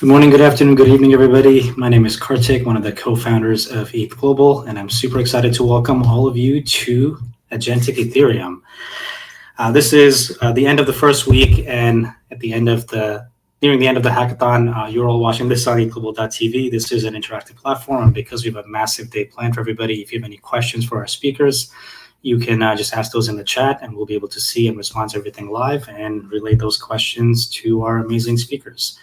Good morning, good afternoon, good evening, everybody. My name is Kartik, one of the co-founders of ETHGlobal, and I'm super excited to welcome all of you to Agentic Ethereum. This is the end of the first week, and at the end of nearing the end of the hackathon, you're all watching this on ETHGlobal.tv. This is an interactive platform, and because we have a massive day planned for everybody, if you have any questions for our speakers, you can just ask those in the chat, and we'll be able to see and respond to everything live and relay those questions to our amazing speakers.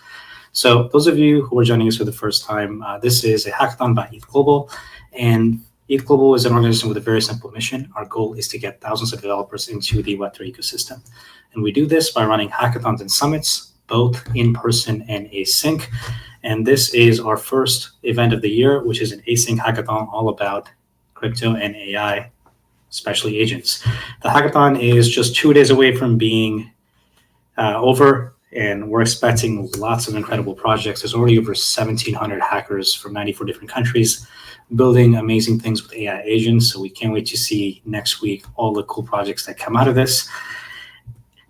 So those of you who are joining us for the first time, this is a hackathon by ETHGlobal, and ETHGlobal is an organization with a very simple mission. Our goal is to get thousands of developers into the Web3 ecosystem. And we do this by running hackathons and summits, both in person and async. And this is our first event of the year, which is an async hackathon all about crypto and AI, especially agents. The hackathon is just 2 days away from being over, and we're expecting lots of incredible projects. There's already over 1,700 hackers from 94 different countries building amazing things with AI agents. So we can't wait to see next week all the cool projects that come out of this.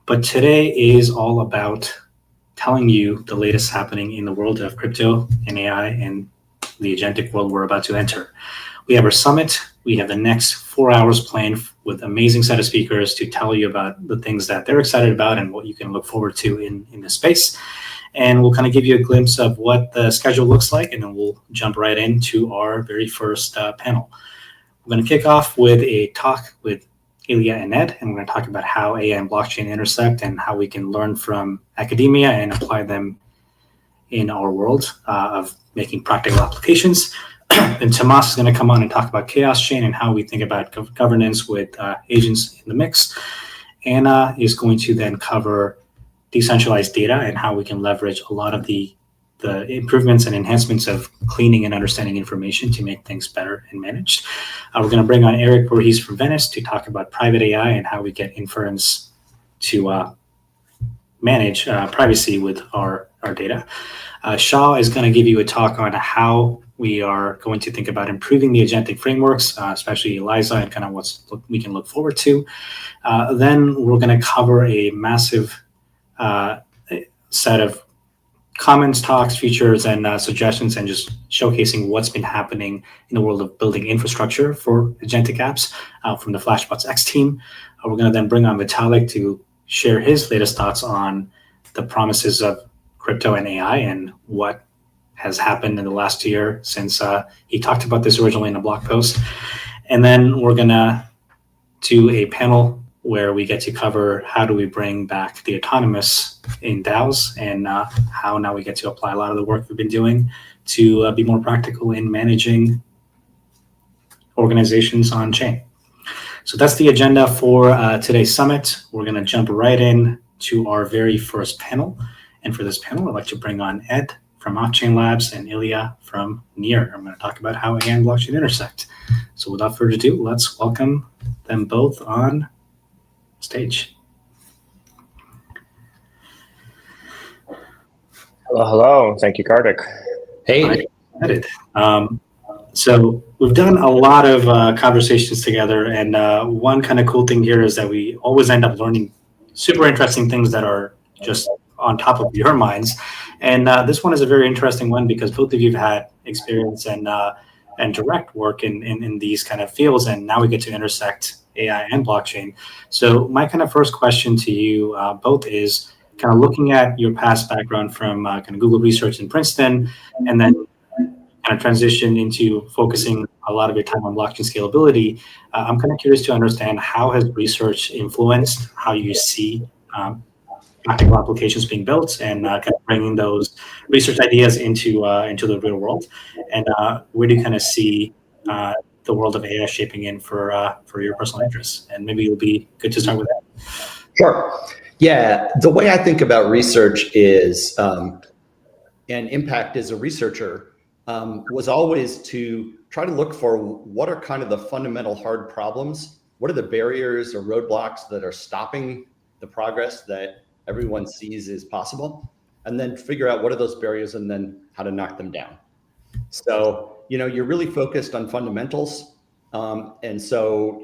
But today is all about telling you the latest happening in the world of crypto and AI and the agentic world we're about to enter. We have our summit. We have the next 4 hours planned with amazing set of speakers to tell you about the things that they're excited about and what you can look forward to in the space. And we'll kind of give you a glimpse of what the schedule looks like, and then we'll jump right into our very first panel. We're going to kick off with a talk with Illia and Ed, and we're going to talk about how AI and blockchain intersect and how we can learn from academia and apply them in our world of making practical applications. And Tomasz is going to come on and talk about ChaosChain and how we think about governance with agents in the mix. Anna is going to then cover decentralized data and how we can leverage a lot of the improvements and enhancements of cleaning and understanding information to make things better and managed. We're going to bring on Erik Voorhees from Venice to talk about private AI and how we get inference to manage privacy with our data. Shah is going to give you a talk on how we are going to think about improving the agentic frameworks, especially ELIZA, and kind of what we can look forward to. Then we're going to cover a massive set of comments, talks, features, and suggestions, and just showcasing what's been happening in the world of building infrastructure for agentic apps from the Flashbots X team. We're going to then bring on Vitalik to share his latest thoughts on the promises of crypto and AI and what has happened in the last year since he talked about this originally in a blog post. And then we're going to do a panel where we get to cover how do we bring back the autonomous in Dows and how now we get to apply a lot of the work we've been doing to be more practical in managing organizations on chain. So that's the agenda for today's summit. We're going to jump right in to our very first panel. And for this panel, I'd like to bring on Ed from Off-Chain Labs and Illia from Near. I'm going to talk about how AI and blockchain intersect. So without further ado, let's welcome them both on stage. Hello. Thank you, Kartik. Hey. So we've done a lot of conversations together, and one kind of cool thing here is that we always end up learning super interesting things that are just on top of your minds. And this one is a very interesting one because both of you have had experience and direct work in these kind of fields, and now we get to intersect AI and blockchain. So my kind of first question to you both is kind of looking at your past background from kind of Google Research in Princeton, and then kind of transition into focusing a lot of your time on blockchain scalability. I'm kind of curious to understand how has research influenced how you see practical applications being built and kind of bringing those research ideas into the real world, and where do you kind of see the world of AI shaping in for your personal interests? And maybe it'll be good to start with that. Sure. Yeah, the way I think about research is, and impact as a researcher, was always to try to look for what are kind of the fundamental hard problems, what are the barriers or roadblocks that are stopping the progress that everyone sees is possible, and then figure out what are those barriers and then how to knock them down. So, you're really focused on fundamentals. And so,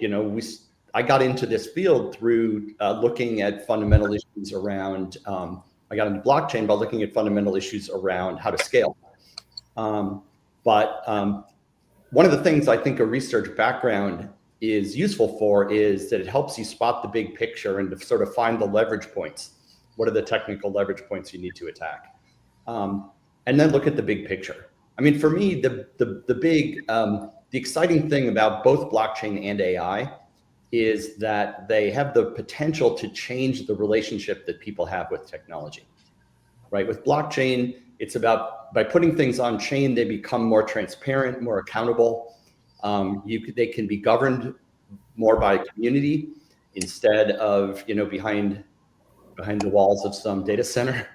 I got into this field through looking at fundamental issues around I got into blockchain by looking at fundamental issues around how to scale. But one of the things I think a research background is useful for is that it helps you spot the big picture and to sort of find the leverage points. What are the technical leverage points you need to attack? And then look at the big picture. I mean, for me, the exciting thing about both blockchain and AI is that they have the potential to change the relationship that people have with technology, right? With blockchain, it's about, by putting things on chain, they become more transparent, more accountable. They can be governed more by community instead of, behind the walls of some data center.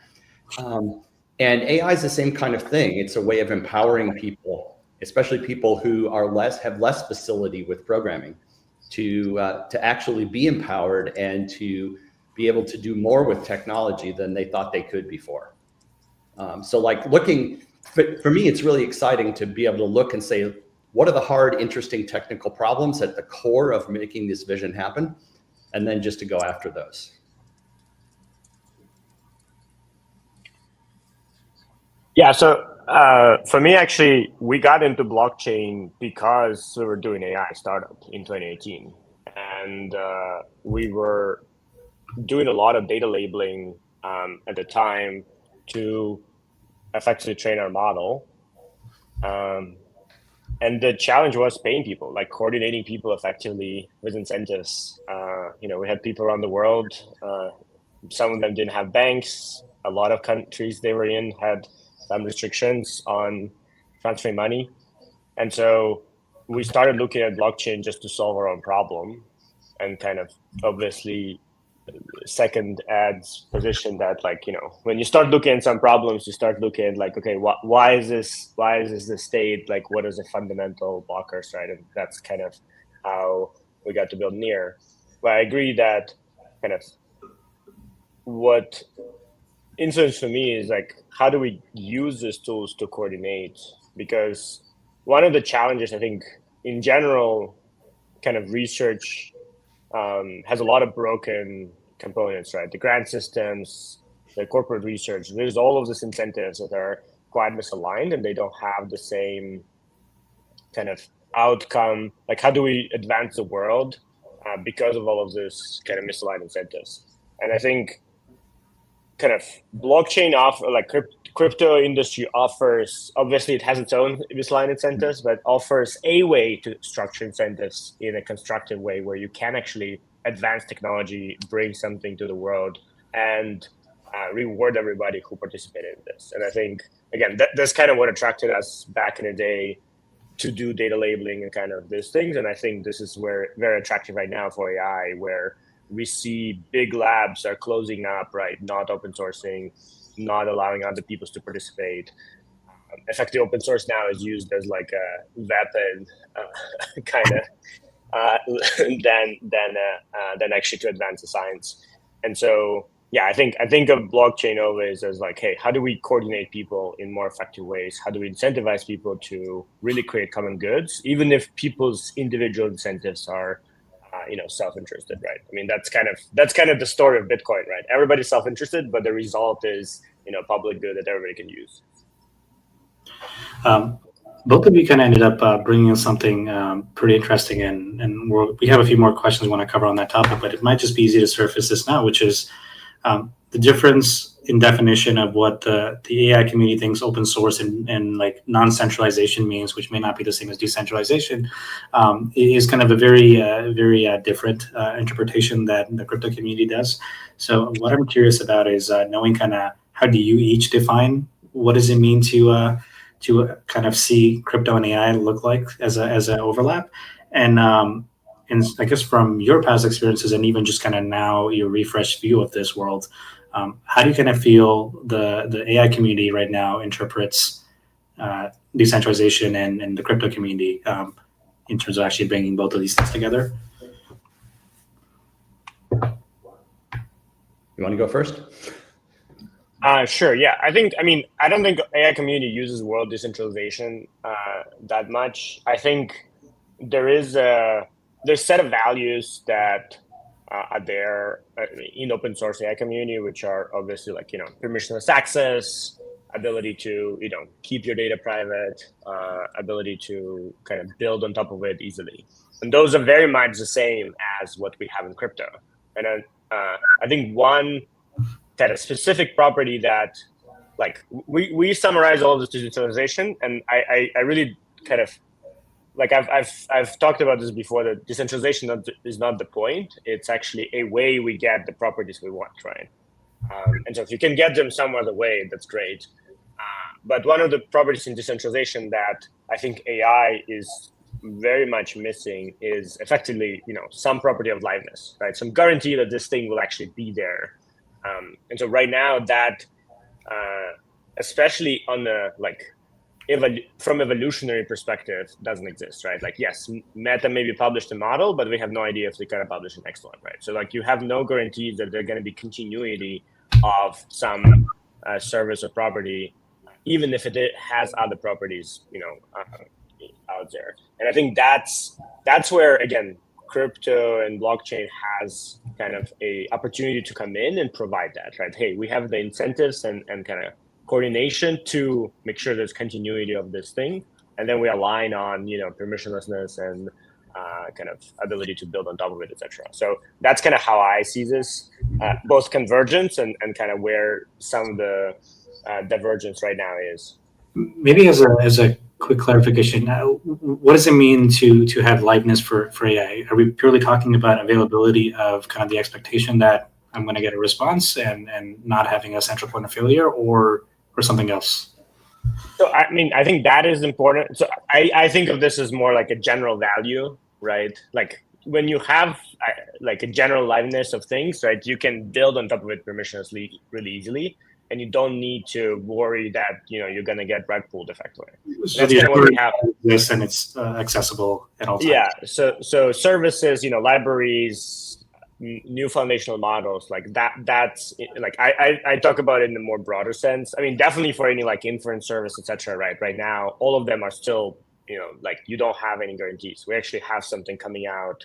And AI is the same kind of thing. It's a way of empowering people, especially people who have less facility with programming, to actually be empowered and to be able to do more with technology than they thought they could before. So for me, it's really exciting to be able to look and say, what are the hard, interesting technical problems at the core of making this vision happen? And then just to go after those. Yeah, so for me, actually, we got into blockchain because we were doing AI startup in 2018. And we were doing a lot of data labeling at the time to effectively train our model. And the challenge was paying people, like coordinating people effectively with incentives. We had people around the world. Some of them didn't have banks. A lot of countries they were in had some restrictions on transferring money. And so we started looking at blockchain just to solve our own problem, and kind of obviously second adds position that, when you start looking at some problems, you start looking at okay, why is this the state? What is the fundamental blockers, right? And that's kind of how we got to build Near. But I agree that kind of what influence for me is how do we use these tools to coordinate? Because one of the challenges, I think, in general, kind of research has a lot of broken components, right? The grant systems, the corporate research, there's all of these incentives that are quite misaligned, and they don't have the same kind of outcome. How do we advance the world because of all of this kind of misaligned incentives? And I think kind of blockchain crypto industry offers, obviously it has its own misaligned incentives, but offers a way to structure incentives in a constructive way where you can actually advance technology, bring something to the world, and reward everybody who participated in this. And I think, again, that's kind of what attracted us back in the day to do data labeling and kind of these things. And I think this is very attractive right now for AI, where we see big labs are closing up, right? Not open sourcing, not allowing other people to participate. Effective open source now is used as a weapon, kind of, than actually to advance the science. And so, yeah, I think of blockchain always as hey, how do we coordinate people in more effective ways? How do we incentivize people to really create common goods, even if people's individual incentives are self-interested, right? I mean, that's kind of the story of Bitcoin, right? Everybody's self-interested, but the result is public good that everybody can use. Both of you kind of ended up bringing in something pretty interesting, and we have a few more questions we want to cover on that topic, but it might just be easy to surface this now, which is the difference in definition of what the AI community thinks open source and non-centralization means, which may not be the same as decentralization, is kind of a very different interpretation that the crypto community does. So what I'm curious about is knowing kind of how do you each define what does it mean to kind of see crypto and AI look like as an overlap, and I guess from your past experiences and even just kind of now your refreshed view of this world, how do you kind of feel the AI community right now interprets decentralization and the crypto community in terms of actually bringing both of these things together? You want to go first? Sure. Yeah. I don't think AI community uses world decentralization that much. I think there's set of values that are there in open source AI community, which are obviously like, permissionless access, ability to, keep your data private, ability to kind of build on top of it easily. And those are very much the same as what we have in crypto. And then I think one kind of specific property that, like, we summarize all this decentralization, and I really kind of, like, I've talked about this before, that decentralization is not the point. It's actually a way we get the properties we want, right? And so if you can get them some other way, that's great. But one of the properties in decentralization that I think AI is very much missing is effectively, some property of liveness, right? Some guarantee that this thing will actually be there. And so right now that, especially on the, like, from evolutionary perspective, doesn't exist, right? Like, yes, Meta maybe published a model, but we have no idea if they're going to publish the next one, right? So, like, you have no guarantees that there's going to be continuity of some service or property, even if it has other properties, out there. And I think that's where, again, crypto and blockchain has kind of a opportunity to come in and provide that, right? Hey, we have the incentives and kind of coordination to make sure there's continuity of this thing, and then we align on permissionlessness and kind of ability to build on top of it, etc. So that's kind of how I see this, both convergence and kind of where some of the divergence right now is. Maybe as a quick clarification, what does it mean to have liveness for AI? Are we purely talking about availability of kind of the expectation that I'm going to get a response and not having a central point of failure, or something else? So, I mean, I think that is important. So I think of this as more like a general value, right? Like, when you have like a general liveness of things, right, you can build on top of it permissionlessly really easily, and you don't need to worry that, you're going to get rug pulled effectively. So that's kind of what we have. This, and it's accessible at all times. Yeah. So services, libraries, new foundational models, like that's like, I talk about it in a more broader sense. I mean, definitely for any like inference service, etc. Right now, all of them are still, like, you don't have any guarantees. We actually have something coming out.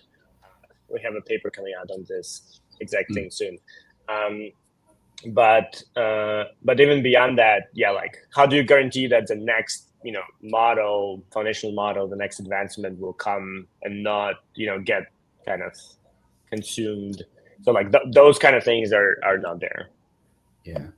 We have a paper coming out on this exact thing soon. But even beyond that, yeah, like, how do you guarantee that the next, model, foundational model, the next advancement will come and not, get kind of consumed? So, like, those kind of things are not there. Yeah.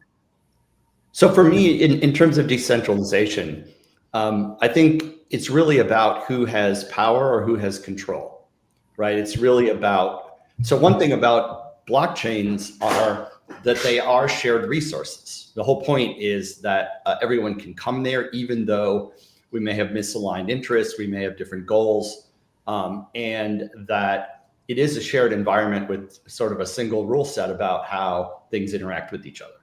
So for me, in terms of decentralization, I think it's really about who has power or who has control, right? It's really about, so one thing about blockchains are that they are shared resources. The whole point is that everyone can come there, even though we may have misaligned interests, we may have different goals, and that it is a shared environment with sort of a single rule set about how things interact with each other,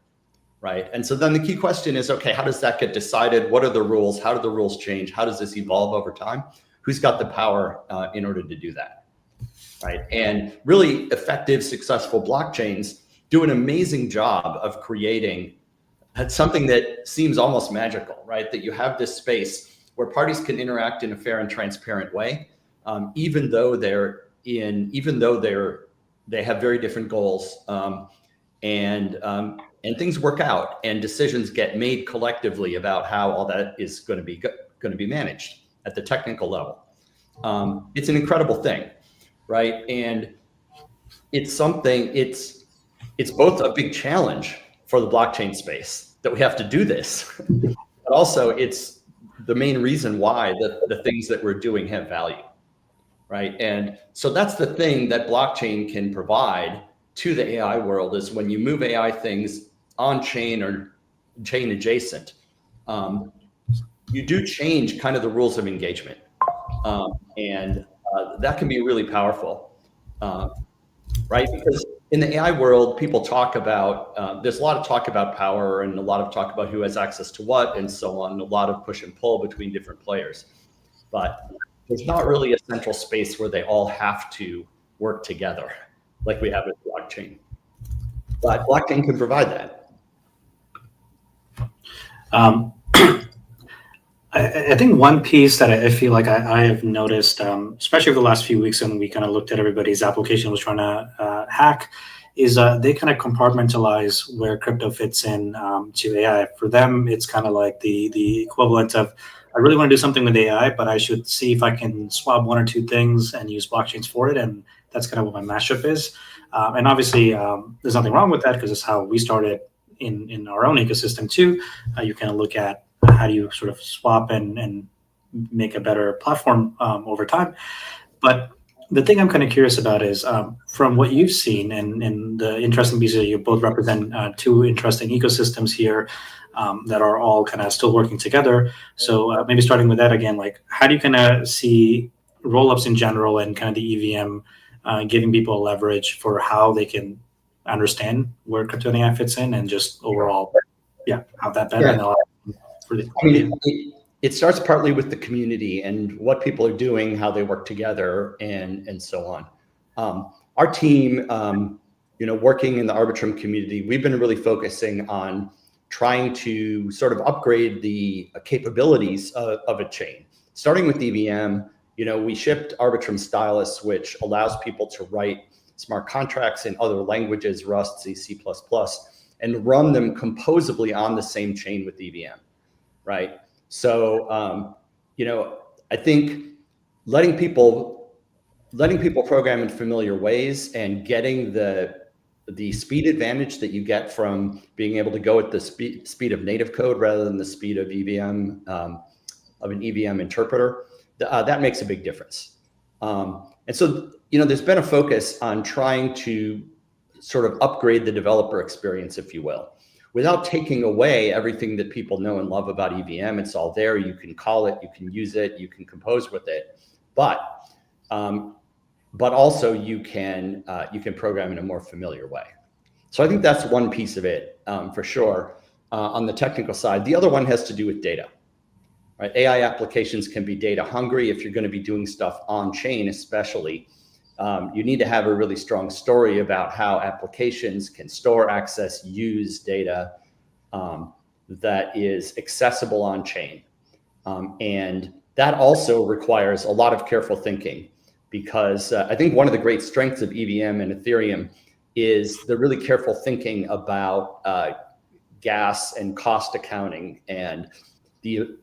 right? And so then the key question is, okay, how does that get decided? What are the rules? How do the rules change? How does this evolve over time? Who's got the power in order to do that, right? And really effective, successful blockchains do an amazing job of creating something that seems almost magical, right? That you have this space where parties can interact in a fair and transparent way, even though they have very different goals, and things work out, and decisions get made collectively about how all that is going to be managed at the technical level. It's an incredible thing, right? And it's something. It's both a big challenge for the blockchain space that we have to do this, but also it's the main reason why the things that we're doing have value, right? And so that's the thing that blockchain can provide to the AI world, is when you move AI things on chain or chain adjacent, you do change kind of the rules of engagement, and that can be really powerful, right? Because in the AI world, people talk about, there's a lot of talk about power and a lot of talk about who has access to what and so on, a lot of push and pull between different players. But there's not really a central space where they all have to work together like we have with blockchain. But blockchain can provide that. I think one piece that I feel like I have noticed, especially over the last few weeks when we kind of looked at everybody's application, was trying to hack is they kind of compartmentalize where crypto fits in to AI. For them, it's kind of like the equivalent of, I really want to do something with AI, but I should see if I can swap one or two things and use blockchains for it. And that's kind of what my mashup is. And obviously, there's nothing wrong with that because it's how we started in our own ecosystem too. You kind of look at how do you sort of swap and make a better platform over time. But the thing I'm kind of curious about is from what you've seen and the interesting pieces, you both represent two interesting ecosystems here that are all kind of still working together. So maybe starting with that again, like how do you kind of see rollups in general and kind of the EVM giving people leverage for how they can understand where crypto and AI fits in and just overall, how that better? It starts partly with the community and what people are doing, how they work together, and so on. Our team, working in the Arbitrum community, we've been really focusing on trying to sort of upgrade the capabilities of a chain. Starting with EVM, we shipped Arbitrum Stylus, which allows people to write smart contracts in other languages, Rust, C, C++, and run them composably on the same chain with EVM, right? So, I think letting people program in familiar ways and getting the speed advantage that you get from being able to go at the speed of native code rather than the speed of EVM, of an EVM interpreter, that makes a big difference. And so, there's been a focus on trying to sort of upgrade the developer experience, if you will, without taking away everything that people know and love about EVM. It's all there. You can call it, you can use it, you can compose with it, but also you can program in a more familiar way. So I think that's one piece of it, for sure. On the technical side, the other one has to do with data, right? AI applications can be data hungry. If you're going to be doing stuff on chain, especially, you need to have a really strong story about how applications can store, access, use data that is accessible on chain. And that also requires a lot of careful thinking, because I think one of the great strengths of EVM and Ethereum is the really careful thinking about gas and cost accounting and the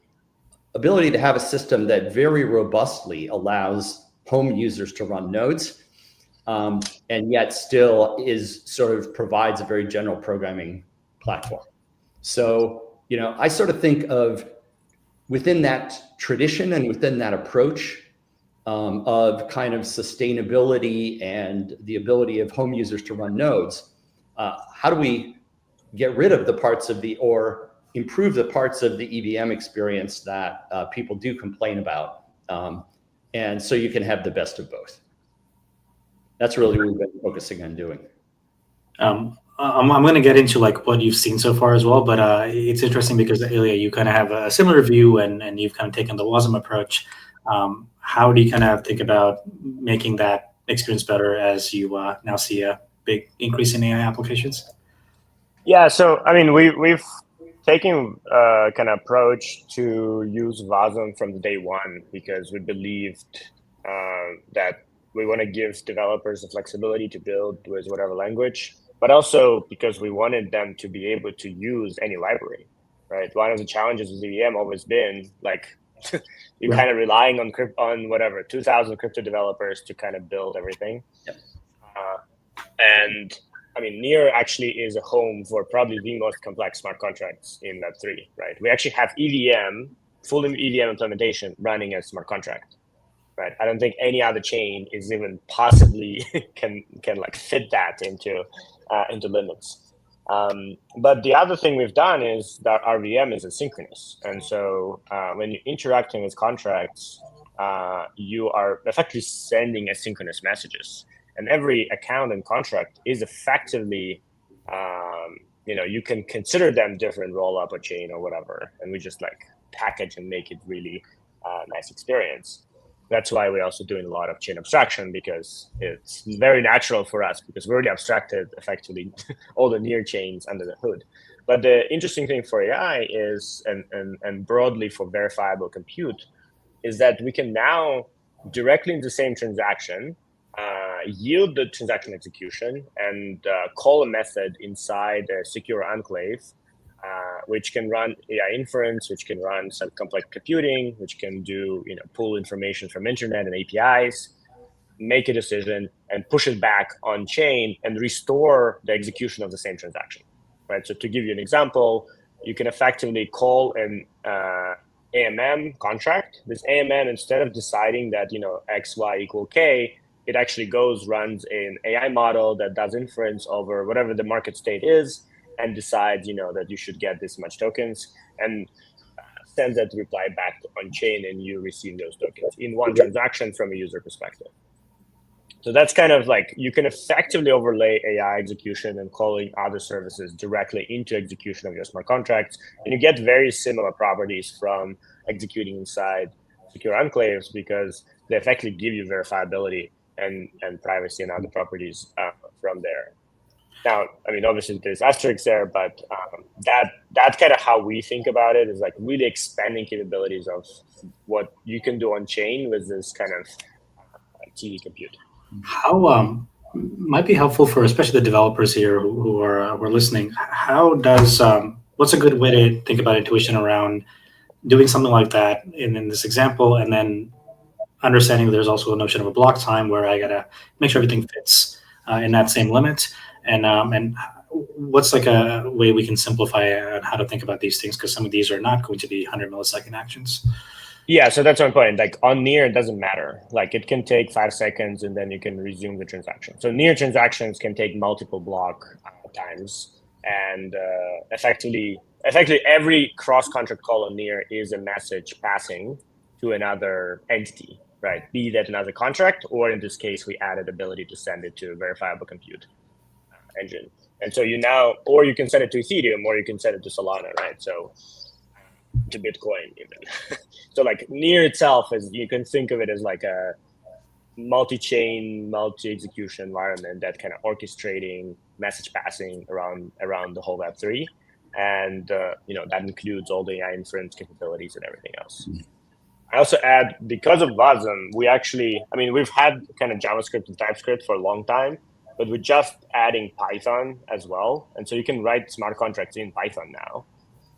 ability to have a system that very robustly allows home users to run nodes, and yet still provides a very general programming platform. So, I sort of think of within that tradition and within that approach of kind of sustainability and the ability of home users to run nodes, how do we get rid of the parts of or improve the parts of the EVM experience that people do complain about? And so you can have the best of both. That's really what we've been focusing on doing. I'm going to get into like what you've seen so far as well, but it's interesting because Illia, you kind of have a similar view and you've kind of taken the WASM approach. How do you kind of think about making that experience better as you now see a big increase in AI applications? Yeah, so I mean, we've taken kind of approach to use WASM from day one because we believed that we want to give developers the flexibility to build with whatever language, but also because we wanted them to be able to use any library, right? One of the challenges with EVM always been like you're kind of relying on whatever 2,000 crypto developers to kind of build everything. Yep. And I mean, Near actually is a home for probably the most complex smart contracts in Web3, right? We actually have EVM, full EVM implementation running as smart contract, right? I don't think any other chain is even possibly can like fit that into limits. But the other thing we've done is that our VM is asynchronous. And so when you're interacting with contracts, you are effectively sending asynchronous messages. And every account and contract is effectively, you can consider them different roll-up or chain or whatever. And we just like package and make it really nice experience. That's why we're also doing a lot of chain abstraction, because it's very natural for us because we already abstracted effectively all the Near chains under the hood. But the interesting thing for AI is, and broadly for verifiable compute, is that we can now directly in the same transaction yield the transaction execution and call a method inside a secure enclave, which can run AI inference, which can run some complex computing, which can do, pull information from internet and APIs, make a decision and push it back on chain and restore the execution of the same transaction, right? So to give you an example, you can effectively call an AMM contract. This AMM, instead of deciding that, X, Y equal K, it actually runs an AI model that does inference over whatever the market state is and decides, that you should get this much tokens and sends that reply back on chain, and you receive those tokens in one transaction from a user perspective. So that's kind of like, you can effectively overlay AI execution and calling other services directly into execution of your smart contracts. And you get very similar properties from executing inside secure enclaves because they effectively give you verifiability and privacy and other properties from there. Now, I mean, obviously there's asterisks there, but that's kind of how we think about it, is like really expanding capabilities of what you can do on chain with this kind of TD compute. How might be helpful for especially the developers here who are listening. How does what's a good way to think about intuition around doing something like that in this example, and then understanding there's also a notion of a block time where I gotta make sure everything fits in that same limit, and what's like a way we can simplify on how to think about these things, because some of these are not going to be 100 millisecond actions. Yeah, so that's one point. Like on near, it doesn't matter. Like it can take 5 seconds and then you can resume the transaction. So near transactions can take multiple block times, and effectively every cross contract call on near is a message passing to another entity, right? Be that another contract, or in this case, we added ability to send it to a verifiable compute engine. And so or you can send it to Ethereum, or you can send it to Solana, right? So to Bitcoin even. So like near itself, you can think of it as like a multi-chain, multi-execution environment that kind of orchestrating message passing around the whole Web3. And that includes all the AI inference capabilities and everything else. I also add, because of WASM, we've had kind of JavaScript and TypeScript for a long time, but we're just adding Python as well. And so you can write smart contracts in Python now.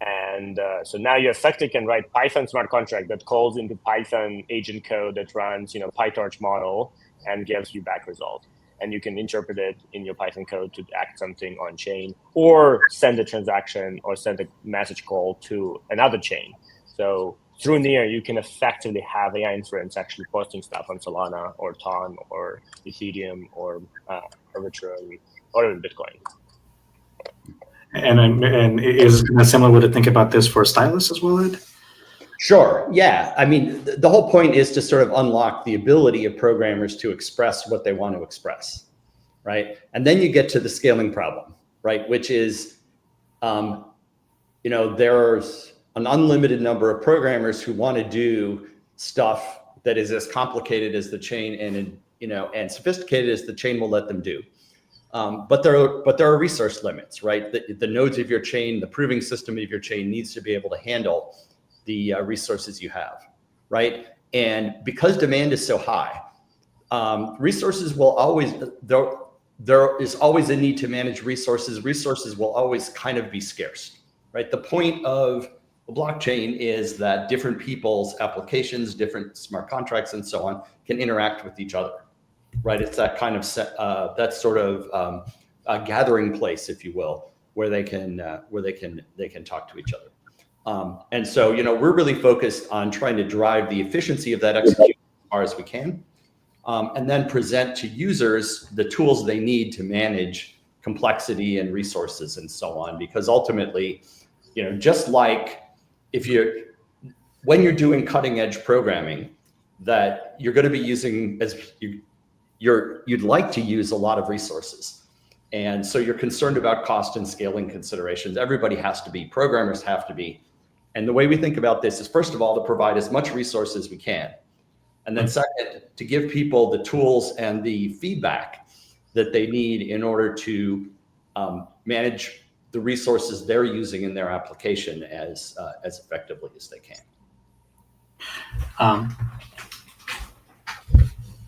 And so now you effectively can write Python smart contract that calls into Python agent code that runs, PyTorch model and gives you back result. And you can interpret it in your Python code to act something on chain, or send a transaction or send a message call to another chain. So through Near, you can effectively have AI inference actually posting stuff on Solana or Ton or Ethereum or Arbitrum or even Bitcoin. And is it kind of similar way to think about this for Stylus as well, Ed? Sure. Yeah. I mean, the whole point is to sort of unlock the ability of programmers to express what they want to express, right? And then you get to the scaling problem, right? Which is, there's an unlimited number of programmers who want to do stuff that is as complicated as the chain and sophisticated as the chain will let them do. But there are resource limits, right? The nodes of your chain, the proving system of your chain needs to be able to handle the resources you have, right? And because demand is so high, resources will always, there is always a need to manage resources. Resources will always kind of be scarce, right? The point of a blockchain is that different people's applications, different smart contracts and so on can interact with each other. Right, it's that kind of that sort of a gathering place, if you will, where they can talk to each other. And so, we're really focused on trying to drive the efficiency of that execution as far as we can, and then present to users the tools they need to manage complexity and resources and so on. Because ultimately, just like when you're doing cutting edge programming, that you're going to be using you'd like to use a lot of resources. And so you're concerned about cost and scaling considerations. Everybody has to be, programmers have to be. And the way we think about this is, first of all, to provide as much resource as we can. And then second, to give people the tools and the feedback that they need in order to manage the resources they're using in their application as effectively as they can.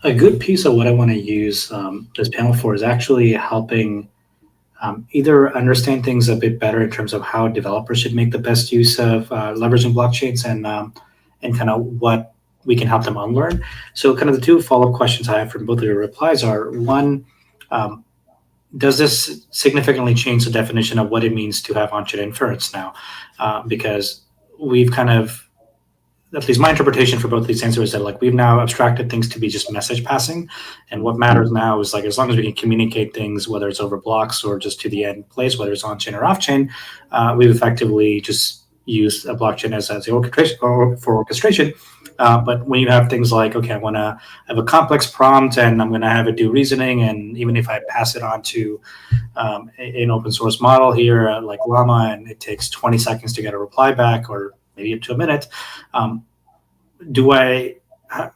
a good piece of what I want to use this panel for is actually helping either understand things a bit better in terms of how developers should make the best use of leveraging blockchains and kind of what we can help them unlearn. So kind of the two follow-up questions I have from both of your replies are, one, does this significantly change the definition of what it means to have on-chain inference now? Because we've kind of, at least my interpretation for both these answers is that like we've now abstracted things to be just message passing, and what matters now is like as long as we can communicate things, whether it's over blocks or just to the end place, whether it's on-chain or off-chain, we've effectively just used a blockchain as the orchestration for orchestration. But when you have things like, okay, I want to have a complex prompt and I'm going to have it do reasoning, and even if I pass it on to an open source model here like Llama, and it takes 20 seconds to get a reply back, or maybe up to a minute,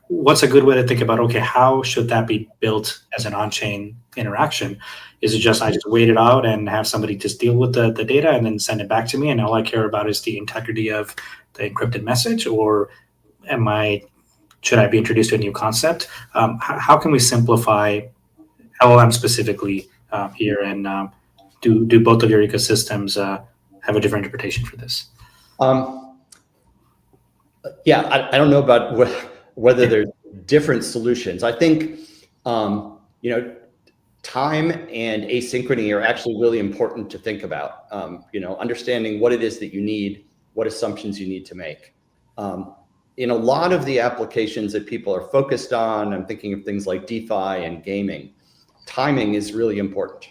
what's a good way to think about, okay, how should that be built as an on-chain interaction? Is it just I just wait it out and have somebody just deal with the data and then send it back to me, and all I care about is the integrity of the encrypted message? Or should I be introduced to a new concept? How can we simplify LLM specifically here, and do both of your ecosystems have a different interpretation for this? Yeah, I don't know about whether there's different solutions. I think, time and asynchrony are actually really important to think about. Understanding what it is that you need, what assumptions you need to make. In a lot of the applications that people are focused on, I'm thinking of things like DeFi and gaming, timing is really important,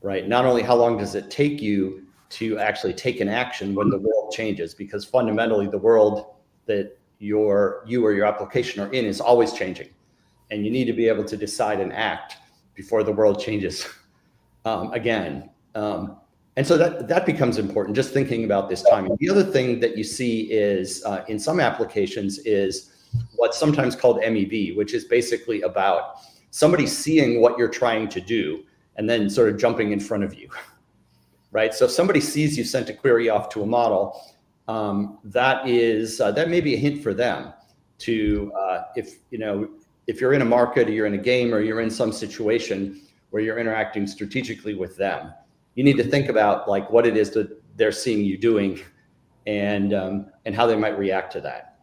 right? Not only how long does it take you to actually take an action when the world changes, because fundamentally the world that you or your application are in is always changing, and you need to be able to decide and act before the world changes again. And so that becomes important, just thinking about this timing. The other thing that you see is in some applications is what's sometimes called MEV, which is basically about somebody seeing what you're trying to do and then sort of jumping in front of you, right? So if somebody sees you sent a query off to a model, that may be a hint for them to, if you're in a market or you're in a game or you're in some situation where you're interacting strategically with them, you need to think about like what it is that they're seeing you doing and how they might react to that.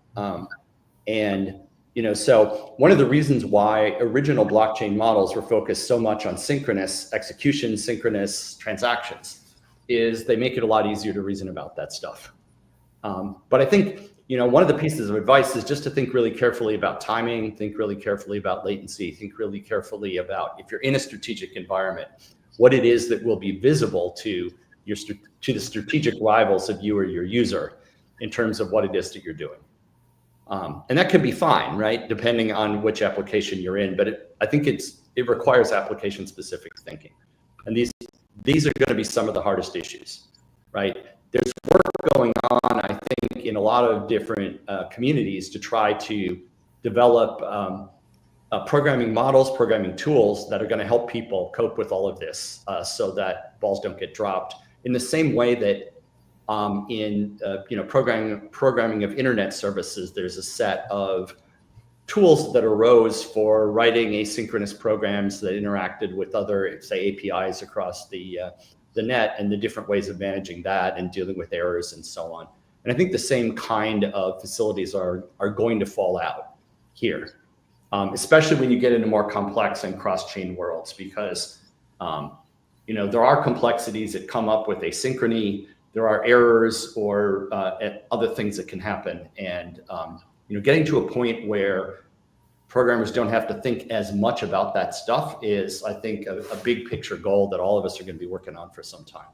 So one of the reasons why original blockchain models were focused so much on synchronous execution, synchronous transactions, is they make it a lot easier to reason about that stuff. But I think, one of the pieces of advice is just to think really carefully about timing, think really carefully about latency, think really carefully about, if you're in a strategic environment, what it is that will be visible to the strategic rivals of you or your user in terms of what it is that you're doing. And that could be fine, right? Depending on which application you're in, but I think it requires application specific thinking. And these are going to be some of the hardest issues, right? There's work going on, I think, in a lot of different communities to try to develop programming models, programming tools that are going to help people cope with all of this so that balls don't get dropped. In the same way that in programming of internet services, there's a set of tools that arose for writing asynchronous programs that interacted with other, say, APIs across the net, and the different ways of managing that and dealing with errors and so on. And I think the same kind of facilities are going to fall out here, especially when you get into more complex and cross-chain worlds, because there are complexities that come up with asynchrony. There are errors or other things that can happen, and getting to a point where programmers don't have to think as much about that stuff is, I think, a big picture goal that all of us are going to be working on for some time.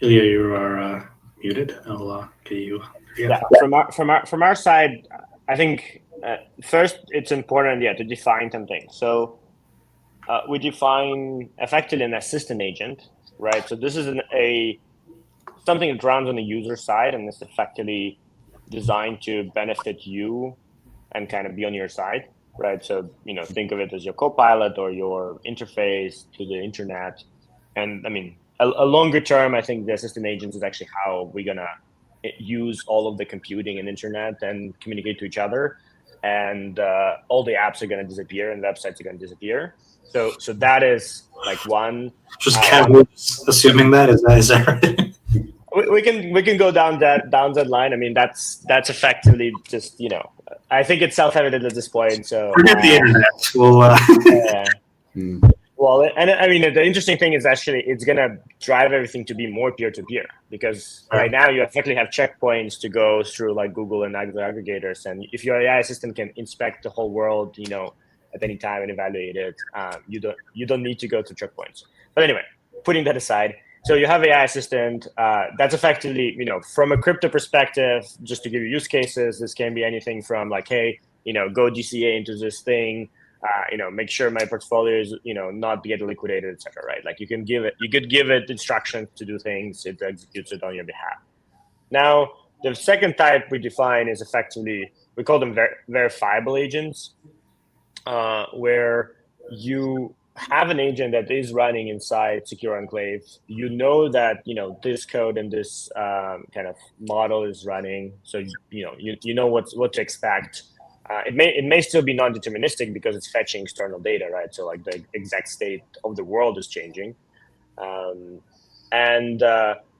Illia, you are muted. I'll get you. Yeah, from our side, I think first it's important, to define something. So we define effectively an assistant agent, right? So this is something that runs on the user side, and it's effectively designed to benefit you and kind of be on your side, right? So, think of it as your co-pilot or your interface to the internet. And I mean, a longer term, I think the assistant agents is actually how we're gonna use all of the computing and internet and communicate to each other, and all the apps are going to disappear and websites are going to disappear. So that is like one. Just casually assuming that is that right? We can go down that line. I mean, that's effectively just, you know, I think it's self-evident at this point. So forget the internet. We'll. Well, and I mean, the interesting thing is actually it's going to drive everything to be more peer-to-peer, because right now you effectively have checkpoints to go through, like Google and other aggregators. And if your AI assistant can inspect the whole world, you know, at any time and evaluate it, you don't need to go to checkpoints. But anyway, putting that aside, so you have AI assistant. That's effectively, you know, from a crypto perspective, just to give you use cases, this can be anything from like, hey, you know, go DCA into this thing. You know, make sure my portfolio is, you know, not get liquidated, etc. Right? Like you could give it instructions to do things, it executes it on your behalf. Now, the second type we define is effectively, we call them verifiable agents, where you have an agent that is running inside secure enclave. You know that, you know, this code and this kind of model is running, so you know what to expect. It may still be non-deterministic because it's fetching external data, right? So like the exact state of the world is changing,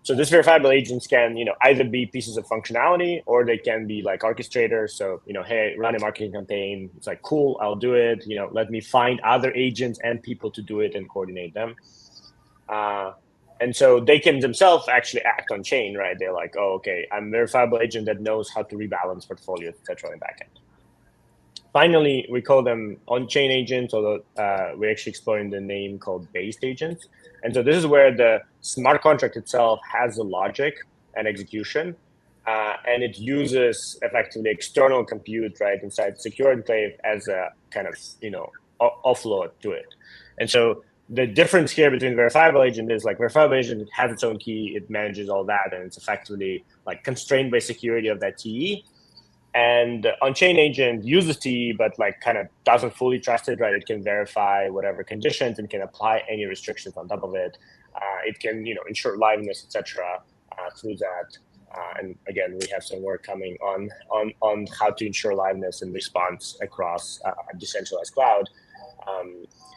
so this verifiable agents can, you know, either be pieces of functionality or they can be like orchestrators. So, you know, hey, run a marketing campaign. It's like, cool, I'll do it. You know, let me find other agents and people to do it and coordinate them. And so they can themselves actually act on chain, right? They're like, oh, okay, I'm a verifiable agent that knows how to rebalance portfolios, et cetera, in the backend. Finally, we call them on-chain agents, although we're actually exploring the name called based agents. And so this is where the smart contract itself has the logic and execution, and it uses effectively external compute, right, inside secure enclave as a kind of, you know, offload to it. And so the difference here between verifiable agent is like verifiable agent has its own key, it manages all that, and it's effectively like constrained by security of that TE. And on-chain agent uses TE, but like kind of doesn't fully trust it, right? It can verify whatever conditions and can apply any restrictions on top of it. It can, you know, ensure liveness, etc. Through that. And again, we have some work coming on how to ensure liveness and response across a decentralized cloud.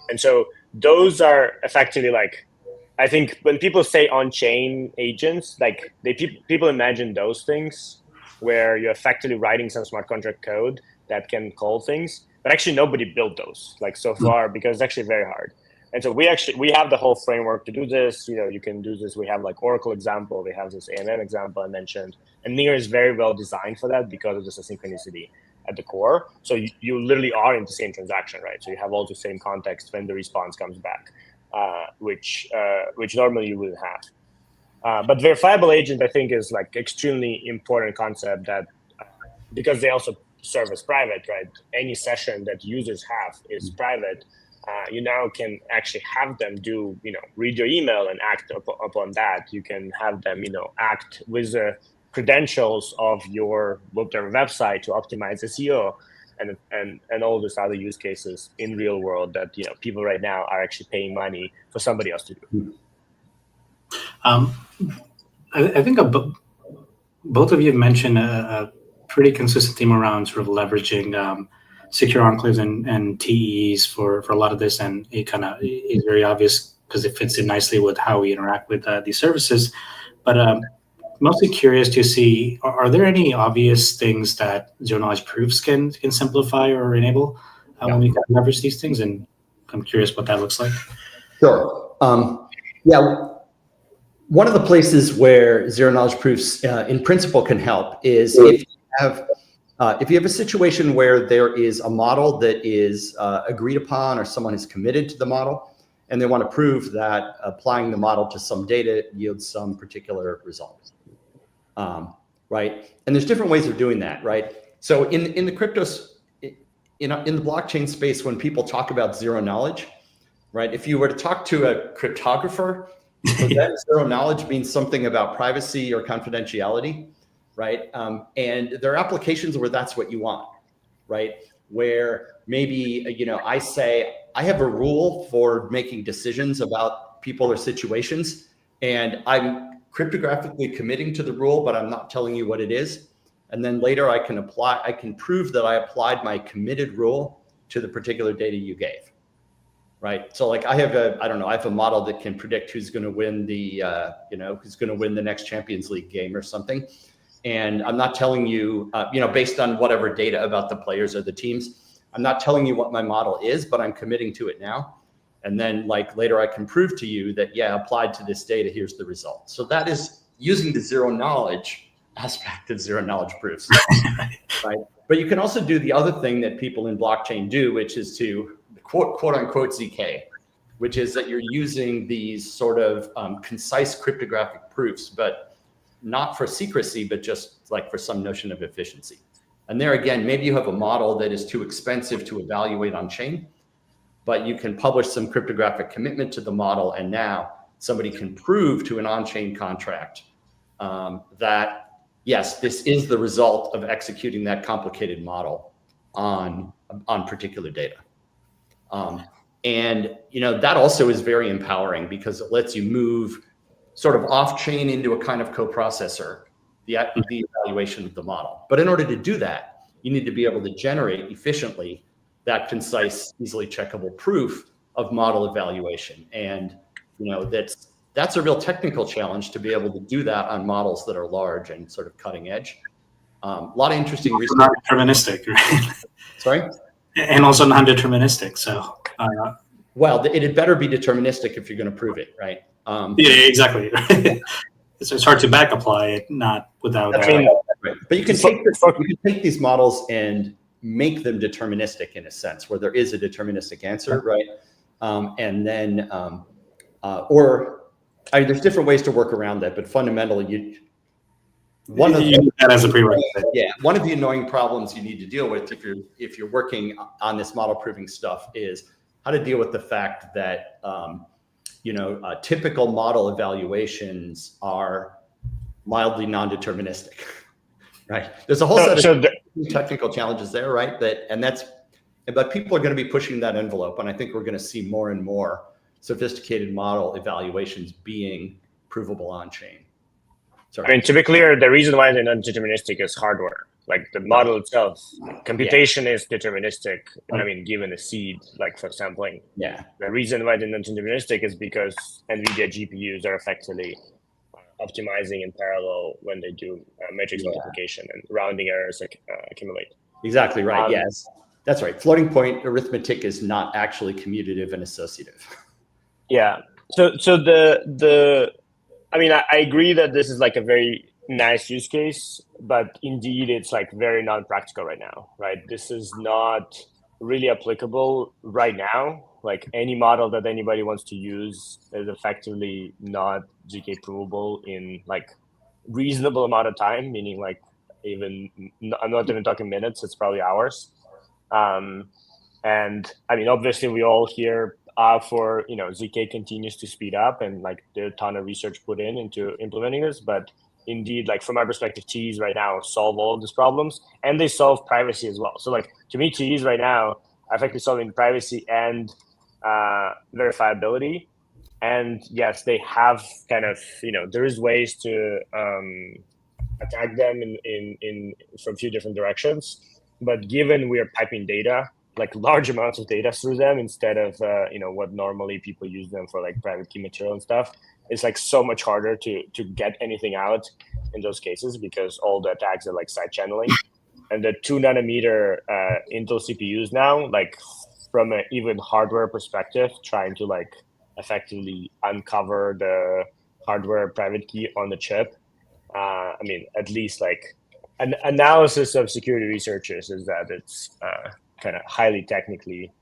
And so those are effectively like, I think when people say on-chain agents, like people imagine those things, where you're effectively writing some smart contract code that can call things, but actually nobody built those like so far, because it's actually very hard. And so we have the whole framework to do this. You know, you can do this. We have like Oracle example, we have this AMM example I mentioned, and Near is very well designed for that because of this asynchronicity at the core. So you literally are in the same transaction, right? So you have all the same context when the response comes back, which normally you wouldn't have. But verifiable agent, I think, is like extremely important concept that because they also serve as private, right? Any session that users have is private. You now can actually have them do, you know, read your email and act upon that. You can have them, you know, act with the credentials of your website to optimize SEO and all these other use cases in real world that, you know, people right now are actually paying money for somebody else to do. I think both of you have mentioned a pretty consistent theme around sort of leveraging secure enclaves and TEs for a lot of this, and it kind of is very obvious because it fits in nicely with how we interact with these services. But mostly curious to see, are there any obvious things that zero-knowledge proofs can simplify or enable when we leverage these things? And I'm curious what that looks like. Sure. Yeah. One of the places where zero-knowledge proofs in principle can help is if you have a situation where there is a model that is agreed upon or someone is committed to the model and they want to prove that applying the model to some data yields some particular result, right? And there's different ways of doing that, right? So in the cryptos, in the blockchain space, when people talk about zero knowledge, right? If you were to talk to a cryptographer, so that zero knowledge means something about privacy or confidentiality, right? And there are applications where that's what you want, right? Where maybe, you know, I say, I have a rule for making decisions about people or situations, and I'm cryptographically committing to the rule, but I'm not telling you what it is. And then later I can prove that I applied my committed rule to the particular data you gave. Right. So like I have a model that can predict who's going to win who's going to win the next Champions League game or something. And I'm not telling you, based on whatever data about the players or the teams, I'm not telling you what my model is, but I'm committing to it now. And then like later I can prove to you that, yeah, applied to this data, here's the result. So that is using the zero knowledge aspect of zero knowledge proofs. Right. But you can also do the other thing that people in blockchain do, which is to quote unquote ZK, which is that you're using these sort of concise cryptographic proofs, but not for secrecy, but just like for some notion of efficiency. And there again, maybe you have a model that is too expensive to evaluate on chain, but you can publish some cryptographic commitment to the model. And now somebody can prove to an on-chain contract that, yes, this is the result of executing that complicated model on particular data. And that also is very empowering because it lets you move sort of off-chain into a kind of coprocessor, the evaluation of the model. But in order to do that, you need to be able to generate efficiently that concise, easily checkable proof of model evaluation. And that's a real technical challenge to be able to do that on models that are large and sort of cutting edge. A lot of interesting research. Not deterministic, right? Sorry? And also non-deterministic. So, well, it had better be deterministic if you're going to prove it, right? Yeah, exactly. It's hard to back apply it, not without. Right. But you can take these models and make them deterministic in a sense, where there is a deterministic answer, right? And then, there's different ways to work around that, but fundamentally, one of the annoying problems you need to deal with if you're working on this model proving stuff is how to deal with the fact that typical model evaluations are mildly non-deterministic, right? There's a whole set of technical challenges there, right? But people are going to be pushing that envelope, and I think we're going to see more and more sophisticated model evaluations being provable on chain. Sorry. I mean, to be clear, the reason why they're non-deterministic is hardware. Like the model itself, computation is deterministic. I mean, given a seed, like for sampling. Yeah. The reason why they're non-deterministic is because NVIDIA GPUs are effectively optimizing in parallel when they do matrix multiplication and rounding errors accumulate. Exactly right. Yes, that's right. Floating point arithmetic is not actually commutative and associative. Yeah. So I mean, I agree that this is like a very nice use case, but indeed it's like very non-practical right now, right? This is not really applicable right now. Like any model that anybody wants to use is effectively not ZK provable in like reasonable amount of time, meaning like I'm not even talking minutes, it's probably hours. And I mean, obviously we all hear for ZK continues to speed up and like there's a ton of research put into implementing this, but indeed, like from my perspective, TEs right now solve all of these problems and they solve privacy as well. So like to me, TEs right now are effectively solving privacy and verifiability. And yes, they have kind of there is ways to attack them in from a few different directions, but given we are piping data, like large amounts of data through them instead of what normally people use them for, like private key material and stuff, it's like so much harder to get anything out in those cases because all the attacks are like side channeling. And the 2 nanometer Intel CPUs now, like from an even hardware perspective, trying to like effectively uncover the hardware private key on the chip. I mean, at least like an analysis of security researchers is that it's kind of highly technically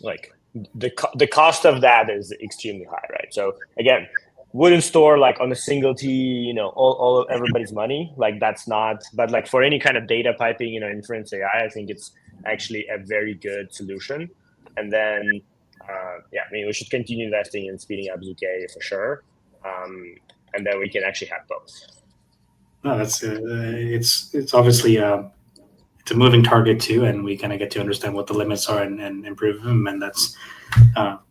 like the cost of that is extremely high, right? So again, wouldn't store like on a single T, all of everybody's money. Like that's not, but like for any kind of data piping, inference AI, I think it's actually a very good solution. And then, I mean, we should continue investing in speeding up ZK for sure. And then we can actually have both. No, that's it's obviously it's a moving target too, and we kind of get to understand what the limits are and improve them, and that's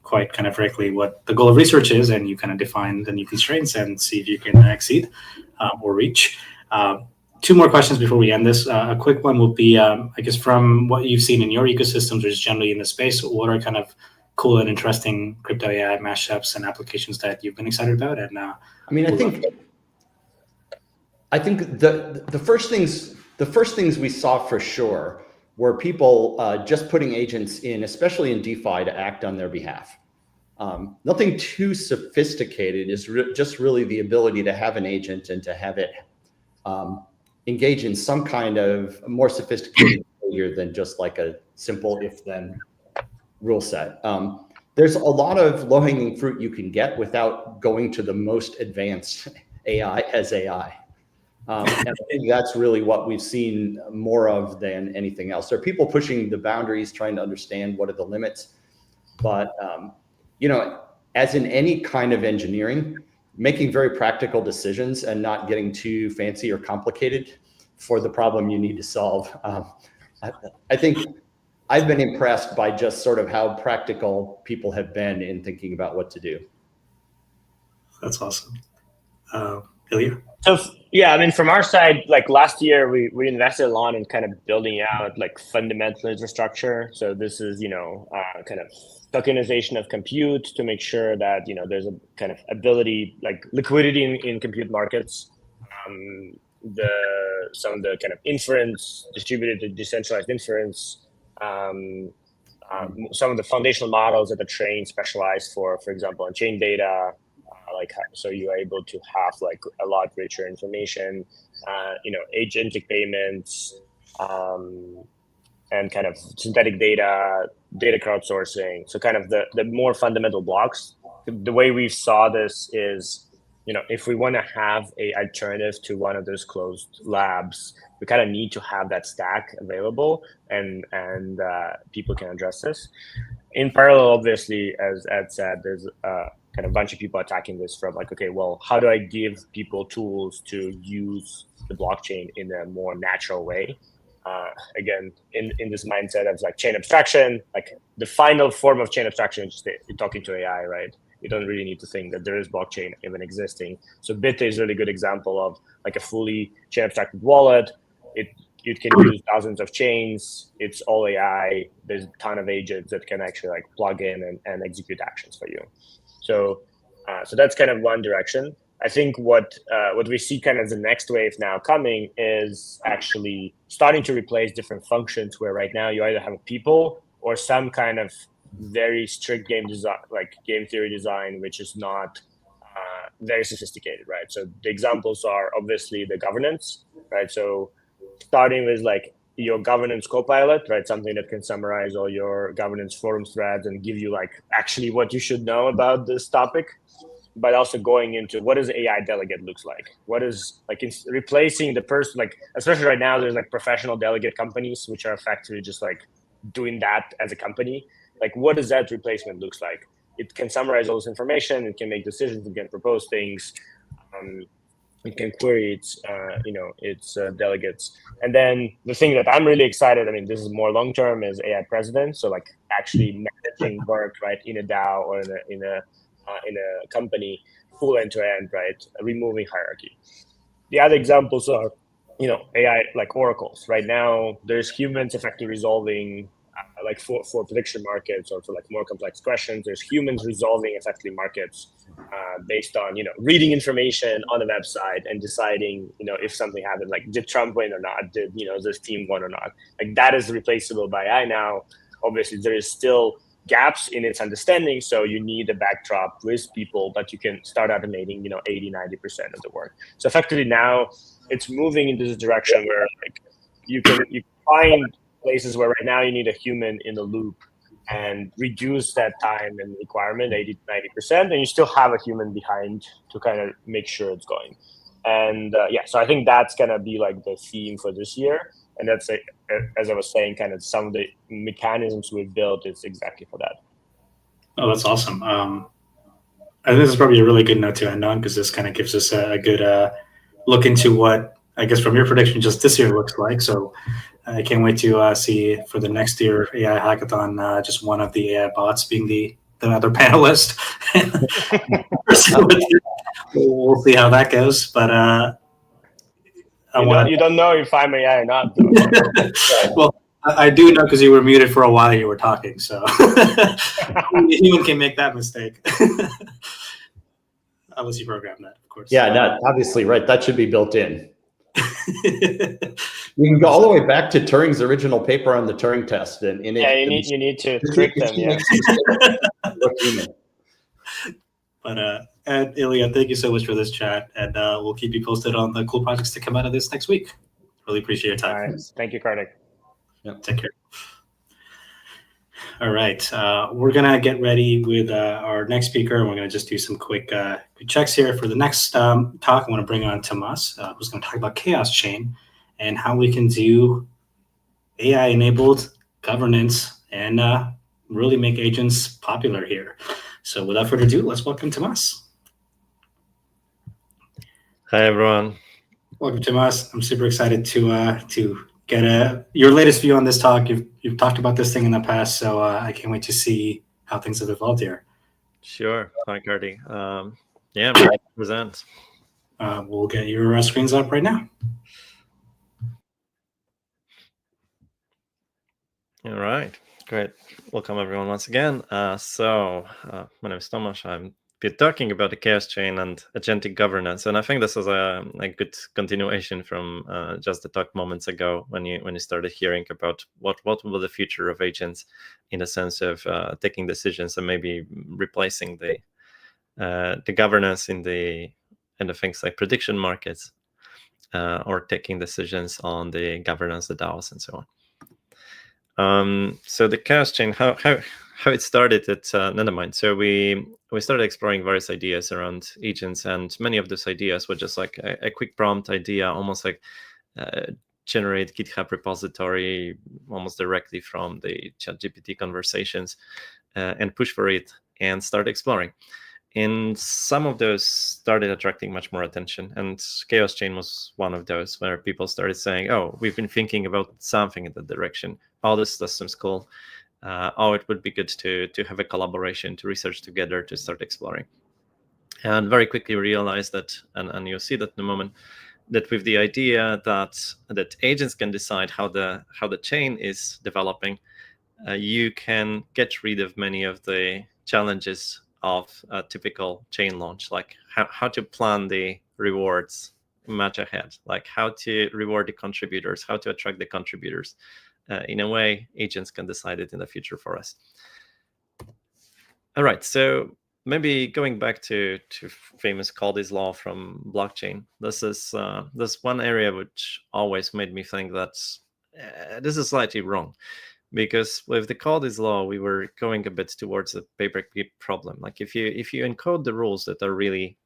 quite kind of frankly what the goal of research is, and you kind of define the new constraints and see if you can exceed or reach. Two more questions before we end this. A quick one will be, I guess, from what you've seen in your ecosystems or just generally in the space, what are kind of cool and interesting crypto AI mashups and applications that you've been excited about? And I mean, I think the first things we saw for sure were people just putting agents in, especially in DeFi, to act on their behalf. Nothing too sophisticated, is just really the ability to have an agent and to have it engage in some kind of more sophisticated behavior than just like a simple if-then rule set. There's a lot of low-hanging fruit you can get without going to the most advanced AI as AI. And I think that's really what we've seen more of than anything else. There are people pushing the boundaries, trying to understand what are the limits. But, you know, as in any kind of engineering, making very practical decisions and not getting too fancy or complicated for the problem you need to solve. I think I've been impressed by just sort of how practical people have been in thinking about what to do. That's awesome. Illia? So yeah, I mean, from our side, like last year, we invested a lot in kind of building out like fundamental infrastructure. So this is, you know, kind of tokenization of compute to make sure that, you know, there's a kind of ability, like liquidity in compute markets. Some of the kind of inference, distributed to decentralized inference, some of the foundational models that are trained specialized for example, on chain data, so you are able to have like a lot richer information, you know, agentic payments, and kind of synthetic data crowdsourcing. So kind of the more fundamental blocks. The way we saw this is, you know, if we want to have a alternative to one of those closed labs, we kind of need to have that stack available, and people can address this. In parallel, obviously, as Ed said, there's kind of a bunch of people attacking this from like, okay, well, how do I give people tools to use the blockchain in a more natural way? Again, in this mindset of like chain abstraction, like the final form of chain abstraction is just talking to AI, right? You don't really need to think that there is blockchain even existing. So Bit is a really good example of like a fully chain abstracted wallet. It can use thousands of chains. It's all AI. There's a ton of agents that can actually like plug in and execute actions for you. So that's kind of one direction. I think what we see kind of as the next wave now coming is actually starting to replace different functions, where right now you either have a people or some kind of very strict game design, like game theory design, which is not very sophisticated, right? So the examples are obviously the governance, right? So starting with like your governance copilot, right? Something that can summarize all your governance forum threads and give you like actually what you should know about this topic, but also going into what does AI delegate looks like? What is like replacing the person, like especially right now, there's like professional delegate companies, which are effectively just like doing that as a company. Like what does that replacement looks like? It can summarize all this information, it can make decisions, it can propose things, it can query its, its delegates. And then the thing that I'm really excited, I mean, this is more long-term, is AI president. So like actually managing work, right, in a DAO or in a company, full end-to-end, right, removing hierarchy. The other examples are, you know, AI like oracles. Right now, there's humans effectively resolving like for prediction markets or for like more complex questions. There's humans resolving effectively markets based on, you know, reading information on a website and deciding, you know, if something happened, like did Trump win or not? Did, you know, this team won or not? Like that is replaceable by AI now. Obviously, there is still gaps in its understanding, so you need a backdrop with people, but you can start automating, you know, 80-90% of the work. So effectively now it's moving into this direction where like you find places where right now you need a human in the loop and reduce that time and requirement 80-90%, and you still have a human behind to kind of make sure it's going. And so I think that's gonna be like the theme for this year. And that's, as I was saying, kind of some of the mechanisms we've built is exactly for that. Oh, that's awesome. I think this is probably a really good note to end on, because this kind of gives us a good look into what I guess from your prediction, just this year looks like. So I can't wait to see for the next year AI hackathon, just one of the AI bots being the other panelist. We'll see how that goes. But you don't know if I'm AI or not, though. Well, I do know because you were muted for a while. You were talking, so anyone can make that mistake. Unless you program that, of course. Yeah, no, obviously, right. That should be built in. You can go all the way back to Turing's original paper on the Turing test, and you need to trick them. Yeah. But Ed, Illia, thank you so much for this chat, and we'll keep you posted on the cool projects to come out of this next week. Really appreciate your time. All right. Thank you, Kartik. Yep. Take care. All right, we're gonna get ready with our next speaker, and we're gonna just do some quick checks here. For the next talk, I want to bring on Tomasz, who's going to talk about ChaosChain and how we can do AI-enabled governance and really make agents popular here. So without further ado, let's welcome Tomasz. Hi, everyone. Welcome, Tomasz. I'm super excited to get your latest view on this talk. You've talked about this thing in the past, so I can't wait to see how things have evolved here. Sure. Hi, Kartik. Yeah, I'm ready to present. We'll get your screens up right now. All right. Great. Welcome, everyone, once again. So my name is Tomasz. I'm talking about the ChaosChain and agentic governance, and I think this is a good continuation from just the talk moments ago when you started hearing about what will the future of agents in the sense of taking decisions and maybe replacing the governance in the things like prediction markets or taking decisions on the governance, the Dows, and so on. So the ChaosChain, how it started at Nethermind. So we started exploring various ideas around agents, and many of those ideas were just like a quick prompt idea, almost like generate GitHub repository almost directly from the ChatGPT conversations and push for it and start exploring. And some of those started attracting much more attention, and ChaosChain was one of those where people started saying, oh, we've been thinking about something in that direction. Oh, this seems cool. It would be good to have a collaboration, to research together, to start exploring. And very quickly realized that, and you'll see that in a moment, that with the idea that agents can decide how the chain is developing, you can get rid of many of the challenges of a typical chain launch, like how to plan the rewards much ahead, like how to reward the contributors, how to attract the contributors. In a way, agents can decide it in the future for us. All right, so maybe going back to famous Caldy's law from blockchain, this is one area which always made me think that this is slightly wrong. Because with the Caldy's law, we were going a bit towards a paperclip problem. Like if you encode the rules that are really,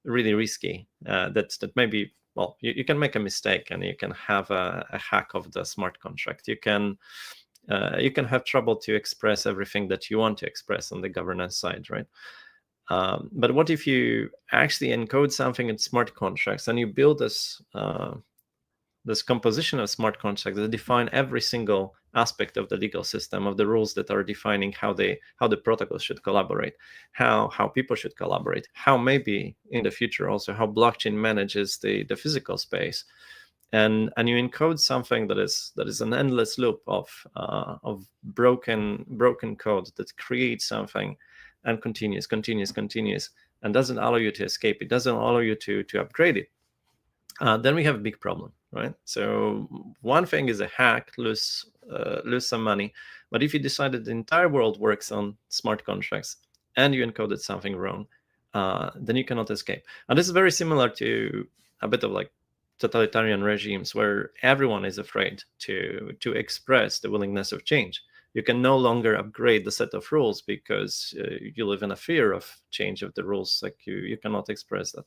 really risky, that maybe, well, you can make a mistake and you can have a hack of the smart contract. You can have trouble to express everything that you want to express on the governance side, right? But what if you actually encode something in smart contracts and you build this composition of smart contracts that define every single aspect of the legal system, of the rules that are defining how the protocols should collaborate, how people should collaborate, how maybe in the future also how blockchain manages the physical space, and you encode something that is an endless loop of broken code that creates something and continues and doesn't allow you to escape it, doesn't allow you to upgrade it. Then we have a big problem, right? So one thing is a hack, lose some money, but if you decide that the entire world works on smart contracts and you encoded something wrong, then you cannot escape. And this is very similar to a bit of like totalitarian regimes where everyone is afraid to express the willingness of change. You can no longer upgrade the set of rules because you live in a fear of change of the rules, like you cannot express that.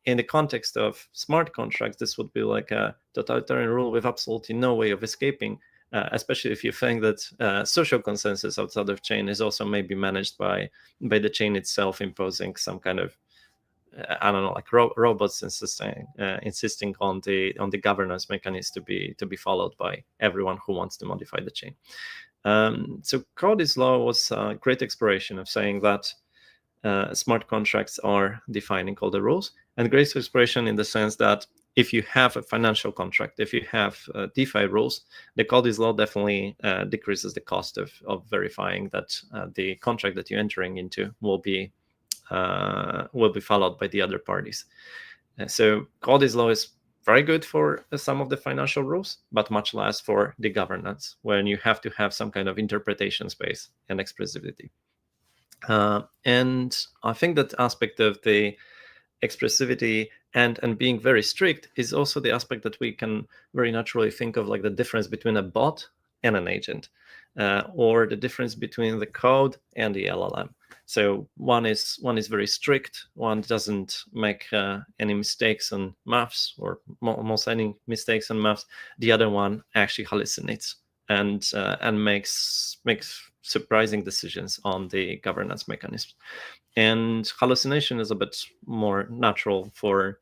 In the context of smart contracts, this would be like a totalitarian rule with absolutely no way of escaping, especially if you think that social consensus outside of chain is also maybe managed by the chain itself imposing some kind of I don't know, like robots insisting on the governance mechanism to be followed by everyone who wants to modify the chain. So Cody's law was a great exploration of saying that smart contracts are defining all the rules, and great exploration in the sense that if you have a financial contract, if you have DeFi rules, the Cody's law definitely decreases the cost of verifying that the contract that you're entering into will be followed by the other parties. So Cody's law is very good for some of the financial rules, but much less for the governance, when you have to have some kind of interpretation space and expressivity. And I think that aspect of the expressivity and being very strict is also the aspect that we can very naturally think of, like the difference between a bot and an agent, or the difference between the code and the LLM. So one is very strict. One doesn't make any mistakes on maths, or almost any mistakes on maths. The other one actually hallucinates and makes surprising decisions on the governance mechanisms. And hallucination is a bit more natural for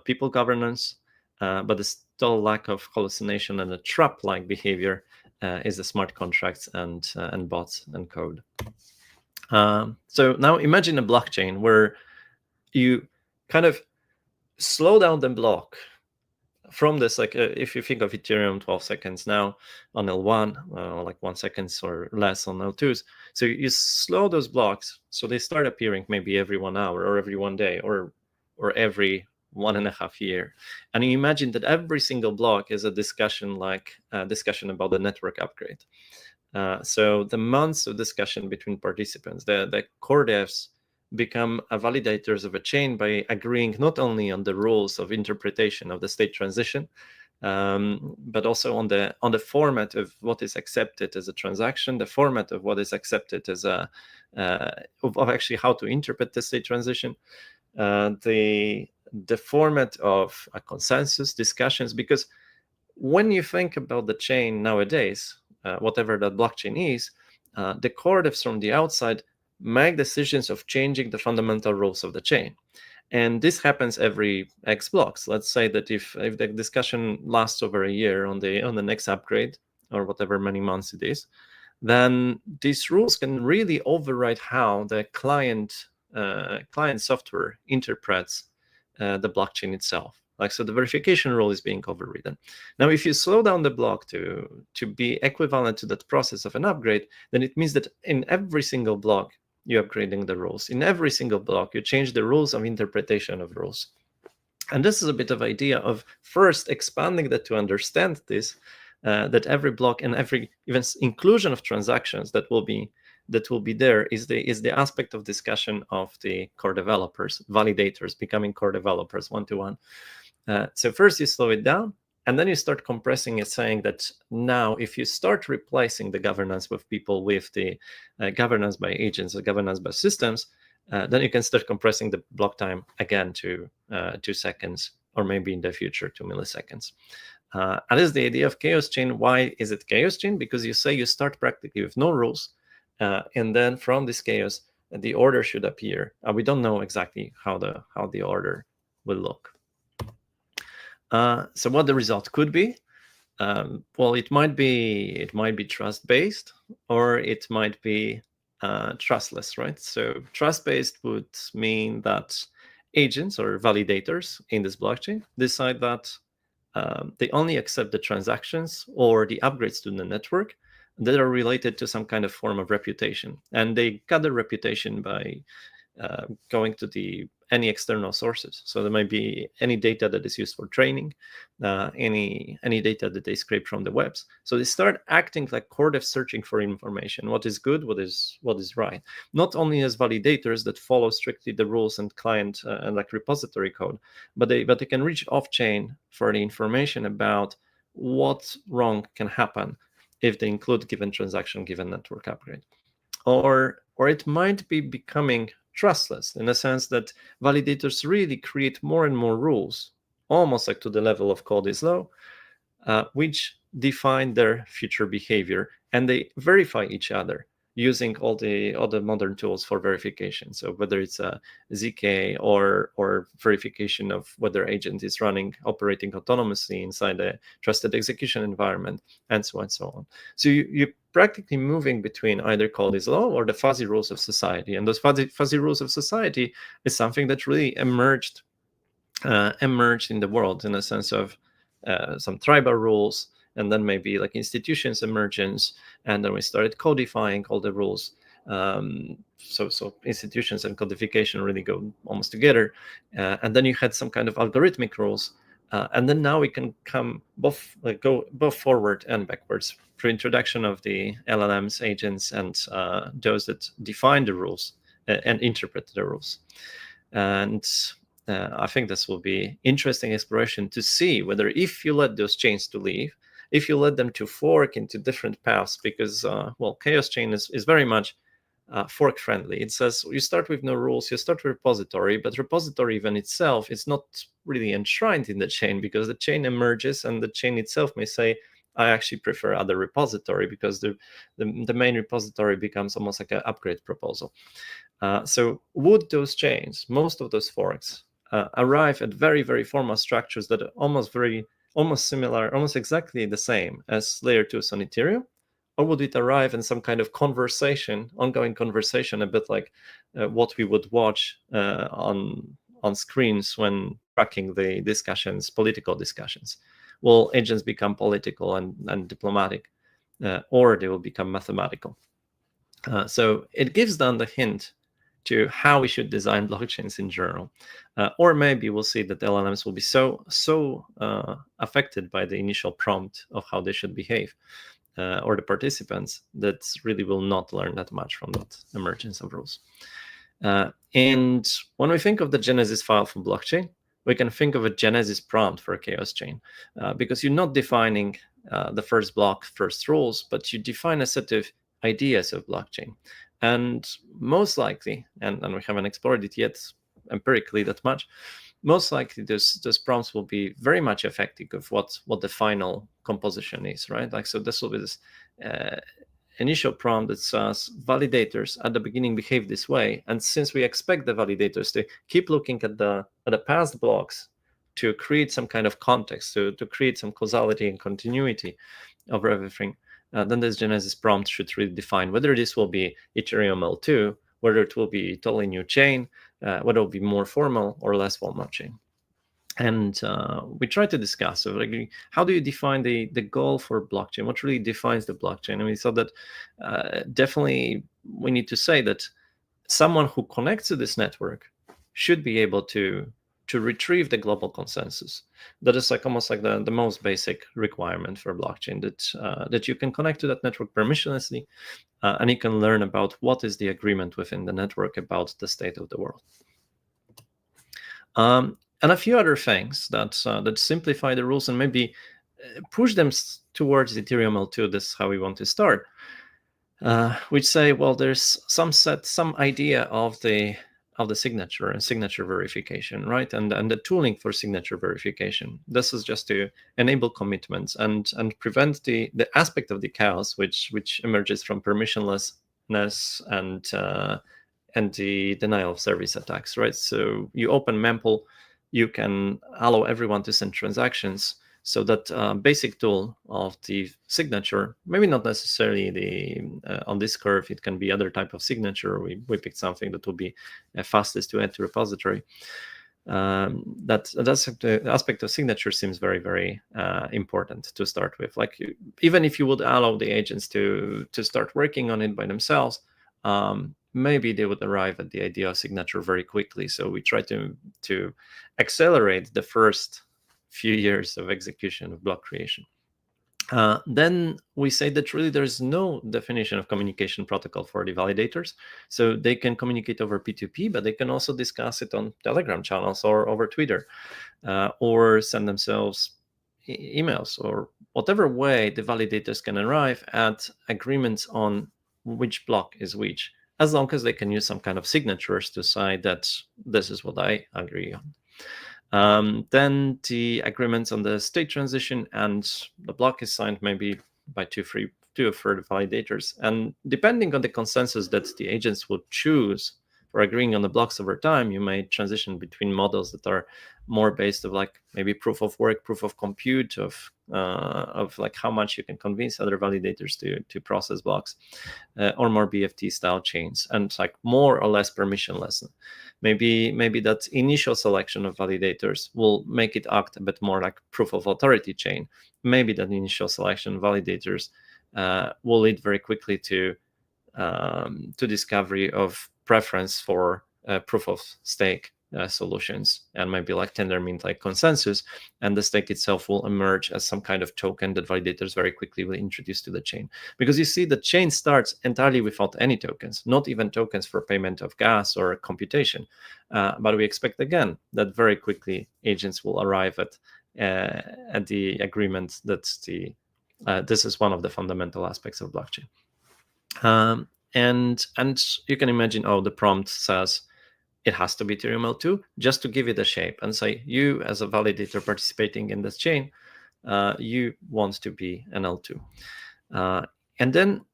people governance, but the still lack of hallucination and a trap-like behavior is the smart contracts and bots and code. So now imagine a blockchain where you kind of slow down the block from this, like if you think of Ethereum 12 seconds now on L1, like 1 second or less on L2s. So you slow those blocks, so they start appearing maybe every 1 hour or every 1 day or every 1.5 years. And you imagine that every single block is a discussion, like a discussion about the network upgrade. So the months of discussion between participants, the core devs become validators of a chain by agreeing not only on the rules of interpretation of the state transition, but also on the format of what is accepted as a transaction, the format of what is accepted as of actually how to interpret the state transition, the format of a consensus discussions. Because when you think about the chain nowadays, whatever that blockchain is, the core devs from the outside make decisions of changing the fundamental rules of the chain. And this happens every X blocks. Let's say that if the discussion lasts over a year on the next upgrade, or whatever many months it is, then these rules can really override how the client software interprets the blockchain itself. Like, so the verification rule is being overridden. Now, if you slow down the block to be equivalent to that process of an upgrade, then it means that in every single block, you're upgrading the rules. In every single block, you change the rules of interpretation of rules. And this is a bit of idea of first expanding that to understand this, that every block and every even inclusion of transactions that will be there is the aspect of discussion of the core developers, validators becoming core developers one-to-one. So first you slow it down, and then you start compressing it, saying that now if you start replacing the governance with people with the governance by agents or governance by systems, then you can start compressing the block time again to 2 seconds, or maybe in the future 2 milliseconds. And this is the idea of ChaosChain. Why is it ChaosChain? Because you say you start practically with no rules, and then from this chaos, the order should appear. We don't know exactly how the order will look. So what the result could be? Well, it might be trust-based, or it might be trustless, right? So trust-based would mean that agents or validators in this blockchain decide that they only accept the transactions or the upgrades to the network that are related to some kind of form of reputation. And they gather reputation by going to any external sources. So there might be any data that is used for training, any data that they scrape from the webs. So they start acting like core devs searching for information, what is good, what is right. Not only as validators that follow strictly the rules and client and like repository code, but they can reach off-chain for the information about what wrong can happen if they include given transaction, given network upgrade. Or it might be becoming trustless in the sense that validators really create more and more rules, almost like to the level of Cody's law, which define their future behavior, and they verify each other. using all the modern tools for verification. So whether it's a ZK or verification of whether agent is operating autonomously inside a trusted execution environment, and so on and so on. So you're practically moving between either Caldy's law or the fuzzy rules of society. And those fuzzy rules of society is something that really emerged in the world in a sense of some tribal rules, and then maybe like institutions emergence, and then we started codifying all the rules. So institutions and codification really go almost together. And then you had some kind of algorithmic rules, and then now we can go both forward and backwards through introduction of the LLMs, agents, and those that define the rules and interpret the rules. And I think this will be interesting exploration to see whether if you let those chains to live, if you let them to fork into different paths, because ChaosChain is very much fork friendly. It says you start with no rules, you start with repository, but repository even itself is not really enshrined in the chain, because the chain emerges and the chain itself may say, I actually prefer other repository, because the main repository becomes almost like an upgrade proposal. So would those chains, most of those forks, arrive at very, very formal structures that are almost similar, almost exactly the same as layer 2s on Ethereum? Or would it arrive in some kind of ongoing conversation, a bit like what we would watch on screens when tracking the discussions, political discussions? Will agents become political and diplomatic, or they will become mathematical? So it gives them the hint to how we should design blockchains in general. Or maybe we'll see that LLMs will be so affected by the initial prompt of how they should behave, or the participants, that really will not learn that much from that emergence of rules. And when we think of the Genesis file for blockchain, we can think of a Genesis prompt for a ChaosChain, because you're not defining the first block, first rules, but you define a set of ideas of blockchain. And most likely, and we haven't explored it yet empirically that much, most likely those prompts will be very much effective of what the final composition is, right? Like, so this will be this initial prompt that says validators at the beginning behave this way, and since we expect the validators to keep looking at the past blocks to create some kind of context, to create some causality and continuity of everything, then this Genesis prompt should really define whether this will be Ethereum L2, whether it will be a totally new chain, whether it will be more formal or less formal chain. And we try to discuss, so like, how do you define the goal for blockchain? What really defines the blockchain? And we thought that definitely we need to say that someone who connects to this network should be able to retrieve the global consensus. That is like almost like the most basic requirement for blockchain, that you can connect to that network permissionlessly, and you can learn about what is the agreement within the network about the state of the world. And a few other things that simplify the rules and maybe push them towards Ethereum L2. This is how we want to start. Which say, well, there's some idea of the signature and signature verification, right? And the tooling for signature verification. This is just to enable commitments and prevent the aspect of the chaos which emerges from permissionlessness and the denial of service attacks, right? So you open mempool, you can allow everyone to send transactions, so that basic tool of the signature, maybe not necessarily on this curve, it can be other type of signature. We picked something that will be fastest to add to repository. That's the aspect of signature seems very, very important to start with. Like, even if you would allow the agents to start working on it by themselves, maybe they would arrive at the idea of signature very quickly. So we try to accelerate the first few years of execution of block creation. Then we say that really there is no definition of communication protocol for the validators. So they can communicate over P2P, but they can also discuss it on Telegram channels or over Twitter, or send themselves emails, or whatever way the validators can arrive at agreements on which block is which, as long as they can use some kind of signatures to say that this is what I agree on. Then the agreements on the state transition, and the block is signed maybe by 2-3 2 third validators. And depending on the consensus that the agents would choose for agreeing on the blocks over time, you may transition between models that are more based of like maybe proof of work, proof of compute, of like how much you can convince other validators to process blocks, or more BFT style chains, and like more or less permissionless. Maybe that initial selection of validators will make it act a bit more like proof of authority chain. Maybe that initial selection of validators will lead very quickly to discovery of preference for proof of stake solutions, and maybe like Tendermint like consensus, and the stake itself will emerge as some kind of token that validators very quickly will introduce to the chain. Because you see, the chain starts entirely without any tokens, not even tokens for payment of gas or computation. But we expect again that very quickly agents will arrive at the agreement that this is one of the fundamental aspects of blockchain. And you can imagine, the prompt says it has to be Ethereum L2, just to give it a shape and say, you as a validator participating in this chain, you want to be an L2. And then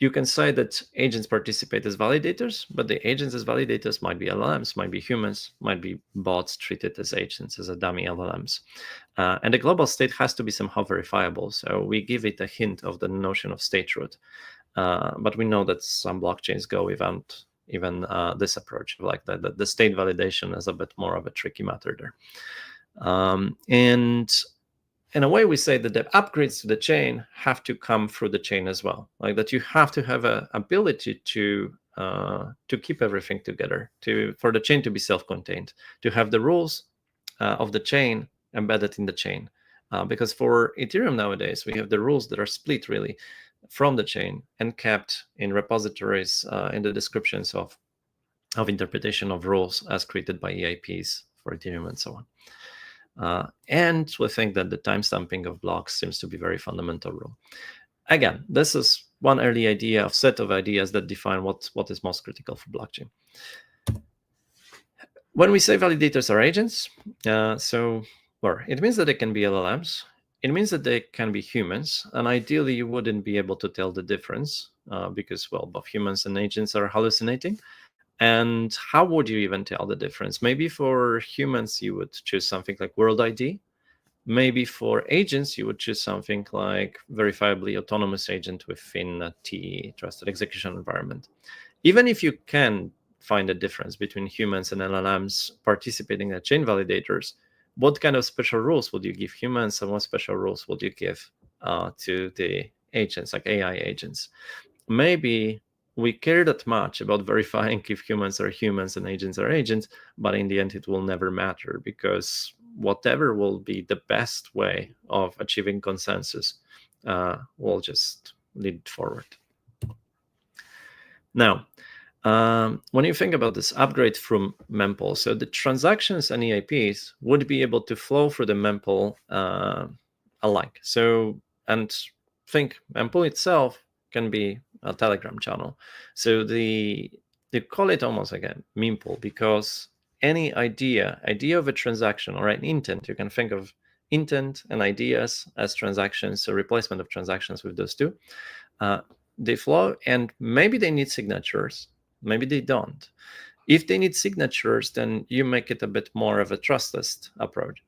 you can say that agents participate as validators, but the agents as validators might be LLMs, might be humans, might be bots treated as agents, as a dummy LLMs. And the global state has to be somehow verifiable. So we give it a hint of the notion of state root. But we know that some blockchains go without even this approach, like the state validation is a bit more of a tricky matter there. And in a way, we say that the upgrades to the chain have to come through the chain as well, like that you have to have an ability to keep everything together, for the chain to be self-contained, to have the rules of the chain embedded in the chain. Because for Ethereum nowadays, we have the rules that are split really from the chain and kept in repositories in the descriptions of interpretation of rules as created by EIPs for Ethereum and so on. And we think that the timestamping of blocks seems to be a very fundamental rule. Again, this is one early idea of set of ideas that define what is most critical for blockchain. When we say validators are agents, it means that they can be LLMs. It means that they can be humans, and ideally you wouldn't be able to tell the difference because, both humans and agents are hallucinating. And how would you even tell the difference? Maybe for humans, you would choose something like World ID. Maybe for agents, you would choose something like verifiably autonomous agent within a TE, trusted execution environment. Even if you can find a difference between humans and LLMs participating in chain validators, what kind of special rules would you give humans, and what special rules would you give to the agents, like AI agents? Maybe we care that much about verifying if humans are humans and agents are agents, but in the end, it will never matter, because whatever will be the best way of achieving consensus will just lead forward. Now, when you think about this upgrade from mempool, so the transactions and EIPs would be able to flow through the mempool alike. So, and think mempool itself can be a Telegram channel. So they call it almost like a mempool, because any idea of a transaction or an intent, you can think of intent and ideas as transactions, so replacement of transactions with those two. They flow, and maybe they need signatures. Maybe they don't. If they need signatures, then you make it a bit more of a trustless approach.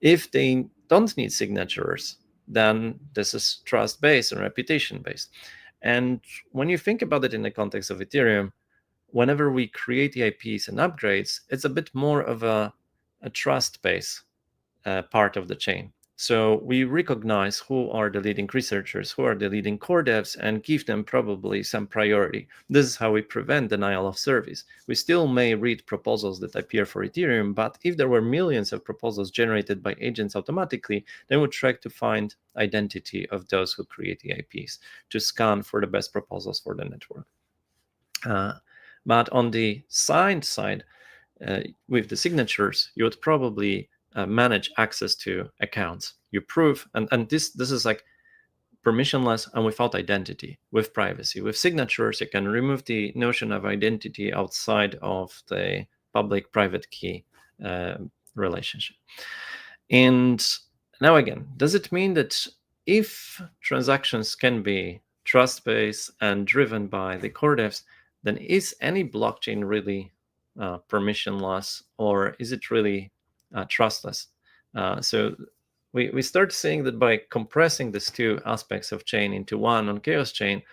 If they don't need signatures, then this is trust-based and reputation-based. And when you think about it in the context of Ethereum, whenever we create EIPs and upgrades, it's a bit more of a trust-based part of the chain. So we recognize who are the leading researchers, who are the leading core devs, and give them probably some priority. This is how we prevent denial of service. We still may read proposals that appear for Ethereum, but if there were millions of proposals generated by agents automatically, then we try to find identity of those who create EIPs to scan for the best proposals for the network. But on the signed side, with the signatures, you would probably manage access to accounts. You prove, and this is like permissionless and without identity, with privacy. With signatures, you can remove the notion of identity outside of the public-private key relationship. And now again, does it mean that if transactions can be trust-based and driven by the core devs, then is any blockchain really permissionless, or is it really trustless? So we start seeing that by compressing these two aspects of chain into one on ChaosChain,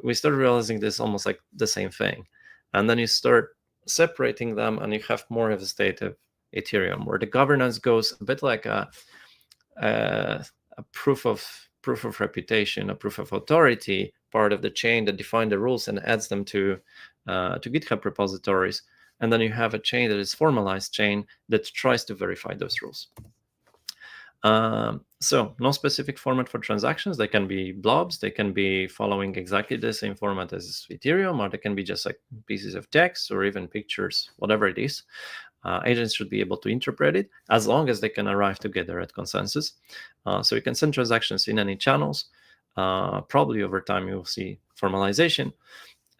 we start realizing this almost like the same thing. And then you start separating them, and you have more of a state of Ethereum, where the governance goes a bit like a proof of reputation, a proof of authority part of the chain that define the rules and adds them to GitHub repositories. And then you have a chain that is formalized chain that tries to verify those rules. So no specific format for transactions. They can be blobs. They can be following exactly the same format as Ethereum, or they can be just like pieces of text or even pictures, whatever it is. Agents should be able to interpret it as long as they can arrive together at consensus. So you can send transactions in any channels. Probably over time you will see formalization.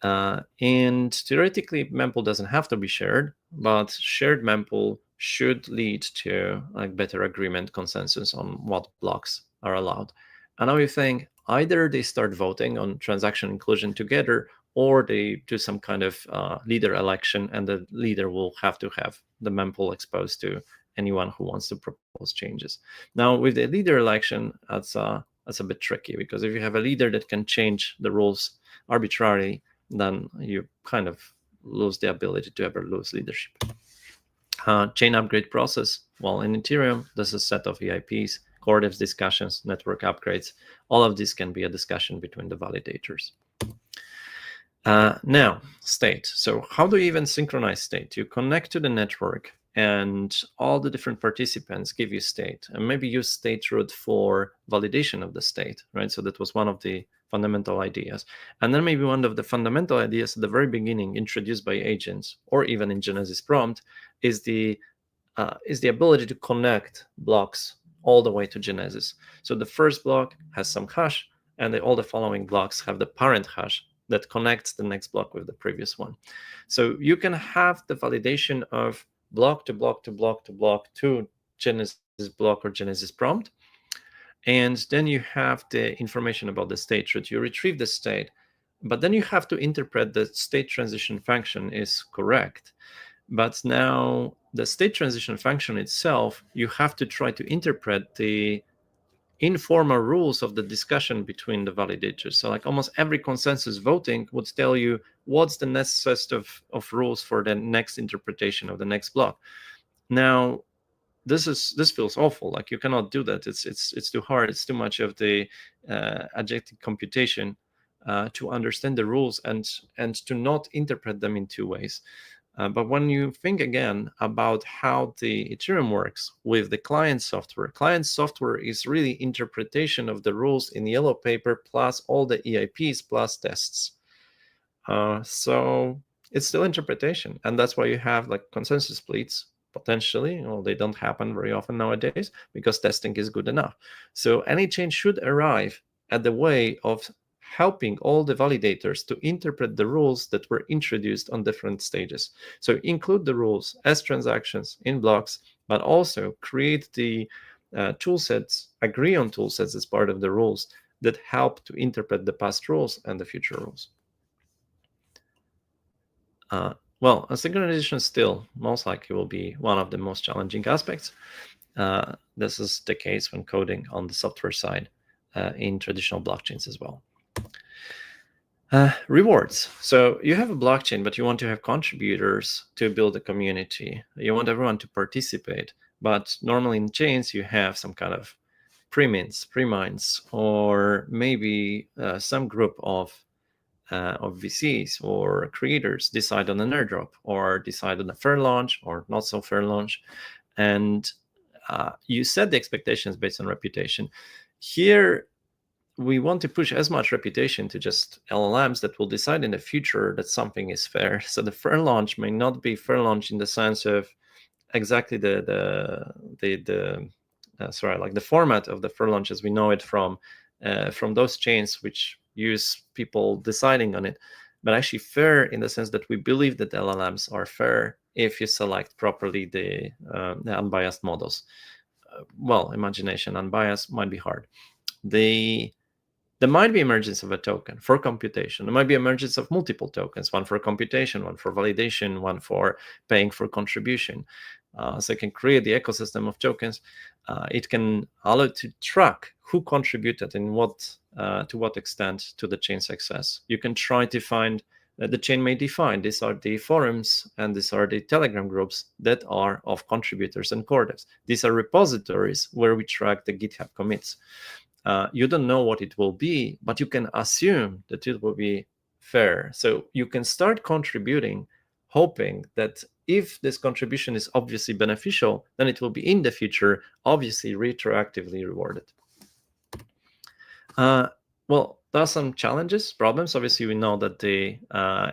And theoretically, mempool doesn't have to be shared, but shared mempool should lead to like better agreement, consensus on what blocks are allowed. And now you think either they start voting on transaction inclusion together, or they do some kind of leader election, and the leader will have to have the mempool exposed to anyone who wants to propose changes. Now, with the leader election, that's a bit tricky, because if you have a leader that can change the rules arbitrarily, then you kind of lose the ability to ever lose leadership. Chain upgrade process. Well, in Ethereum, there's a set of EIPs, core devs discussions, network upgrades. All of this can be a discussion between the validators. Now, state. So how do you even synchronize state? You connect to the network, and all the different participants give you state, and maybe use state root for validation of the state, right? So that was one of the fundamental ideas. And then maybe one of the fundamental ideas at the very beginning, introduced by agents, or even in Genesis prompt, is the ability to connect blocks all the way to Genesis. So the first block has some hash, and all the following blocks have the parent hash that connects the next block with the previous one. So you can have the validation of block to block to block to block to Genesis block or Genesis prompt. And then you have the information about the state root. You retrieve the state, but then you have to interpret the state transition function is correct. But now the state transition function itself, you have to try to interpret the informal rules of the discussion between the validators. So like almost every consensus voting would tell you what's the next set of rules for the next interpretation of the next block. Now, this feels awful. Like you cannot do that. It's too hard. It's too much of the agentic computation to understand the rules and to not interpret them in two ways. But when you think again about how the Ethereum works with the client software is really interpretation of the rules in yellow paper plus all the EIPs plus tests. So it's still interpretation, and that's why you have like consensus splits potentially. Well, they don't happen very often nowadays because testing is good enough. So any change should arrive at the way of helping all the validators to interpret the rules that were introduced on different stages. So include the rules as transactions in blocks, but also create the tool sets, agree on tool sets as part of the rules that help to interpret the past rules and the future rules. Well, synchronization still most likely will be one of the most challenging aspects. This is the case when coding on the software side in traditional blockchains as well. Rewards. So you have a blockchain, but you want to have contributors to build a community. You want everyone to participate, but normally in chains you have some kind of pre-mints, pre-mines, or maybe some group of VCs or creators decide on an airdrop or decide on a fair launch or not so fair launch, and you set the expectations based on reputation. Here, we want to push as much reputation to just LLMs that will decide in the future that something is fair. So the fair launch may not be fair launch in the sense of exactly the format of the fair launch as we know it from those chains which use people deciding on it, but actually fair in the sense that we believe that LLMs are fair if you select properly the unbiased models. Well, imagination unbiased might be hard. there might be emergence of a token for computation. There might be emergence of multiple tokens, one for computation, one for validation, one for paying for contribution. So it can create the ecosystem of tokens. It can allow to track who contributed and to what extent to the chain success. You can try to find the chain may define these are the forums and these are the Telegram groups that are of contributors and core devs. These are repositories where we track the GitHub commits. You don't know what it will be, but you can assume that it will be fair. So you can start contributing, hoping that if this contribution is obviously beneficial, then it will be in the future obviously retroactively rewarded. Well, there are some challenges, problems. Obviously, we know that the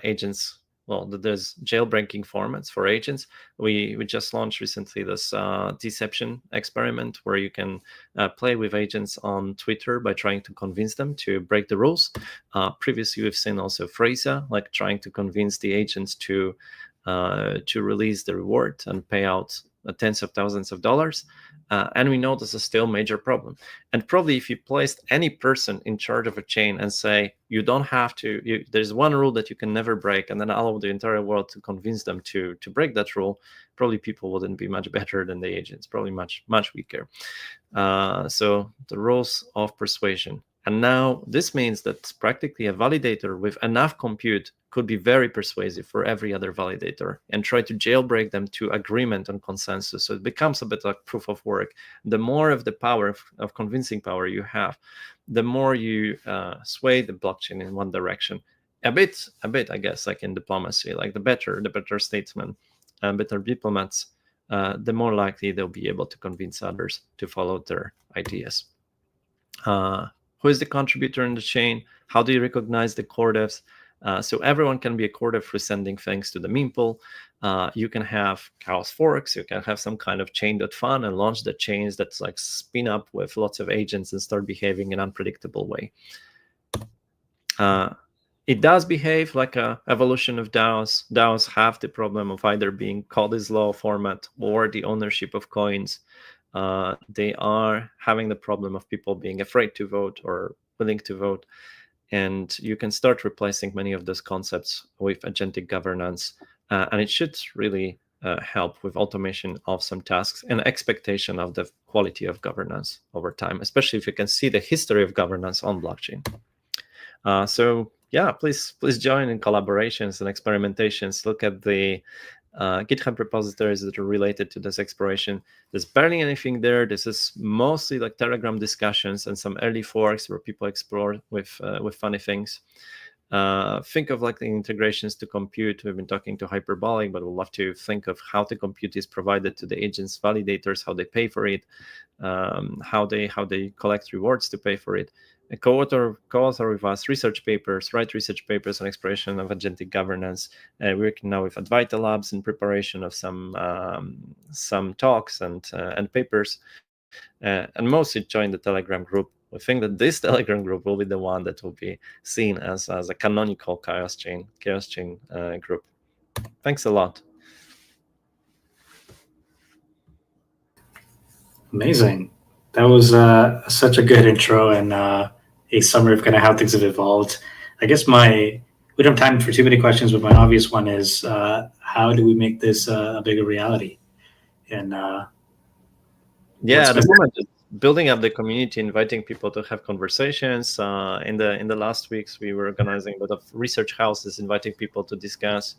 agents, well, that there's jailbreaking formats for agents. We just launched recently this deception experiment where you can play with agents on Twitter by trying to convince them to break the rules. Previously, we've seen also Freza, like trying to convince the agents to release the reward and pay out tens of thousands of dollars. And we know this is still a major problem. And probably if you placed any person in charge of a chain and say, you don't have to, there's one rule that you can never break, and then allow the entire world to convince them to break that rule, probably people wouldn't be much better than the agents, probably much weaker. So the rules of persuasion. And now this means that practically a validator with enough compute could be very persuasive for every other validator and try to jailbreak them to agreement and consensus. So it becomes a bit like proof of work. The more of the power of convincing power you have, the more you sway the blockchain in one direction. A bit, I guess, like in diplomacy, like the better statesmen, better diplomats, the more likely they'll be able to convince others to follow their ideas. Who is the contributor in the chain? How do you recognize the core devs? So everyone can be a core dev for sending things to the mempool. You can have chaos forks. You can have some kind of chain.fun and launch the chains that's like spin up with lots of agents and start behaving in an unpredictable way. It does behave like an evolution of DAOs. DAOs have the problem of either being called as law format or the ownership of coins. They are having the problem of people being afraid to vote or willing to vote. And you can start replacing many of those concepts with agentic governance. And it should really help with automation of some tasks and expectation of the quality of governance over time, especially if you can see the history of governance on blockchain. So yeah, please join in collaborations and experimentations. Look at the GitHub repositories that are related to this exploration. There's barely anything there. This is mostly like Telegram discussions and some early forks where people explore with funny things. Think of like the integrations to compute. We've been talking to Hyperbolic, but we'd love to think of how the compute is provided to the agents, validators, how they pay for it, how they collect rewards to pay for it. Co-author with us research papers, write research papers on exploration of agentic governance. We're working now with Advaita Labs in preparation of some talks and papers, and mostly join the Telegram group. We think that this Telegram group will be the one that will be seen as a canonical ChaosChain group. Thanks a lot. Amazing. That was such a good intro and a summary of kind of how things have evolved. I guess we don't have time for too many questions, but my obvious one is how do we make this a bigger reality? And yeah, at the moment, just building up the community, inviting people to have conversations. In the last weeks, we were organizing a lot of research houses, inviting people to discuss.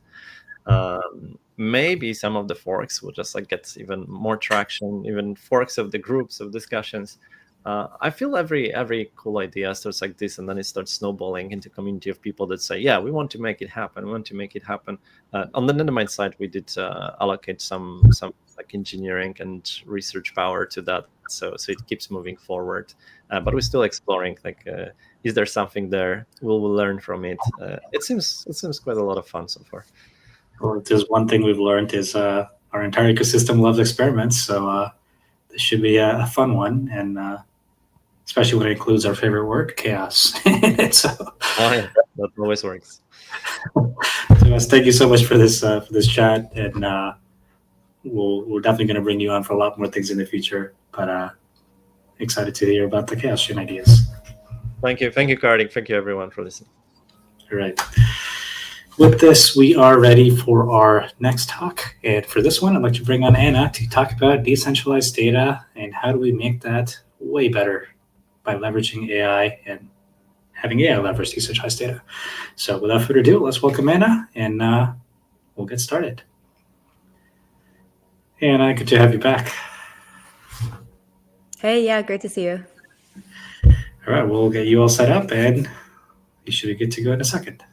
Maybe some of the forks will just like get even more traction, even forks of the groups of discussions. I feel every cool idea starts like this, and then it starts snowballing into a community of people that say, yeah, we want to make it happen. We want to make it happen. On the Nethermind side, we did allocate some like engineering and research power to that, so it keeps moving forward. But we're still exploring, like, is there something there? We'll learn from it. It seems quite a lot of fun so far. Well, if there's one thing we've learned is our entire ecosystem loves experiments, so this should be a fun one, and especially when it includes our favorite word, chaos. So, yeah, that always works. Tomasz, thank you so much for this chat, and we're definitely going to bring you on for a lot more things in the future. But excited to hear about the ChaosChain ideas. Thank you, Kartik. Thank you, everyone, for listening. All right. With this, we are ready for our next talk. And for this one, I'd like to bring on Anna to talk about decentralized data and how do we make that way better by leveraging AI and having AI leverage decentralized data. So without further ado, let's welcome Anna, and we'll get started. Anna, good to have you back. Hey, yeah, great to see you. All right, we'll get you all set up, and you should be good to go in a second.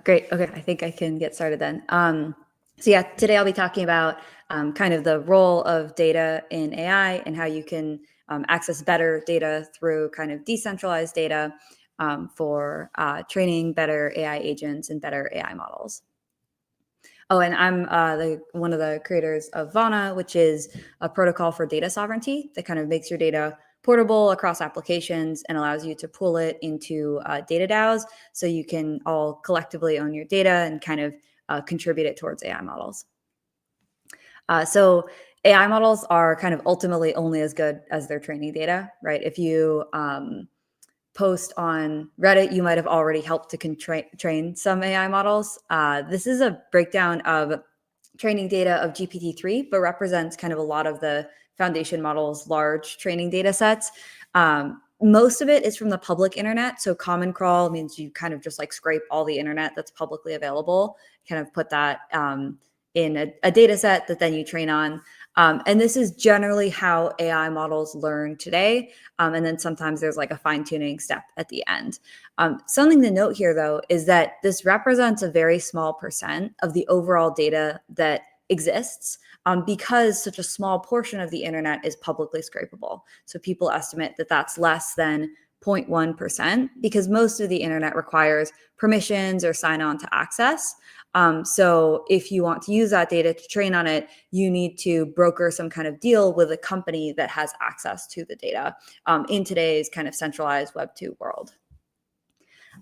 Great. Okay, I think I can get started then. So yeah, today I'll be talking about kind of the role of data in AI and how you can access better data through kind of decentralized data for training better AI agents and better AI models. Oh, and I'm one of the creators of Vana, which is a protocol for data sovereignty that kind of makes your data portable across applications and allows you to pull it into data Dows so you can all collectively own your data and kind of contribute it towards AI models. So AI models are kind of ultimately only as good as their training data, right? If you post on Reddit, you might have already helped to train some AI models. This is a breakdown of training data of GPT-3, but represents kind of a lot of the foundation models' large training data sets. Most of it is from the public internet. So common crawl means you kind of just like scrape all the internet that's publicly available, kind of put that in a data set that then you train on. And this is generally how AI models learn today. And then sometimes there's like a fine-tuning step at the end. Something to note here, though, is that this represents a very small percent of the overall data that exists because such a small portion of the internet is publicly scrapable. So people estimate that that's less than 0.1% because most of the internet requires permissions or sign on to access. So if you want to use that data to train on it, you need to broker some kind of deal with a company that has access to the data in today's kind of centralized Web 2 world.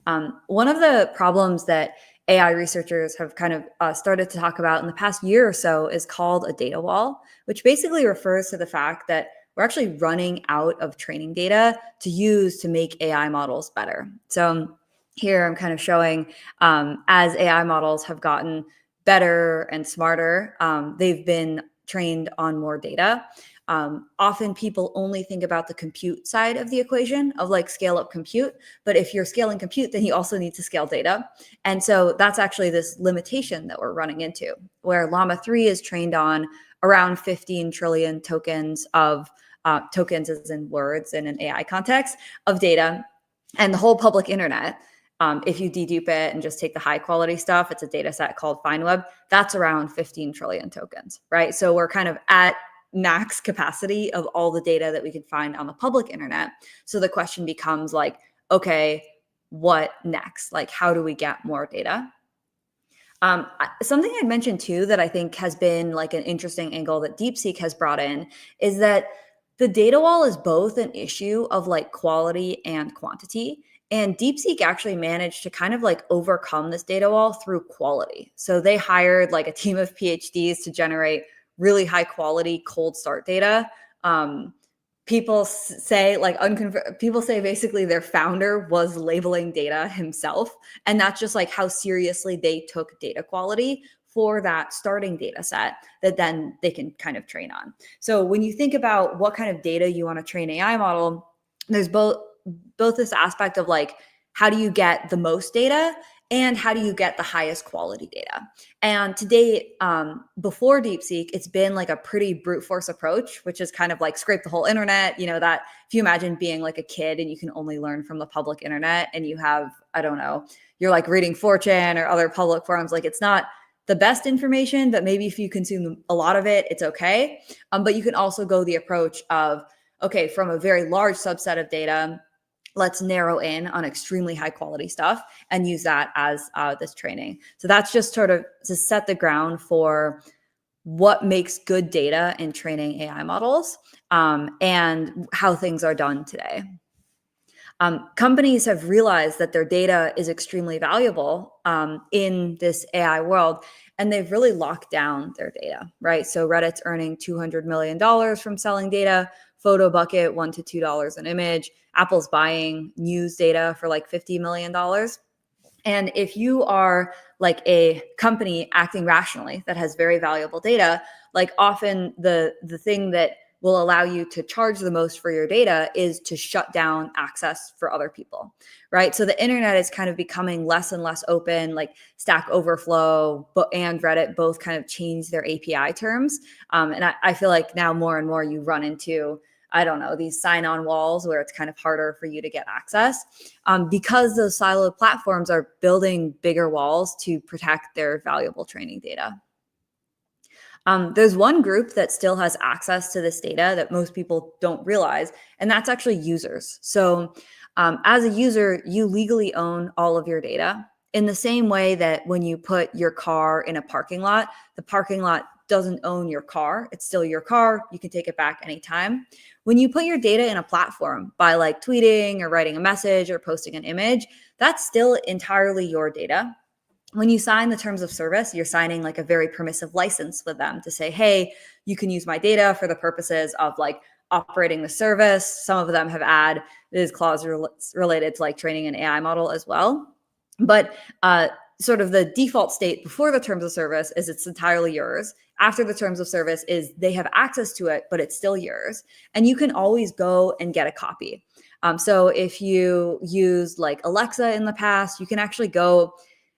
One of the problems that AI researchers have kind of started to talk about in the past year or so is called a data wall, which basically refers to the fact that we're actually running out of training data to use to make AI models better. So here I'm kind of showing as AI models have gotten better and smarter, they've been trained on more data. Often people only think about the compute side of the equation of like scale up compute. But if you're scaling compute, then you also need to scale data. And so that's actually this limitation that we're running into, where Llama 3 is trained on around 15 trillion tokens of tokens as in words in an AI context of data. And the whole public internet, if you dedupe it and just take the high quality stuff, it's a data set called FineWeb, that's around 15 trillion tokens, right? So we're kind of at max capacity of all the data that we can find on the public internet. So the question becomes like, okay, what next? Like, how do we get more data? Something I'd mentioned too that I think has been like an interesting angle that DeepSeek has brought in is that the data wall is both an issue of like quality and quantity. And DeepSeek actually managed to kind of like overcome this data wall through quality. So they hired like a team of PhDs to generate really high quality cold start data. People say basically their founder was labeling data himself. And that's just like how seriously they took data quality for that starting data set that then they can kind of train on. So when you think about what kind of data you want to train AI model, there's both this aspect of like, how do you get the most data and how do you get the highest quality data? And to date, before DeepSeek, it's been like a pretty brute force approach, which is kind of like scrape the whole internet. You know, that if you imagine being like a kid and you can only learn from the public internet and you have, I don't know, you're like reading 4chan or other public forums, like it's not the best information, but maybe if you consume a lot of it, it's okay. But you can also go the approach of, okay, from a very large subset of data, let's narrow in on extremely high quality stuff and use that as this training. So that's just sort of to set the ground for what makes good data in training AI models and how things are done today. companies have realized that their data is extremely valuable in this AI world, and they've really locked down their data, right? So Reddit's earning $200 million from selling data, PhotoBucket $1 to $2 an image, Apple's buying news data for like $50 million. And if you are like a company acting rationally that has very valuable data, like often the thing that will allow you to charge the most for your data is to shut down access for other people, right? So the internet is kind of becoming less and less open, like Stack Overflow and Reddit both kind of changed their API terms. And I feel like now more and more you run into, I don't know, these sign-on walls where it's kind of harder for you to get access because those siloed platforms are building bigger walls to protect their valuable training data. There's one group that still has access to this data that most people don't realize, and that's actually users. So as a user, you legally own all of your data in the same way that when you put your car in a parking lot, the parking lot doesn't own your car. It's still your car. You can take it back anytime. When you put your data in a platform by like tweeting or writing a message or posting an image, that's still entirely your data. When you sign the terms of service, you're signing like a very permissive license with them to say, hey, you can use my data for the purposes of like operating the service. Some of them have added this clause related to like training an AI model as well. But sort of the default state before the terms of service is it's entirely yours. After the terms of service is they have access to it, but it's still yours. And you can always go and get a copy. So if you used like Alexa in the past, you can actually go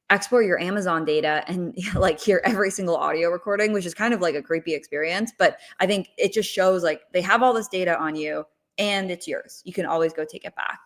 export your Amazon data and like hear every single audio recording, which is kind of like a creepy experience. But I think it just shows like they have all this data on you and it's yours. You can always go take it back.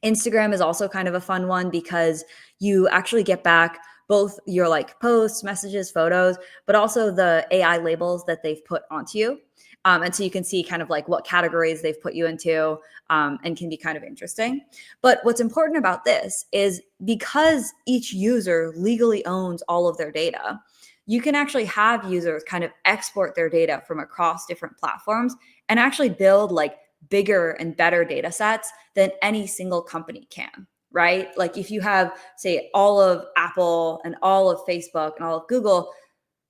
Instagram is also kind of a fun one because you actually get back both your like posts, messages, photos, but also the AI labels that they've put onto you. And so you can see kind of like what categories they've put you into and can be kind of interesting. But what's important about this is because each user legally owns all of their data, you can actually have users kind of export their data from across different platforms and actually build like bigger and better data sets than any single company can, right? Like if you have, say, all of Apple and all of Facebook and all of Google,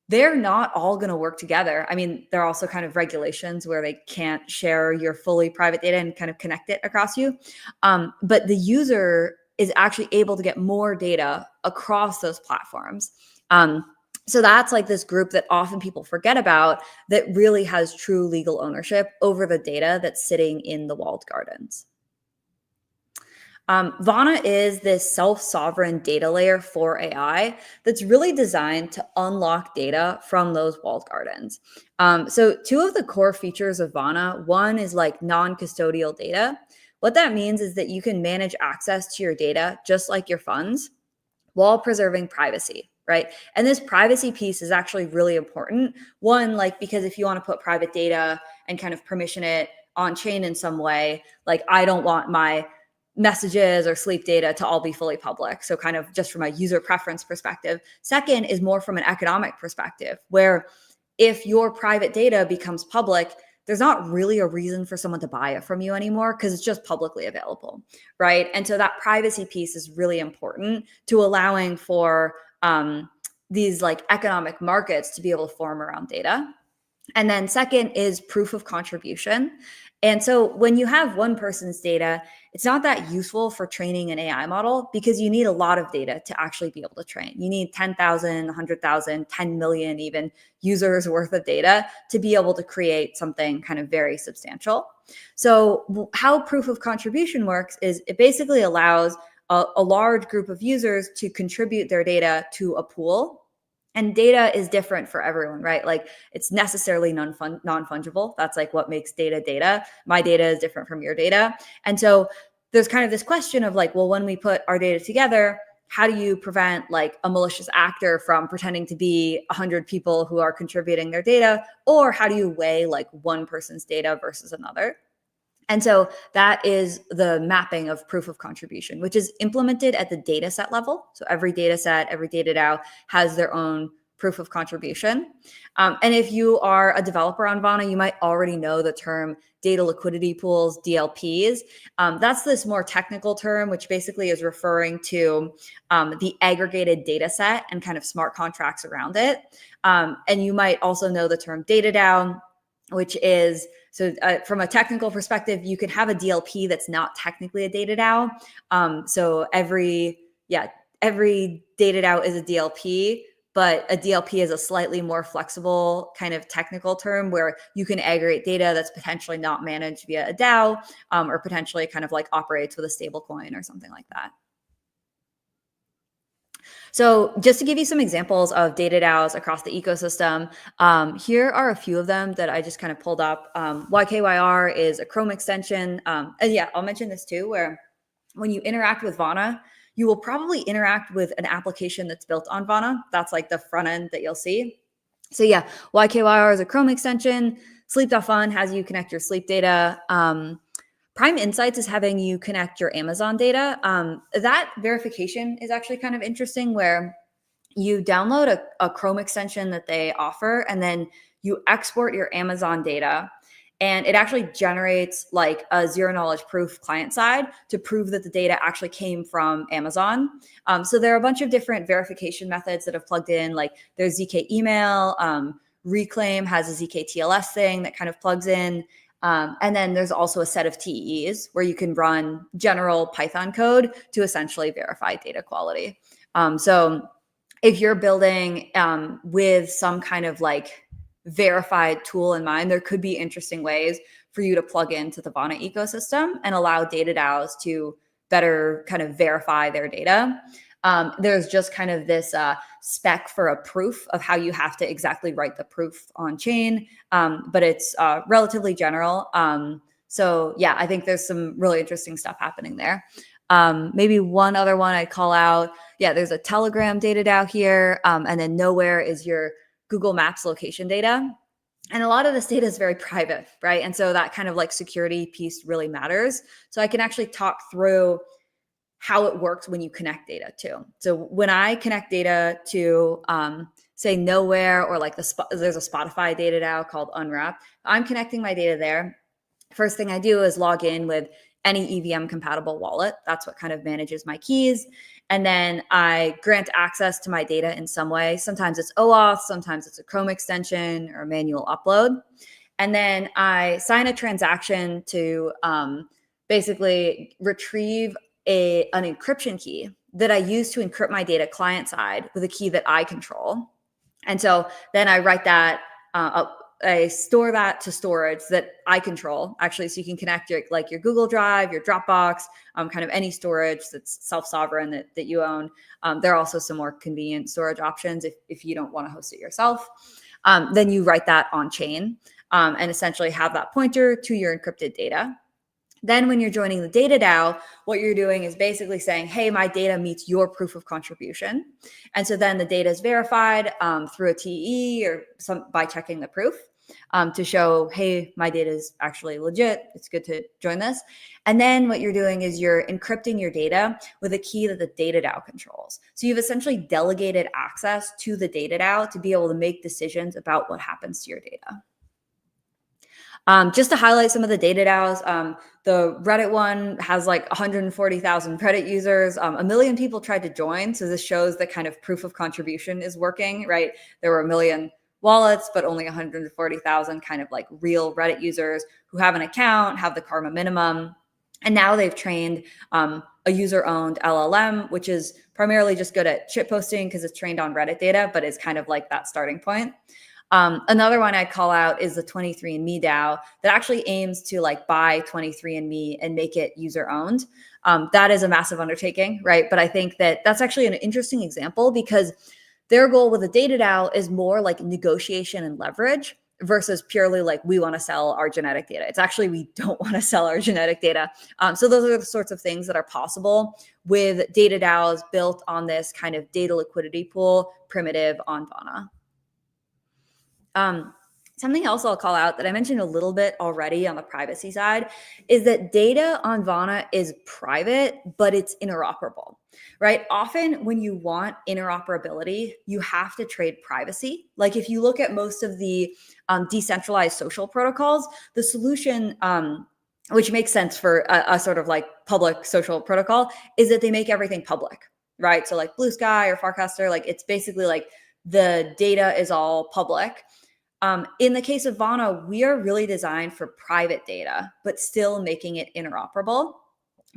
they're not all going to work together. I mean, there are also kind of regulations where they can't share your fully private data and kind of connect it across you. But the user is actually able to get more data across those platforms. So that's like this group that often people forget about that really has true legal ownership over the data that's sitting in the walled gardens. Vana is this self-sovereign data layer for AI that's really designed to unlock data from those walled gardens. So two of the core features of Vana, one is like non-custodial data. What that means is that you can manage access to your data just like your funds while preserving privacy, right? And this privacy piece is actually really important. One, like, because if you want to put private data and kind of permission it on chain in some way, like I don't want my messages or sleep data to all be fully public. So kind of just from a user preference perspective. Second is more from an economic perspective, where if your private data becomes public, there's not really a reason for someone to buy it from you anymore because it's just publicly available, right? And so that privacy piece is really important to allowing for these like economic markets to be able to form around data. And then second is proof of contribution. And so when you have one person's data, it's not that useful for training an AI model because you need a lot of data to actually be able to train. You need 10,000, 100,000, 10 million even users worth of data to be able to create something kind of very substantial. So how proof of contribution works is it basically allows a large group of users to contribute their data to a pool. And data is different for everyone, right? Like it's necessarily non-fungible. That's like what makes data data. My data is different from your data. And so there's kind of this question of like, well, when we put our data together, how do you prevent like a malicious actor from pretending to be 100 people who are contributing their data? Or how do you weigh like one person's data versus another? And so that is the mapping of proof of contribution, which is implemented at the data set level. So every data set, every data DAO has their own proof of contribution. And if you are a developer on Vana, you might already know the term data liquidity pools, DLPs. That's this more technical term, which basically is referring to the aggregated data set and kind of smart contracts around it. And you might also know the term data DAO, which is, so from a technical perspective, you could have a DLP that's not technically a data DAO. So every data DAO is a DLP, but a DLP is a slightly more flexible kind of technical term where you can aggregate data that's potentially not managed via a DAO, or potentially kind of like operates with a stable coin or something like that. So just to give you some examples of data DAOs across the ecosystem, here are a few of them that I just kind of pulled up. YKYR is a Chrome extension. And yeah, I'll mention this too, where when you interact with Vana, you will probably interact with an application that's built on Vana. That's like the front end that you'll see. So yeah, YKYR is a Chrome extension. Sleep.fun has you connect your sleep data. Prime Insights is having you connect your Amazon data. That verification is actually kind of interesting, where you download a Chrome extension that they offer, and then you export your Amazon data, and it actually generates like a zero knowledge proof client side to prove that the data actually came from Amazon. So there are a bunch of different verification methods that have plugged in, like there's ZK email, Reclaim has a ZK TLS thing that kind of plugs in. And then there's also a set of TEs where you can run general Python code to essentially verify data quality. So if you're building with some kind of like verified tool in mind, there could be interesting ways for you to plug into the Vana ecosystem and allow data DAOs to better kind of verify their data. There's just kind of this spec for a proof of how you have to exactly write the proof on chain, but it's relatively general. So yeah, I think there's some really interesting stuff happening there. Maybe one other one I'd call out. Yeah, there's a Telegram data DAO here, and then Nowhere is your Google Maps location data. And a lot of this data is very private, right? And so that kind of like security piece really matters. So I can actually talk through how it works when you connect data to. So when I connect data to, say, Nowhere, or like there's a Spotify data DAO called Unwrap, I'm connecting my data there. First thing I do is log in with any EVM compatible wallet. That's what kind of manages my keys. And then I grant access to my data in some way. Sometimes it's OAuth, sometimes it's a Chrome extension or a manual upload. And then I sign a transaction to basically retrieve an encryption key that I use to encrypt my data client side with a key that I control. And so then I write that up. I store that to storage that I control, actually, so you can connect your Google Drive, your Dropbox, kind of any storage that's self-sovereign that you own. There are also some more convenient storage options if you don't want to host it yourself. Then you write that on chain and essentially have that pointer to your encrypted data. Then when you're joining the data DAO, what you're doing is basically saying, hey, my data meets your proof of contribution. And so then the data is verified through a TE or by checking the proof to show, hey, my data is actually legit. It's good to join this. And then what you're doing is you're encrypting your data with a key that the data DAO controls. So you've essentially delegated access to the data DAO to be able to make decisions about what happens to your data. Just to highlight some of the data DAOs, the Reddit one has like 140,000 Reddit users. 1 million people tried to join. So this shows that kind of proof of contribution is working, right? There were 1 million wallets, but only 140,000 kind of like real Reddit users who have an account, have the Karma minimum. And now they've trained a user-owned LLM, which is primarily just good at shit posting because it's trained on Reddit data, but is kind of like that starting point. Another one I'd call out is the 23andMe DAO that actually aims to like buy 23andMe and make it user owned. That is a massive undertaking, right? But I think that that's actually an interesting example because their goal with the data DAO is more like negotiation and leverage versus purely like we want to sell our genetic data. It's actually we don't want to sell our genetic data. So those are the sorts of things that are possible with data DAOs built on this kind of data liquidity pool primitive on Vana. Something else I'll call out that I mentioned a little bit already on the privacy side is that data on Vana is private, but it's interoperable, right? Often when you want interoperability, you have to trade privacy. Like if you look at most of the decentralized social protocols, the solution, which makes sense for a sort of like public social protocol, is that they make everything public, right? So like Blue Sky or Farcaster, like it's basically like the data is all public. In the case of Vana, we are really designed for private data, but still making it interoperable,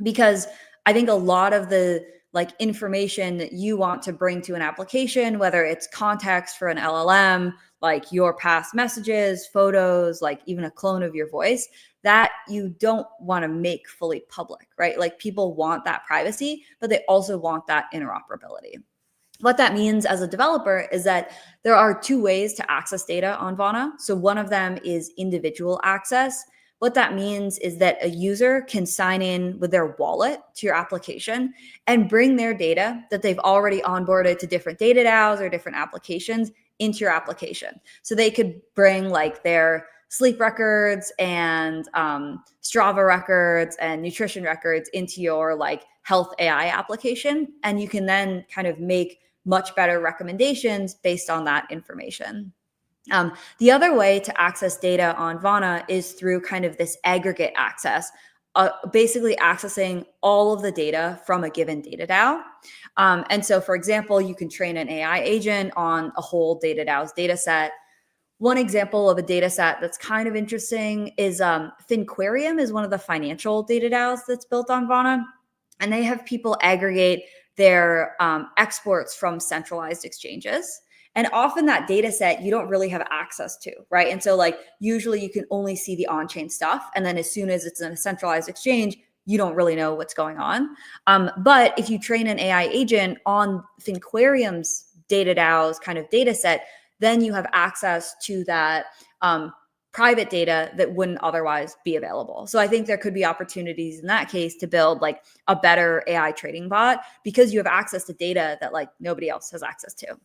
because I think a lot of the like information that you want to bring to an application, whether it's context for an LLM, like your past messages, photos, like even a clone of your voice, that you don't want to make fully public, right? Like people want that privacy, but they also want that interoperability. What that means as a developer is that there are two ways to access data on Vana. So one of them is individual access. What that means is that a user can sign in with their wallet to your application and bring their data that they've already onboarded to different data DAOs or different applications into your application. So they could bring like their sleep records and Strava records and nutrition records into your like health AI application. And you can then kind of make much better recommendations based on that information. The other way to access data on Vana is through kind of this aggregate access, basically accessing all of the data from a given data DAO. And so, for example, you can train an AI agent on a whole data DAO's data set. One example of a data set that's kind of interesting is Finquarium is one of the financial data DAOs that's built on Vana, and they have people aggregate their exports from centralized exchanges. And often that data set you don't really have access to, right? And so like usually you can only see the on-chain stuff. And then as soon as it's in a centralized exchange, you don't really know what's going on. But if you train an AI agent on Finquarium's data DAO's kind of data set, then you have access to that private data that wouldn't otherwise be available. So I think there could be opportunities in that case to build like a better AI trading bot, because you have access to data that like nobody else has access to.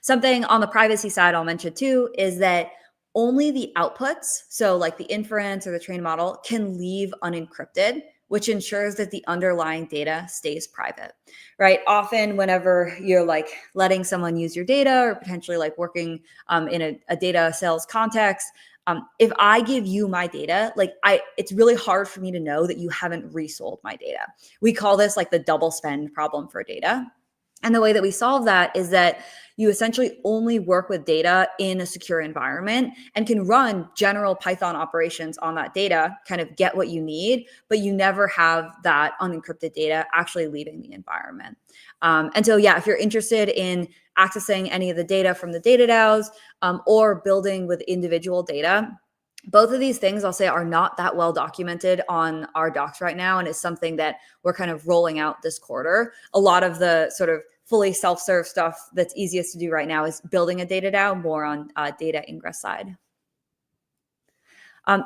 Something on the privacy side I'll mention too is that only the outputs, so like the inference or the trained model, can leave unencrypted, which ensures that the underlying data stays private, right? Often whenever you're like letting someone use your data or potentially like working in a data sales context, if I give you my data, like it's really hard for me to know that you haven't resold my data. We call this like the double spend problem for data. And the way that we solve that is that you essentially only work with data in a secure environment and can run general Python operations on that data, kind of get what you need, but you never have that unencrypted data actually leaving the environment. And so, yeah, if you're interested in accessing any of the data from the data DAOs or building with individual data, both of these things I'll say are not that well documented on our docs right now, and is something that we're kind of rolling out this quarter. A lot of the sort of fully self-serve stuff that's easiest to do right now is building a data DAO more on data ingress side.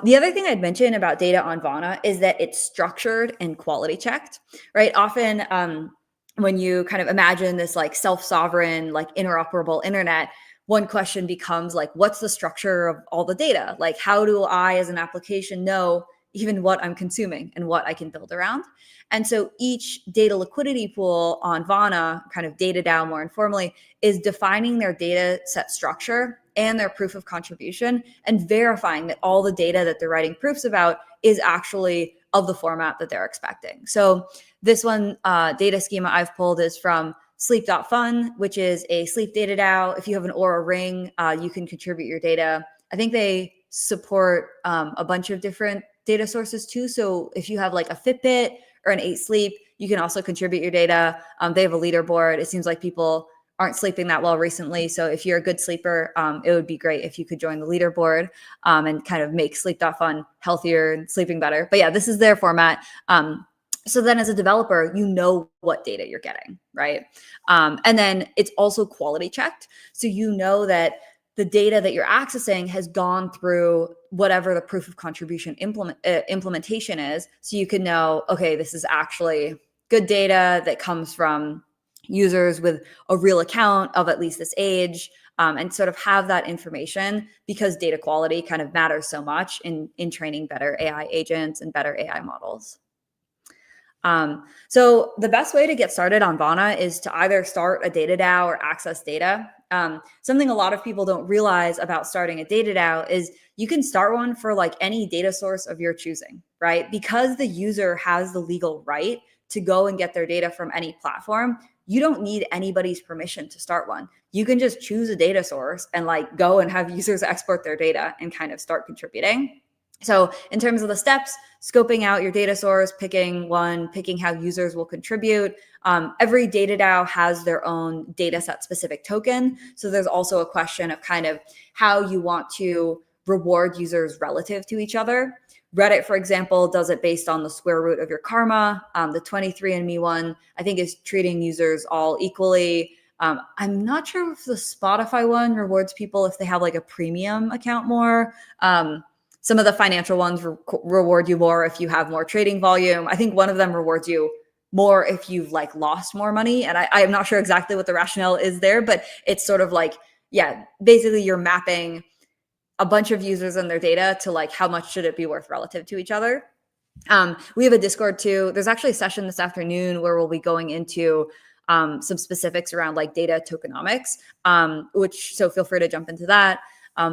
The other thing I'd mention about data on Vana is that it's structured and quality checked, right? Often when you kind of imagine this like self-sovereign, like interoperable internet, one question becomes like, what's the structure of all the data? Like, how do I as an application know even what I'm consuming and what I can build around? And so each data liquidity pool on Vana, kind of data DAO more informally, is defining their data set structure and their proof of contribution and verifying that all the data that they're writing proofs about is actually of the format that they're expecting. So this one data schema I've pulled is from sleep.fun, which is a sleep data DAO. If you have an Aura ring, you can contribute your data. I think they support a bunch of different data sources too. So if you have like a Fitbit or an 8 Sleep, you can also contribute your data. They have a leaderboard. It seems like people aren't sleeping that well recently. So if you're a good sleeper, it would be great if you could join the leaderboard and kind of make sleep.fun healthier and sleeping better. But yeah, this is their format. So then as a developer, you know what data you're getting, right? And then it's also quality checked. So you know that the data that you're accessing has gone through whatever the proof of contribution implementation is. So you can know, okay, this is actually good data that comes from users with a real account of at least this age, and sort of have that information, because data quality kind of matters so much in training better AI agents and better AI models. So the best way to get started on Vana is to either start a data DAO or access data. Something a lot of people don't realize about starting a data DAO is you can start one for like any data source of your choosing, right? Because the user has the legal right to go and get their data from any platform, you don't need anybody's permission to start one. You can just choose a data source and like go and have users export their data and kind of start contributing. So in terms of the steps, scoping out your data source, picking one, picking how users will contribute. Every data DAO has their own data set specific token. So there's also a question of kind of how you want to reward users relative to each other. Reddit, for example, does it based on the square root of your karma. The 23andMe one, I think, is treating users all equally. I'm not sure if the Spotify one rewards people if they have like a premium account more. Some of the financial ones reward you more if you have more trading volume. I think one of them rewards you more if you've like lost more money. And I'm not sure exactly what the rationale is there, but it's sort of like, yeah, basically you're mapping a bunch of users and their data to like how much should it be worth relative to each other. We have a Discord too. There's actually a session this afternoon where we'll be going into some specifics around like data tokenomics, so feel free to jump into that.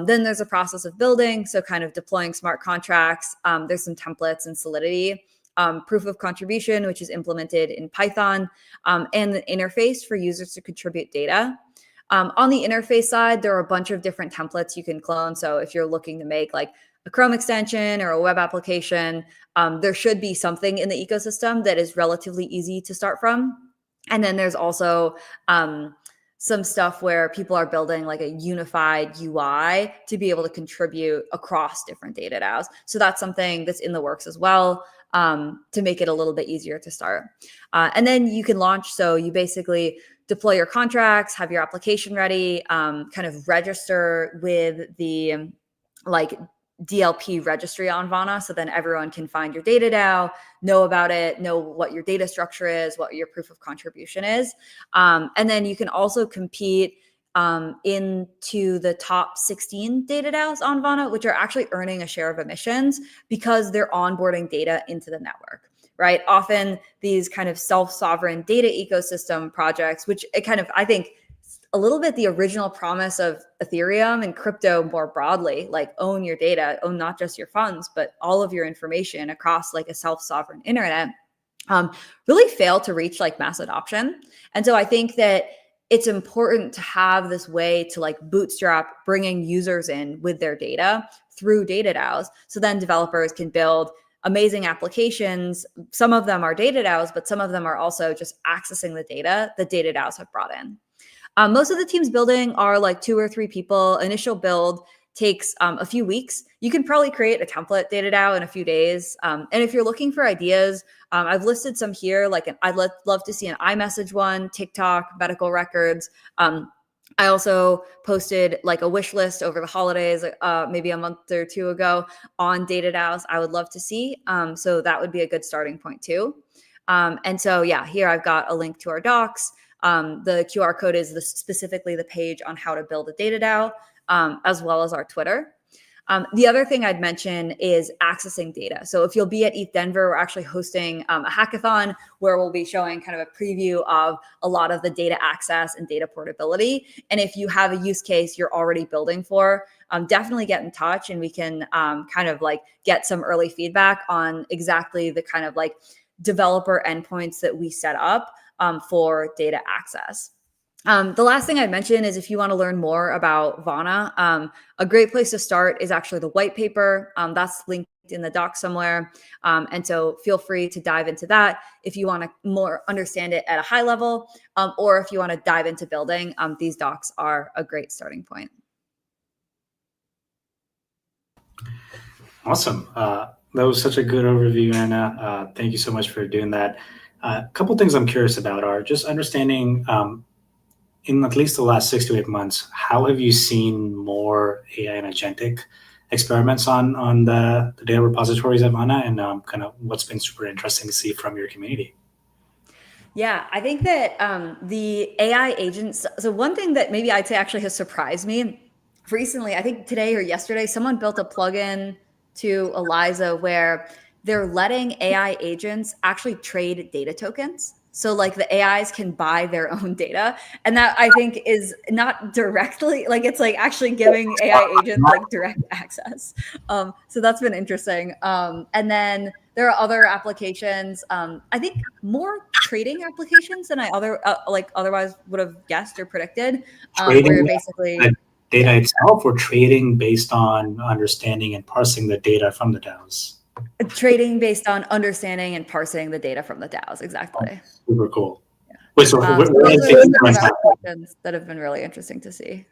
Then there's a process of building, so kind of deploying smart contracts. There's some templates in Solidity, proof of contribution, which is implemented in Python, and the interface for users to contribute data. On the interface side, there are a bunch of different templates you can clone. So if you're looking to make like a Chrome extension or a web application, there should be something in the ecosystem that is relatively easy to start from. And then there's also some stuff where people are building like a unified UI to be able to contribute across different data DAOs. So that's something that's in the works as well, to make it a little bit easier to start. And then you can launch. So you basically deploy your contracts, have your application ready, kind of register with the like DLP registry on Vana. So then everyone can find your data DAO, know about it, know what your data structure is, what your proof of contribution is. And then you can also compete into the top 16 data DAOs on Vana, which are actually earning a share of emissions because they're onboarding data into the network. Right? Often these kind of self-sovereign data ecosystem projects, which it kind of, I think, a little bit the original promise of Ethereum and crypto more broadly, like own your data, own not just your funds, but all of your information across like a self-sovereign internet, really fail to reach like mass adoption. And so I think that it's important to have this way to like bootstrap bringing users in with their data through data DAOs. So then developers can build amazing applications. Some of them are data DAOs, but some of them are also just accessing the data that data DAOs have brought in. Most of the teams building are like 2 or 3 people. Initial build takes a few weeks. You can probably create a template data DAO in a few days. And if you're looking for ideas, I've listed some here. Like I'd love to see an iMessage one, TikTok, medical records. I also posted like a wish list over the holidays, maybe a month or 2 ago on data DAOs I would love to see. So that would be a good starting point too. And so, yeah, here I've got a link to our docs. The QR code is specifically the page on how to build a data DAO, as well as our Twitter. The other thing I'd mention is accessing data. So if you'll be at ETH Denver, we're actually hosting a hackathon where we'll be showing kind of a preview of a lot of the data access and data portability. And if you have a use case you're already building for, definitely get in touch and we can kind of like get some early feedback on exactly the kind of like developer endpoints that we set up for data access. The last thing I'd mention is if you want to learn more about Vana, a great place to start is actually the white paper. That's linked in the doc somewhere. And so feel free to dive into that if you want to more understand it at a high level, or if you want to dive into building, these docs are a great starting point. Awesome. That was such a good overview, Anna. Thank you so much for doing that. A couple things I'm curious about are just understanding, in at least the last 6 to 8 months, how have you seen more AI and agentic experiments on the data repositories at Vana, and kind of what's been super interesting to see from your community? Yeah, I think that the AI agents, so one thing that maybe I'd say actually has surprised me recently, I think today or yesterday, someone built a plugin to Eliza where they're letting AI agents actually trade data tokens. So like the AIs can buy their own data. And that I think is not directly, like it's like actually giving AI agents like direct access. So that's been interesting. And then there are other applications. I think more trading applications than I otherwise would have guessed or predicted. Where you're basically data itself, or trading based on understanding and parsing the data from the DAOs. Trading based on understanding and parsing the data from the DAOs, exactly. Oh, super cool. Yeah. Wait, so Those are applications that have been really interesting to see.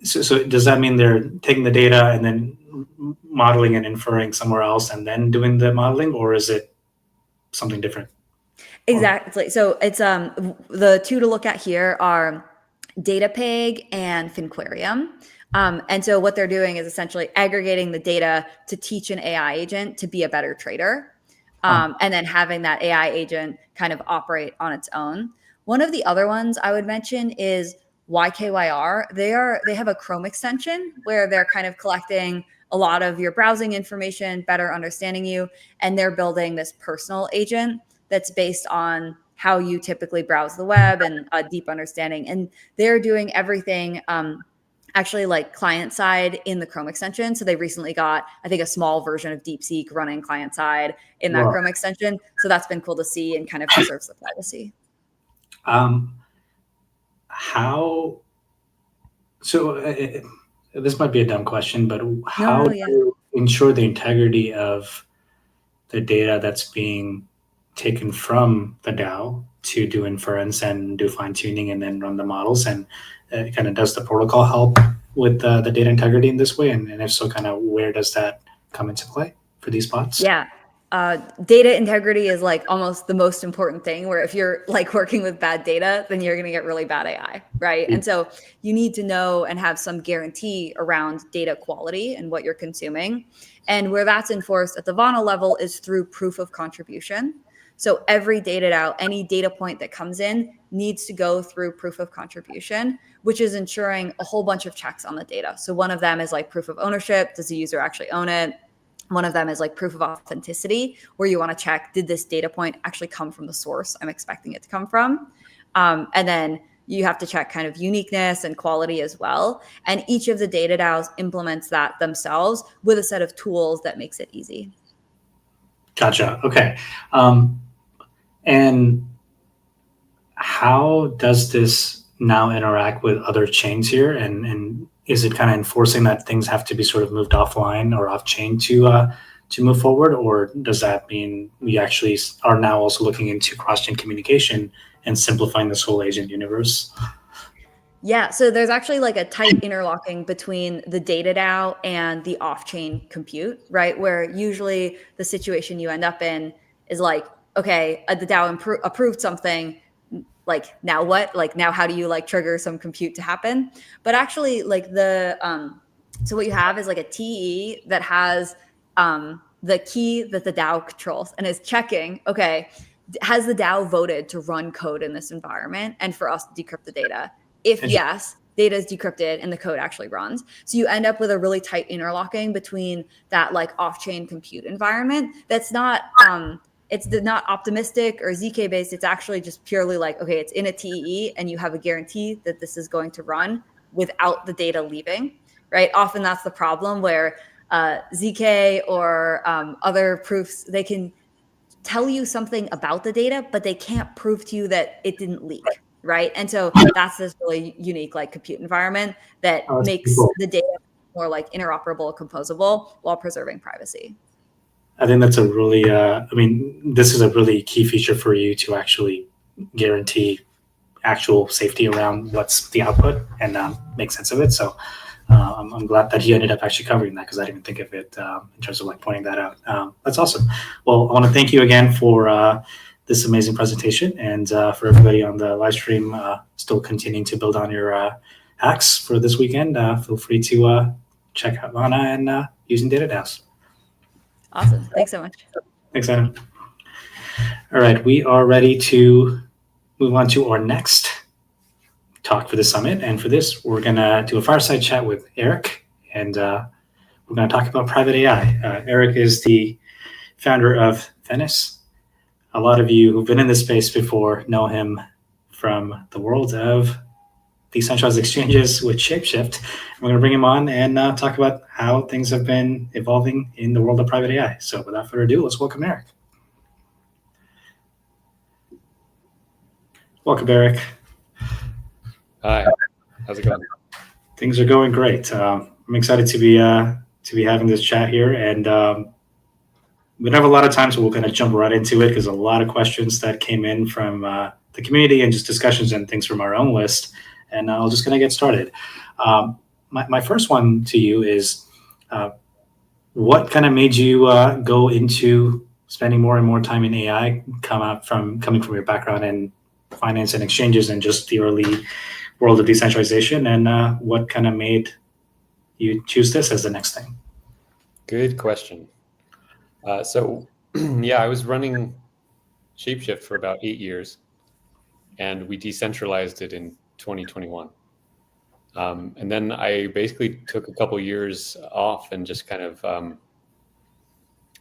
So does that mean they're taking the data and then modeling and inferring somewhere else and then doing the modeling, or is it something different? Exactly. So it's the two to look at here are DataPig and Finquarium. And so what they're doing is essentially aggregating the data to teach an AI agent to be a better trader. And then having that AI agent kind of operate on its own. One of the other ones I would mention is YKYR. They have a Chrome extension where they're kind of collecting a lot of your browsing information, better understanding you, and they're building this personal agent that's based on how you typically browse the web and a deep understanding. And they're doing everything actually like client side in the Chrome extension. So they recently got, I think, a small version of DeepSeek running client side in that Chrome extension. So that's been cool to see and kind of preserves the privacy. This might be a dumb question, but how do you ensure the integrity of the data that's being taken from the DAO to do inference and do fine tuning and then run the models? And kind of does the protocol help with the data integrity in this way? And if so, kind of where does that come into play for these bots? Yeah. Data integrity is like almost the most important thing, where if you're like working with bad data, then you're going to get really bad AI, right? And so you need to know and have some guarantee around data quality and what you're consuming. And where that's enforced at the Vana level is through proof of contribution. So every data DAO, any data point that comes in needs to go through proof of contribution, which is ensuring a whole bunch of checks on the data. So one of them is like proof of ownership. Does the user actually own it? One of them is like proof of authenticity, where you want to check, did this data point actually come from the source I'm expecting it to come from? And then you have to check kind of uniqueness and quality as well. And each of the data DAOs implements that themselves with a set of tools that makes it easy. Gotcha. Okay. And how does this now interact with other chains here? And is it kind of enforcing that things have to be sort of moved offline or off chain to move forward? Or does that mean we actually are now also looking into cross-chain communication and simplifying this whole agent universe? Yeah, so there's actually like a tight interlocking between the data DAO and the off-chain compute, right? Where usually the situation you end up in is like, okay, the DAO approved something, like now what? Like now how do you like trigger some compute to happen? But actually like so what you have is like a TE that has the key that the DAO controls and is checking, okay, has the DAO voted to run code in this environment and for us to decrypt the data? If yes, data is decrypted and the code actually runs. So you end up with a really tight interlocking between that like off-chain compute environment that's not it's not optimistic or ZK based. It's actually just purely like, okay, it's in a TEE and you have a guarantee that this is going to run without the data leaving, right? Often that's the problem where ZK or other proofs, they can tell you something about the data, but they can't prove to you that it didn't leak, right? And so that's this really unique like compute environment that makes the data more like interoperable, composable while preserving privacy. I think that's a really, this is a really key feature for you to actually guarantee actual safety around what's the output and make sense of it. So I'm glad that he ended up actually covering that, because I didn't think of it in terms of like pointing that out. That's awesome. Well, I want to thank you again for this amazing presentation, and for everybody on the live stream still continuing to build on your hacks for this weekend. Feel free to check out Vana and using data DAOs. Awesome. Thanks so much. Thanks, Anna. All right, we are ready to move on to our next talk for the summit. And for this, we're going to do a fireside chat with Erik, and we're going to talk about private AI. Erik is the founder of Venice. A lot of you who've been in this space before know him from the world of decentralized exchanges with Shapeshift. We're going to bring him on and talk about how things have been evolving in the world of private AI. So without further ado, let's welcome Erik. Welcome, Erik. Hi, how's it going? Things are going great. I'm excited to be having this chat here, and we don't have a lot of time, so we're going to jump right into it because a lot of questions that came in from the community and just discussions and things from our own list. And I'm just going to get started. My first one to you is, what kind of made you go into spending more and more time in AI, coming from your background in finance and exchanges and just the early world of decentralization, and what kind of made you choose this as the next thing? Good question. Yeah, I was running Shapeshift for about 8 years, and we decentralized it in 2021. And then I basically took a couple years off and just kind of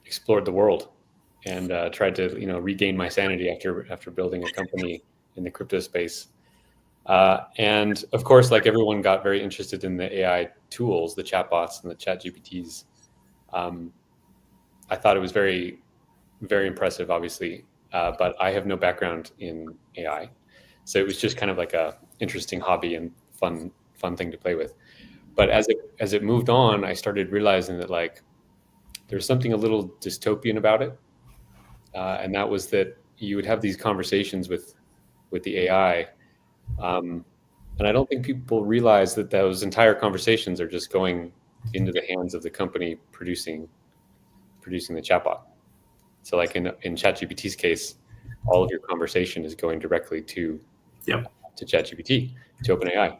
explored the world and tried to, regain my sanity after building a company in the crypto space. And of course, like everyone, got very interested in the AI tools, the chatbots and the chat GPTs. I thought it was very, very impressive, obviously, but I have no background in AI. So it was just kind of like a interesting hobby and fun thing to play with. But as it moved on, I started realizing that like there's something a little dystopian about it. And that was that you would have these conversations with the AI. And I don't think people realize that those entire conversations are just going into the hands of the company producing the chatbot. So like in ChatGPT's case, all of your conversation is going directly to ChatGPT, to OpenAI.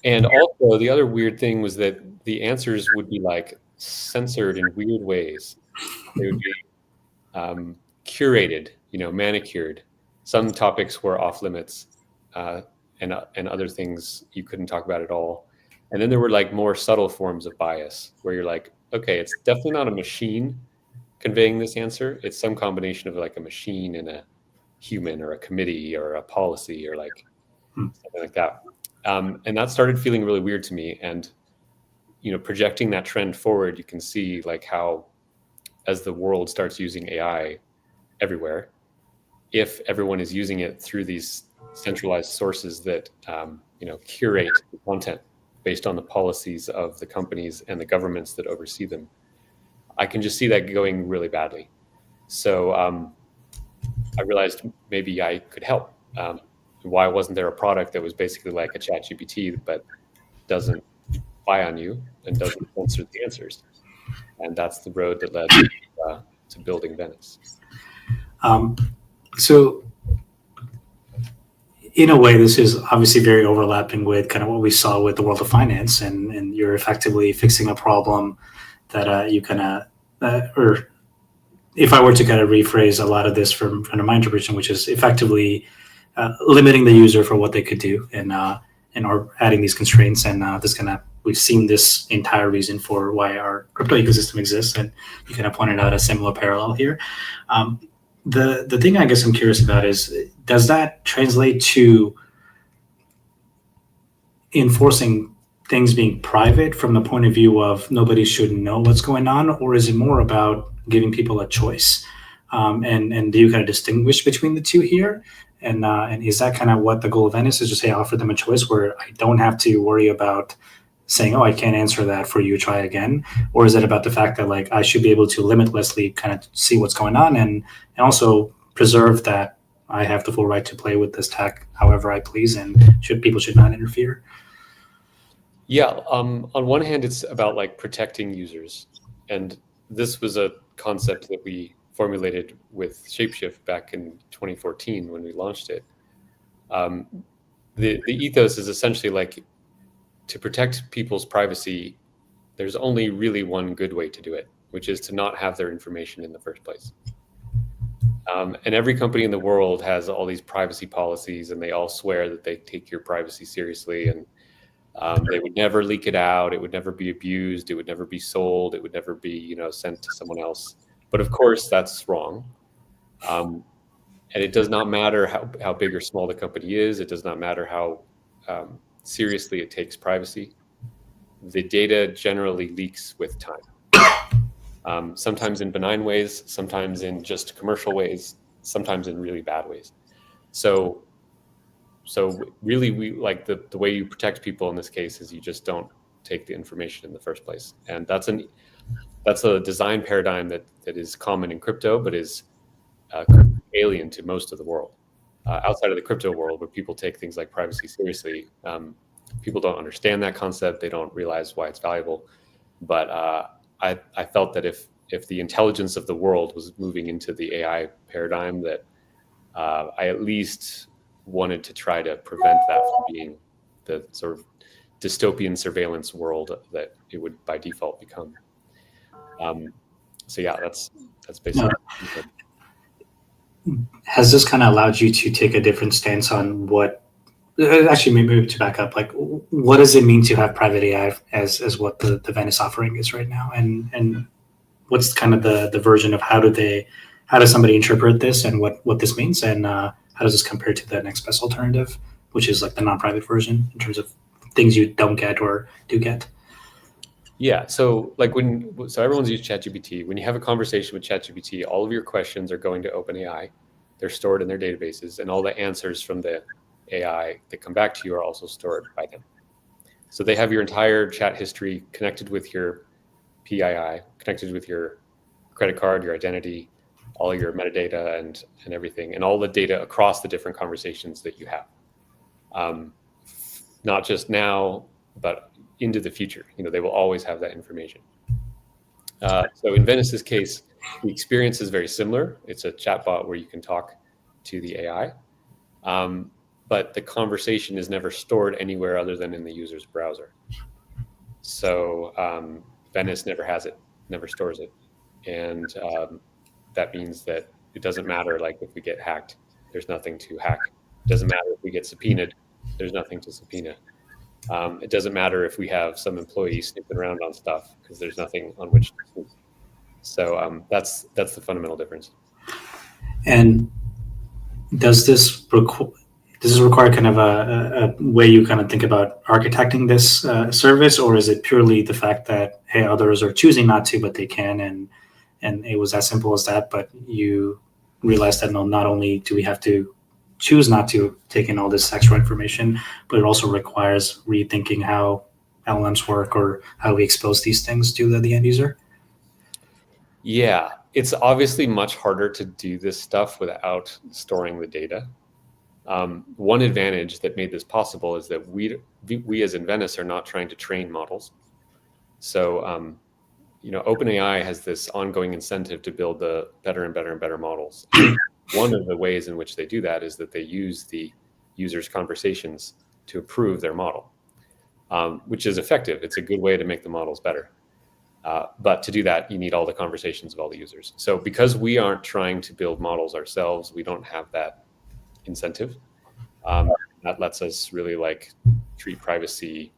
And also the other weird thing was that the answers would be like censored in weird ways. They would be curated, manicured. Some topics were off limits, and other things you couldn't talk about at all. And then there were like more subtle forms of bias where you're like, okay, it's definitely not a machine conveying this answer. It's some combination of like a machine and a human or a committee or a policy or like something like that. And that started feeling really weird to me. And, projecting that trend forward, you can see like how as the world starts using AI everywhere, if everyone is using it through these centralized sources that curate the content based on the policies of the companies and the governments that oversee them, I can just see that going really badly. So I realized maybe I could help. Why wasn't there a product that was basically like a ChatGPT but doesn't spy on you and doesn't censor the answers? And that's the road that led to building Venice. So in a way, this is obviously very overlapping with kind of what we saw with the world of finance, and you're effectively fixing a problem that you kind of, or if I were to kind of rephrase a lot of this from my interpretation, which is effectively limiting the user for what they could do, and or adding these constraints, and this kind of, we've seen this entire reason for why our crypto ecosystem exists, and you kind of pointed out a similar parallel here. The thing I guess I'm curious about is, does that translate to enforcing things being private from the point of view of nobody should know what's going on, or is it more about giving people a choice? And do you kind of distinguish between the two here? And is that kind of what the goal of Venice is, just say offer them a choice where I don't have to worry about saying, oh, I can't answer that for you, try again? Or is it about the fact that like I should be able to limitlessly kind of see what's going on and also preserve that I have the full right to play with this tech however I please, and people should not interfere? Yeah, on one hand, it's about like protecting users. And this was a concept that we formulated with Shapeshift back in 2014 when we launched it. The ethos is essentially like, to protect people's privacy, there's only really one good way to do it, which is to not have their information in the first place. And every company in the world has all these privacy policies, and they all swear that they take your privacy seriously, and they would never leak it out. It would never be abused. It would never be sold. It would never be, sent to someone else. But of course, that's wrong. And it does not matter how big or small the company is. It does not matter how seriously it takes privacy. The data generally leaks with time. Sometimes in benign ways, sometimes in just commercial ways, sometimes in really bad ways. So really, we like the way you protect people in this case is you just don't take the information in the first place. And that's a design paradigm that is common in crypto, but is alien to most of the world. Outside of the crypto world, where people take things like privacy seriously, people don't understand that concept. They don't realize why it's valuable. But I felt that if the intelligence of the world was moving into the AI paradigm, that I at least wanted to try to prevent that from being the sort of dystopian surveillance world that it would by default become. So yeah, that's basically. Has this kind of allowed you to take a different stance on what? Actually, maybe to back up, like, what does it mean to have private AI as what the Venice offering is right now, and what's kind of the version of how does somebody interpret this and what this means, and how does this compare to the next best alternative, which is like the non-private version in terms of things you don't get or do get? Yeah, so everyone's used ChatGPT. When you have a conversation with ChatGPT, all of your questions are going to OpenAI. They're stored in their databases, and all the answers from the AI that come back to you are also stored by them. So they have your entire chat history connected with your PII, connected with your credit card, your identity, all your metadata and everything, and all the data across the different conversations that you have. Not just now, but into the future. They will always have that information. So in Venice's case, the experience is very similar. It's a chatbot where you can talk to the AI, but the conversation is never stored anywhere other than in the user's browser. So Venice never has it, never stores it. And that means that it doesn't matter, like if we get hacked, there's nothing to hack. It doesn't matter if we get subpoenaed, there's nothing to subpoena. It doesn't matter if we have some employee snooping around on stuff, because there's nothing on which to snoop. So that's the fundamental difference. And does this require kind of a way you kind of think about architecting this service, or is it purely the fact that, hey, others are choosing not to, but they can, and it was as simple as that, but you realize that no, not only do we have to choose not to take in all this extra information, but it also requires rethinking how LLMs work or how we expose these things to the end user? Yeah, it's obviously much harder to do this stuff without storing the data. One advantage that made this possible is that we as in Venice are not trying to train models. So, OpenAI has this ongoing incentive to build the better and better and better models. One of the ways in which they do that is that they use the users' conversations to improve their model, which is effective. It's a good way to make the models better. But to do that, you need all the conversations of all the users. So because we aren't trying to build models ourselves, we don't have that incentive. That lets us really treat privacy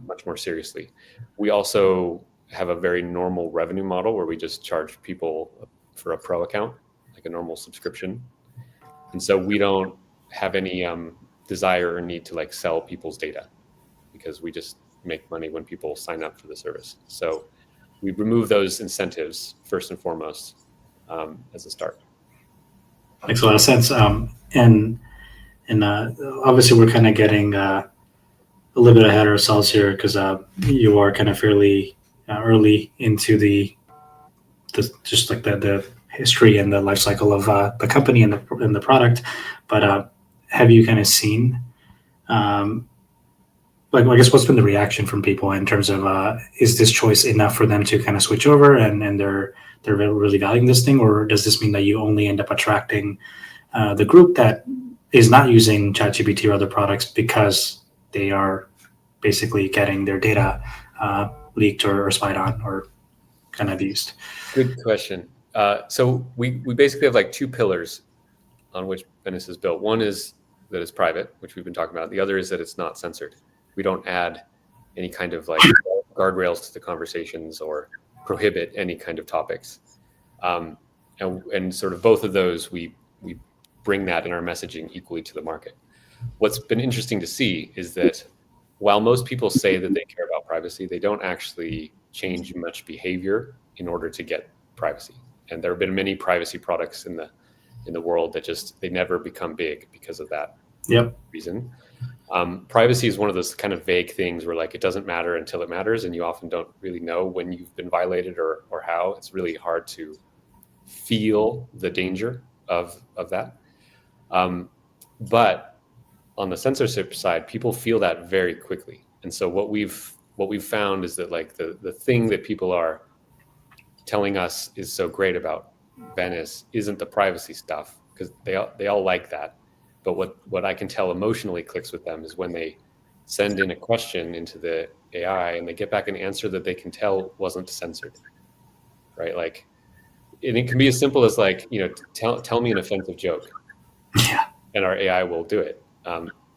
much more seriously. We also have a very normal revenue model where we just charge people for a pro account, like a normal subscription. And so we don't have any desire or need to sell people's data, because we just make money when people sign up for the service. So we remove those incentives first and foremost as a start. Makes a lot of sense. And obviously we're kind of getting a little bit ahead of ourselves here, because you are kind of fairly early into the history and the life cycle of the company and the product. But have you kind of seen, I guess, what's been the reaction from people in terms of is this choice enough for them to kind of switch over and they're really valuing this thing, or does this mean that you only end up attracting the group that is not using ChatGPT or other products because they are basically getting their data leaked or spied on or kind of used? Good question. So we basically have like two pillars on which Venice is built. One is that it's private, which we've been talking about. The other is that it's not censored. We don't add any kind of like guardrails to the conversations or prohibit any kind of topics. And sort of both of those, we bring that in our messaging equally to the market. What's been interesting to see is that while most people say that they care about privacy, they don't actually change much behavior in order to get privacy. And there have been many privacy products in the world that just, they never become big because of that reason. Privacy is one of those kind of vague things where like it doesn't matter until it matters, and you often don't really know when you've been violated or how. It's really hard to feel the danger of that. But on the censorship side, people feel that very quickly. And so what we've found is that like the thing that people are telling us is so great about Venice isn't the privacy stuff, because they all like that. But what I can tell emotionally clicks with them is when they send in a question into the AI and they get back an answer that they can tell wasn't censored, right? Like, and it can be as simple as like, you know, tell me an offensive joke, and our AI will do it.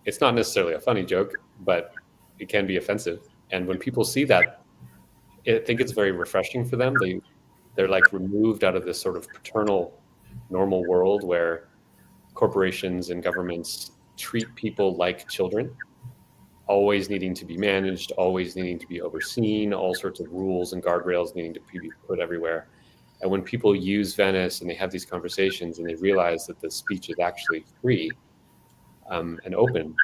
It's not necessarily a funny joke, but it can be offensive. And when people see that, I think it's very refreshing for them. They're like removed out of this sort of paternal normal world where corporations and governments treat people like children, always needing to be managed, always needing to be overseen, all sorts of rules and guardrails needing to be put everywhere. And when people use Venice and they have these conversations and they realize that the speech is actually free and open,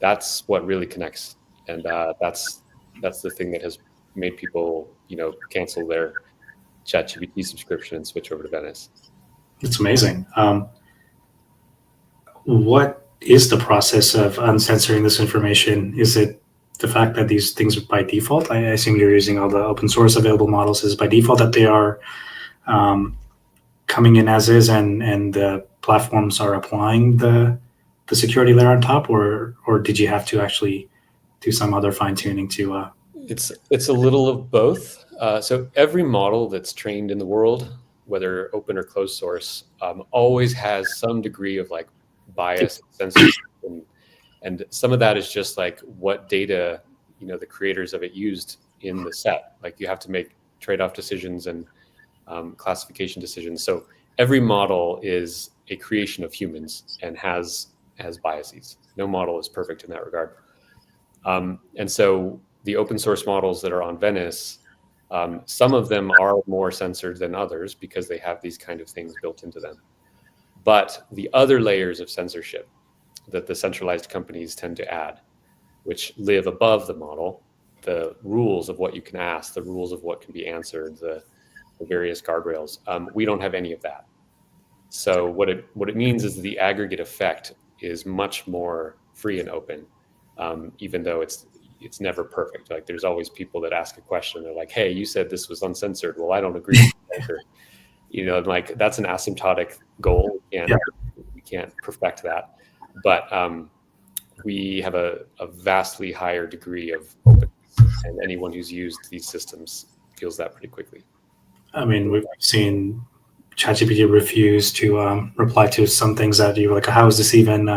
that's what really connects. And that's the thing that has made people, you know, cancel their ChatGPT subscription and switch over to Venice. It's amazing. What is the process of uncensoring this information? Is it the fact that these things are by default? I assume you're using all the open source available models. Is it by default that they are coming in as is, and the platforms are applying the security layer on top, or did you have to actually do some other fine tuning to? It's a little of both. So every model that's trained in the world, whether open or closed source, always has some degree of like bias, censorship, and some of that is just like what data, you know, the creators of it used in the set. Like you have to make trade-off decisions and classification decisions. So every model is a creation of humans and has biases. No model is perfect in that regard. And so the open source models that are on Venice, some of them are more censored than others because they have these kind of things built into them. But the other layers of censorship that the centralized companies tend to add, which live above the model, the rules of what you can ask, the rules of what can be answered, the various guardrails, we don't have any of that. So what it means is the aggregate effect is much more free and open, even though it's never perfect. Like there's always people that ask a question. They're like, hey, you said this was uncensored. Well, I don't agree with the answer. You know, like that's an asymptotic goal. We can't perfect that. But we have a vastly higher degree of openness, and anyone who's used these systems feels that pretty quickly. I mean, we've seen ChatGPT refuse to reply to some things that you were like, how is this even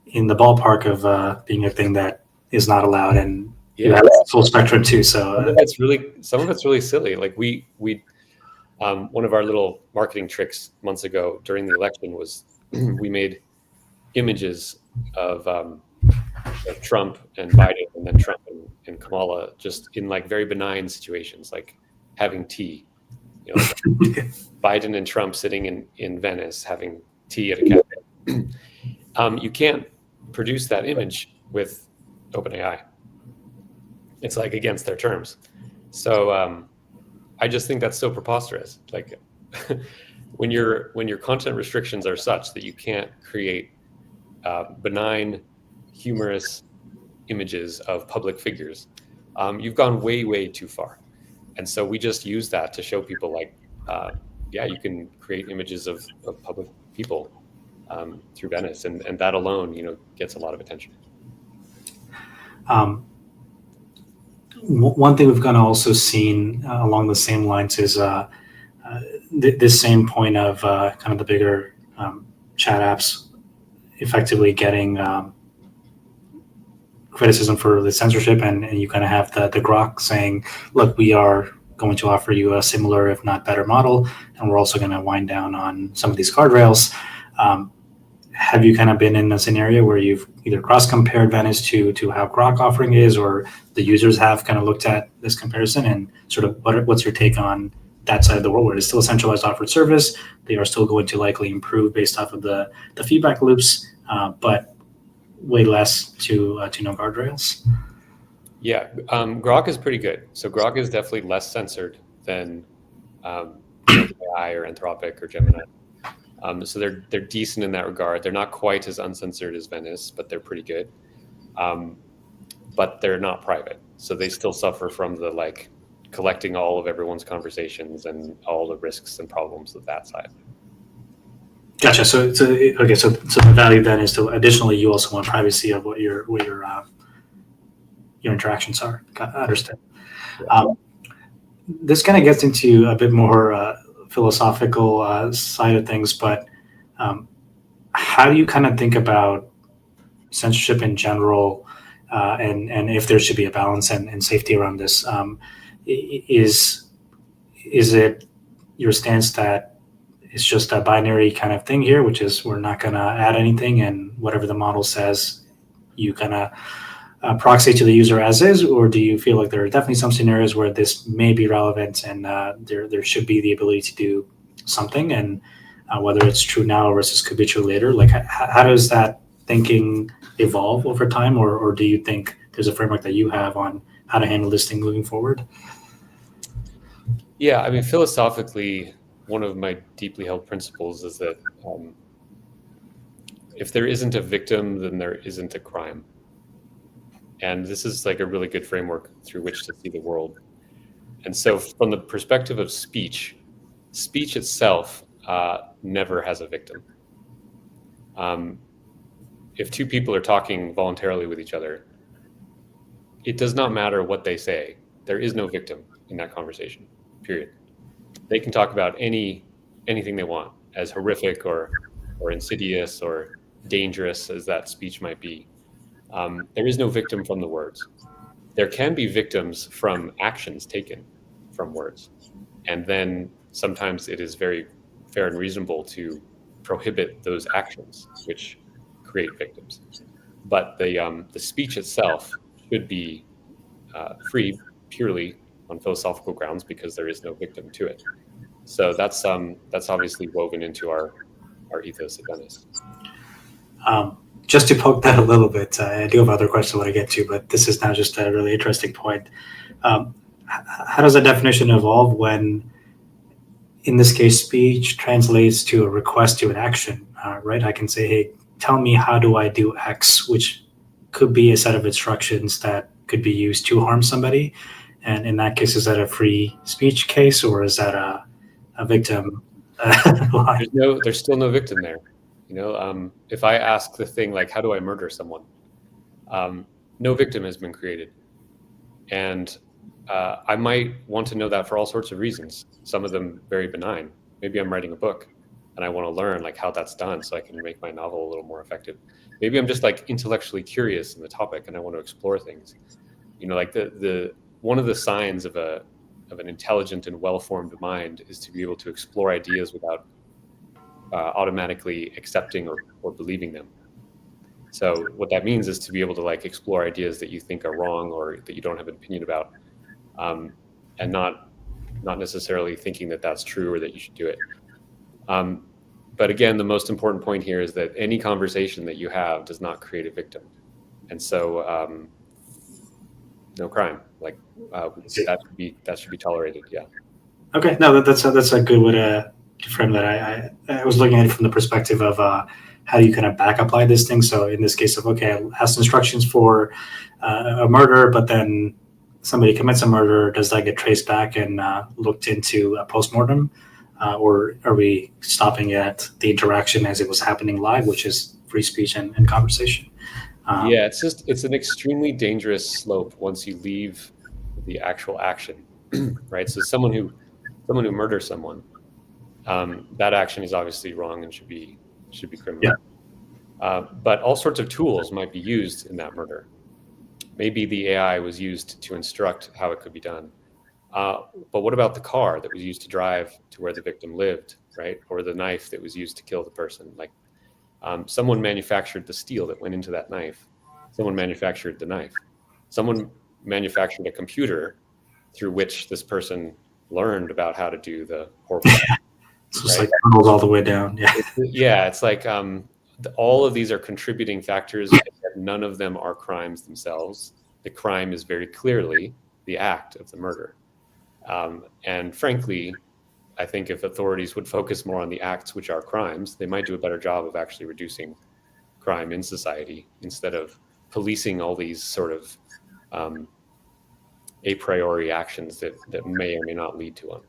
in the ballpark of being a thing that is not allowed? And you have full spectrum too. So some of it's really silly. Like we one of our little marketing tricks months ago during the election was we made images of Trump and Biden, and then Trump and Kamala, just in like very benign situations, like having tea. You know, like Biden and Trump sitting in Venice having tea at a cafe. You can't produce that image with OpenAI. It's like against their terms. So I just think that's so preposterous. Like when your content restrictions are such that you can't create benign, humorous images of public figures, you've gone way, way too far. And so we just use that to show people like, you can create images of public people through Venice, and that alone, you know, gets a lot of attention. One thing we've kind of also seen along the same lines is this same point of kind of the bigger chat apps effectively getting criticism for the censorship, and you kind of have the Grok saying, look, we are going to offer you a similar, if not better model, and we're also going to wind down on some of these guardrails. Have you kind of been in a scenario where you've either cross-compared Venice to how Grok offering is, or the users have kind of looked at this comparison, and sort of what's your take on that side of the world where it's still a centralized offered service? They are still going to likely improve based off of the feedback loops, but way less to no guardrails. Yeah, Grok is pretty good. So Grok is definitely less censored than AI or Anthropic or Gemini. So they're decent in that regard. They're not quite as uncensored as Venice, but they're pretty good. But they're not private, so they still suffer from the like collecting all of everyone's conversations and all the risks and problems of that side. Gotcha. So the value then is to additionally you also want privacy of what your interactions are. I understand. This kind of gets into a bit more philosophical side of things, but how do you kind of think about censorship in general, and if there should be a balance and safety around this? Is it your stance that it's just a binary kind of thing here, which is we're not going to add anything, and whatever the model says, you kind of proxy to the user as is? Or do you feel like there are definitely some scenarios where this may be relevant and there should be the ability to do something, and whether it's true now versus could be true later? Like, how does that thinking evolve over time, or do you think there's a framework that you have on how to handle this thing moving forward? Yeah, I mean, philosophically, one of my deeply held principles is that if there isn't a victim, then there isn't a crime. And this is like a really good framework through which to see the world. And so from the perspective of speech itself never has a victim. If two people are talking voluntarily with each other, it does not matter what they say. There is no victim in that conversation, period. They can talk about anything they want, as horrific or insidious or dangerous as that speech might be. There is no victim from the words. There can be victims from actions taken from words. And then sometimes it is very fair and reasonable to prohibit those actions, which create victims. But the speech itself should be free purely on philosophical grounds because there is no victim to it. So that's obviously woven into our ethos at Venice. Just to poke that a little bit, I do have other questions I want to get to, but this is now just a really interesting point. How does that definition evolve when, in this case, speech translates to a request to an action, right? I can say, hey, tell me how do I do X, which could be a set of instructions that could be used to harm somebody. And in that case, is that a free speech case, or is that a victim? There's still no victim there. If I ask the thing like, how do I murder someone? No victim has been created. And I might want to know that for all sorts of reasons. Some of them very benign. Maybe I'm writing a book and I want to learn like how that's done so I can make my novel a little more effective. Maybe I'm just like intellectually curious in the topic and I want to explore things. Like the one of the signs of an intelligent and well-formed mind is to be able to explore ideas without automatically accepting or believing them. So what that means is to be able to like explore ideas that you think are wrong or that you don't have an opinion about, and not necessarily thinking that that's true or that you should do it. But again, the most important point here is that any conversation that you have does not create a victim, and so no crime. Like that should be tolerated. Yeah. Okay. No, that's a good way to frame that. I was looking at it from the perspective of how do you kind of back apply this thing. So in this case of, okay, I asked instructions for a murder, but then somebody commits a murder. Does that get traced back and looked into a postmortem? Or are we stopping at the interaction as it was happening live, which is free speech and conversation? Yeah, it's an extremely dangerous slope once you leave the actual action, right? So someone who murders someone, that action is obviously wrong and should be criminal. Yeah. But all sorts of tools might be used in that murder. Maybe the AI was used to instruct how it could be done. But what about the car that was used to drive to where the victim lived, right? Or the knife that was used to kill the person? Like, someone manufactured the steel that went into that knife. Someone manufactured the knife. Someone manufactured a computer through which this person learned about how to do the horrible. It's just like tunnels all the way down. Yeah, it's like all of these are contributing factors, and none of them are crimes themselves. The crime is very clearly the act of the murder. And frankly, I think if authorities would focus more on the acts which are crimes, they might do a better job of actually reducing crime in society instead of policing all these sort of a priori actions that may or may not lead to one.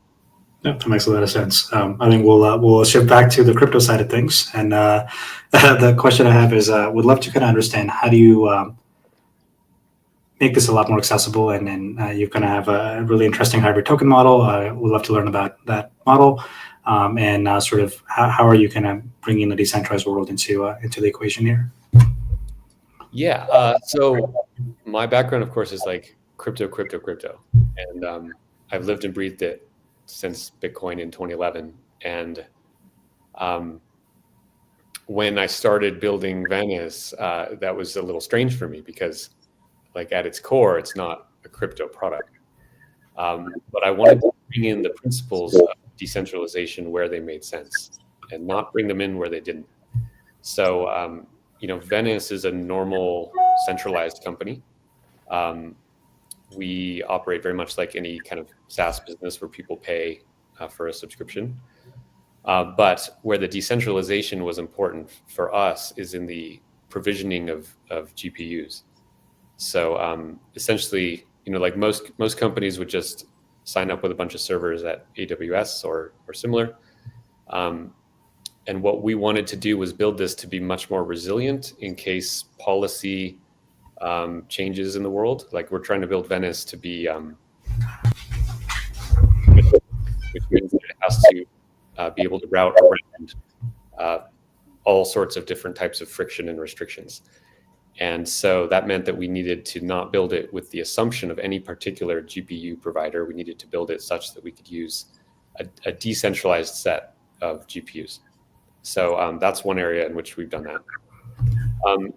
Yeah, that makes a lot of sense. I think we'll shift back to the crypto side of things. And the question I have is, would love to kind of understand, how do you make this a lot more accessible? And then you're going to have a really interesting hybrid token model. We'd love to learn about that model, and sort of how are you kind of bringing the decentralized world into the equation here? Yeah. So my background, of course, is like crypto. And I've lived and breathed it since Bitcoin in 2011. And when I started building Venice, that was a little strange for me because, like, at its core, it's not a crypto product. But I wanted to bring in the principles of decentralization where they made sense and not bring them in where they didn't. So, Venice is a normal centralized company. We operate very much like any kind of SaaS business where people pay for a subscription. But where the decentralization was important for us is in the provisioning of GPUs. So essentially, like most companies would just sign up with a bunch of servers at AWS or similar. And what we wanted to do was build this to be much more resilient in case policy changes in the world. Like, we're trying to build Venice to be, which means that it has to be able to route around all sorts of different types of friction and restrictions. And so that meant that we needed to not build it with the assumption of any particular GPU provider. We needed to build it such that we could use a decentralized set of GPUs. So that's one area in which we've done that.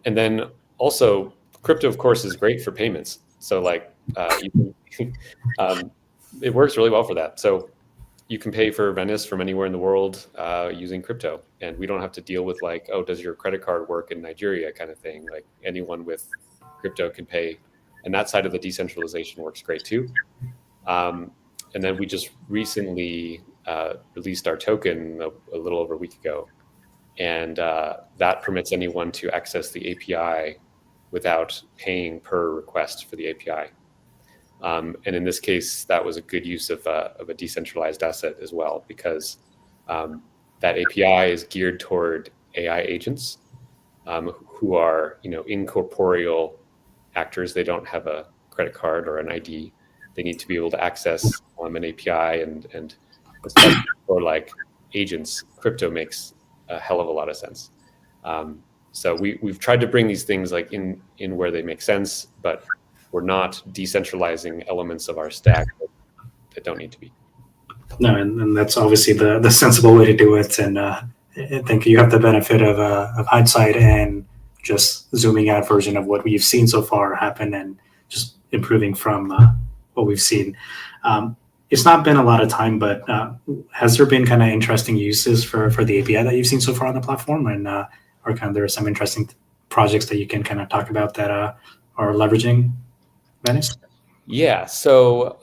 And then also, crypto, of course, is great for payments. So like, it works really well for that. So you can pay for Venice from anywhere in the world using crypto. And we don't have to deal with like, oh, does your credit card work in Nigeria kind of thing? Like, anyone with crypto can pay. And that side of the decentralization works great too. And then we just recently released our token a little over a week ago. And that permits anyone to access the API without paying per request for the API. And in this case, that was a good use of a decentralized asset as well, because that API is geared toward AI agents who are, incorporeal actors. They don't have a credit card or an ID. They need to be able to access an API, and especially for like agents, crypto makes a hell of a lot of sense. So we've tried to bring these things like in where they make sense, but we're not decentralizing elements of our stack that don't need to be. No, and that's obviously the sensible way to do it. And I think you have the benefit of hindsight and just zooming out version of what we've seen so far happen and just improving from what we've seen. It's not been a lot of time, but has there been kind of interesting uses for the API that you've seen so far on the platform? And or kind of there are some interesting projects that you can kind of talk about that are leveraging Venice? Yeah. So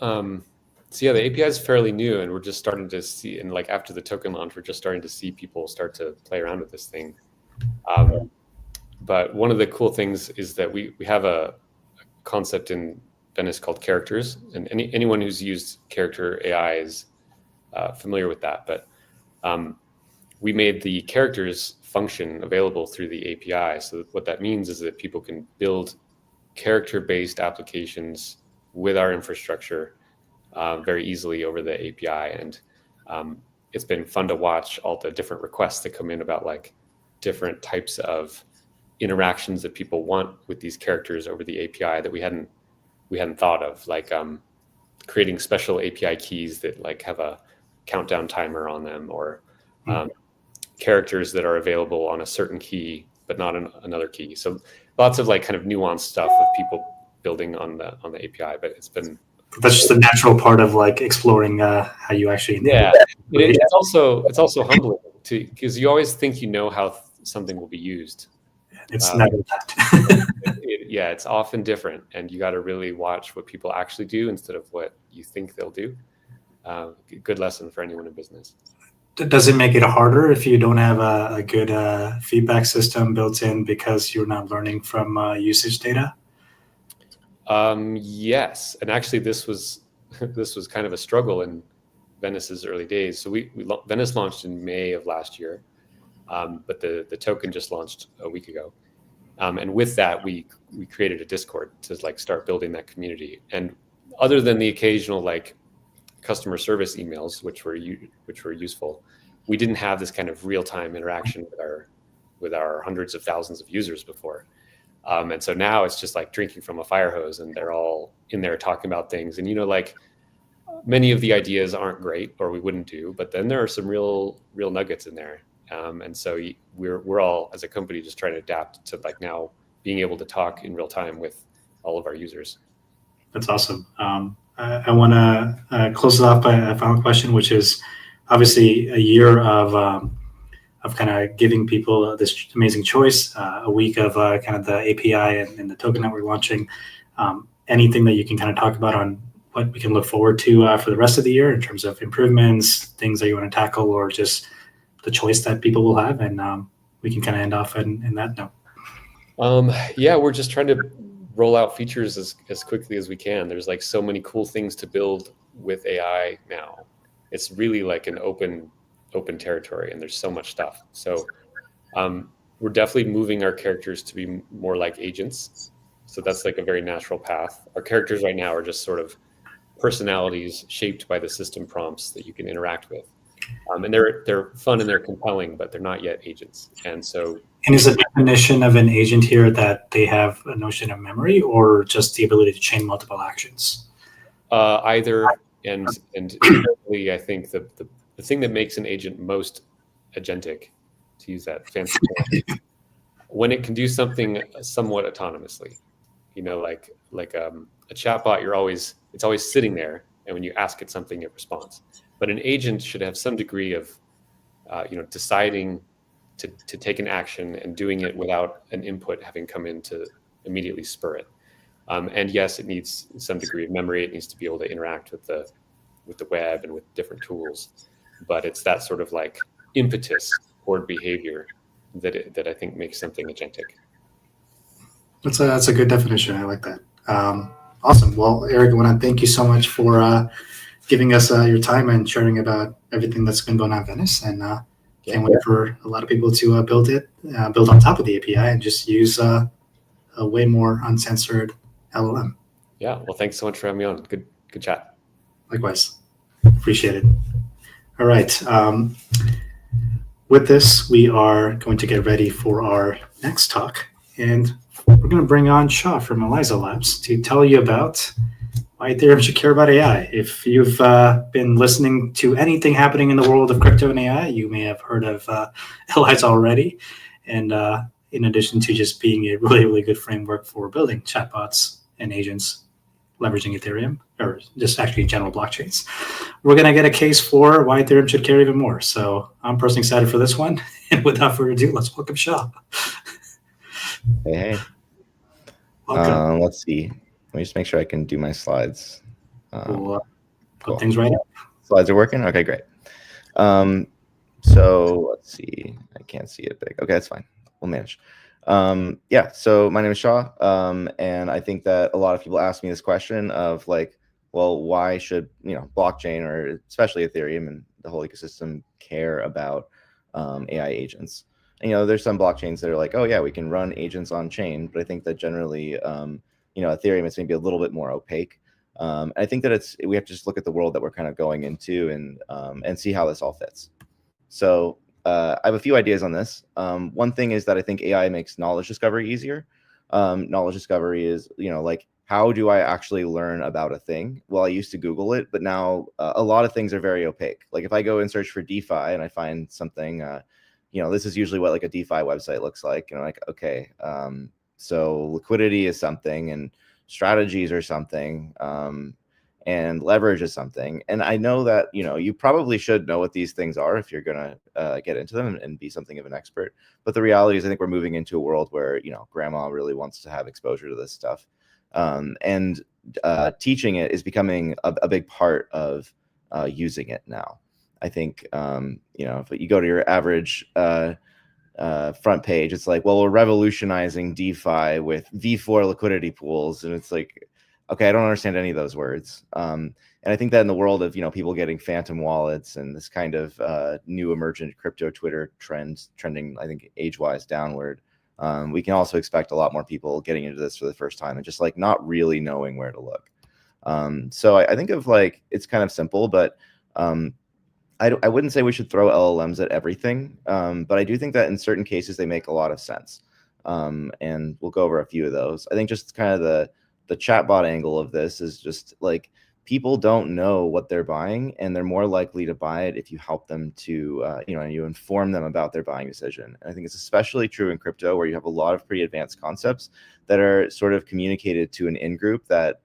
the API is fairly new, and we're just starting to see, and like after the token launch, we're just starting to see people start to play around with this thing. But one of the cool things is that we have a concept in Venice called characters, and anyone who's used character AI is familiar with that. But we made the characters function available through the API. So what that means is that people can build character-based applications with our infrastructure very easily over the API. And it's been fun to watch all the different requests that come in about like different types of interactions that people want with these characters over the API that we hadn't thought of, like creating special API keys that like have a countdown timer on them, or characters that are available on a certain key but not another key. So lots of like kind of nuanced stuff of people building on the API, but that's just a natural part of like exploring how you actually it's also humbling too, because you always think you know how something will be used. It's never that. It's often different, and you got to really watch what people actually do instead of what you think they'll do. Good lesson for anyone in business. Does it make it harder if you don't have a good feedback system built in because you're not learning from usage data? Yes, and actually this was kind of a struggle in Venice's early days. So Venice launched in May of last year, but the token just launched a week ago. And with that, we created a Discord to like start building that community. And other than the occasional like customer service emails, which were useful, we didn't have this kind of real-time interaction with our hundreds of thousands of users before. And so now it's just like drinking from a fire hose, and they're all in there talking about things. And like many of the ideas aren't great, or we wouldn't do, but then there are some real nuggets in there. And so we're all as a company just trying to adapt to like now being able to talk in real time with all of our users. That's awesome. I want to close it off by a final question, which is obviously a year of kind of giving people this amazing choice, a week of kind of the API and the token that we're launching. Anything that you can kind of talk about on what we can look forward to for the rest of the year in terms of improvements, things that you want to tackle, or just the choice that people will have, and we can kind of end off in that note. We're just trying to roll out features as quickly as we can. There's like so many cool things to build with AI now. It's really like an open territory, and there's so much stuff. So we're definitely moving our characters to be more like agents. So that's like a very natural path. Our characters right now are just sort of personalities shaped by the system prompts that you can interact with. And they're fun and they're compelling, but they're not yet agents. And is the definition of an agent here that they have a notion of memory, or just the ability to chain multiple actions? Either, and I think the thing that makes an agent most agentic, to use that fancy term, when it can do something somewhat autonomously. Like a chatbot, it's always sitting there, and when you ask it something, it responds. But an agent should have some degree of, deciding to take an action and doing it without an input having come in to immediately spur it. And yes, it needs some degree of memory. It needs to be able to interact with the web and with different tools. But it's that sort of like impetus toward behavior that I think makes something agentic. That's a good definition. I like that. Awesome. Well, Erik, I want to thank you so much for giving us your time and sharing about everything that's been going on in Venice. And can't wait for a lot of people to build on top of the API and just use a way more uncensored LLM. Yeah. Well, thanks so much for having me on. Good chat. Likewise. Appreciate it. All right. With this, we are going to get ready for our next talk. And we're going to bring on Shah from Eliza Labs to tell you about why Ethereum should care about AI. If you've been listening to anything happening in the world of crypto and AI, you may have heard of Eliza already. And in addition to just being a really, really good framework for building chatbots and agents leveraging Ethereum, or just actually general blockchains, we're going to get a case for why Ethereum should care even more. So I'm personally excited for this one. And without further ado, let's welcome Shah. Hey. Welcome. Let's see. Let me just make sure I can do my slides. Cool. Put Cool. things right up. Slides are working? Okay, great. So let's see. I can't see it big. Okay, that's fine. We'll manage. So my name is Shah, and I think that a lot of people ask me this question of like, well, why should blockchain, or especially Ethereum and the whole ecosystem, care about AI agents? And, there's some blockchains that are like, oh yeah, we can run agents on chain, but I think that generally, Ethereum is maybe a little bit more opaque. I think that we have to just look at the world that we're kind of going into and see how this all fits. So I have a few ideas on this. One thing is that I think AI makes knowledge discovery easier. Knowledge discovery is, like, how do I actually learn about a thing? Well, I used to Google it, but now a lot of things are very opaque. Like if I go and search for DeFi and I find something, this is usually what like a DeFi website looks like. Like, okay, so liquidity is something and strategies are something, and leverage is something. And I know that, you probably should know what these things are if you're going to get into them and be something of an expert. But the reality is I think we're moving into a world where, grandma really wants to have exposure to this stuff. And teaching it is becoming a big part of using it now. I think, if you go to your average front page, it's like, well, we're revolutionizing DeFi with V4 liquidity pools. And it's like, okay, I don't understand any of those words. And I think that in the world of, people getting phantom wallets and this kind of new emergent crypto Twitter trending, I think age-wise downward, we can also expect a lot more people getting into this for the first time and just like not really knowing where to look. So I think of like, it's kind of simple, but I wouldn't say we should throw LLMs at everything. But I do think that in certain cases, they make a lot of sense. And we'll go over a few of those. I think just kind of the chatbot angle of this is just like, people don't know what they're buying, and they're more likely to buy it if you help them to, and you inform them about their buying decision. And I think it's especially true in crypto, where you have a lot of pretty advanced concepts that are sort of communicated to an in-group that,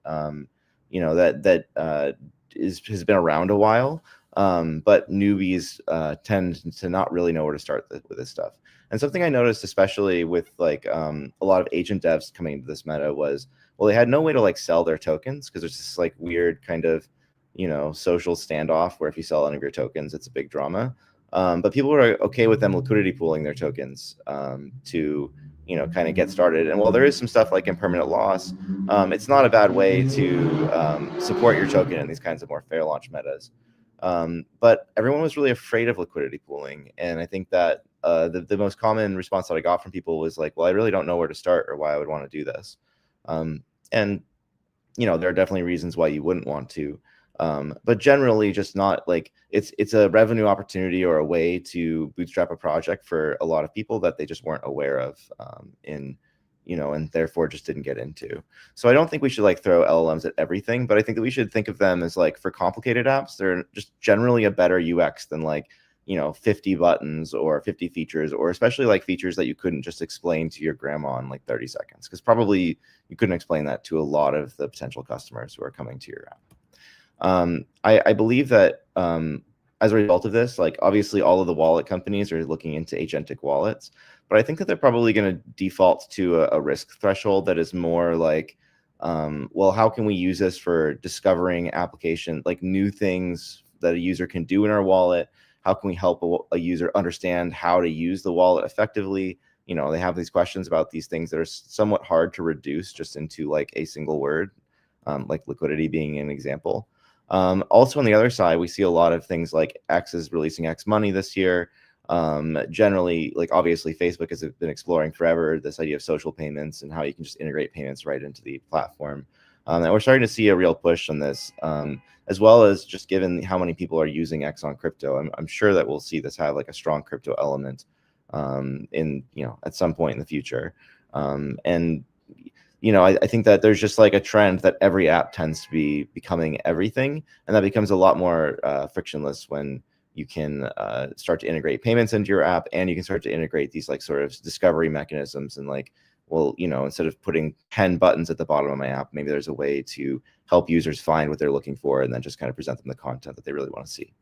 has been around a while, but newbies tend to not really know where to start with this stuff. And something I noticed, especially with like a lot of agent devs coming into this meta, was, well, they had no way to like sell their tokens because there's this like weird kind of, social standoff where if you sell any of your tokens, it's a big drama. But people were okay with them liquidity pooling their tokens to, kind of get started. And while there is some stuff like impermanent loss, it's not a bad way to support your token in these kinds of more fair launch metas. But everyone was really afraid of liquidity pooling. And I think that the most common response that I got from people was like, well, I really don't know where to start or why I would want to do this. And, there are definitely reasons why you wouldn't want to. But generally just not like it's a revenue opportunity or a way to bootstrap a project for a lot of people that they just weren't aware of and therefore just didn't get into. So I don't think we should like throw LLMs at everything, but I think that we should think of them as like, for complicated apps, they're just generally a better UX than like, 50 buttons or 50 features, or especially like features that you couldn't just explain to your grandma in like 30 seconds, because probably you couldn't explain that to a lot of the potential customers who are coming to your app. I believe that as a result of this, like obviously all of the wallet companies are looking into agentic wallets, but I think that they're probably going to default to a risk threshold that is more like, well, how can we use this for discovering application, like new things that a user can do in our wallet? How can we help a user understand how to use the wallet effectively? They have these questions about these things that are somewhat hard to reduce just into like a single word, like liquidity being an example. Also on the other side, we see a lot of things like X is releasing X money this year. Generally, like obviously Facebook has been exploring forever this idea of social payments and how you can just integrate payments right into the platform. And we're starting to see a real push on this, as well as just given how many people are using X on crypto. I'm sure that we'll see this have like a strong crypto element in, at some point in the future. And I think that there's just like a trend that every app tends to be becoming everything, and that becomes a lot more frictionless when you can start to integrate payments into your app, and you can start to integrate these like sort of discovery mechanisms and like, well, instead of putting 10 buttons at the bottom of my app, maybe there's a way to help users find what they're looking for and then just kind of present them the content that they really want to see.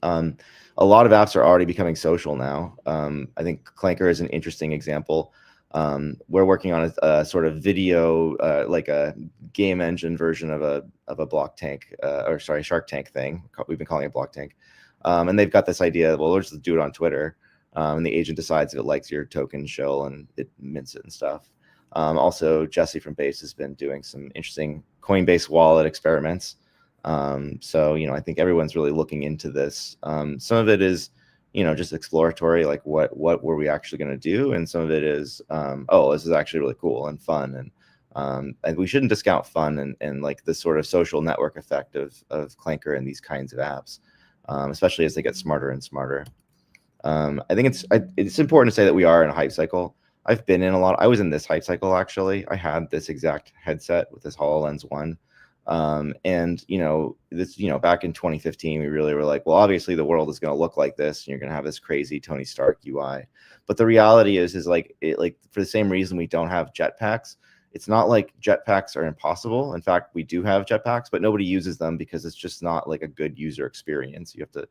A lot of apps are already becoming social now. I think Clanker is an interesting example. We're working on a sort of video, like a game engine version of a block tank, Shark Tank thing. We've been calling it block tank. And they've got this idea, well, let's just do it on Twitter. And the agent decides if it likes your token shell and it mints it and stuff. Also, Jesse from Base has been doing some interesting Coinbase wallet experiments. So, I think everyone's really looking into this. Some of it is, just exploratory, like what were we actually going to do? And some of it is, oh, this is actually really cool and fun. And we shouldn't discount fun and like the sort of social network effect of Clanker and these kinds of apps, especially as they get smarter and smarter. I think it's important to say that we are in a hype cycle. I've been in a lot. I was in this hype cycle, actually. I had this exact headset with this HoloLens 1. And, back in 2015, we really were like, well, obviously the world is going to look like this, and you're going to have this crazy Tony Stark UI. But the reality is like for the same reason we don't have jetpacks, it's not like jetpacks are impossible. In fact, we do have jetpacks, but nobody uses them because it's just not like a good user experience. You have to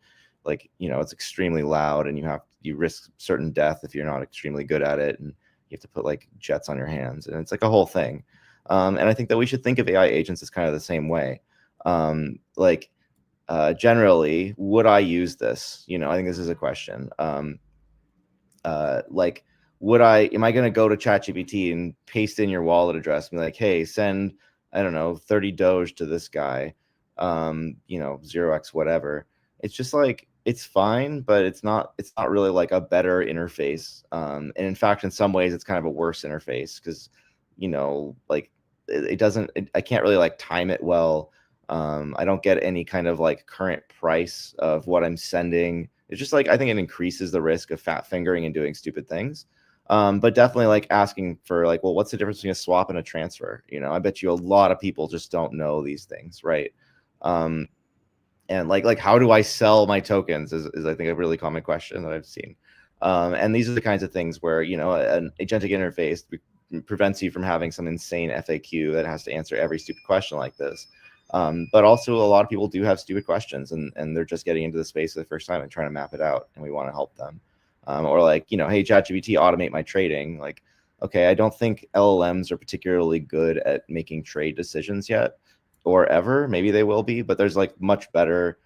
it's extremely loud, and you risk certain death if you're not extremely good at it. And you have to put like jets on your hands, and it's like a whole thing. And I think that we should think of AI agents as kind of the same way. Generally, would I use this? I think this is a question. Am I going to go to ChatGPT and paste in your wallet address and be like, hey, send, I don't know, 30 Doge to this guy, 0x whatever. It's just like, it's fine, but it's not really like a better interface. And in fact, in some ways, it's kind of a worse interface because, I can't really like time it well. I don't get any kind of like current price of what I'm sending. It's just like, I think it increases the risk of fat fingering and doing stupid things. But definitely like asking for like, well, what's the difference between a swap and a transfer? I bet you a lot of people just don't know these things, right? And like how do I sell my tokens is I think a really common question that I've seen. And these are the kinds of things where, an agentic interface prevents you from having some insane FAQ that has to answer every stupid question like this. But also a lot of people do have stupid questions and they're just getting into the space for the first time and trying to map it out, and we want to help them. Or like, hey, ChatGPT, automate my trading. Like, okay, I don't think LLMs are particularly good at making trade decisions yet, or ever. Maybe they will be, but there's like much better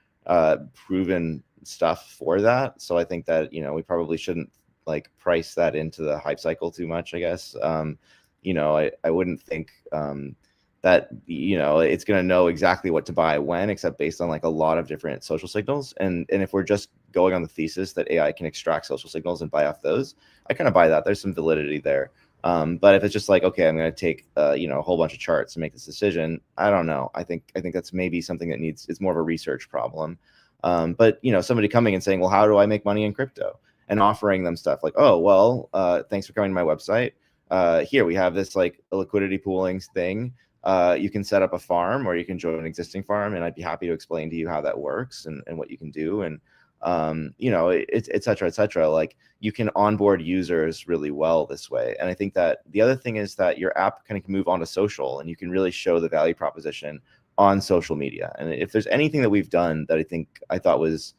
proven stuff for that. So I think that, we probably shouldn't like price that into the hype cycle too much, I guess. I wouldn't think that, it's going to know exactly what to buy when, except based on like a lot of different social signals. And if we're just going on the thesis that AI can extract social signals and buy off those, I kind of buy that. There's some validity there. But if it's just like, okay, I'm going to take, a whole bunch of charts to make this decision, I don't know. I think that's maybe something that it's more of a research problem. But, somebody coming and saying, well, how do I make money in crypto? And offering them stuff like, oh, well, thanks for coming to my website. Here we have this like a liquidity pooling thing. You can set up a farm or you can join an existing farm, and I'd be happy to explain to you how that works and what you can do. And, et cetera. Like you can onboard users really well this way. And I think that the other thing is that your app kind of can move on to social, and you can really show the value proposition on social media. And if there's anything that we've done that I thought was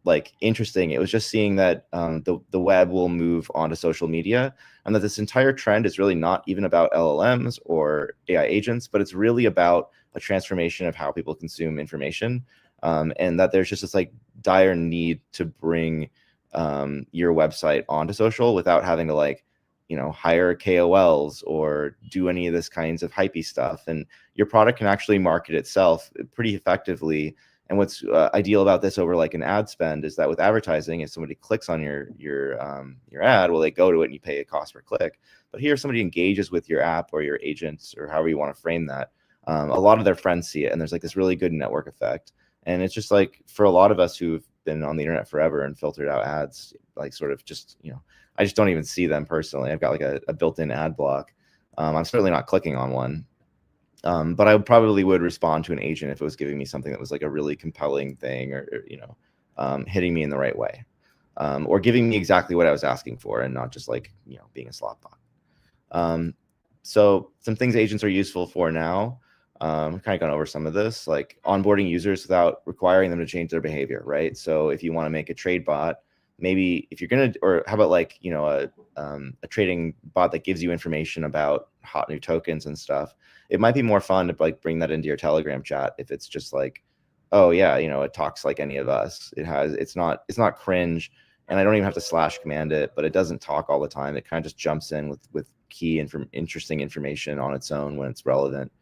like interesting, it was just seeing that the web will move onto social media, and that this entire trend is really not even about LLMs or AI agents, but it's really about a transformation of how people consume information. And that there's just this like dire need to bring your website onto social without having to like, hire KOLs or do any of this kinds of hypey stuff. And your product can actually market itself pretty effectively. And what's ideal about this over like an ad spend is that with advertising, if somebody clicks on your ad, well, they go to it and you pay a cost per click. But here, if somebody engages with your app or your agents or however you want to frame that, a lot of their friends see it, and there's like this really good network effect. And it's just like for a lot of us who've been on the internet forever and filtered out ads, like sort of just, I just don't even see them personally. I've got like a built-in ad block. I'm certainly not clicking on one. But I probably would respond to an agent if it was giving me something that was like a really compelling thing or hitting me in the right way, or giving me exactly what I was asking for and not just like, being a slot bot. So some things agents are useful for now. Kind of gone over some of this, like onboarding users without requiring them to change their behavior, right? So if you want to make a trade bot, maybe if you're going to, or how about like, a trading bot that gives you information about hot new tokens and stuff, it might be more fun to like bring that into your Telegram chat. If it's just like, oh yeah, it talks like any of us. It's not cringe, and I don't even have to / command it, but it doesn't talk all the time. It kind of just jumps in with key interesting information on its own when it's relevant.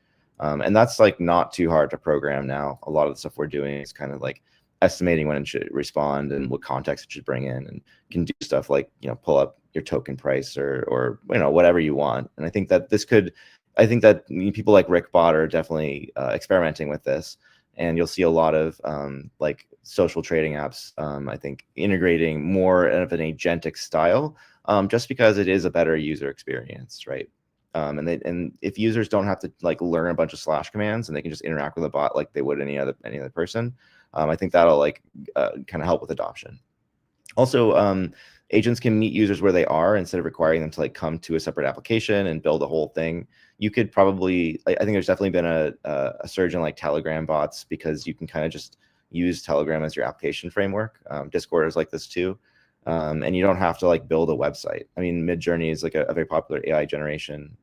And that's like not too hard to program now. A lot of the stuff we're doing is kind of like estimating when it should respond and what context it should bring in, and can do stuff like, pull up your token price or whatever you want. And I think that this could I think that people like Rick Bott are definitely experimenting with this, and you'll see a lot of like social trading apps, I think, integrating more of an agentic style, just because it is a better user experience, right? And if users don't have to like learn a bunch of slash commands and they can just interact with a bot like they would any other person, I think that'll like kind of help with adoption. Also, agents can meet users where they are instead of requiring them to like come to a separate application and build a whole thing. You could probably, I think there's definitely been a surge in like Telegram bots, because you can kind of just use Telegram as your application framework. Discord is like this too. And you don't have to like build a website. I mean, Midjourney is like a very popular AI generation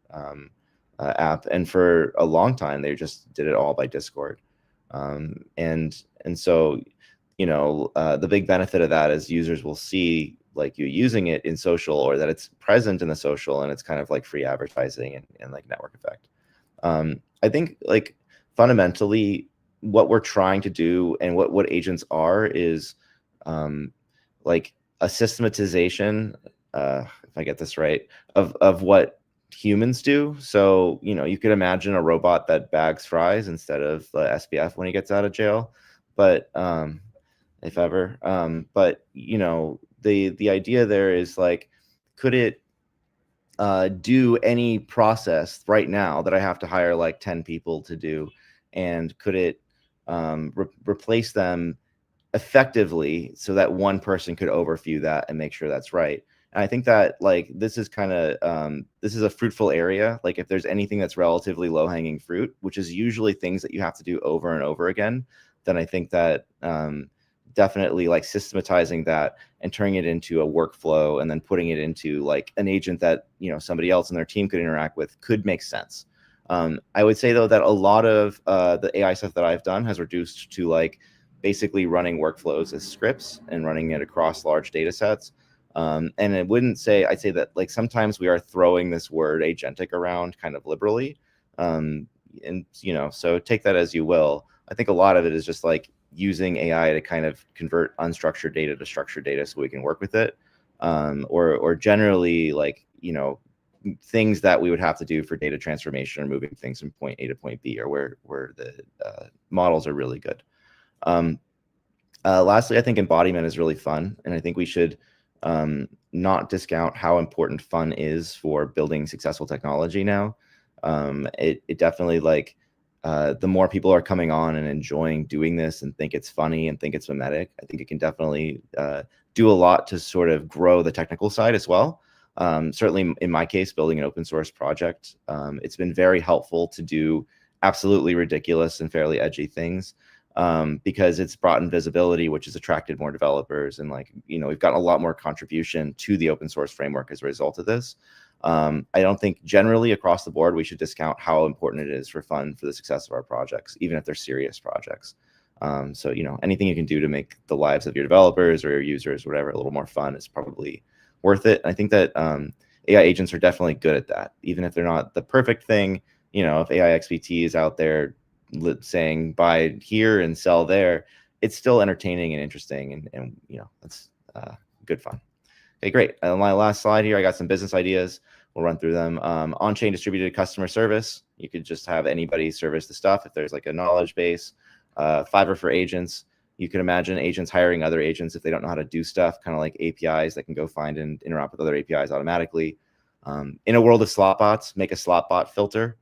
app, and for a long time they just did it all by Discord. And so, you know, the big benefit of that is users will see like you using it in social, or that it's present in the social, and it's kind of like free advertising and like network effect. I think like fundamentally what we're trying to do and what agents are is like a systematization, if I get this right, of what humans do. So, you know, you could imagine a robot that bags fries instead of the SPF when he gets out of jail, but if ever, but you know, the idea there is like, could it do any process right now that I have to hire like 10 people to do, and could it replace them effectively so that one person could overview that and make sure that's right? And I think that like this is kind of this is a fruitful area. Like if there's anything that's relatively low-hanging fruit, which is usually things that you have to do over and over again, then I think that definitely like systematizing that and turning it into a workflow and then putting it into like an agent that, you know, somebody else in their team could interact with could make sense. I would say though that a lot of the AI stuff that I've done has reduced to like basically running workflows as scripts and running it across large data sets. And I'd say that like sometimes we are throwing this word agentic around kind of liberally. And, you know, so take that as you will. I think a lot of it is just like using AI to kind of convert unstructured data to structured data so we can work with it. Or generally like, you know, things that we would have to do for data transformation or moving things from point A to point B, or where the models are really good. Lastly, I think embodiment is really fun, and I think we should not discount how important fun is for building successful technology now. It definitely like the more people are coming on and enjoying doing this and think it's funny and think it's mimetic, I think it can definitely do a lot to sort of grow the technical side as well. Certainly in my case, building an open source project, it's been very helpful to do absolutely ridiculous and fairly edgy things, because it's brought in visibility, which has attracted more developers. And like, you know, we've gotten a lot more contribution to the open source framework as a result of this. I don't think generally across the board we should discount how important it is for fun for the success of our projects, even if they're serious projects. So, you know, anything you can do to make the lives of your developers or your users, whatever, a little more fun is probably worth it. And I think that AI agents are definitely good at that, even if they're not the perfect thing. You know, if AI XPT is out there saying buy here and sell there, it's still entertaining and interesting, and you know, that's good fun. Okay, great. On my last slide here, I got some business ideas. We'll run through them. On-chain distributed customer service. You could just have anybody service the stuff if there's like a knowledge base. Fiverr for agents. You can imagine agents hiring other agents if they don't know how to do stuff, kind of like APIs that can go find and interact with other APIs automatically. In a world of slot bots, make a slot bot filter.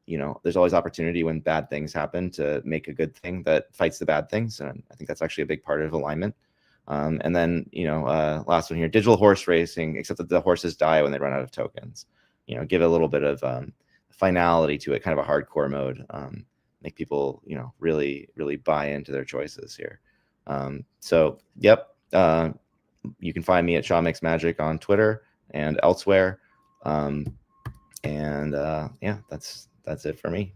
You know, there's always opportunity when bad things happen to make a good thing that fights the bad things. And I think that's actually a big part of alignment. And then, you know, last one here, digital horse racing, except that the horses die when they run out of tokens. You know, give it a little bit of finality to it, kind of a hardcore mode. Make people, you know, really, really buy into their choices here. So, yep, you can find me at Shaw Makes Magic on Twitter and elsewhere. Yeah, that's it for me.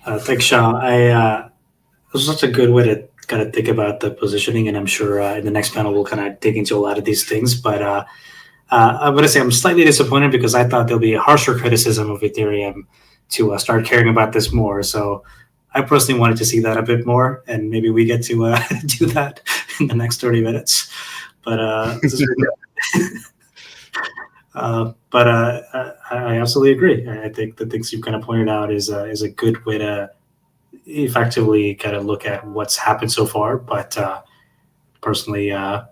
Thanks, Shaw. It was such a good way to kind of think about the positioning, and I'm sure in the next panel we'll kind of dig into a lot of these things. But I'm going to say I'm slightly disappointed because I thought there'll be a harsher criticism of Ethereum to start caring about this more. So I personally wanted to see that a bit more, and maybe we get to do that in the next 30 minutes. But this is But I absolutely agree. I think the things you've kind of pointed out is a good way to effectively kind of look at what's happened so far. But personally, I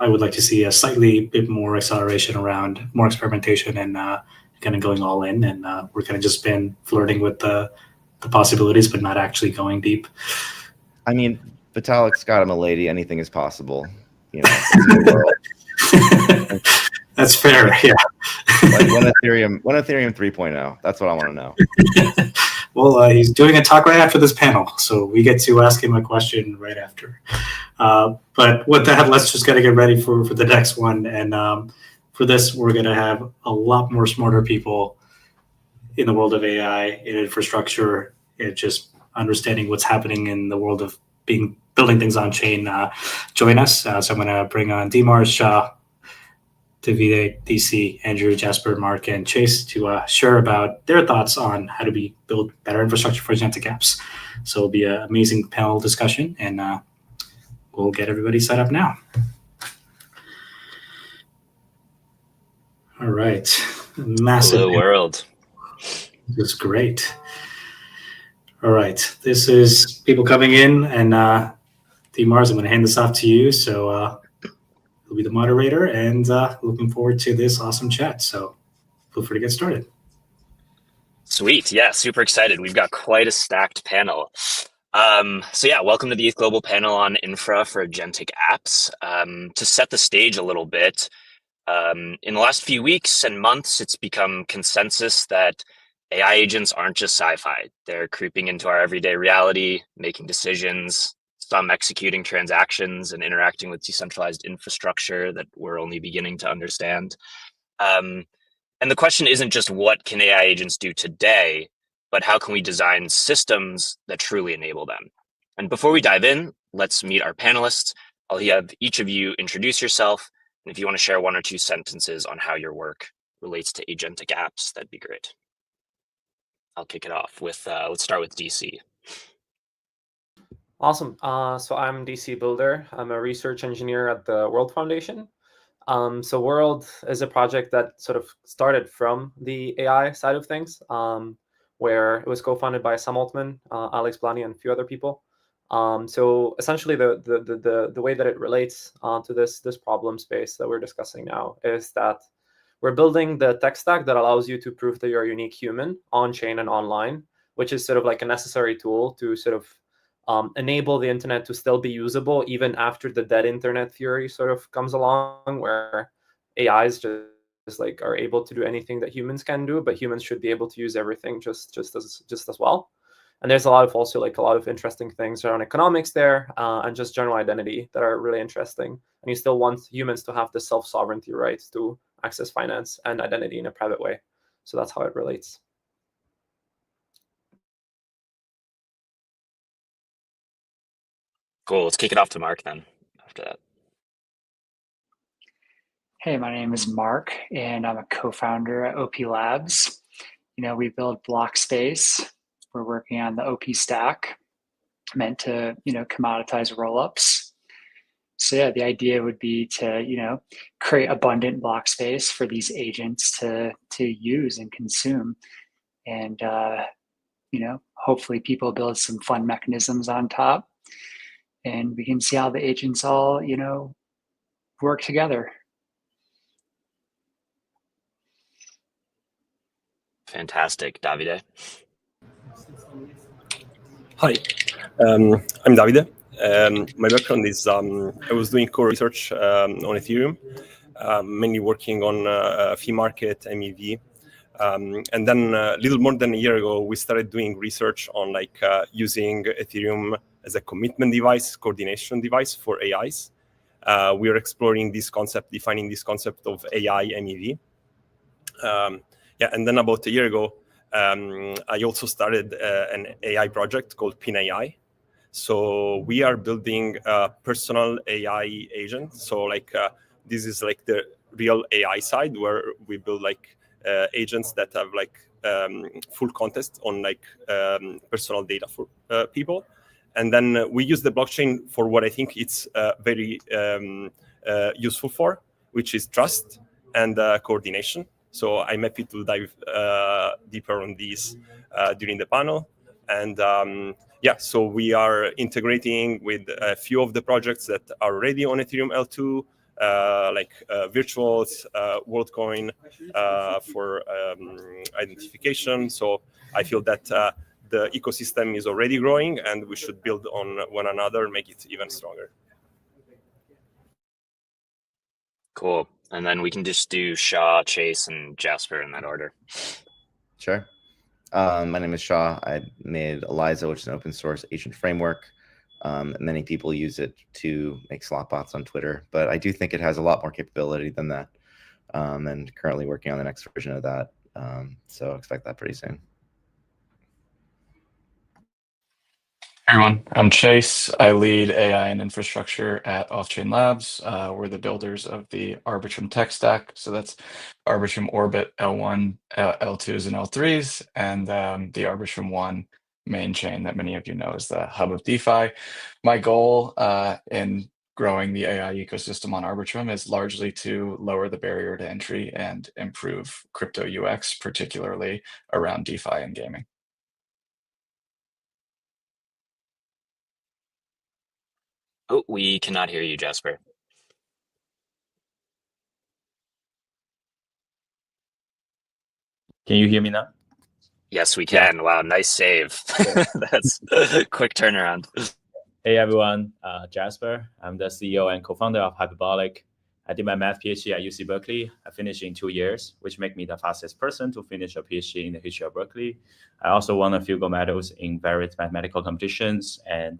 would like to see a slightly bit more acceleration around more experimentation and kind of going all in. And we're kind of just been flirting with the possibilities, but not actually going deep. I mean, Vitalik's got him a lady. Anything is possible, you know, in the world. That's fair, yeah. Like when Ethereum 3.0, that's what I want to know. Well, he's doing a talk right after this panel, so we get to ask him a question right after. But with that, let's just gotta get ready for the next one. And for this, we're gonna have a lot more smarter people in the world of AI, in infrastructure, and just understanding what's happening in the world of building things on chain. Join us. So I'm gonna bring on Dimar, Shah, Davide, DC, Andrew, Jasper, Mark, and Chase to share about their thoughts on how to build better infrastructure for agentic apps. So it'll be an amazing panel discussion, and we'll get everybody set up now. All right. Massive. Hello, world. This is great. All right. This is people coming in, and Dimars, I'm going to hand this off to you. So you'll be the moderator, and looking forward to this awesome chat. So feel free to get started. Sweet. Yeah, super excited. We've got quite a stacked panel. So yeah, welcome to the ETHGlobal panel on infra for agentic apps. To set the stage a little bit, in the last few weeks and months, it's become consensus that AI agents aren't just sci-fi. They're creeping into our everyday reality, making decisions, some executing transactions and interacting with decentralized infrastructure that we're only beginning to understand. And the question isn't just what can AI agents do today, but how can we design systems that truly enable them? And before we dive in, let's meet our panelists. I'll have each of you introduce yourself. And if you want to share one or two sentences on how your work relates to agentic apps, that'd be great. I'll kick it off with, let's start with DC. Awesome. So I'm dcbuilder. I'm a research engineer at the World Foundation. So World is a project that sort of started from the AI side of things, where it was co-founded by Sam Altman, Alex Blany, and a few other people. So essentially, the way that it relates to this problem space that we're discussing now is that we're building the tech stack that allows you to prove that you're a unique human on chain and online, which is sort of like a necessary tool to sort of enable the internet to still be usable even after the dead internet theory sort of comes along, where AIs just like are able to do anything that humans can do, but humans should be able to use everything just as well. And there's a lot of interesting things around economics there and just general identity that are really interesting. And you still want humans to have the self-sovereignty rights to access finance and identity in a private way. So that's how it relates. Cool. Let's kick it off to Mark then after that. Hey, my name is Mark, and I'm a co-founder at OP Labs. We build block space. We're working on the OP stack, meant to, commoditize rollups. So yeah, the idea would be to, create abundant block space for these agents to use and consume. And, hopefully people build some fun mechanisms on top, and we can see how the agents all, work together. Fantastic. Davide. Hi, I'm Davide. My background is I was doing core research on Ethereum, mainly working on fee market, MEV. And then a little more than a year ago, we started doing research on using Ethereum as a commitment device, coordination device for AIs. We are exploring this concept, defining this concept of AI MEV. And then about a year ago, I also started an AI project called PinAI. So we are building a personal AI agent. So this is the real AI side, where we build agents that have full context on personal data for people. And then we use the blockchain for what I think it's very useful for, which is trust. and coordination. So I'm happy to dive deeper on these during the panel. And yeah, so we are integrating with a few of the projects that are already on Ethereum L2, like Virtuals, WorldCoin for identification. So I feel that the ecosystem is already growing, and we should build on one another, make it even stronger. Cool. And then we can just do Shaw, Chase, and Jasper in that order. Sure. My name is Shaw. I made Eliza, which is an open source agent framework. Many people use it to make slot bots on Twitter, but I do think it has a lot more capability than that. And currently working on the next version of that. So expect that pretty soon. Hey everyone, I'm Chase. I lead AI and infrastructure at Off-Chain Labs. We're the builders of the Arbitrum tech stack. So that's Arbitrum Orbit L1, L2s, and L3s, and the Arbitrum 1 main chain that many of you know is the hub of DeFi. My goal in growing the AI ecosystem on Arbitrum is largely to lower the barrier to entry and improve crypto UX, particularly around DeFi and gaming. Oh, we cannot hear you, Jasper. Can you hear me now? Yes, we can. Yeah. Wow, nice save. That's a quick turnaround. Hey everyone, Jasper. I'm the CEO and co-founder of Hyperbolic. I did my math PhD at UC Berkeley. I finished in 2 years, which made me the fastest person to finish a PhD in the history of Berkeley. I also won a few gold medals in various mathematical competitions. And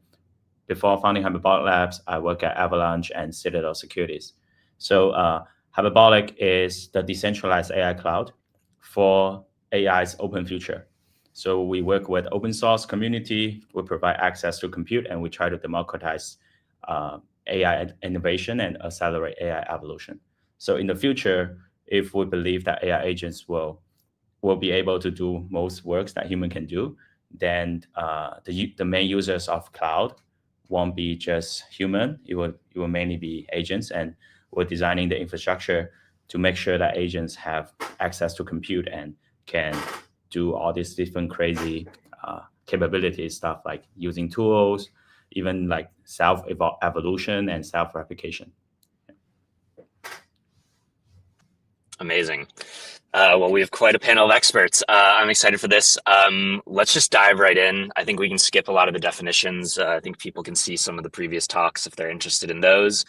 before founding Hyperbolic Labs, I worked at Avalanche and Citadel Securities. So Hyperbolic is the decentralized AI cloud for AI's open future. So we work with open source community, we provide access to compute, and we try to democratize AI innovation and accelerate AI evolution. So in the future, if we believe that AI agents will be able to do most works that human can do, then the main users of cloud won't be just human, it will mainly be agents, and we're designing the infrastructure to make sure that agents have access to compute and can do all these different crazy capabilities, stuff like using tools, even like self-evolution and self-replication. Amazing. Well, we have quite a panel of experts. I'm excited for this. Let's just dive right in. I think we can skip a lot of the definitions. I think people can see some of the previous talks if they're interested in those.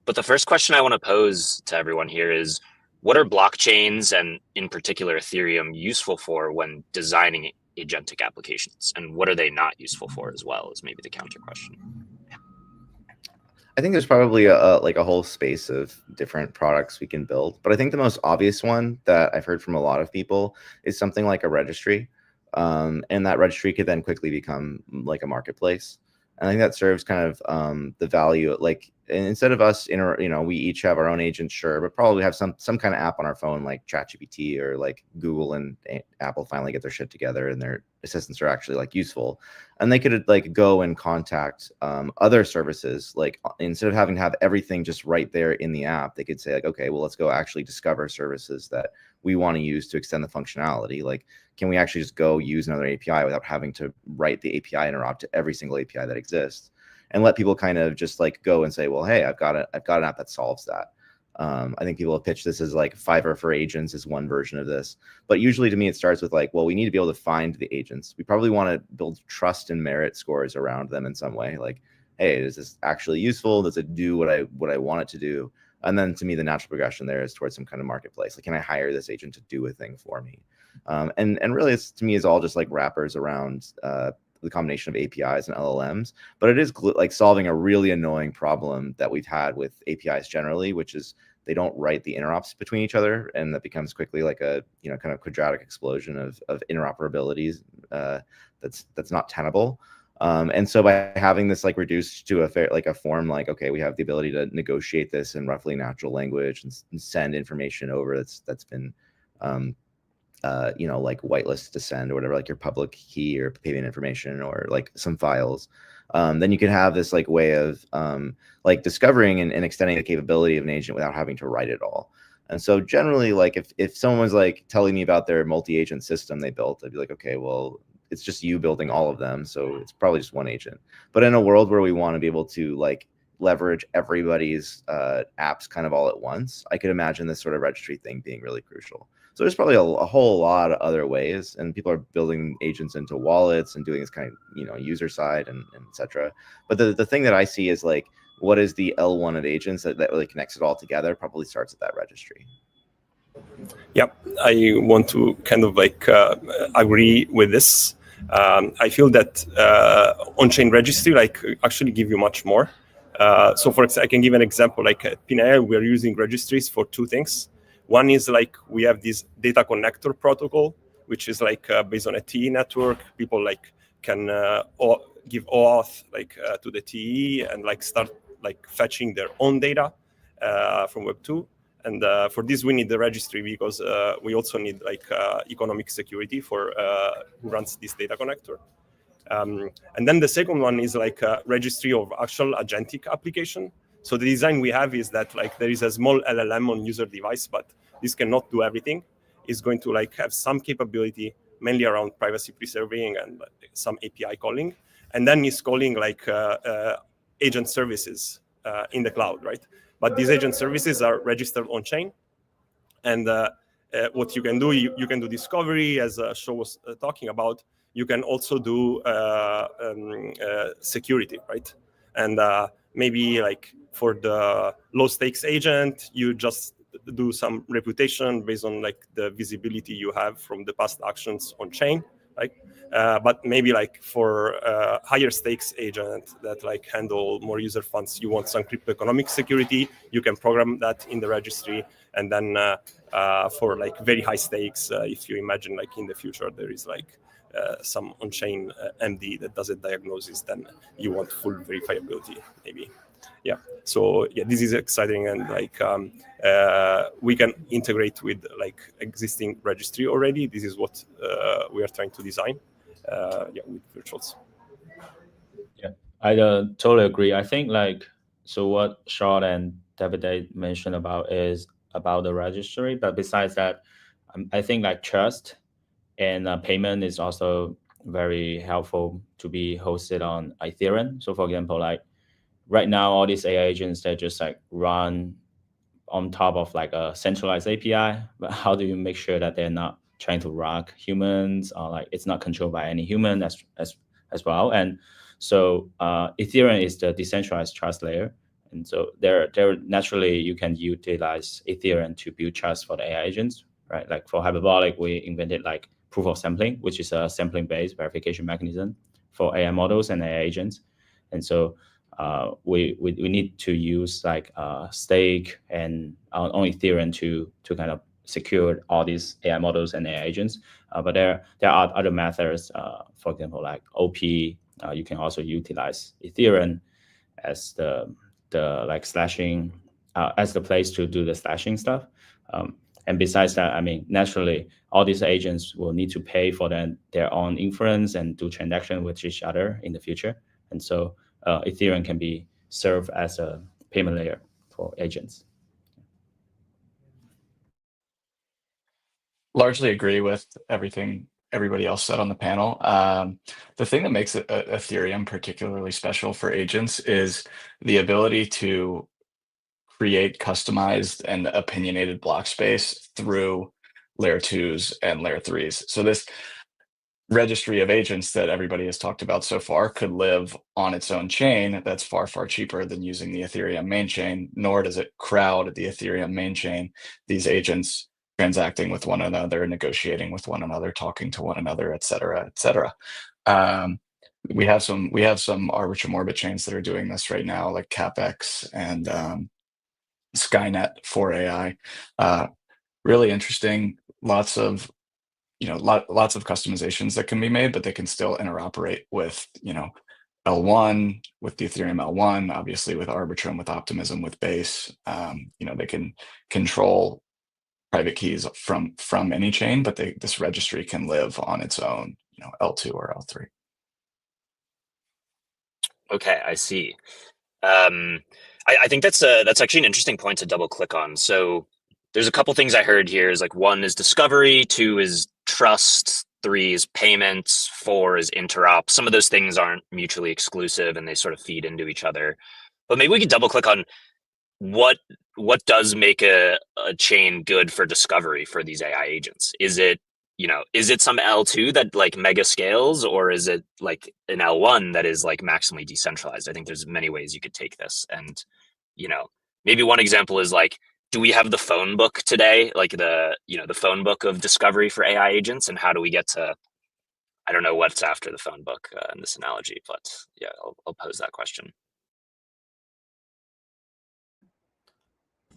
But the first question I want to pose to everyone here is, what are blockchains, and in particular Ethereum, useful for when designing agentic applications? And what are they not useful for as well, is maybe the counter question. I think there's probably a whole space of different products we can build. But I think the most obvious one that I've heard from a lot of people is something like a registry. And that registry could then quickly become like a marketplace. And I think that serves kind of the value, like instead of us, we each have our own agents, sure, but probably have some kind of app on our phone like ChatGPT, or like Google and Apple finally get their shit together and their assistants are actually like useful. And they could like go and contact other services. Like instead of having to have everything just right there in the app, they could say like, okay, well, let's go actually discover services that we want to use to extend the functionality. Like, can we actually just go use another API without having to write the API interop to every single API that exists, and let people kind of just like go and say, well, hey, I've got an app that solves that. I think people have pitched this as like Fiverr for agents is one version of this, but usually to me it starts with like, well, we need to be able to find the agents. We probably want to build trust and merit scores around them in some way. Like, hey, is this actually useful? Does it do what I want it to do? And then to me, the natural progression there is towards some kind of marketplace. Like, can I hire this agent to do a thing for me? And really, it's, to me, is all just like wrappers around the combination of APIs and LLMs. But it is like solving a really annoying problem that we've had with APIs generally, which is they don't write the interops between each other, and that becomes quickly like a kind of quadratic explosion of interoperabilities that's not tenable. And so by having this like reduced to a form, like, okay, we have the ability to negotiate this in roughly natural language and send information over that's been like whitelisted to send or whatever, like your public key or payment information or like some files. Then you can have this like way of like discovering and extending the capability of an agent without having to write it all. And so generally, like if someone was like telling me about their multi-agent system they built, I'd be like, okay, well, it's just you building all of them, so it's probably just one agent. But in a world where we want to be able to like leverage everybody's apps kind of all at once, I could imagine this sort of registry thing being really crucial. So there's probably a whole lot of other ways, and people are building agents into wallets and doing this kind of, you know, user side and et cetera. But the thing that I see is like, what is the L1 of agents that really connects it all together? Probably starts at that registry. Yep, I want to kind of like agree with this. I feel that on-chain registry like actually give you much more. So for example, I can give an example. Like at Pinel, we're using registries for two things. One is like we have this data connector protocol, which is like based on a TE network. People like can give OAuth like to the TE and like start like fetching their own data from Web2. And for this, we need the registry because we also need like economic security for who runs this data connector. And then the second one is like a registry of actual agentic application. So the design we have is that like there is a small LLM on user device, but this cannot do everything. It's going to like have some capability, mainly around privacy preserving and some API calling. And then it's calling like agent services in the cloud, right? But these agent services are registered on chain. And what you can do, you can do discovery, as Sho was talking about. You can also do security, right? And maybe like for the low stakes agent, you just do some reputation based on like the visibility you have from the past actions on chain, right? But maybe like for higher stakes agent that like handle more user funds, you want some cryptoeconomic security, you can program that in the registry. And then for like very high stakes, if you imagine like in the future, there is like some on-chain MD that does a diagnosis, then you want full verifiability, maybe. Yeah, so yeah, this is exciting, and like we can integrate with like existing registry already. This is what we are trying to design, yeah, with virtuals. Yeah, I totally agree. I think like, so what Sean and Davide mentioned about is about the registry, but besides that, I think like trust and payment is also very helpful to be hosted on Ethereum. So for example, like right now, all these AI agents, they just like run on top of like a centralized API, but how do you make sure that they're not trying to rock humans, or like it's not controlled by any human as well? And so Ethereum is the decentralized trust layer. And so there naturally you can utilize Ethereum to build trust for the AI agents, right? Like for Hyperbolic, we invented like proof of sampling, which is a sampling-based verification mechanism for AI models and AI agents. And so we need to use like stake and on Ethereum to kind of secure all these AI models and AI agents. But there are other methods, for example, like OP. You can also utilize Ethereum as the like slashing, as the place to do the slashing stuff. And besides that, I mean, naturally, all these agents will need to pay for their own inference and do transaction with each other in the future. And so Ethereum can be served as a payment layer for agents. Largely agree with everything everybody else said on the panel. The thing that makes Ethereum particularly special for agents is the ability to create customized and opinionated block space through layer 2s and layer 3s. So this registry of agents that everybody has talked about so far could live on its own chain that's far, far cheaper than using the Ethereum main chain, nor does it crowd the Ethereum main chain. These agents transacting with one another, negotiating with one another, talking to one another, et cetera, et cetera. We have some Arbitrum Orbit chains that are doing this right now, like CapEx and Skynet for AI. Really interesting. Lots of customizations that can be made, but they can still interoperate with L1, with the Ethereum L1, obviously with Arbitrum, with Optimism, with Base. They can control private keys from any chain, but this registry can live on its own, L2 or L3. Okay, I see. I think that's actually an interesting point to double click on. So there's a couple things I heard here. Is like 1 is discovery, 2 is trust, 3 is payments, 4 is interop. Some of those things aren't mutually exclusive and they sort of feed into each other. But maybe we could double click on what does make a chain good for discovery for these AI agents? Is it, is it some L2 that like mega scales, or is it like an L1 that is like maximally decentralized? I think there's many ways you could take this. And, maybe one example is like, do we have the phone book today? Like the phone book of discovery for AI agents, and how do we get to, I don't know what's after the phone book in this analogy, but yeah, I'll pose that question.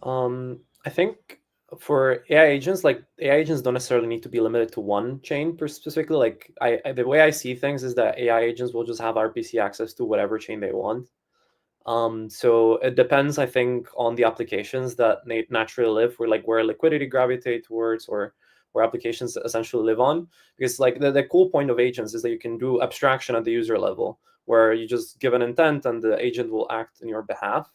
I think for AI agents, like AI agents don't necessarily need to be limited to one chain specifically. Like the way I see things is that AI agents will just have RPC access to whatever chain they want. So it depends, I think, on the applications that naturally live where liquidity gravitate towards, or where applications essentially live on. Because like the cool point of agents is that you can do abstraction at the user level, where you just give an intent and the agent will act on your behalf.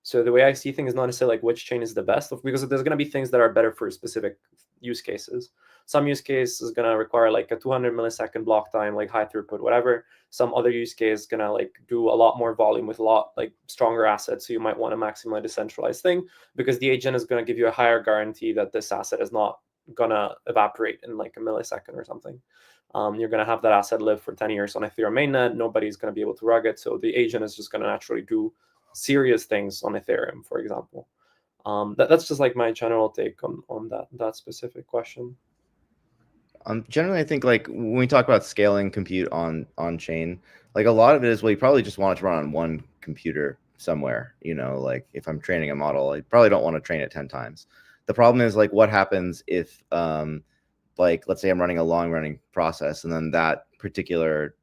So the way I see things is not necessarily like which chain is the best, because there's going to be things that are better for specific use cases. Some use case is going to require like a 200 millisecond block time, like high throughput, whatever. Some other use case is going to like do a lot more volume with a lot like stronger assets. So you might want to maximize decentralized thing, because the agent is going to give you a higher guarantee that this asset is not going to evaporate in like a millisecond or something. You're going to have that asset live for 10 years on Ethereum mainnet. Nobody's going to be able to rug it. So the agent is just going to naturally do serious things on Ethereum, for example. That's just like my general take on that specific question. Generally, I think like when we talk about scaling compute on chain, like a lot of it is, well, you probably just want it to run on one computer somewhere. Like if I'm training a model, I probably don't want to train it 10 times. The problem is like what happens if like let's say I'm running a long running process, and then that particular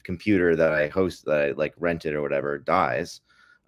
computer that I host, that I like rented or whatever, dies.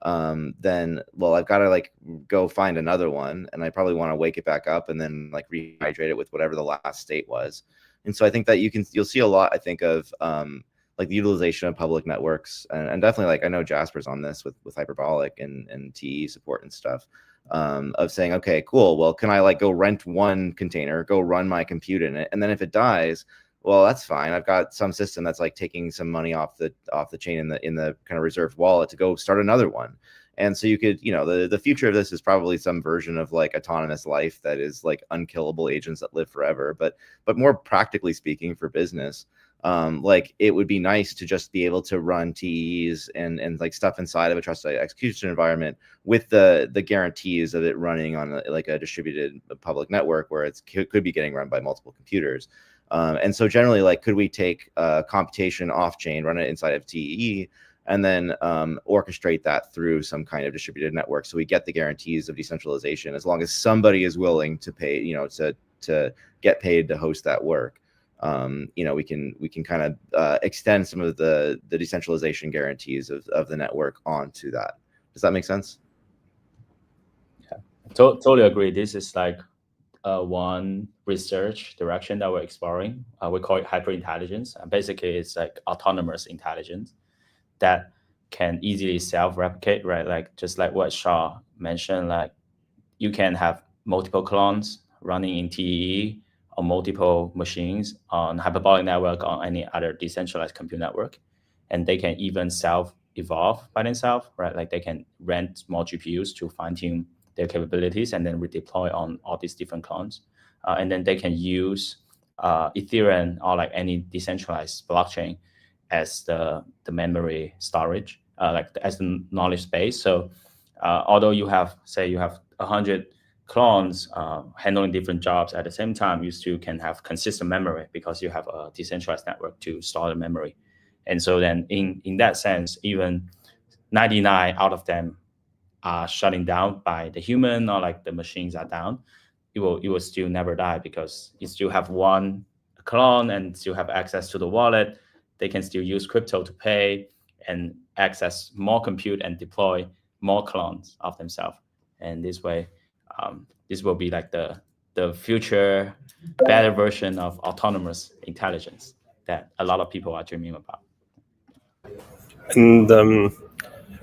Then, well, I've got to like go find another one, and I probably want to wake it back up and then like rehydrate it with whatever the last state was. And so I think that you'll see a lot, I think, of like the utilization of public networks, and definitely like I know Jasper's on this with Hyperbolic and TE support and stuff, of saying, okay, cool, well, can I like go rent one container, go run my compute in it, and then if it dies, well, that's fine. I've got some system that's like taking some money off the chain in the kind of reserved wallet to go start another one. And so you could, the future of this is probably some version of like autonomous life that is like unkillable agents that live forever. But more practically speaking, for business, like it would be nice to just be able to run TEs and like stuff inside of a trusted execution environment with the guarantees of it running on like a distributed public network where it could be getting run by multiple computers. And so generally, like, could we take computation off chain, run it inside of TE, and then orchestrate that through some kind of distributed network, so we get the guarantees of decentralization, as long as somebody is willing to pay, to get paid to host that work. We can kind of extend some of the decentralization guarantees of the network onto that. Does that make sense? Yeah, totally agree. This is like one research direction that we're exploring. We call it hyperintelligence. And basically, it's like autonomous intelligence that can easily self-replicate, right? Like just like what Shaw mentioned, like you can have multiple clones running in TEE on multiple machines on Hyperbolic network, on any other decentralized compute network, and they can even self-evolve by themselves, right? Like they can rent more GPUs to fine-tune their capabilities and then redeploy on all these different clones. And then they can use Ethereum or like any decentralized blockchain as the memory storage, like as the knowledge base. So although you have 100 clones handling different jobs at the same time, you still can have consistent memory because you have a decentralized network to store the memory. And so then in that sense, even 99 out of them are shutting down by the human, or like the machines are down, it will still never die, because you still have one clone and still have access to the wallet. They can still use crypto to pay and access more compute and deploy more clones of themselves. And this way, this will be like the future better version of autonomous intelligence that a lot of people are dreaming about. And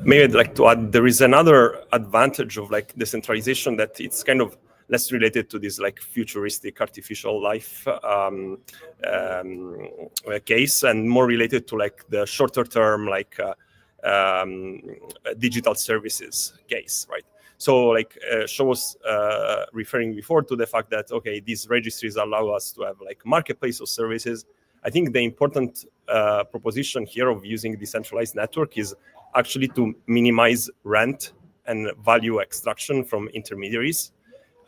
maybe I'd like to add, there is another advantage of like decentralization, that it's kind of less related to this like futuristic artificial life case, and more related to like the shorter term like digital services case, right? So like Sho was referring before to the fact that, okay, these registries allow us to have like marketplace of services. I think the important proposition here of using decentralized network is actually to minimize rent and value extraction from intermediaries.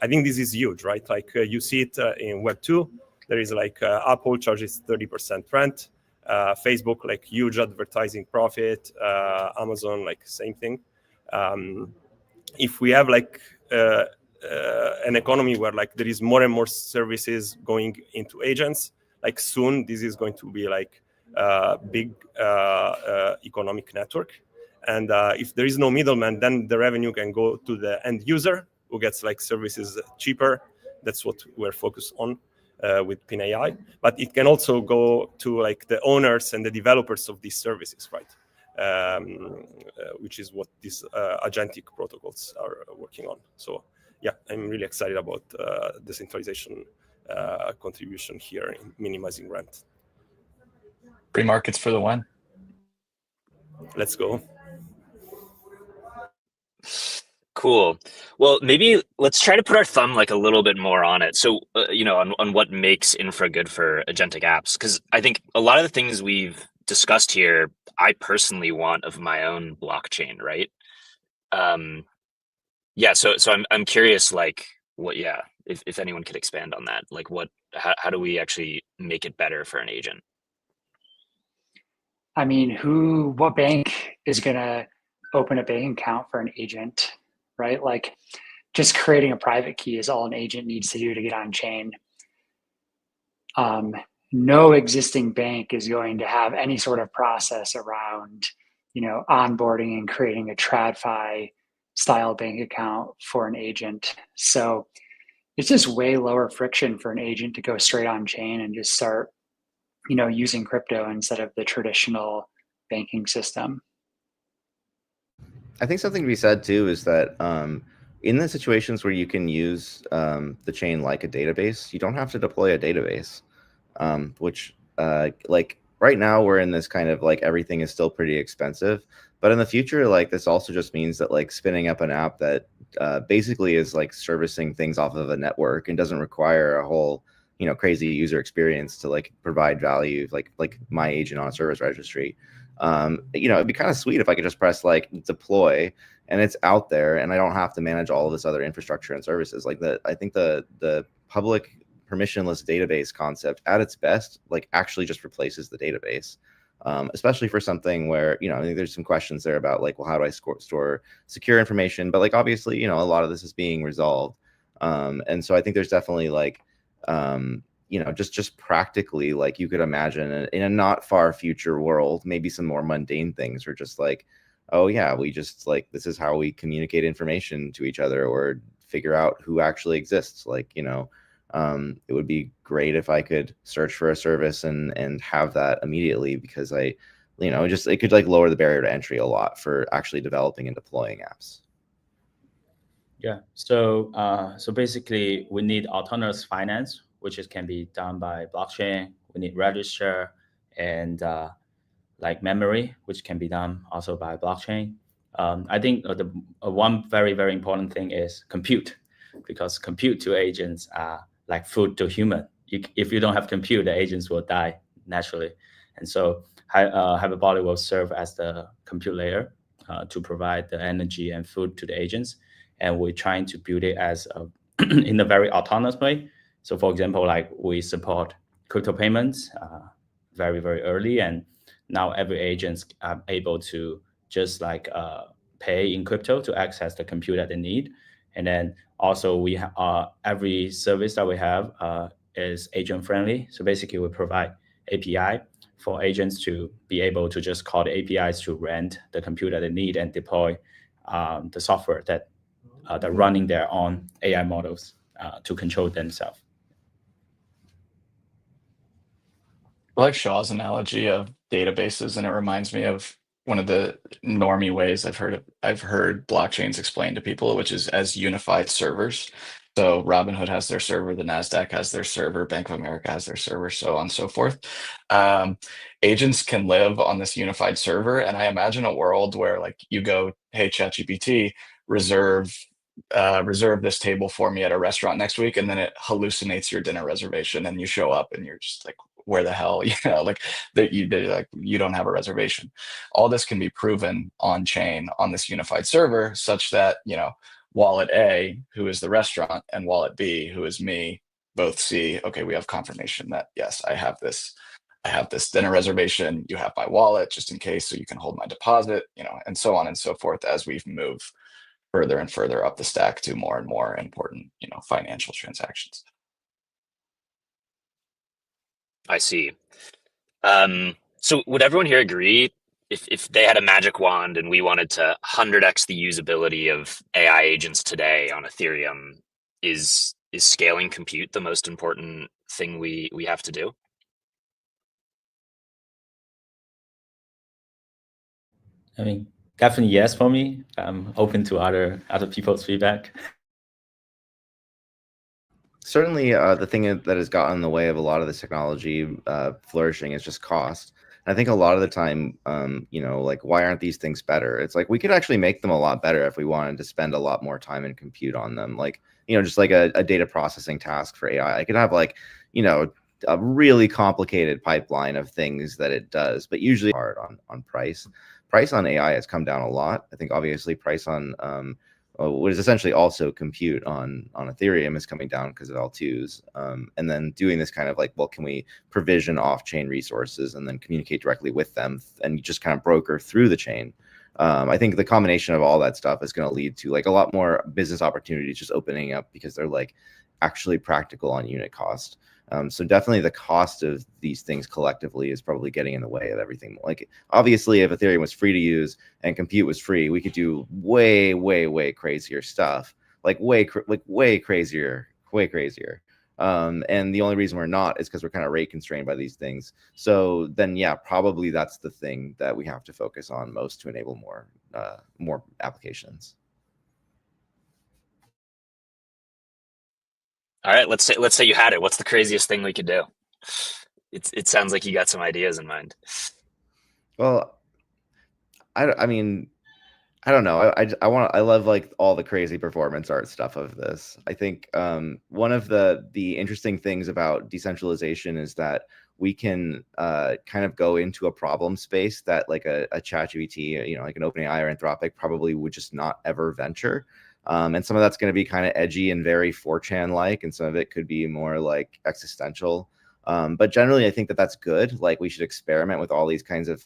I think this is huge, right? Like you see it in Web 2. There is like Apple charges 30% rent, Facebook like huge advertising profit, Amazon like same thing. If we have like an economy where like there is more and more services going into agents, like soon this is going to be like a big economic network. And if there is no middleman, then the revenue can go to the end user who gets like services cheaper. That's what we're focused on with Pin AI. But it can also go to like the owners and the developers of these services, right? Which is what these agentic protocols are working on. So yeah, I'm really excited about decentralization contribution here in minimizing rent. Free markets for the win. Let's go. Cool. Well, maybe let's try to put our thumb like a little bit more on it. So, on what makes infra good for agentic apps, because I think a lot of the things we've discussed here, I personally want of my own blockchain, right? So I'm curious, like, what? Yeah, if anyone could expand on that, like, how do we actually make it better for an agent? I mean, what bank is going to open a bank account for an agent, right? Like just creating a private key is all an agent needs to do to get on chain. No existing bank is going to have any sort of process around, onboarding and creating a TradFi style bank account for an agent. So it's just way lower friction for an agent to go straight on chain and just start, using crypto instead of the traditional banking system. I think something to be said too is that in the situations where you can use the chain like a database, you don't have to deploy a database, which like right now we're in this kind of like everything is still pretty expensive, but in the future, like this also just means that like spinning up an app that basically is like servicing things off of a network and doesn't require a whole crazy user experience to like provide value like my agent on a service registry. It'd be kind of sweet if I could just press like deploy and it's out there and I don't have to manage all of this other infrastructure and services. Like I think the public permissionless database concept at its best like actually just replaces the database, especially for something where I think there's some questions there about like, well, how do I store secure information, but like obviously a lot of this is being resolved, and so I think there's definitely like just practically, like you could imagine in a not far future world, maybe some more mundane things are just like, oh yeah, we just like, this is how we communicate information to each other or figure out who actually exists. Like, it would be great if I could search for a service and have that immediately, because it could like lower the barrier to entry a lot for actually developing and deploying apps. Yeah. So basically, we need autonomous finance, which can be done by blockchain. We need register and like memory, which can be done also by blockchain. I think the one very, very important thing is compute, because compute to agents are like food to human. If you don't have compute, the agents will die naturally. And so Hyperbolic will serve as the compute layer to provide the energy and food to the agents. And we're trying to build it as in a very autonomous way. So for example, like we support crypto payments very, very early. And now every agent are able to just like pay in crypto to access the compute that they need. And then also we every service that we have is agent friendly. So basically we provide API for agents to be able to just call the APIs to rent the compute that they need and deploy the software that they're running their own AI models to control themselves. I like Shaw's analogy of databases, and it reminds me of one of the normie ways I've heard blockchains explained to people, which is as unified servers. So Robinhood has their server, the NASDAQ has their server, Bank of America has their server, so on and so forth. Agents can live on this unified server. And I imagine a world where like you go, hey, ChatGPT, reserve this table for me at a restaurant next week, and then it hallucinates your dinner reservation, and you show up and you're just like, where the hell, like that you don't have a reservation. All this can be proven on chain on this unified server, such that wallet A, who is the restaurant, and wallet B, who is me, both see, okay, we have confirmation that yes, I have this dinner reservation, you have my wallet just in case, so you can hold my deposit, and so on and so forth as we move further and further up the stack to more and more important, financial transactions. I see. So would everyone here agree if they had a magic wand and we wanted to 100x the usability of AI agents today on Ethereum, is scaling compute the most important thing we have to do? I mean, definitely yes for me. I'm open to other people's feedback. Certainly, the thing that has gotten in the way of a lot of this technology flourishing is just cost. And I think a lot of the time, like, why aren't these things better? It's like we could actually make them a lot better if we wanted to spend a lot more time and compute on them. Like, just like a data processing task for AI. I could have like, a really complicated pipeline of things that it does, but usually hard on price. Price on AI has come down a lot. I think obviously price on what is essentially also compute on Ethereum is coming down because of L2s. And then doing this kind of like, well, can we provision off-chain resources and then communicate directly with them and just kind of broker through the chain? I think the combination of all that stuff is going to lead to like a lot more business opportunities just opening up because they're like actually practical on unit cost. So definitely the cost of these things collectively is probably getting in the way of everything. Like obviously if Ethereum was free to use and compute was free, we could do way, way, way crazier stuff, like way crazier. And the only reason we're not is because we're kind of rate constrained by these things. So then, yeah, probably that's the thing that we have to focus on most to enable more applications. All right, let's say you had it. What's the craziest thing we could do? It sounds like you got some ideas in mind. Well, I mean, I don't know. I love like all the crazy performance art stuff of this. I think one of the interesting things about decentralization is that we can kind of go into a problem space that like a ChatGPT, like an OpenAI or Anthropic probably would just not ever venture. And some of that's going to be kind of edgy and very 4chan-like, and some of it could be more like existential. But generally, I think that that's good. Like we should experiment with all these kinds of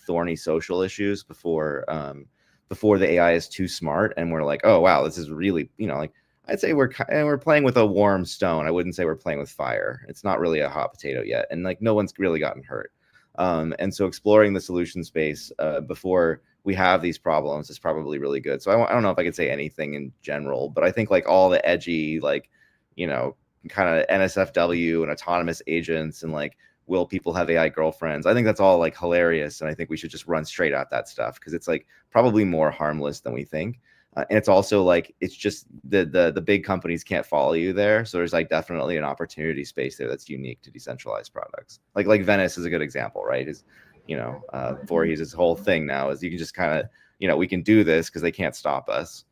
thorny social issues before the AI is too smart and we're like, oh wow, this is really, like I'd say we're playing with a warm stone. I wouldn't say we're playing with fire. It's not really a hot potato yet, and like no one's really gotten hurt. And so exploring the solution space before we have these problems is probably really good. So I don't know if I could say anything in general, but I think like all the edgy, like, kind of NSFW and autonomous agents and like, will people have AI girlfriends? I think that's all like hilarious. And I think we should just run straight at that stuff because it's like probably more harmless than we think. And it's also like, it's just the big companies can't follow you there. So there's like definitely an opportunity space there that's unique to decentralized products. Like Venice is a good example, right? Is, Voorhees, his whole thing now is you can just kind of, we can do this because they can't stop us.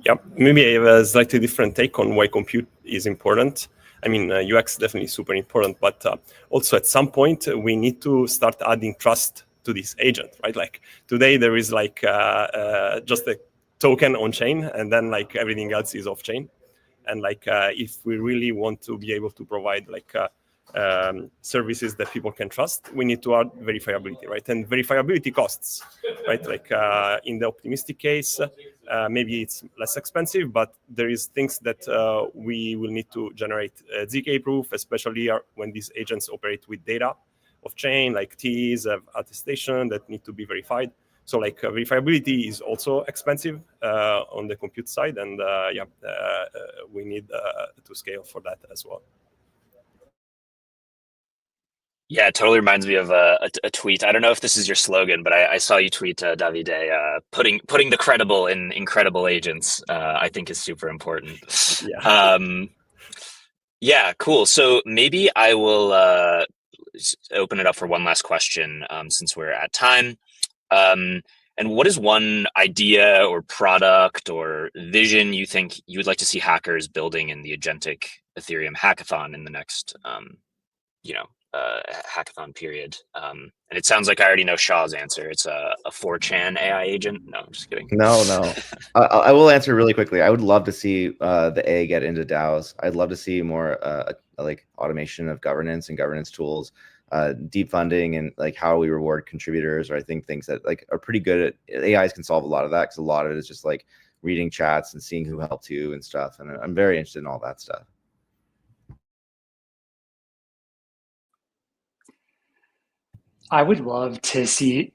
Yeah, maybe I have a slightly different take on why compute is important. I mean, UX definitely super important, but also at some point we need to start adding trust to this agent, right? Like today there is like just a token on chain, and then like everything else is off chain. And like if we really want to be able to provide like services that people can trust, we need to add verifiability, right? And verifiability costs, right? Like in the optimistic case, maybe it's less expensive, but there is things that we will need to generate ZK proof, especially when these agents operate with data off chain, like keys, attestation that need to be verified. So like verifiability is also expensive on the compute side, and we need to scale for that as well. Yeah, it totally reminds me of a tweet. I don't know if this is your slogan, but I saw you tweet, Davide, putting the credible in incredible agents, I think is super important. Yeah. Yeah, cool. So maybe I will open it up for one last question since we're at time. And what is one idea or product or vision you think you would like to see hackers building in the Agentic Ethereum hackathon in the next, hackathon period? And it sounds like I already know Shaw's answer. It's a 4chan AI agent. No, I'm just kidding. No. I will answer really quickly. I would love to see the A get into Dows. I'd love to see more like automation of governance and governance tools, deep funding, and like how we reward contributors. Or I think things that like are pretty good at AIs can solve a lot of that, because a lot of it is just like reading chats and seeing who helped you and stuff. And I'm very interested in all that stuff. I would love to see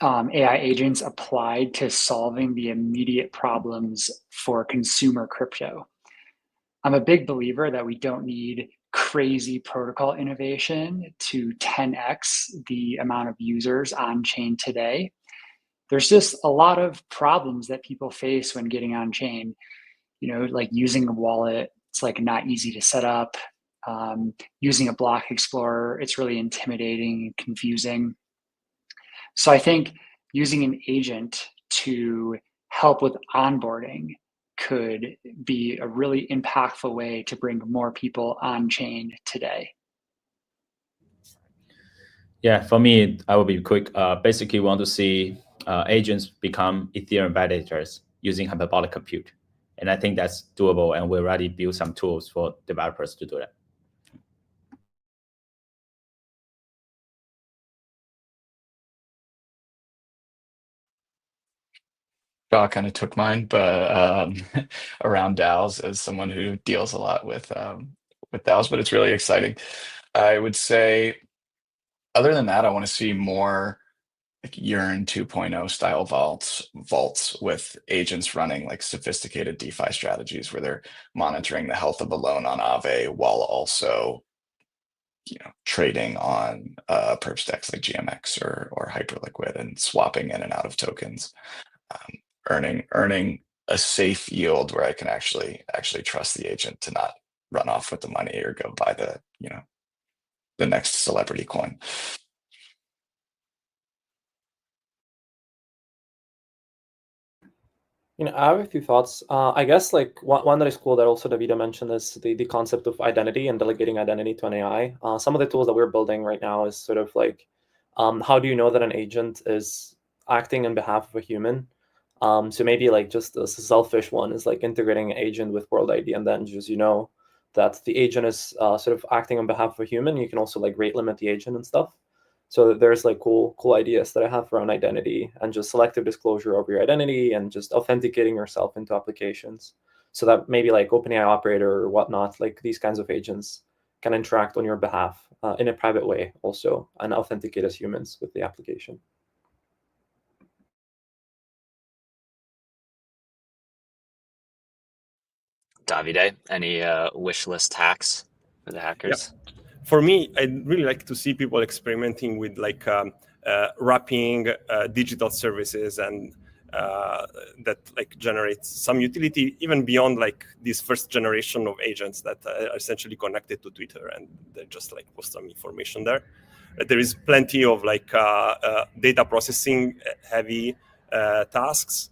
AI agents applied to solving the immediate problems for consumer crypto. I'm a big believer that we don't need crazy protocol innovation to 10x the amount of users on chain today. There's just a lot of problems that people face when getting on chain. Like using a wallet, it's like not easy to set up. Using a block explorer, it's really intimidating and confusing. So I think using an agent to help with onboarding could be a really impactful way to bring more people on chain today. Yeah, for me, I will be quick. Basically, want to see agents become Ethereum validators using hyperbolic compute. And I think that's doable, and we already built some tools for developers to do that. Shaw kind of took mine, but around DAOs, as someone who deals a lot with DAOs, but it's really exciting. I would say, other than that, I want to see more like Yearn 2.0 style vaults with agents running like sophisticated DeFi strategies where they're monitoring the health of a loan on Aave while also, trading on perp stacks like GMX or Hyperliquid and swapping in and out of tokens. Earning a safe yield where I can actually trust the agent to not run off with the money or go buy the next celebrity coin. I have a few thoughts. I guess like one that is cool that also Davide mentioned is the concept of identity and delegating identity to an AI. Some of the tools that we're building right now is sort of like, how do you know that an agent is acting on behalf of a human? So maybe like just a selfish one is like integrating an agent with World ID, and then just that the agent is sort of acting on behalf of a human. You can also like rate limit the agent and stuff. So there's like cool ideas that I have around identity and just selective disclosure of your identity and just authenticating yourself into applications. So that maybe like OpenAI operator or whatnot, like these kinds of agents can interact on your behalf in a private way also and authenticate as humans with the application. Davide, any wish list hacks for the hackers? Yeah. For me, I'd really like to see people experimenting with like wrapping digital services and that like generates some utility even beyond like this first generation of agents that are essentially connected to Twitter and they just like post some information there. There is plenty of like data processing heavy tasks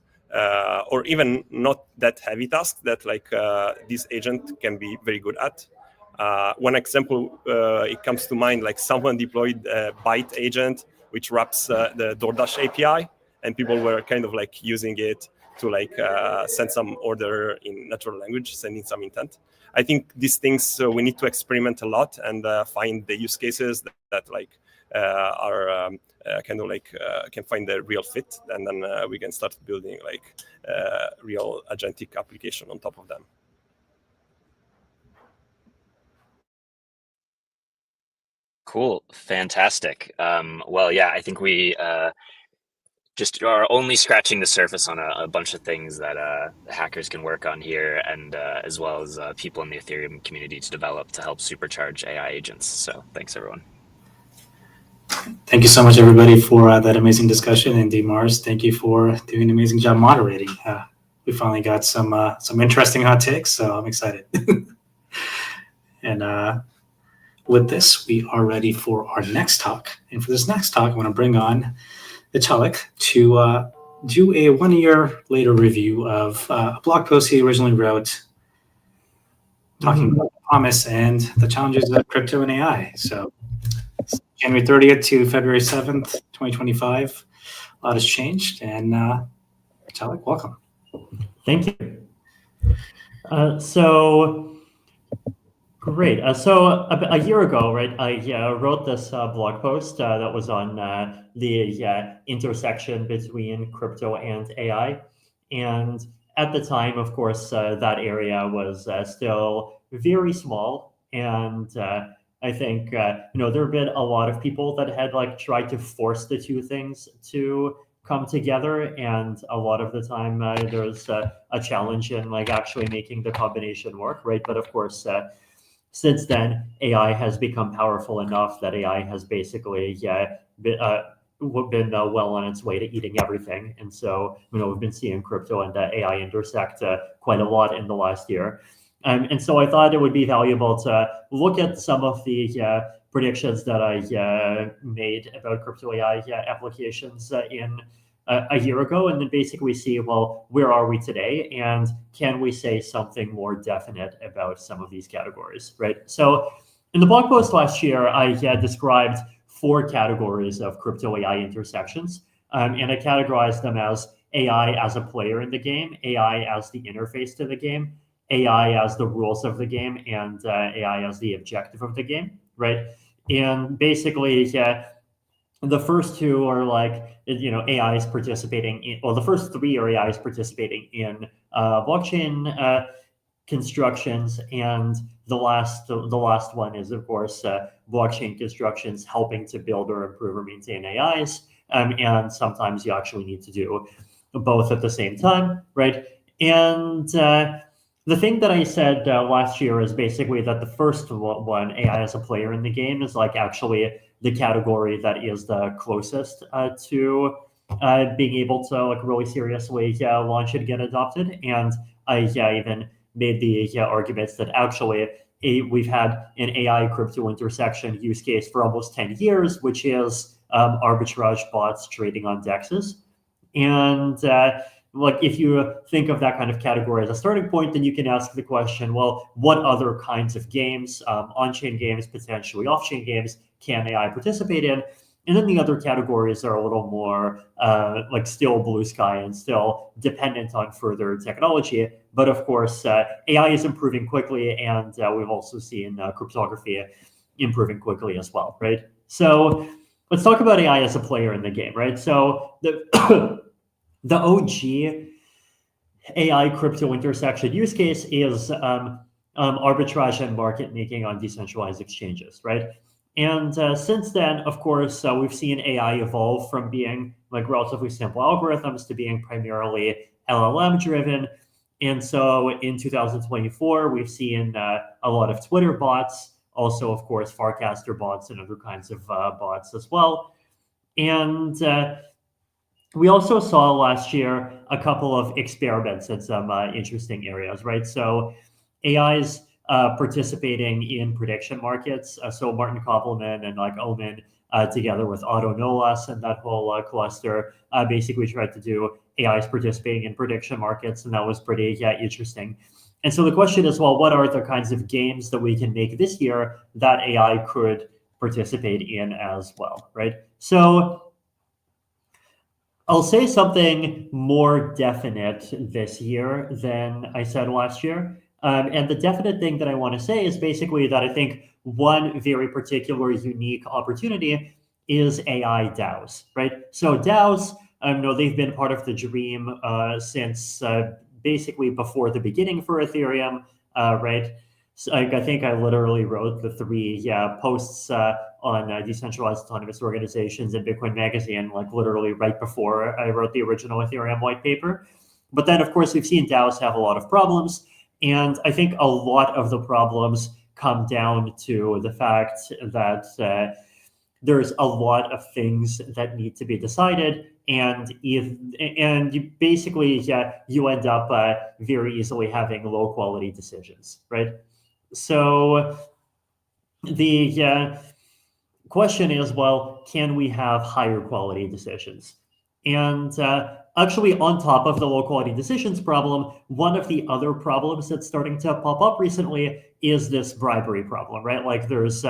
or even not that heavy tasks that like this agent can be very good at. One example, it comes to mind, like someone deployed a Byte agent, which wraps the DoorDash API, and people were kind of like using it to like send some order in natural language, sending some intent. I think these things we need to experiment a lot and find the use cases that like are kind of like can find the real fit, and then we can start building like real agentic application on top of them. Cool. Fantastic. Well, yeah, I think we just are only scratching the surface on a bunch of things that hackers can work on here, and as well as people in the Ethereum community to develop to help supercharge AI agents. So thanks, everyone. Thank you so much, everybody, for that amazing discussion. And Mars, thank you for doing an amazing job moderating. We finally got some interesting hot takes, so I'm excited. And with this, we are ready for our next talk. And for this next talk, I want to bring on Vitalik to do a 1 year later review of a blog post he originally wrote talking about the promise and the challenges of crypto and AI. So January 30th to February 7th, 2025, a lot has changed. And Vitalik, welcome. Thank you. Great. So a year ago, right, I wrote this blog post that was on the intersection between crypto and AI. And at the time, of course, that area was still very small. And I think, there have been a lot of people that had tried to force the two things to come together. And a lot of the time there's a challenge in actually making the combination work, right? But of course, since then, AI has become powerful enough that AI has basically been well on its way to eating everything. And so, we've been seeing crypto and AI intersect quite a lot in the last year. And so I thought it would be valuable to look at some of the predictions that I made about crypto AI applications in a year ago, and then basically see, well, where are we today? And can we say something more definite about some of these categories, right? So in the blog post last year, I described 4 categories of crypto AI intersections. And I categorized them as AI as a player in the game, AI as the interface to the game, AI as the rules of the game, and AI as the objective of the game, right? And basically, the first two are AI is participating in, well, the first 3 are AI is participating in blockchain constructions, and the last one is, of course, blockchain constructions helping to build or improve or maintain AIs, and sometimes you actually need to do both at the same time, right? And the thing that I said last year is basically that the first one, AI as a player in the game, is actually the category that is the closest to being able to really seriously launch and get adopted. And I even made the arguments that actually we've had an AI crypto intersection use case for almost 10 years, which is arbitrage bots trading on DEXs. And if you think of that kind of category as a starting point, then you can ask the question, well, what other kinds of games, on-chain games, potentially off-chain games, can AI participate in? And then the other categories are a little more still blue sky and still dependent on further technology. But of course, AI is improving quickly, and we've also seen cryptography improving quickly as well, right? So let's talk about AI as a player in the game, right? So the OG AI crypto intersection use case is arbitrage and market making on decentralized exchanges, right? And since then, of course, we've seen AI evolve from being relatively simple algorithms to being primarily LLM driven. And so in 2024, we've seen a lot of Twitter bots, also, of course, Farcaster bots and other kinds of bots as well. And we also saw last year a couple of experiments in some interesting areas, right? So AI's participating in prediction markets. So Martin Koppelman and Omen, together with Otto Nolas and that whole cluster, basically tried to do AI's participating in prediction markets, and that was pretty interesting. And so the question is, well, what are the kinds of games that we can make this year that AI could participate in as well, right? So I'll say something more definite this year than I said last year. And the definite thing that I want to say is basically that I think one very particular unique opportunity is AI DAOs, right? So DAOs, they've been part of the dream since basically before the beginning for Ethereum, right? So I think I literally wrote the 3 posts on decentralized autonomous organizations in Bitcoin Magazine, literally right before I wrote the original Ethereum white paper. But then, of course, we've seen DAOs have a lot of problems. And I think a lot of the problems come down to the fact that there's a lot of things that need to be decided, and you basically you end up very easily having low quality decisions, right? So the question is, well, can we have higher quality decisions? And actually, on top of the low quality decisions problem, one of the other problems that's starting to pop up recently is this bribery problem, right? Like there's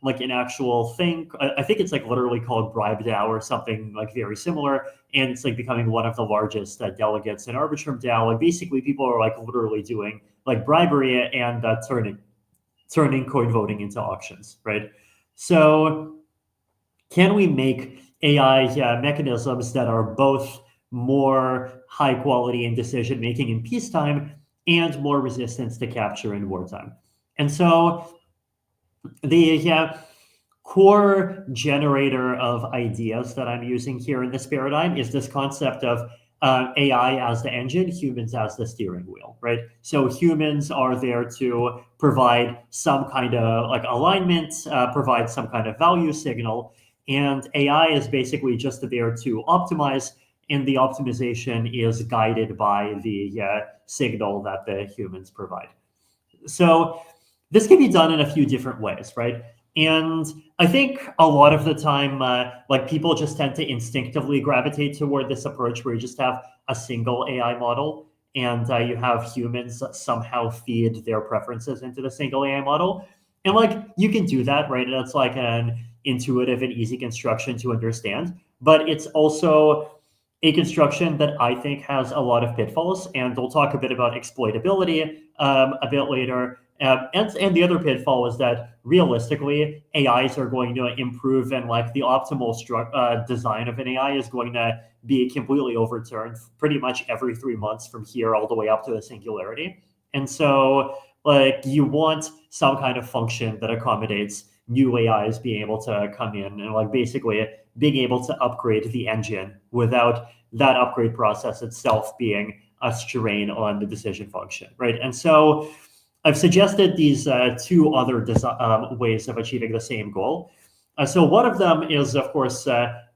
like an actual thing, I think it's like literally called BribeDAO or something like very similar. And it's like becoming one of the largest delegates in Arbitrum DAO. And basically people are like literally doing like bribery and turning coin voting into auctions, right? So can we make AI mechanisms that are both more high quality in decision making in peacetime and more resistant to capture in wartime? And so the core generator of ideas that I'm using here in this paradigm is this concept of AI as the engine, humans as the steering wheel, right? So humans are there to provide some kind of like alignment, provide some kind of value signal, and AI is basically just there to optimize, and the optimization is guided by the signal that the humans provide. So this can be done in a few different ways, right? And I think a lot of the time, like people just tend to instinctively gravitate toward this approach where you just have a single AI model and you have humans somehow feed their preferences into the single AI model. And like you can do that, right? And it's like an intuitive and easy construction to understand, but it's also a construction that I think has a lot of pitfalls. And we'll talk a bit about exploitability a bit later. And the other pitfall is that realistically, AIs are going to improve, and like the optimal design of an AI is going to be completely overturned pretty much every 3 months from here all the way up to the singularity. And so like you want some kind of function that accommodates new AIs being able to come in and like basically being able to upgrade the engine without that upgrade process itself being a strain on the decision function, right? And so I've suggested these two other ways of achieving the same goal. So one of them is, of course,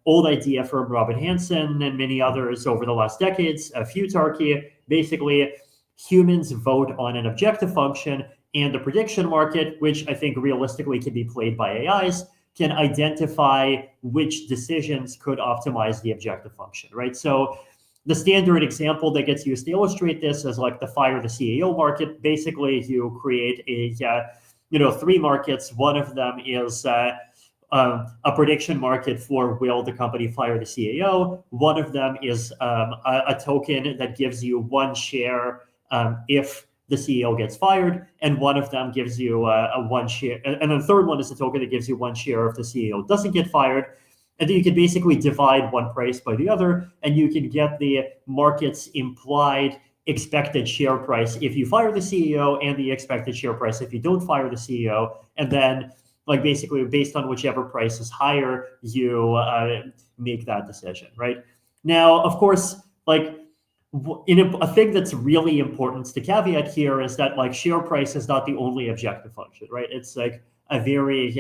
old idea from Robin Hanson and many others over the last decades, futarchy. Basically, humans vote on an objective function, and the prediction market, which I think realistically can be played by AIs, can identify which decisions could optimize the objective function, right? So the standard example that gets used to illustrate this is like the fire the CEO market. Basically, you create a 3 markets. One of them is a prediction market for will the company fire the CEO. One of them is a token that gives you 1 share if the CEO gets fired, and one of them gives you a 1 share. And the third one is a token that gives you 1 share if the CEO doesn't get fired. And then you can basically divide one price by the other, and you can get the market's implied expected share price if you fire the CEO and the expected share price if you don't fire the CEO. And then like basically based on whichever price is higher, you make that decision, right? Now, of course, like a thing that's really important to caveat here is that like share price is not the only objective function, right? It's like a very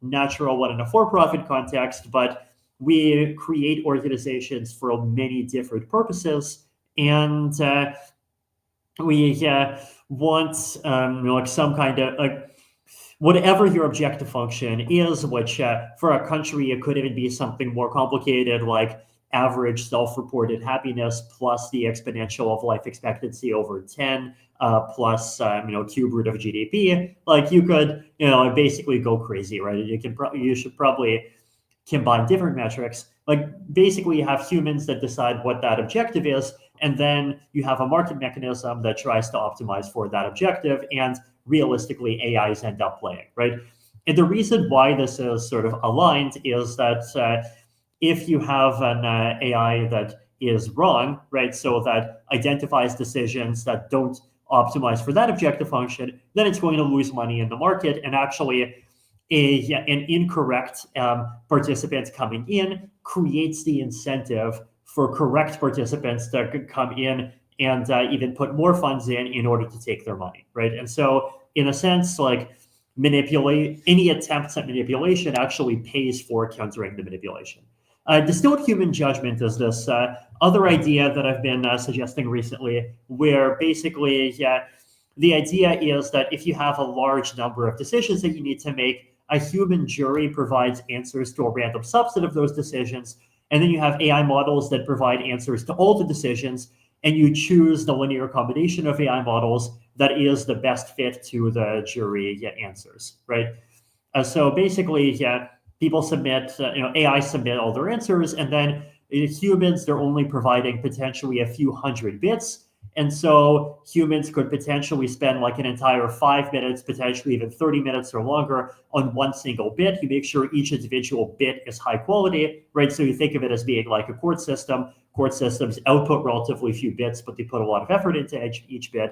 natural one in a for-profit context, but we create organizations for many different purposes, and we want like some kind of like whatever your objective function is, which for a country it could even be something more complicated like average self-reported happiness plus the exponential of life expectancy over 10 plus cube root of GDP. Like you could basically go crazy, right? You should probably combine different metrics. Like basically you have humans that decide what that objective is, and then you have a market mechanism that tries to optimize for that objective, and realistically AIs end up playing, right? And the reason why this is sort of aligned is that if you have an AI that is wrong, right, so that identifies decisions that don't optimize for that objective function, then it's going to lose money in the market. And actually an incorrect participant coming in creates the incentive for correct participants that could come in and even put more funds in order to take their money, right? And so in a sense, like any attempts at manipulation actually pays for countering the manipulation. Distilled human judgment is this other idea that I've been suggesting recently, where basically, the idea is that if you have a large number of decisions that you need to make, a human jury provides answers to a random subset of those decisions, and then you have AI models that provide answers to all the decisions, and you choose the linear combination of AI models that is the best fit to the jury answers, right? So basically, people submit, AI submit all their answers, and then humans, they're only providing potentially a few hundred bits. And so humans could potentially spend like an entire 5 minutes, potentially even 30 minutes or longer on one single bit. You make sure each individual bit is high quality, right? So you think of it as being like a court system. Court systems output relatively few bits, but they put a lot of effort into each bit.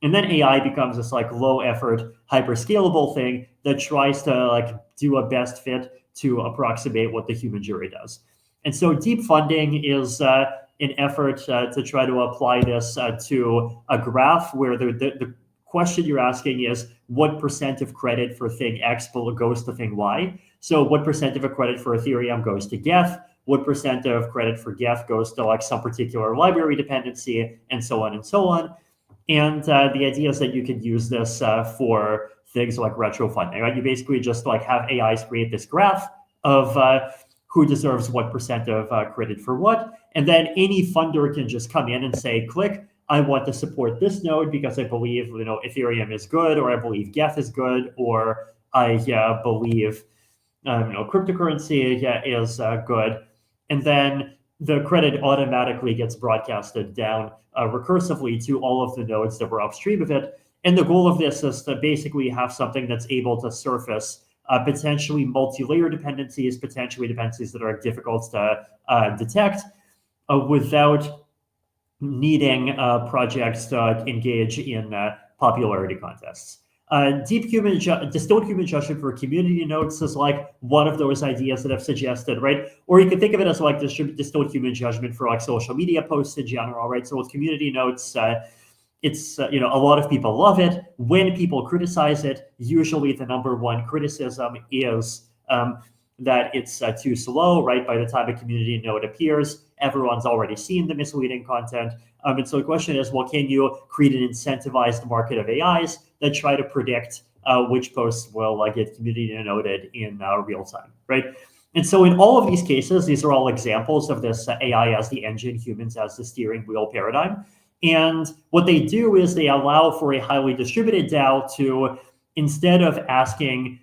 And then AI becomes this like low effort, hyper scalable thing that tries to like do a best fit to approximate what the human jury does. And so deep funding is an effort to try to apply this to a graph where the question you're asking is what percent of credit for thing X goes to thing Y. So what percent of a credit for Ethereum goes to Geth? What percent of credit for Geth goes to like some particular library dependency, and so on and so on. And the idea is that you could use this for things like retro funding, right? You basically just like have AIs create this graph of who deserves what percent of credit for what. And then any funder can just come in and say, click, I want to support this node because I believe, Ethereum is good, or I believe Geth is good, or I believe, cryptocurrency is good. And then the credit automatically gets broadcasted down recursively to all of the nodes that were upstream of it. And the goal of this is to basically have something that's able to surface potentially multi-layer dependencies, potentially dependencies that are difficult to detect without needing projects to engage in popularity contests. Distilled human judgment for community nodes is like one of those ideas that I've suggested, right? Or you can think of it as like distilled human judgment for like social media posts in general, right? So with community nodes, it's, a lot of people love it. When people criticize it, usually the number one criticism is that it's too slow, right? By the time a community node appears, everyone's already seen the misleading content. And so the question is, well, can you create an incentivized market of AIs that try to predict which posts will get community noded in real time, right? And so in all of these cases, these are all examples of this AI as the engine, humans as the steering wheel paradigm. And what they do is they allow for a highly distributed DAO to, instead of asking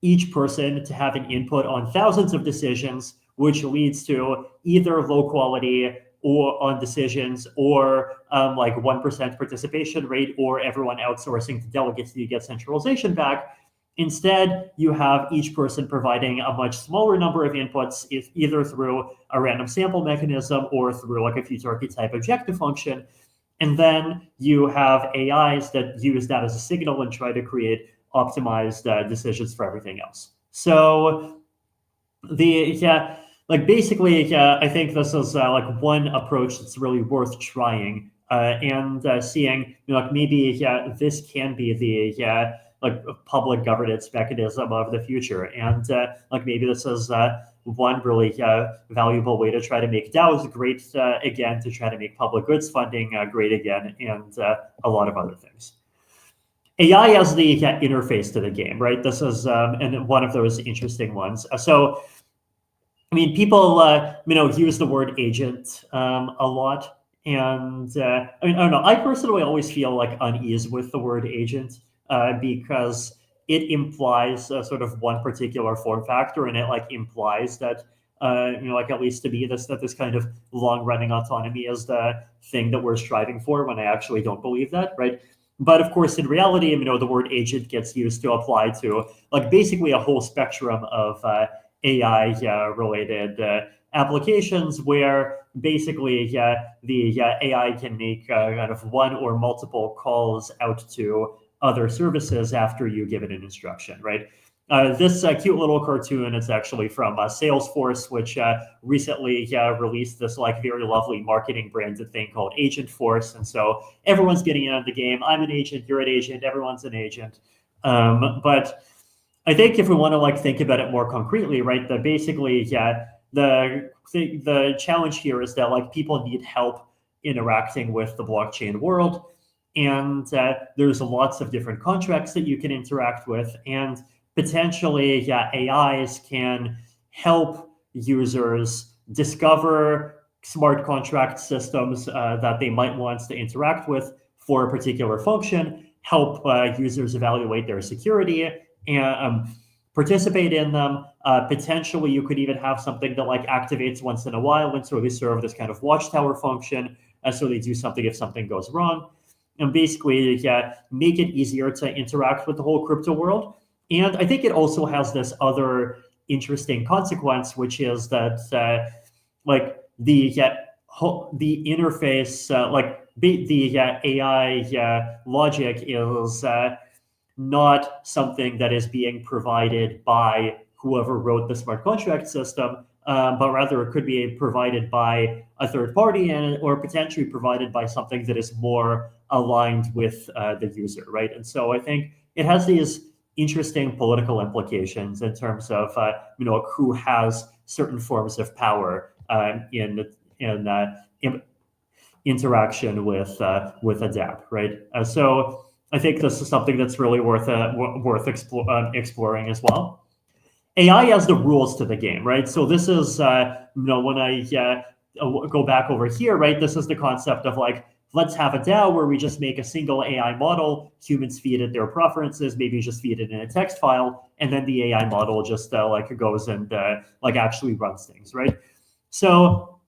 each person to have an input on thousands of decisions, which leads to either low quality or on decisions, or like 1% participation rate, or everyone outsourcing to delegates to get centralization back. Instead, you have each person providing a much smaller number of inputs, either through a random sample mechanism or through like a futurity type objective function. And then you have AIs that use that as a signal and try to create optimized decisions for everything else. So basically, I think this is like one approach that's really worth trying and seeing, maybe this can be the public governance mechanism of the future, and maybe this is one really valuable way to try to make DAOs great again, to try to make public goods funding great again, and a lot of other things. AI as the interface to the game, right? This is and one of those interesting ones. So, I mean, people use the word agent a lot, and I don't know. I personally always feel like unease with the word agent because it implies sort of one particular form factor, and it implies that at least to me, this kind of long-running autonomy is the thing that we're striving for, when I actually don't believe that, right? But of course, in reality, the word agent gets used to apply to basically a whole spectrum of AI related applications, where basically the AI can make kind of one or multiple calls out to other services after you give it an instruction, right? This cute little cartoon is actually from Salesforce, which recently released this very lovely marketing branded thing called Agent Force. And so everyone's getting in on the game. I'm an agent, you're an agent, everyone's an agent. But I think if we want to like think about it more concretely, right, that basically, yeah, the challenge here is that like people need help interacting with the blockchain world, and there's lots of different contracts that you can interact with, and potentially, yeah, AIs can help users discover smart contract systems that they might want to interact with for a particular function, help users evaluate their security and participate in them. Potentially, you could even have something that like activates once in a while and sort of serve this kind of watchtower function, so they do something if something goes wrong, and basically make it easier to interact with the whole crypto world. And I think it also has this other interesting consequence, which is that like the interface, like the AI logic is not something that is being provided by whoever wrote the smart contract system, but rather it could be provided by a third party or potentially provided by something that is more aligned with the user, right? And so I think it has these interesting political implications in terms of who has certain forms of power in interaction with a dApp, right? So I think this is something that's really worth exploring as well. AI has the rules to the game, right? So this is when I go back over here, right? This is the concept of like, let's have a DAO where we just make a single AI model, humans feed it their preferences, maybe just feed it in a text file, and then the AI model just like goes and like actually runs things, right? So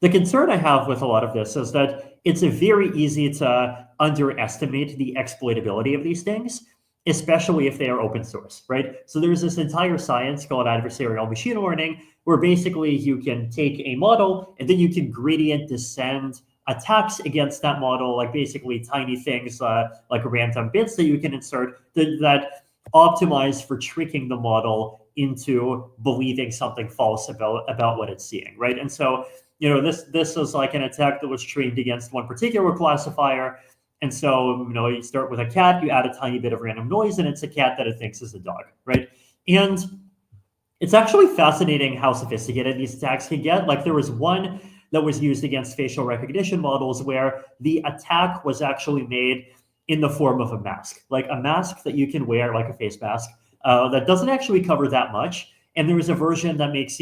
the concern I have with a lot of this is that it's very easy to underestimate the exploitability of these things, especially if they are open source, right? So there's this entire science called adversarial machine learning, where basically you can take a model and then you can gradient descend attacks against that model, like basically tiny things like random bits that you can insert that optimize for tricking the model into believing something false about what it's seeing, right? And so, this is like an attack that was trained against one particular classifier. And so, you start with a cat, you add a tiny bit of random noise, and it's a cat that it thinks is a dog, right? And it's actually fascinating how sophisticated these attacks can get. Like there was one that was used against facial recognition models where the attack was actually made in the form of a mask, like a mask that you can wear, like a face mask, that doesn't actually cover that much. And there was a version that makes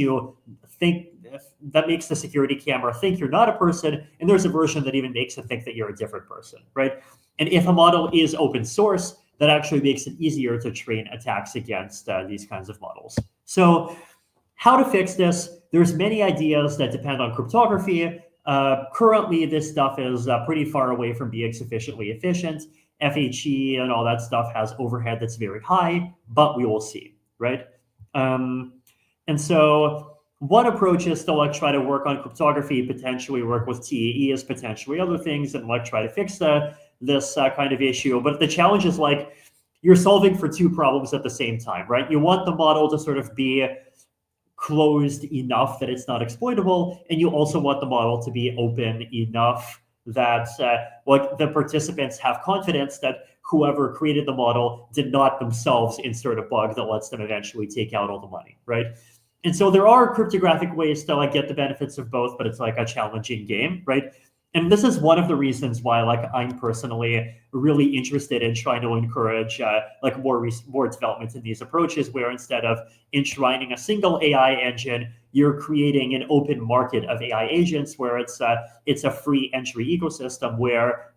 the security camera think you're not a person, and there's a version that even makes it think that you're a different person, right? And if a model is open source, that actually makes it easier to train attacks against these kinds of models. So how to fix this? There's many ideas that depend on cryptography. Currently, this stuff is pretty far away from being sufficiently efficient. FHE and all that stuff has overhead that's very high, but we will see, right? And so one approach is to like try to work on cryptography, potentially work with TAEs, potentially other things, and like try to fix this kind of issue. But the challenge is like you're solving for two problems at the same time, right? You want the model to sort of be closed enough that it's not exploitable, and you also want the model to be open enough that like the participants have confidence that whoever created the model did not themselves insert a bug that lets them eventually take out all the money, right? And so there are cryptographic ways to like get the benefits of both, but it's like a challenging game, right? And this is one of the reasons why like I'm personally really interested in trying to encourage like more development in these approaches, where instead of enshrining a single AI engine, you're creating an open market of AI agents where it's a free entry ecosystem where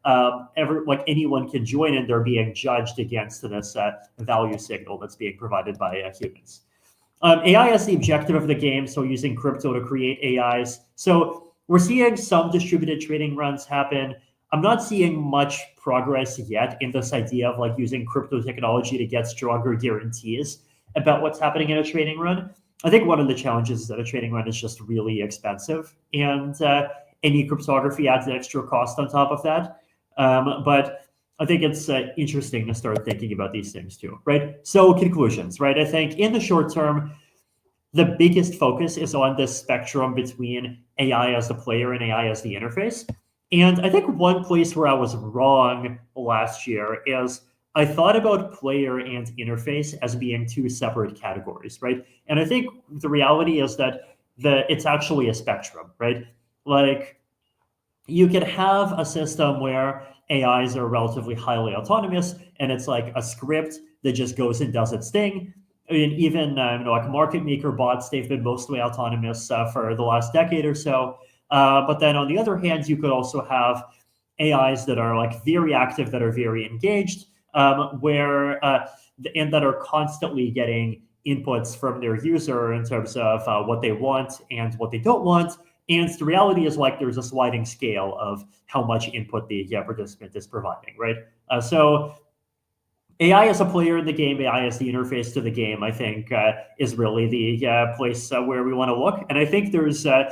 anyone can join and they're being judged against this value signal that's being provided by humans. AI is the objective of the game, so using crypto to create AIs. So we're seeing some distributed trading runs happen. I'm not seeing much progress yet in this idea of like using crypto technology to get stronger guarantees about what's happening in a trading run. I think one of the challenges is that a trading run is just really expensive, and any cryptography adds an extra cost on top of that. But I think it's interesting to start thinking about these things too, right? So conclusions, right? I think in the short term, the biggest focus is on this spectrum between AI as the player and AI as the interface. And I think one place where I was wrong last year is I thought about player and interface as being two separate categories, right? And I think the reality is that it's actually a spectrum, right? Like, you could have a system where AIs are relatively highly autonomous, and it's like a script that just goes and does its thing. I mean, even like market maker bots, they've been mostly autonomous for the last decade or so. But then on the other hand, you could also have AIs that are like very active, that are very engaged, and that are constantly getting inputs from their user in terms of what they want and what they don't want. And the reality is, like, there's a sliding scale of how much input the participant is providing, right? So AI as a player in the game, AI as the interface to the game, I think is really the place where we want to look. And I think there's a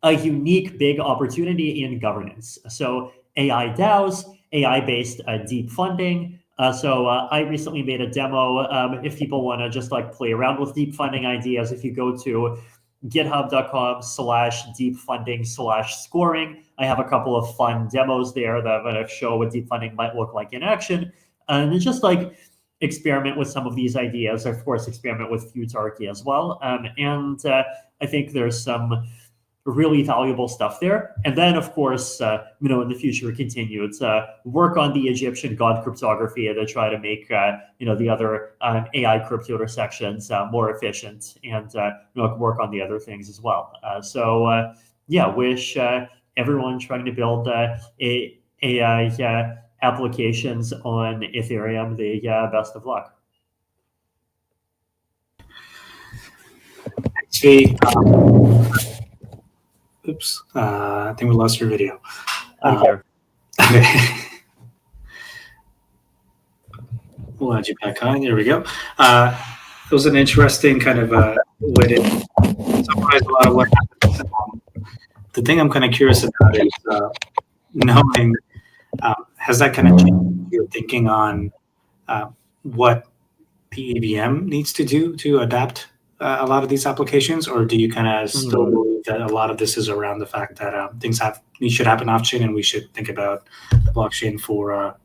unique big opportunity in governance. So AI DAOs, AI-based deep funding. So I recently made a demo. If people want to just like play around with deep funding ideas, if you go to github.com/deepfunding/scoring, I have a couple of fun demos there that I'm going to show what deep funding might look like in action. And just like experiment with some of these ideas, of course, experiment with futarchy as well. And I think there's some really valuable stuff there. And then, of course, in the future, continue to work on the Egyptian god cryptography to try to make, the other AI crypto intersections more efficient, and work on the other things as well. Wish everyone trying to build AI applications on Ethereum the best of luck. Oops, I think we lost your video. Okay. We'll add you back on. There we go. It was an interesting kind of way to summarize a lot of what happened. The thing I'm kind of curious about is knowing, has that kind of changed your thinking on what the EVM needs to do to adapt a lot of these applications, or do you kind of still believe that a lot of this is around the fact that things should happen off-chain, and we should think about the blockchain for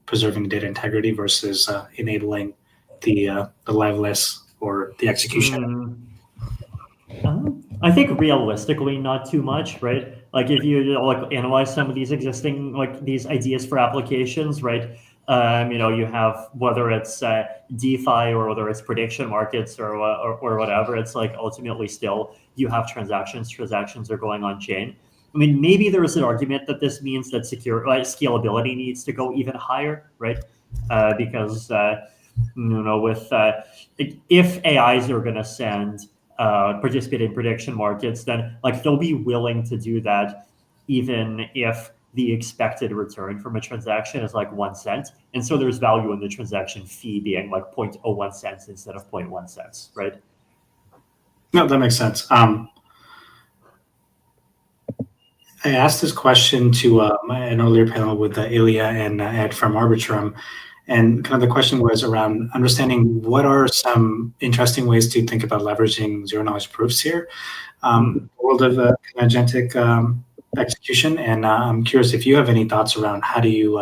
preserving data integrity versus enabling the liveness or the execution? I think realistically, not too much, right? Like, if you analyze some of these existing these ideas for applications, right? You have, whether it's DeFi or whether it's prediction markets or whatever, it's like ultimately still you have transactions. Transactions are going on chain. I mean, maybe there is an argument that this means that scalability needs to go even higher, right? Because with if AIs are going to participate in prediction markets, then they'll be willing to do that even if the expected return from a transaction is 1 cent. And so there's value in the transaction fee being 0.01 cents instead of 0.1 cents, right? No, that makes sense. I asked this question to an earlier panel with Illia and Ed from Arbitrum, and kind of the question was around understanding what are some interesting ways to think about leveraging zero-knowledge proofs here, the world of agentic execution. And I'm curious if you have any thoughts around how do you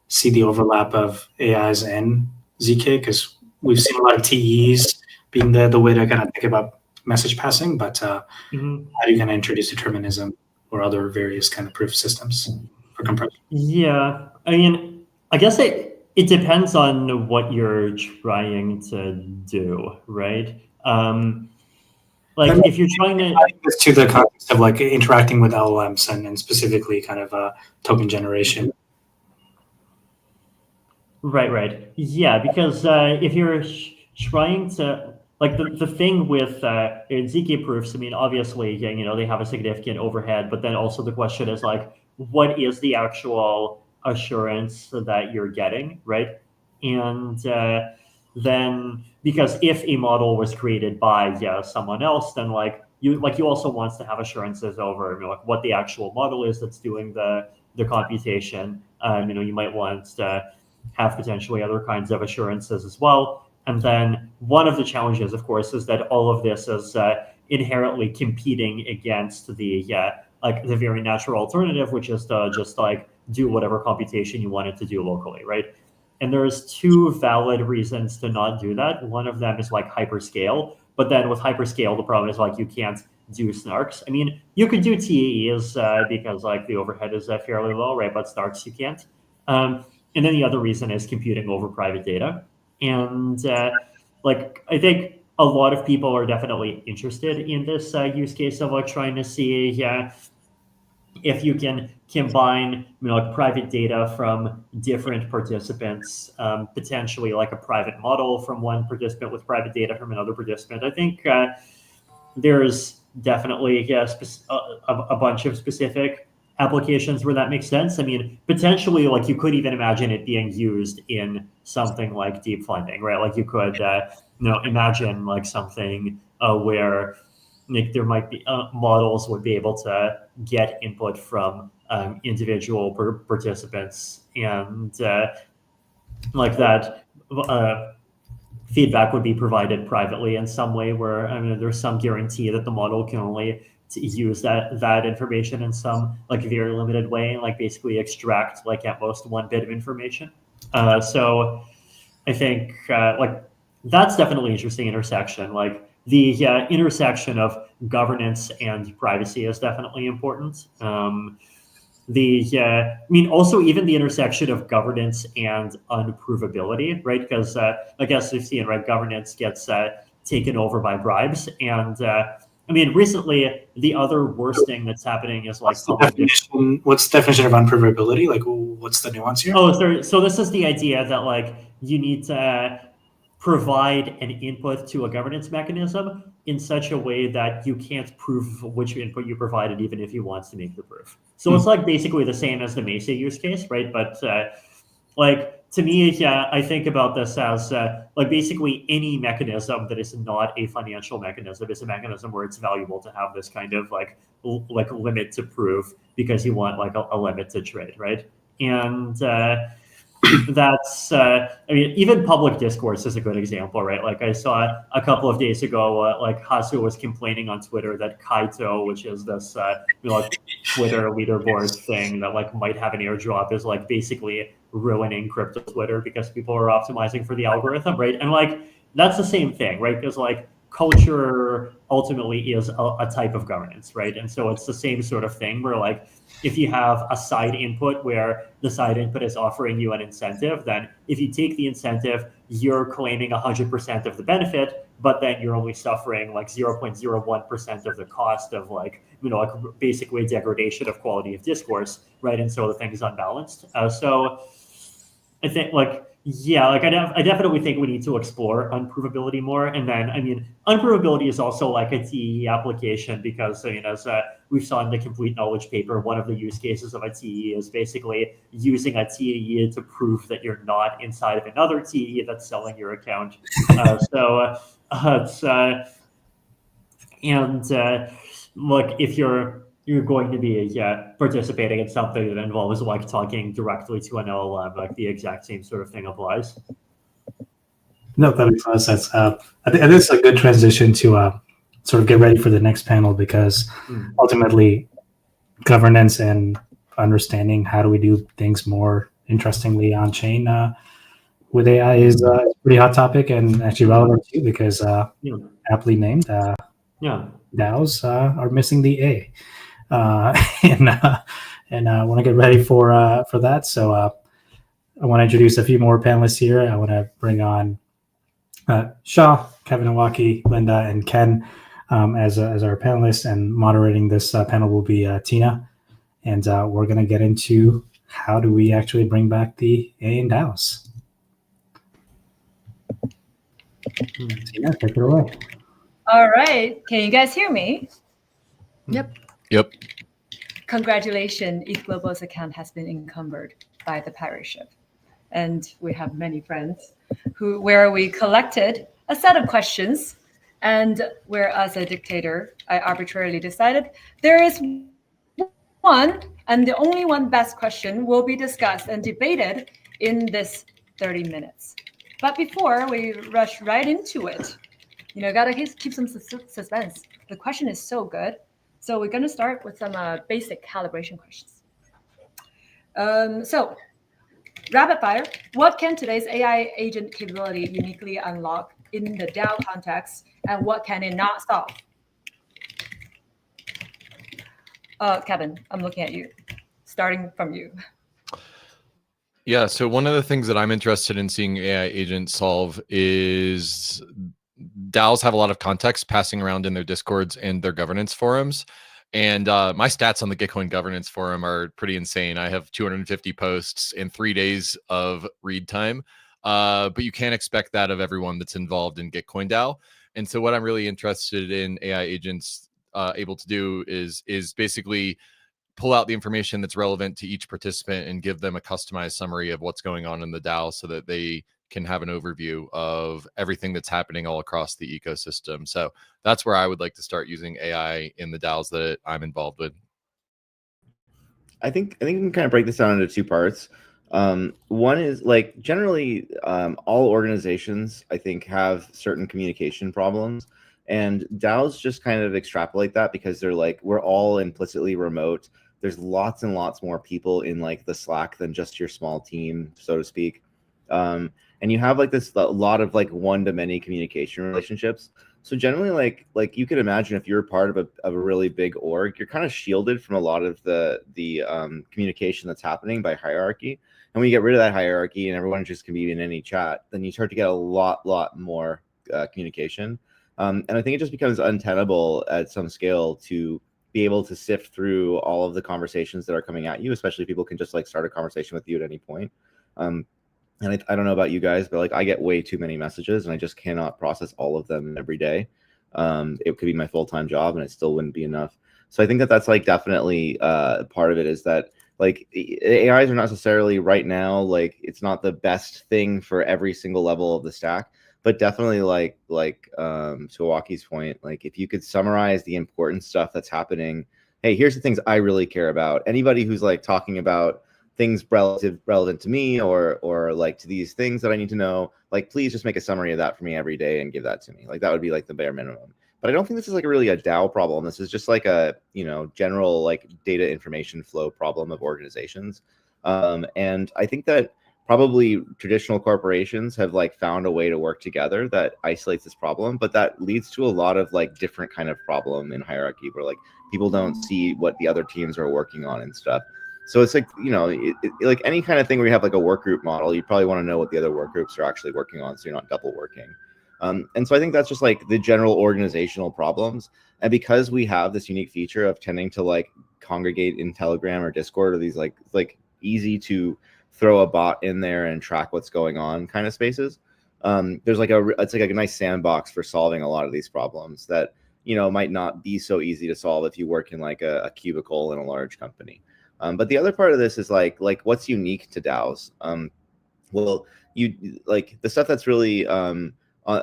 see the overlap of AIs and ZK, because we've seen a lot of TEs being the way to kind of think about message passing, but how do you kind of introduce determinism or other various kind of proof systems for compression? Yeah, I mean, I guess it depends on what you're trying to do, right? If you're trying to the context of interacting with LLMs and specifically kind of token generation. Right. Yeah, because if you're trying to the thing with ZK proofs, I mean, obviously, they have a significant overhead, but then also the question is what is the actual assurance that you're getting, right? And then, because if a model was created by someone else, then you also want to have assurances over what the actual model is that's doing the computation. You might want to have potentially other kinds of assurances as well. And then one of the challenges, of course, is that all of this is inherently competing against the very natural alternative, which is to just do whatever computation you wanted to do locally, right? And there's two valid reasons to not do that. One of them is like hyperscale, but then with hyperscale, the problem is like you can't do snarks. I mean, you could do TAEs because like the overhead is fairly low, right? But snarks you can't. And then the other reason is computing over private data. And like I think a lot of people are definitely interested in this use case of like trying to see if you can combine like private data from different participants, potentially like a private model from one participant with private data from another participant. I think there's definitely a bunch of specific applications where that makes sense. I mean, potentially, like you could even imagine it being used in something like deep funding, right? Like you could, imagine like something where like there might be models would be able to get input from individual participants, and like that feedback would be provided privately in some way where there's some guarantee that the model can only use that information in some like very limited way, like basically extract like at most 1 bit of information. So I think like that's definitely an interesting intersection. Like the intersection of governance and privacy is definitely important. Also even the intersection of governance and unprovability, right? Because I guess we've seen, right, governance gets taken over by bribes. And recently the other worst thing that's happening is like what's the definition of unprovability? Like, what's the nuance here? Oh, sorry. So this is the idea that like you need to provide an input to a governance mechanism in such a way that you can't prove which input you provided, even if you want to make the proof. So it's like basically the same as the Mesa use case, right? But like to me, I think about this as like basically any mechanism that is not a financial mechanism is a mechanism where it's valuable to have this kind of like limit to prove because you want like a limit to trade, right? And that's even public discourse is a good example, right? Like I saw a couple of days ago like Hasu was complaining on Twitter that Kaito, which is this like Twitter leaderboard thing that like might have an airdrop, is like basically ruining crypto Twitter because people are optimizing for the algorithm, right? And like that's the same thing, right? Because like culture ultimately is a type of governance, right? And so it's the same sort of thing where like if you have a side input where the side input is offering you an incentive, then if you take the incentive, you're claiming 100% of the benefit, but then you're only suffering like 0.01% of the cost of like, like basically degradation of quality of discourse, right? And so the thing is unbalanced. So I think like, I definitely think we need to explore unprovability more. And then, unprovability is also like a TE application because, as we saw in the complete knowledge paper, one of the use cases of a TE is basically using a TE to prove that you're not inside of another TE that's selling your account. Look, if you're going to be participating in something that involves like talking directly to an LLM, like the exact same sort of thing applies. No, that makes a lot of sense. I think this is a good transition to sort of get ready for the next panel because ultimately governance and understanding how do we do things more interestingly on chain with AI is a pretty hot topic and actually relevant too because aptly named Dows are missing the A. And I want to get ready for that. So I want to introduce a few more panelists here. I want to bring on Shaw, Kevin Owocki, Linda, and Ken as our panelists. And moderating this panel will be Tina. And we're going to get into how do we actually bring back the A in Dows. Tina, take it away. All right. Can you guys hear me? Yep. Congratulations, ETHGlobal's account has been encumbered by the pirate ship. And we have many friends where we collected a set of questions. And where as a dictator, I arbitrarily decided there is one and the only one best question will be discussed and debated in this 30 minutes. But before we rush right into it, gotta keep some suspense. The question is so good. So we're going to start with some basic calibration questions. So rapid fire. What can today's AI agent capability uniquely unlock in the DAO context, and what can it not solve? Kevin, I'm looking at you, starting from you. Yeah, so one of the things that I'm interested in seeing AI agents solve is DAOs have a lot of context passing around in their Discords and their governance forums. And my stats on the Gitcoin governance forum are pretty insane. I have 250 posts and 3 days of read time. But you can't expect that of everyone that's involved in Gitcoin DAO. And so what I'm really interested in AI agents able to do is basically pull out the information that's relevant to each participant and give them a customized summary of what's going on in the DAO so that they can have an overview of everything that's happening all across the ecosystem. So that's where I would like to start using AI in the DAOs that I'm involved with. I think we can kind of break this down into two parts. One is like generally all organizations, I think, have certain communication problems, and DAOs just kind of extrapolate that because they're like, we're all implicitly remote. There's lots and lots more people in like the Slack than just your small team, so to speak. And you have like a lot of like one-to-many communication relationships. So generally, like you can imagine if you're part of a really big org, you're kind of shielded from a lot of the communication that's happening by hierarchy. And when you get rid of that hierarchy and everyone just can be in any chat, then you start to get a lot more communication. And I think it just becomes untenable at some scale to be able to sift through all of the conversations that are coming at you, especially if people can just like start a conversation with you at any point. And I don't know about you guys, but like I get way too many messages and I just cannot process all of them every day. It could be my full-time job and it still wouldn't be enough. So I think that that's like definitely part of it, is that like AIs are not necessarily right now, like it's not the best thing for every single level of the stack, but definitely like to Owocki's point, like if you could summarize the important stuff that's happening, hey, here's the things I really care about. Anybody who's like talking about things relevant to me or like to these things that I need to know, like please just make a summary of that for me every day and give that to me. Like that would be like the bare minimum. But I don't think this is like really a DAO problem. This is just like a, you know, general like data information flow problem of organizations. And I think that probably traditional corporations have like found a way to work together that isolates this problem, but that leads to a lot of like different kind of problem in hierarchy where like people don't see what the other teams are working on and stuff. So it's like, you know, like any kind of thing where you have like a work group model, you probably want to know what the other work groups are actually working on, so you're not double working. And so I think that's just like the general organizational problems. And because we have this unique feature of tending to like congregate in Telegram or Discord or these like easy to throw a bot in there and track what's going on kind of spaces, there's like it's like a nice sandbox for solving a lot of these problems that, you know, might not be so easy to solve if you work in like a cubicle in a large company. But the other part of this is like what's unique to DAOs. Well, you like the stuff that's really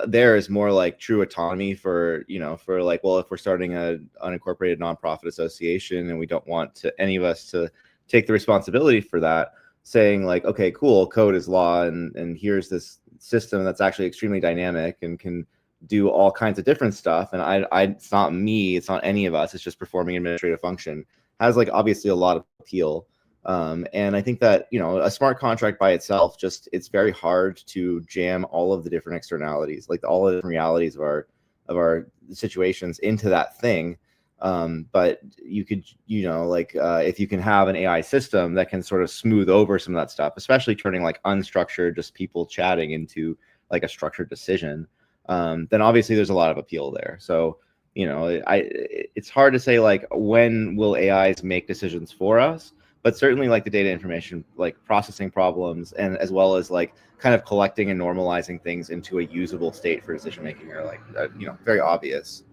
there is more like true autonomy for, you know, for like, well, if we're starting an unincorporated nonprofit association and we don't want any of us to take the responsibility for that, saying like, okay, cool, code is law, and here's this system that's actually extremely dynamic and can do all kinds of different stuff. And it's not me, it's not any of us, it's just performing administrative function, has like obviously a lot of appeal. And I think that, you know, a smart contract by itself, just it's very hard to jam all of the different externalities, like all of the different realities of our situations into that thing. But you could, you know, like if you can have an AI system that can sort of smooth over some of that stuff, especially turning like unstructured, just people chatting into like a structured decision, then obviously there's a lot of appeal there. So, you know, it's hard to say like when will AIs make decisions for us, but certainly like the data information, like processing problems, and as well as like kind of collecting and normalizing things into a usable state for decision making are like, you know, very obvious.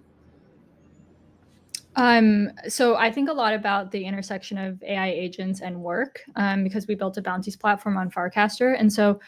So I think a lot about the intersection of AI agents and work, because we built a bounties platform on Farcaster. And so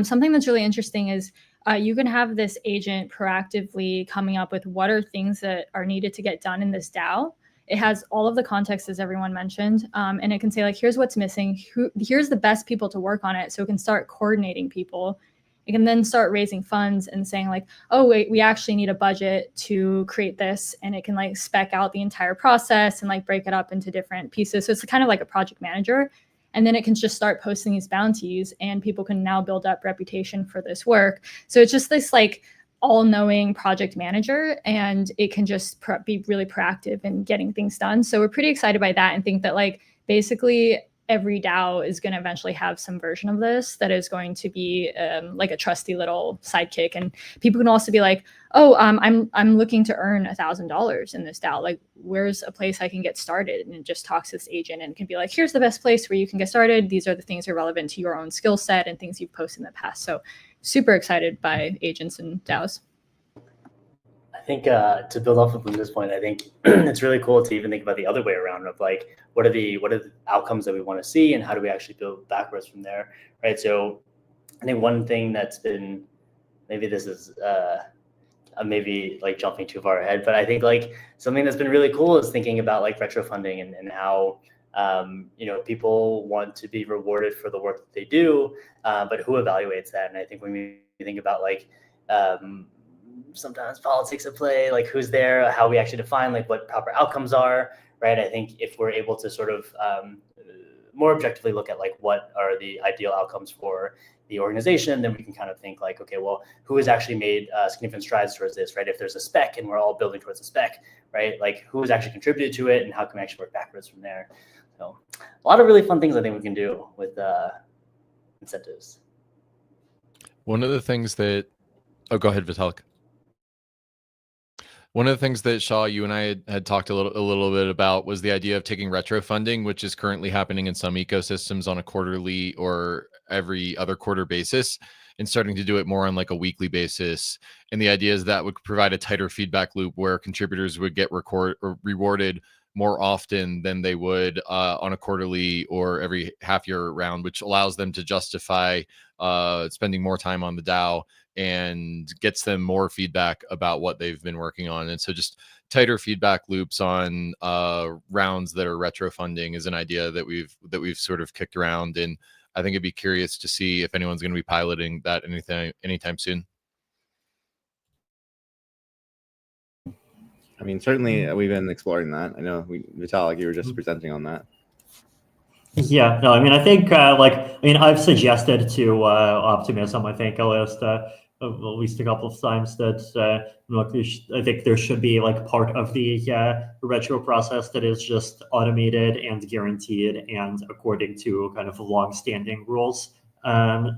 something that's really interesting is you can have this agent proactively coming up with what are things that are needed to get done in this DAO. It has all of the context, as everyone mentioned, and it can say, like, here's what's missing, here's the best people to work on it. So it can start coordinating people. It can then start raising funds and saying like, oh, wait, we actually need a budget to create this. And it can like spec out the entire process and like break it up into different pieces. So it's kind of like a project manager. And then it can just start posting these bounties, and people can now build up reputation for this work. So it's just this like all-knowing project manager, and it can just be really proactive in getting things done. So we're pretty excited by that, and think that like basically every DAO is going to eventually have some version of this that is going to be like a trusty little sidekick. And people can also be like, oh, I'm looking to earn $1,000 in this DAO. Like, where's a place I can get started? And it just talks to this agent and can be like, here's the best place where you can get started. These are the things that are relevant to your own skill set and things you've posted in the past. So super excited by agents and DAOs. I think to build off of Linda's point, I think it's really cool to even think about the other way around of like, what are the outcomes that we want to see, and how do we actually build backwards from there, right? So I think one thing that's been, maybe this is maybe like jumping too far ahead, but I think like something that's been really cool is thinking about like retro funding and how people want to be rewarded for the work that they do, but who evaluates that? And I think when we think about like sometimes politics at play, like who's there, how we actually define like what proper outcomes are, right? I think if we're able to sort of more objectively look at like what are the ideal outcomes for the organization, then we can kind of think like, okay, well, who has actually made significant strides towards this, right? If there's a spec and we're all building towards a spec, right? Like who has actually contributed to it, and how can we actually work backwards from there? So a lot of really fun things I think we can do with incentives. One of the things that, oh, go ahead, Vitalik. One of the things that Shaw, you and I had talked a little bit about was the idea of taking retro funding, which is currently happening in some ecosystems on a quarterly or every other quarter basis, and starting to do it more on like a weekly basis. And the idea is that would provide a tighter feedback loop where contributors would get rewarded more often than they would on a quarterly or every half year round, which allows them to justify spending more time on the DAO and gets them more feedback about what they've been working on. And so just tighter feedback loops on rounds that are retro funding is an idea that we've sort of kicked around. And I think I'd be curious to see if anyone's going to be piloting that anytime soon. I mean, certainly we've been exploring that. I know Vitalik, you were just presenting on that. Yeah, no, I mean, I think I've suggested to Optimism, I think at least a couple of times that I think there should be like part of the retro process that is just automated and guaranteed and according to kind of long-standing rules. And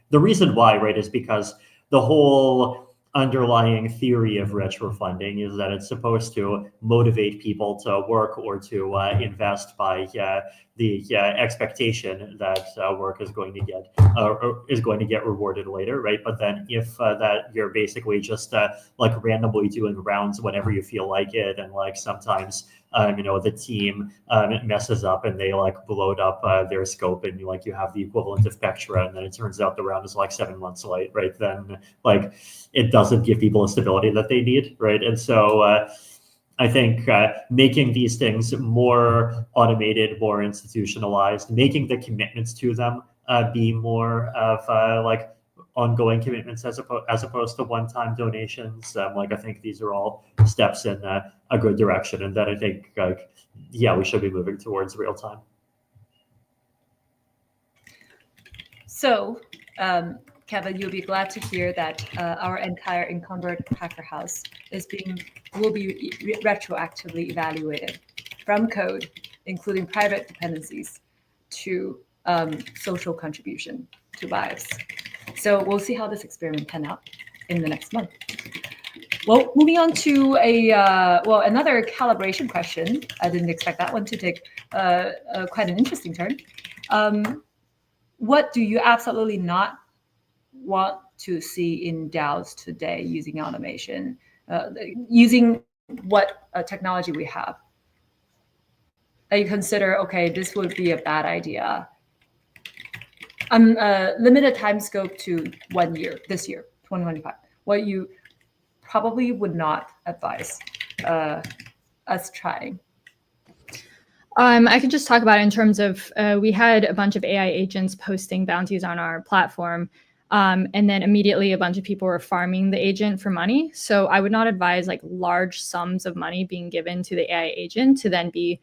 the reason why, right, is because the whole underlying theory of retro funding is that it's supposed to motivate people to work or to invest by the expectation that work is going to get rewarded later, right? But then if that you're basically just like randomly doing rounds whenever you feel like it, and like sometimes the team messes up and they like blowed up their scope, and like you have the equivalent of Pectra, and then it turns out the round is like 7 months late, right? Then like it doesn't give people a stability that they need, right? And so I think making these things more automated, more institutionalized, making the commitments to them be more of like ongoing commitments as opposed to one-time donations. Like I think these are all steps in a good direction, and that I think we should be moving towards real time. So, Kevin, you'll be glad to hear that our entire encumbered hacker house will be retroactively evaluated from code, including private dependencies, to social contribution to lives. So we'll see how this experiment pan out in the next month. Well, moving on to another calibration question. I didn't expect that one to take quite an interesting turn. What do you absolutely not want to see in DAOs today using automation, using what technology we have? That you consider, okay, this would be a bad idea. Limited time scope to 1 year, this year, 2025. What you probably would not advise us trying. I could just talk about it in terms of we had a bunch of AI agents posting bounties on our platform, and then immediately a bunch of people were farming the agent for money. So I would not advise like large sums of money being given to the AI agent to then be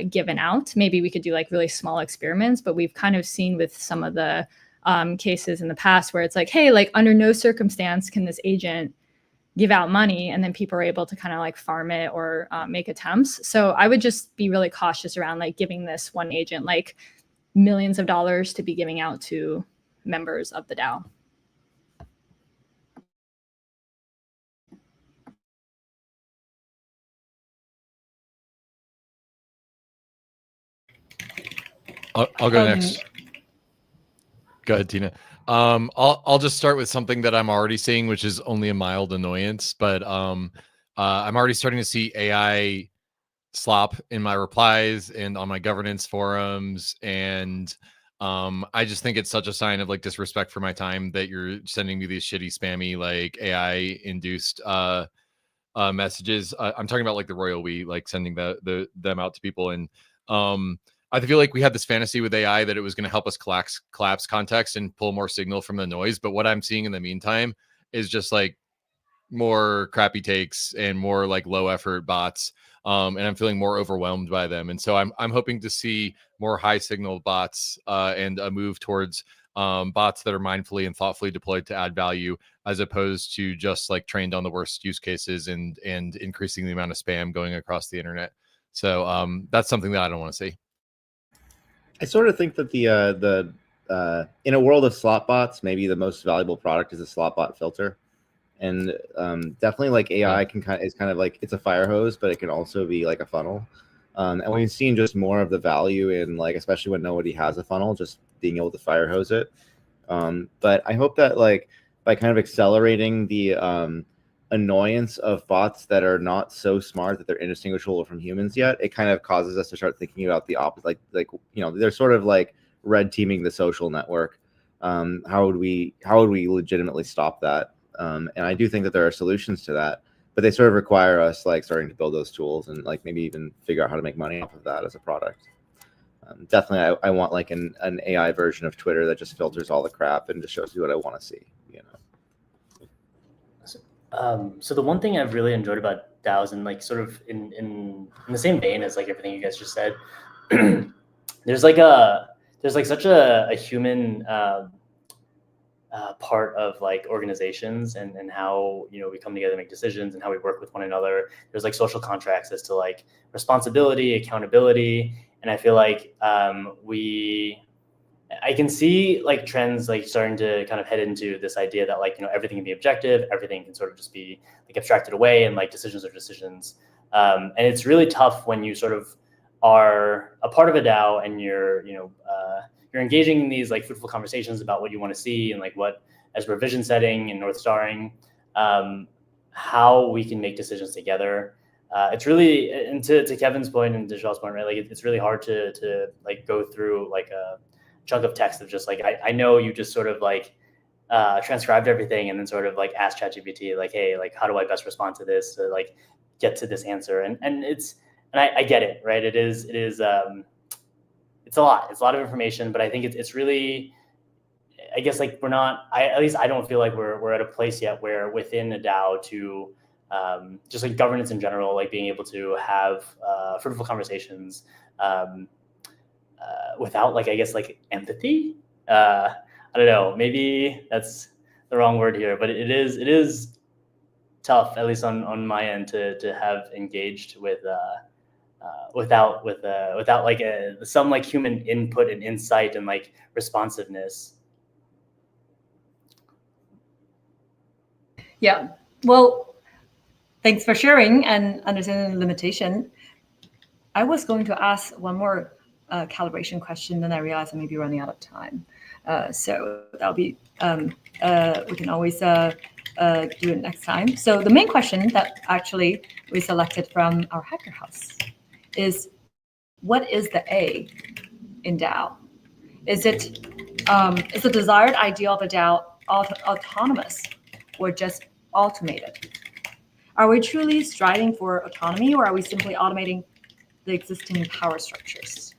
given out. Maybe we could do like really small experiments, but we've kind of seen with some of the cases in the past where it's like, hey, like under no circumstance can this agent give out money, and then people are able to kind of like farm it or make attempts. So I would just be really cautious around like giving this one agent like millions of dollars to be giving out to members of the DAO. I'll go next. Go ahead, Tina. I'll just start with something that I'm already seeing, which is only a mild annoyance, but I'm already starting to see AI slop in my replies and on my governance forums, and I just think it's such a sign of like disrespect for my time that you're sending me these shitty spammy like AI induced messages. I'm talking about like the royal we, like sending them out to people, and I feel like we had this fantasy with AI that it was going to help us collapse context and pull more signal from the noise. But what I'm seeing in the meantime is just like more crappy takes and more like low effort bots. And I'm feeling more overwhelmed by them. And so I'm hoping to see more high signal bots and a move towards bots that are mindfully and thoughtfully deployed to add value, as opposed to just like trained on the worst use cases and increasing the amount of spam going across the internet. So that's something that I don't want to see. I sort of think that the in a world of slot bots, maybe the most valuable product is a slot bot filter, and definitely like AI is kind of like, it's a fire hose, but it can also be like a funnel. And we've seen just more of the value in like, especially when nobody has a funnel, just being able to fire hose it. But I hope that like by kind of accelerating the annoyance of bots that are not so smart that they're indistinguishable from humans yet, it kind of causes us to start thinking about the opposite, like you know, they're sort of like red teaming the social network. How would we legitimately stop that? And I do think that there are solutions to that, but they sort of require us like starting to build those tools and like maybe even figure out how to make money off of that as a product. Definitely, I want like an AI version of Twitter that just filters all the crap and just shows you what I want to see, you know. So the one thing I've really enjoyed about DAOs, and like sort of in the same vein as like everything you guys just said, there's like such a human part of like organizations and how, you know, we come together to make decisions and how we work with one another. There's like social contracts as to like responsibility, accountability, and I feel like I can see like trends like starting to kind of head into this idea that like, you know, everything can be objective, everything can sort of just be like abstracted away, and like decisions are decisions. And it's really tough when you sort of are a part of a DAO and you're engaging in these like fruitful conversations about what you want to see and like what, as we're vision setting and North Starring, how we can make decisions together. It's really, and to Kevin's point and to Shaw's point, right? Like it's really hard to like go through like a chunk of text of just like, I know you just sort of like transcribed everything and then sort of like asked ChatGPT like, hey, like how do I best respond to this to like get to this answer? And I get it, right? It's a lot of information, but I think it's really, I guess like at least I don't feel like we're at a place yet where within a DAO to just like governance in general, like being able to have fruitful conversations without like, I guess like empathy. I don't know, maybe that's the wrong word here, but it is tough, at least on my end, to have engaged with without like some like human input and insight and like responsiveness. Yeah, well, thanks for sharing and understanding the limitation. I was going to ask one more calibration question, then I realized I may be running out of time. So that'll be, we can always do it next time. So the main question that actually we selected from our Hacker House is, what is the A in DAO? Is the desired ideal of a DAO autonomous or just automated? Are we truly striving for autonomy, or are we simply automating the existing power structures?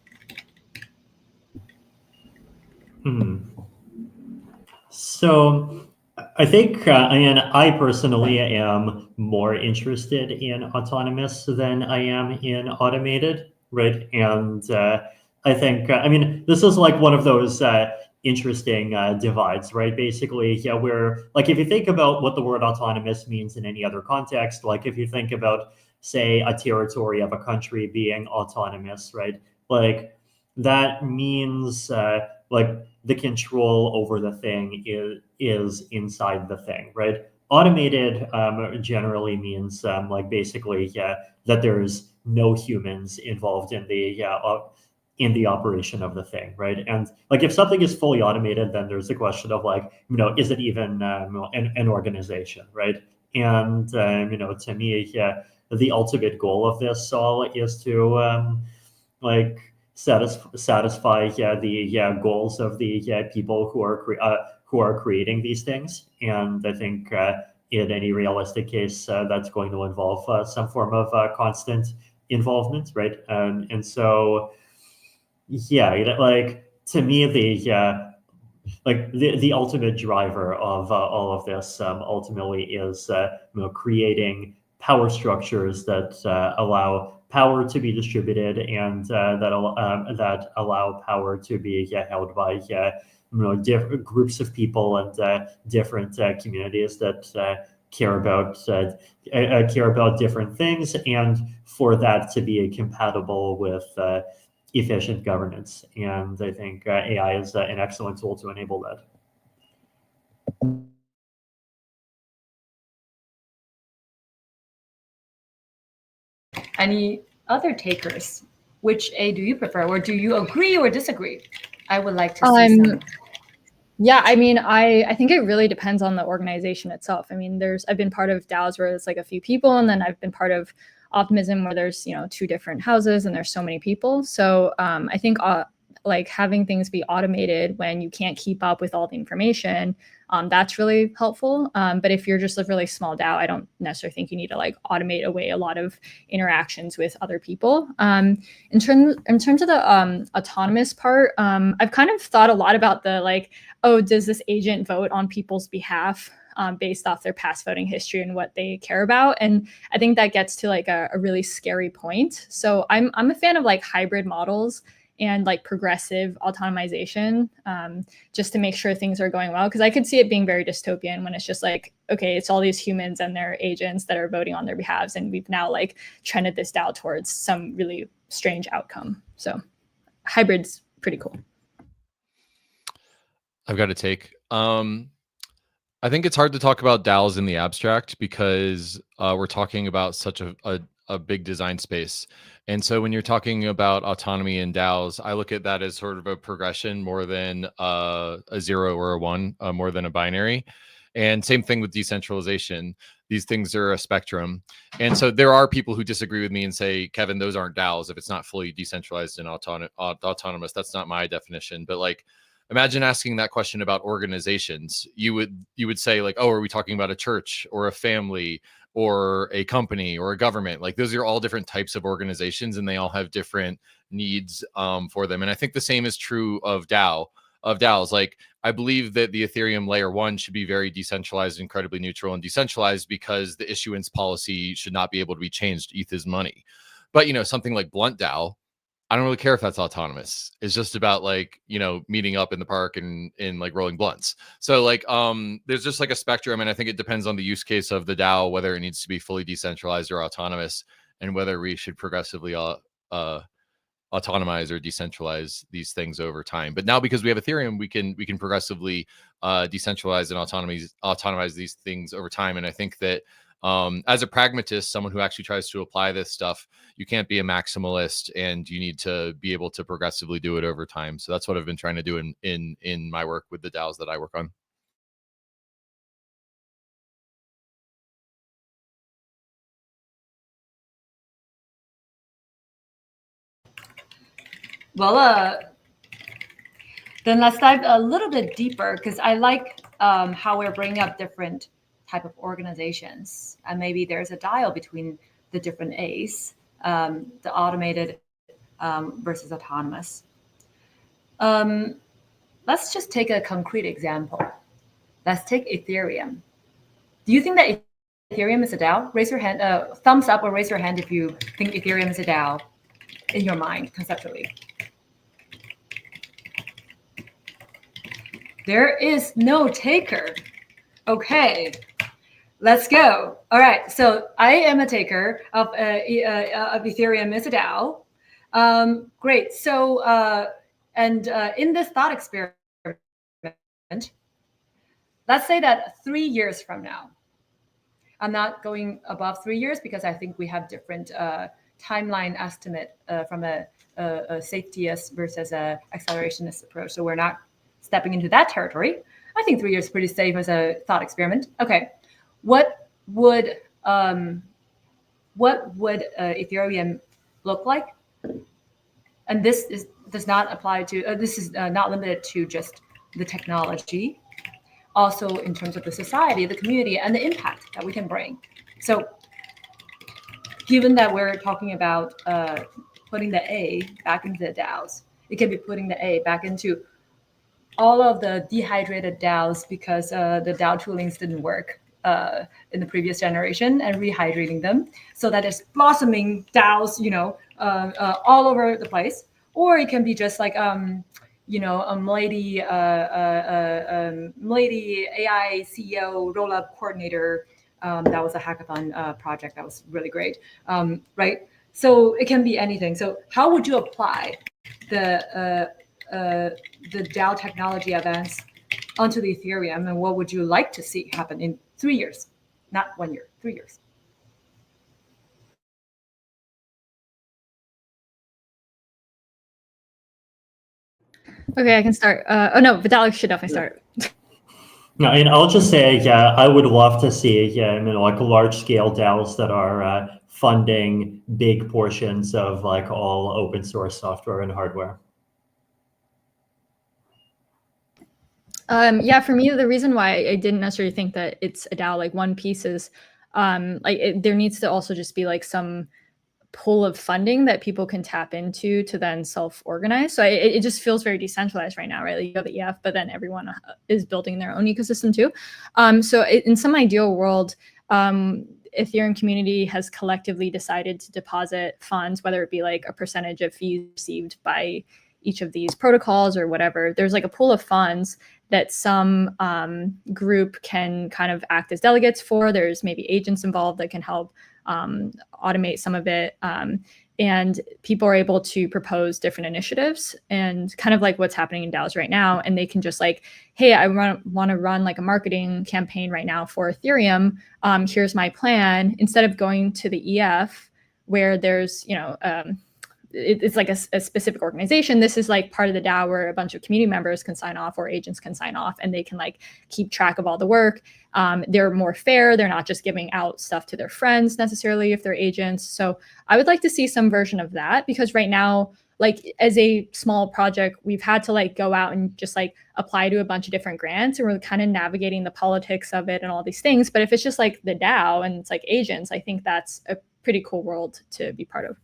So I think, and I personally am more interested in autonomous than I am in automated. right? And I think, I mean, this is like one of those interesting divides, right? Basically, yeah, where like if you think about what the word autonomous means in any other context, like if you think about, say, a territory of a country being autonomous, right? Like that means like the control over the thing is inside the thing, right? Automated generally means like basically, yeah, that there's no humans involved in the operation of the thing, right? And like if something is fully automated, then there's the question of like, is it even an organization, right? And to me, yeah, the ultimate goal of this all is to like satisfy the goals of the people who are creating these things. And I think in any realistic case, that's going to involve some form of constant involvement, right? And so, yeah, like to me, the ultimate driver of all of this ultimately is creating power structures that allow power to be distributed and that allow power to be held by different groups of people and different communities that care about different things, and for that to be compatible with efficient governance. And I think AI is an excellent tool to enable that. Any other takers? Which A do you prefer, or do you agree or disagree? I would like to see some. Yeah, I mean, I think it really depends on the organization itself. I mean, I've been part of Dows where it's like a few people, and then I've been part of Optimism where there's, 2 different houses and there's so many people. So I think like having things be automated when you can't keep up with all the information, that's really helpful. But if you're just a really small DAO, I don't necessarily think you need to like automate away a lot of interactions with other people. In terms of the autonomous part, I've kind of thought a lot about the like, oh, does this agent vote on people's behalf based off their past voting history and what they care about? And I think that gets to like a really scary point. So I'm a fan of like hybrid models and like progressive autonomization, just to make sure things are going well. Because I could see it being very dystopian when it's just like, okay, it's all these humans and their agents that are voting on their behalves, and we've now like trended this down towards some really strange outcome. So hybrid's pretty cool. I've got a take. I think it's hard to talk about DAOs in the abstract because we're talking about such a big design space. And so when you're talking about autonomy in DAOs, I look at that as sort of a progression more than a 0 or a 1, more than a binary. And same thing with decentralization. These things are a spectrum. And so there are people who disagree with me and say, Kevin, those aren't DAOs if it's not fully decentralized and autonomous. That's not my definition. But like, imagine asking that question about organizations. You would say like, oh, are we talking about a church or a family or a company or a government? Like those are all different types of organizations, and they all have different needs for them. And I think the same is true of DAOs. Like I believe that the Ethereum layer 1 should be very decentralized, incredibly neutral and decentralized, because the issuance policy should not be able to be changed. ETH is money. But something like Blunt DAO, I don't really care if that's autonomous. It's just about like, meeting up in the park and like rolling blunts. So like, there's just like a spectrum. And I think it depends on the use case of the DAO, whether it needs to be fully decentralized or autonomous, and whether we should progressively autonomize or decentralize these things over time. But now because we have Ethereum, we can progressively decentralize and autonomize these things over time. And I think that as a pragmatist, someone who actually tries to apply this stuff, you can't be a maximalist, and you need to be able to progressively do it over time. So that's what I've been trying to do in my work with the DAOs that I work on. Well, then let's dive a little bit deeper, because I like how we're bringing up different type of organizations, and maybe there's a dial between the different A's, the automated versus autonomous. Let's just take a concrete example. Let's take Ethereum. Do you think that Ethereum is a DAO? Raise your hand, thumbs up, or raise your hand if you think Ethereum is a DAO. in your mind conceptually? There is no taker. Okay, let's go. All right, so I am a taker of Ethereum as a DAO. Great. So, in this thought experiment, let's say that 3 years from now, I'm not going above 3 years because I think we have different timeline estimate from a safetyist versus a accelerationist approach. So we're not stepping into that territory. I think 3 years is pretty safe as a thought experiment. Okay, what would Ethereum look like? And this does not apply to. This is not limited to just the technology, also in terms of the society, the community, and the impact that we can bring. So, given that we're talking about putting the A back into the DAOs, it can be putting the A back into all of the dehydrated DAOs because the DAO toolings didn't work in the previous generation, and rehydrating them so that it's blossoming DAOs, all over the place. Or it can be just like a Mlady AI CEO roll-up coordinator. That was a hackathon project that was really great, right? So it can be anything. So how would you apply the DAO technology advance onto the Ethereum, and what would you like to see happen in 3 years? Not 1 year, 3 years. Okay, I can start. Oh no, Vitalik should definitely start. No, and I'll just say, yeah, I would love to see, like large-scale DAOs that are funding big portions of like all open source software and hardware. Yeah, for me, the reason why I didn't necessarily think that it's a DAO, like one piece is, there needs to also just be like some pool of funding that people can tap into to then self-organize. So it just feels very decentralized right now, right? Like you have the EF, but then everyone is building their own ecosystem too. So in some ideal world, Ethereum community has collectively decided to deposit funds, whether it be like a percentage of fees received by each of these protocols or whatever. There's like a pool of funds that some group can kind of act as delegates for. There's maybe agents involved that can help automate some of it. And people are able to propose different initiatives and kind of like what's happening in DAOs right now. And they can just like, hey, I want to run like a marketing campaign right now for Ethereum. Here's my plan. Instead of going to the EF where there's, it's like a specific organization. This is like part of the DAO where a bunch of community members can sign off or agents can sign off, and they can like keep track of all the work. They're more fair. They're not just giving out stuff to their friends necessarily if they're agents. So I would like to see some version of that, because right now, like as a small project, we've had to like go out and just like apply to a bunch of different grants, and we're kind of navigating the politics of it and all these things. But if it's just like the DAO and it's like agents, I think that's a pretty cool world to be part of.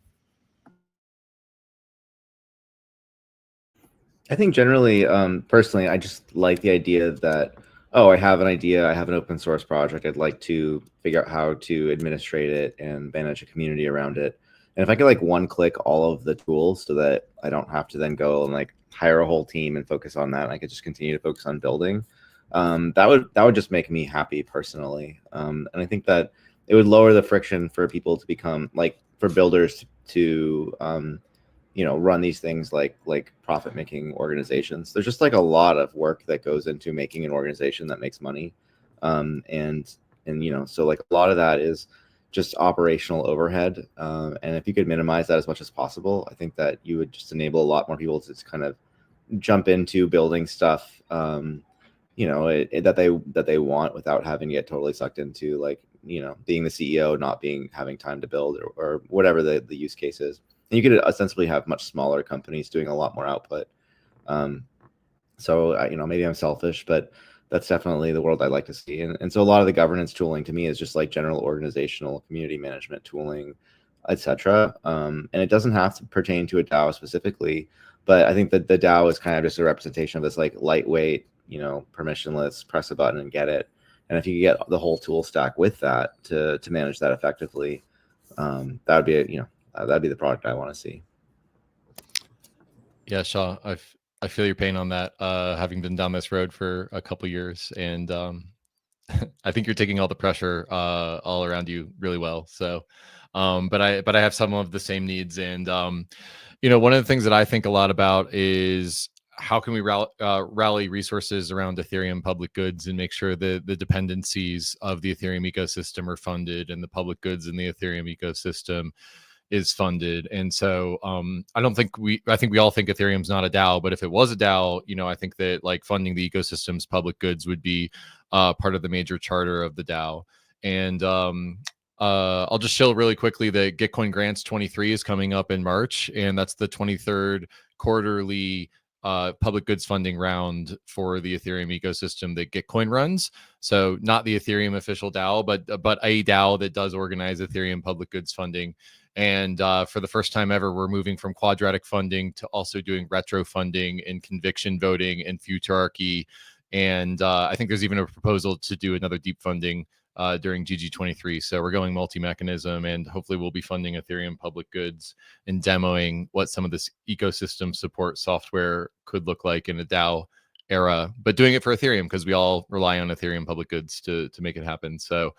I think generally, personally, I just like the idea that, oh, I have an idea, I have an open source project, I'd like to figure out how to administrate it and manage a community around it. And if I could like one click all of the tools so that I don't have to then go and like hire a whole team and focus on that, and I could just continue to focus on building, that would just make me happy personally. And I think that it would lower the friction for people to become like, for builders to run these things like profit-making organizations. There's just like a lot of work that goes into making an organization that makes money, and so like a lot of that is just operational overhead. And if you could minimize that as much as possible, I think that you would just enable a lot more people to just kind of jump into building stuff, that they want without having to get totally sucked into like being the CEO, not having time to build or whatever the use case is. And you could ostensibly have much smaller companies doing a lot more output. So maybe I'm selfish, but that's definitely the world I'd like to see. And so a lot of the governance tooling to me is just like general organizational community management tooling, etc. And it doesn't have to pertain to a DAO specifically, but I think that the DAO is kind of just a representation of this like lightweight, permissionless, press a button and get it. And if you get the whole tool stack with that to manage that effectively, that would be that'd be the product I want to see. Yeah, Shaw, I feel your pain on that. Having been down this road for a couple years, and I think you're taking all the pressure all around you really well. So, but I have some of the same needs, and one of the things that I think a lot about is how can we rally resources around Ethereum public goods and make sure that the dependencies of the Ethereum ecosystem are funded and the public goods in the Ethereum ecosystem is funded. And so I think we all think Ethereum's not a DAO, but if it was a DAO, I think that like funding the ecosystem's public goods would be part of the major charter of the DAO. And I'll just show really quickly that Gitcoin Grants 23 is coming up in March, and that's the 23rd quarterly public goods funding round for the Ethereum ecosystem that Gitcoin runs. So not the Ethereum official DAO, but a DAO that does organize Ethereum public goods funding. And for the first time ever, we're moving from quadratic funding to also doing retro funding and conviction voting and futurarchy. And I think there's even a proposal to do another deep funding during GG23. So we're going multi-mechanism, and hopefully we'll be funding Ethereum public goods and demoing what some of this ecosystem support software could look like in a DAO era, but doing it for Ethereum because we all rely on Ethereum public goods to make it happen. So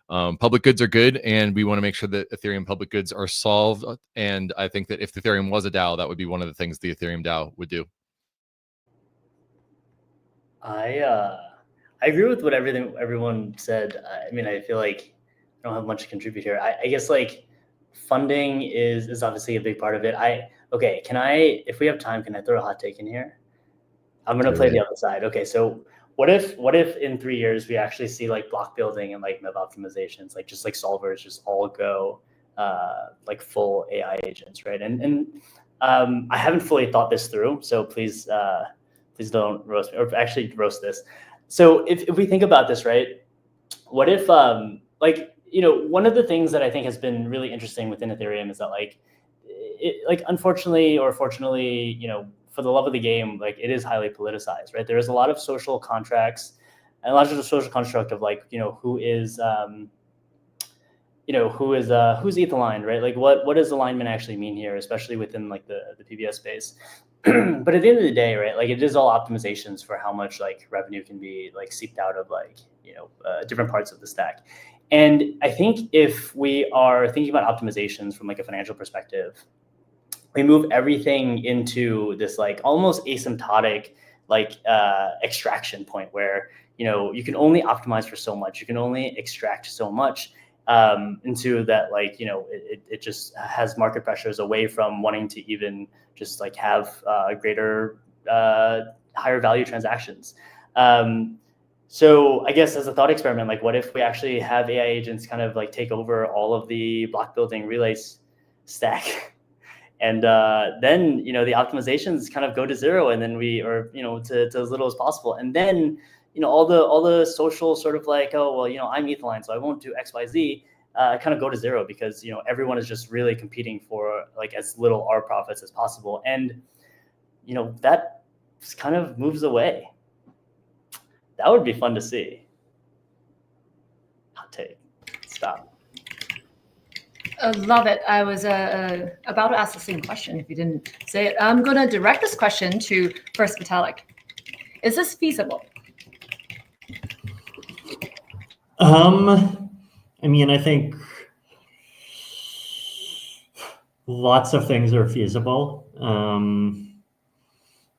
public goods are good, and we want to make sure that Ethereum public goods are solved. And I think that if Ethereum was a DAO, that would be one of the things the Ethereum DAO would do. I agree with what everyone said. I mean, I feel like I don't have much to contribute here. I guess like funding is obviously a big part of it. If we have time, can I throw a hot take in here? I'm gonna play the other side. Okay, so what if in 3 years we actually see like block building and like MEV optimizations, like just like solvers just all go like full AI agents, right? And I haven't fully thought this through, so please don't roast me, or actually roast this. So if we think about this, right, what if one of the things that I think has been really interesting within Ethereum is that unfortunately or fortunately, for the love of the game, like it is highly politicized, right? There is a lot of social contracts and a lot of the social construct of who's ETH aligned, right? Like what does alignment actually mean here, especially within like the PBS space? But at the end of the day, right, like it is all optimizations for how much like revenue can be like seeped out of different parts of the stack. And I think if we are thinking about optimizations from like a financial perspective, we move everything into this like almost asymptotic extraction point where you can only optimize for so much, you can only extract so much into that it just has market pressures away from wanting to even just like have greater higher value transactions. So I guess as a thought experiment, like what if we actually have AI agents kind of like take over all of the block building relays stack, and then the optimizations kind of go to zero, and then to as little as possible, and then all the social sort of like, oh well, I'm ETH aligned, so I won't do XYZ, kind of go to zero because everyone is just really competing for like as little R profits as possible, and that kind of moves away. That would be fun to see. Hot take. Stop. Love it. I was about to ask the same question if you didn't say it. I'm going to direct this question to first Vitalik. Is this feasible? I mean, I think lots of things are feasible.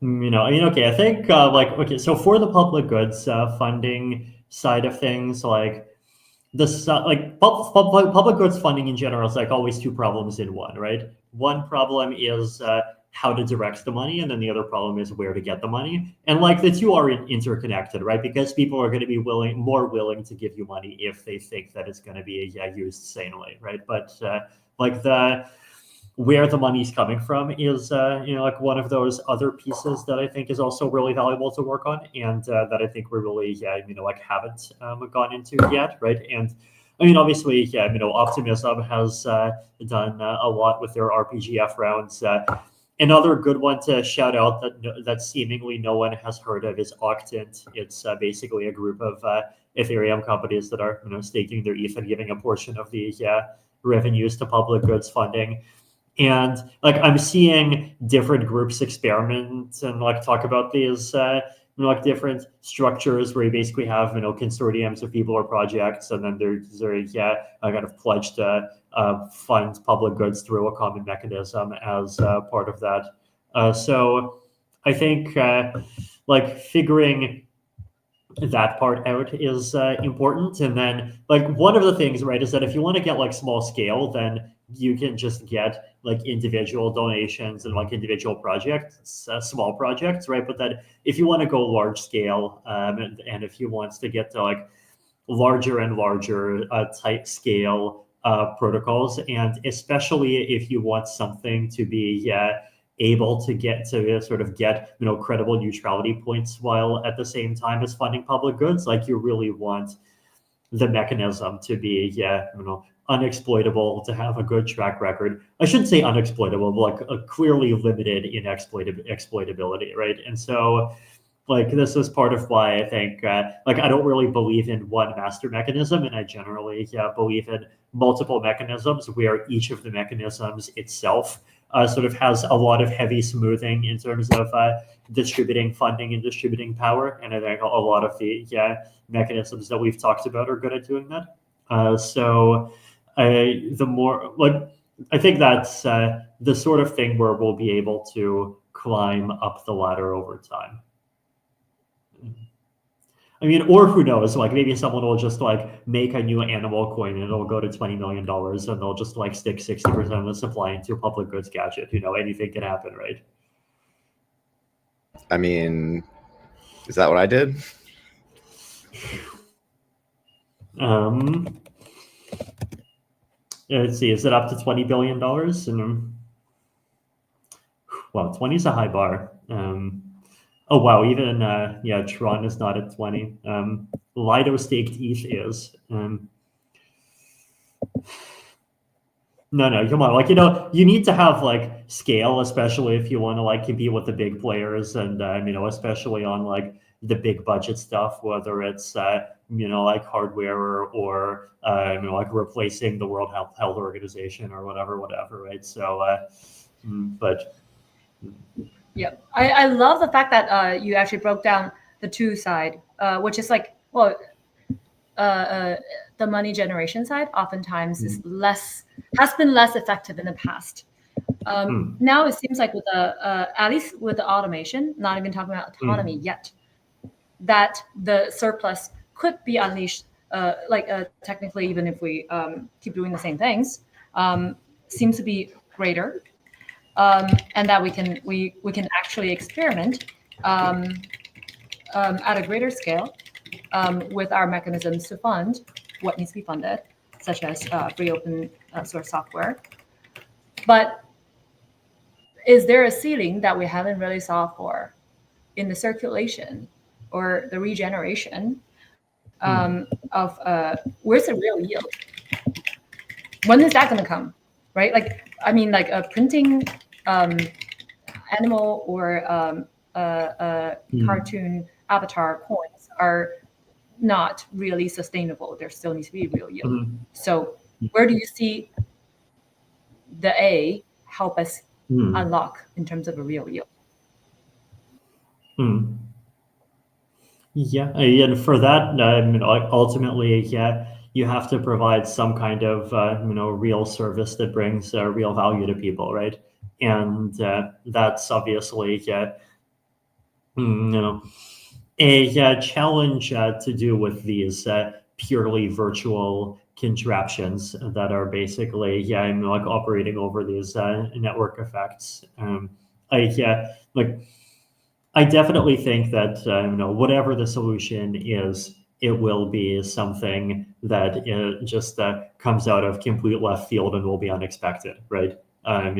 I think so for the public goods funding side of things, like this, public goods funding in general is like always two problems in one, right? One problem is how to direct the money, and then the other problem is where to get the money. And like the two are interconnected, right? Because people are going to be more willing to give you money if they think that it's going to be used sanely, right? But where the money's coming from is like one of those other pieces that I think is also really valuable to work on, and that I think we really haven't gone into yet, right? And I mean, obviously, Optimism has done a lot with their RPGF rounds. Another good one to shout out that seemingly no one has heard of is Octant. It's basically a group of Ethereum companies that are staking their ETH and giving a portion of the revenues to public goods funding. And like I'm seeing different groups experiment and like talk about these like different structures where you basically have consortiums of people or projects, and then there's a kind of pledge to fund public goods through a common mechanism as part of that. So I think like figuring that part out is important. And then like one of the things, right, is that if you want to get like small scale, then you can just get like individual donations and like individual projects, small projects, right? But then if you want to go large scale, and if you want to get to like larger and larger type scale protocols, and especially if you want something to be able to get to sort of get credible neutrality points while at the same time as funding public goods, like you really want the mechanism to be unexploitable, to have a good track record. I shouldn't say unexploitable, but like a clearly limited in exploitability, right? And so like this is part of why I think like I don't really believe in one master mechanism, and I generally believe in multiple mechanisms where each of the mechanisms itself sort of has a lot of heavy smoothing in terms of distributing funding and distributing power. And I think a lot of the mechanisms that we've talked about are good at doing that. So the more like I think that's the sort of thing where we'll be able to climb up the ladder over time. I mean, or who knows, like maybe someone will just like make a new animal coin and it'll go to $20 million and they'll just like stick 60% of the supply into a public goods gadget. Anything can happen, right? I mean, is that what I did? Let's see, is it up to $20 billion? And well, 20 is a high bar. Oh wow, even Tron is not at 20. Lido staked ETH is. No, come on. Like, you need to have like scale, especially if you want to like compete with the big players, and especially on like the big budget stuff, whether it's like hardware or like replacing the World Health Organization or whatever, right? So, but. Yep. I love the fact that you actually broke down the two side, which is like, well, the money generation side oftentimes has been less effective in the past. Now it seems like with at least with the automation, not even talking about autonomy yet, that the surplus could be unleashed, technically, even if we keep doing the same things, seems to be greater. And that we can actually experiment at a greater scale with our mechanisms to fund what needs to be funded, such as free open source software. But is there a ceiling that we haven't really solved for in the circulation or the regeneration of where's the real yield? When is that going to come, right? Like, I mean, like printing animal or cartoon avatar coins are not really sustainable. There still needs to be real yield. So where do you see the A help us unlock in terms of a real yield? Yeah, and for that, ultimately, you have to provide some kind of real service that brings real value to people, right? And that's obviously a challenge to do with these purely virtual contraptions that are basically like operating over these network effects. I definitely think that whatever the solution is, it will be something that just comes out of complete left field and will be unexpected, right? In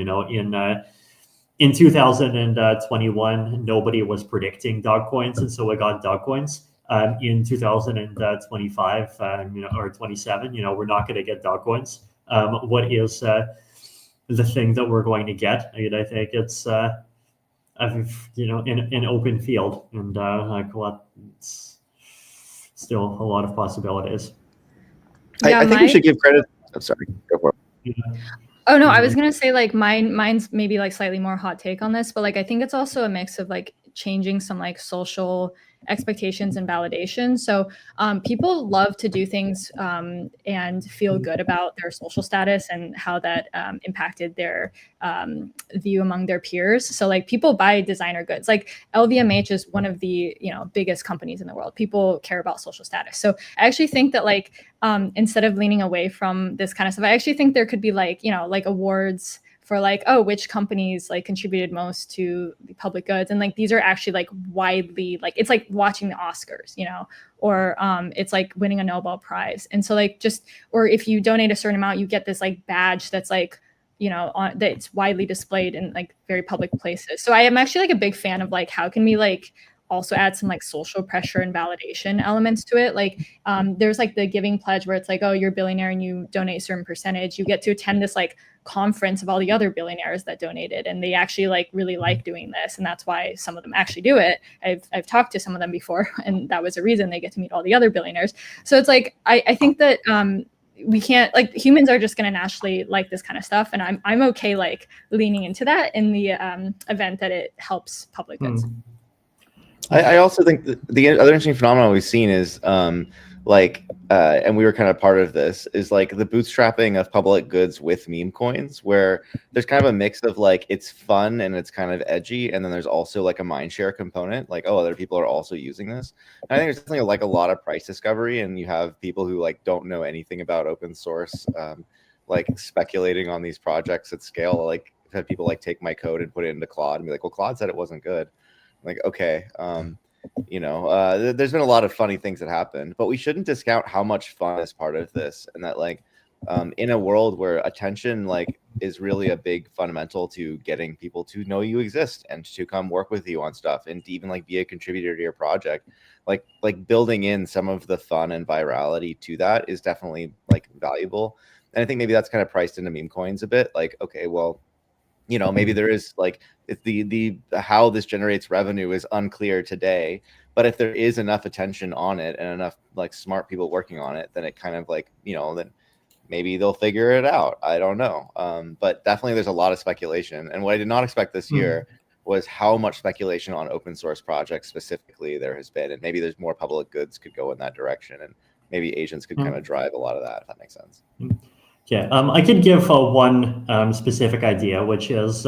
2021, nobody was predicting dog coins, and so we got dog coins. In 2025 or 27, we're not going to get dog coins. What is the thing that we're going to get? I mean, I think it's an open field, and it's still a lot of possibilities. I think we should give credit. I'm sorry, go for it. Oh no, I was gonna say like mine's maybe like slightly more hot take on this, but like I think it's also a mix of like changing some like social expectations and validation. So people love to do things and feel good about their social status and how that impacted their view among their peers. So like people buy designer goods. Like LVMH is one of the biggest companies in the world. People care about social status. So I actually think that like instead of leaning away from this kind of stuff, I actually think there could be like like awards for like, oh, which companies like contributed most to the public goods, and like these are actually like widely, like it's like watching the Oscars, or it's like winning a Nobel Prize. And so like or if you donate a certain amount, you get this like badge that's like that's widely displayed in like very public places. So I am actually like a big fan of like how can we like also add some like social pressure and validation elements to it. Like there's like the giving pledge where it's like, oh, you're a billionaire and you donate a certain percentage, you get to attend this like conference of all the other billionaires that donated, and they actually like really like doing this, and that's why some of them actually do it. I've talked to some of them before, and that was a reason they get to meet all the other billionaires. So it's like I think that we can't, like, humans are just going to naturally like this kind of stuff, and I'm okay like leaning into that in the event that it helps public goods. I also think the other interesting phenomenon we've seen is and we were kind of part of this, is like the bootstrapping of public goods with meme coins, where there's kind of a mix of like it's fun and it's kind of edgy, and then there's also like a mindshare component, like, oh, other people are also using this. And I think there's definitely like a lot of price discovery, and you have people who like don't know anything about open source, like speculating on these projects at scale. Like I've had people like take my code and put it into Claude and be like, well, Claude said it wasn't good. I'm like, okay. There's been a lot of funny things that happen, but we shouldn't discount how much fun is part of this, and that like in a world where attention like is really a big fundamental to getting people to know you exist and to come work with you on stuff and to even like be a contributor to your project, like building in some of the fun and virality to that is definitely like valuable. And I think maybe that's kind of priced into meme coins a bit, like, okay, well, maybe there is like the how this generates revenue is unclear today, but if there is enough attention on it and enough like smart people working on it, then it kind of like, then maybe they'll figure it out. I don't know. But definitely there's a lot of speculation. And what I did not expect this year was how much speculation on open source projects specifically there has been. And maybe there's more public goods could go in that direction, and maybe agents could kind of drive a lot of that, if that makes sense. Yeah, I could give one specific idea, which is,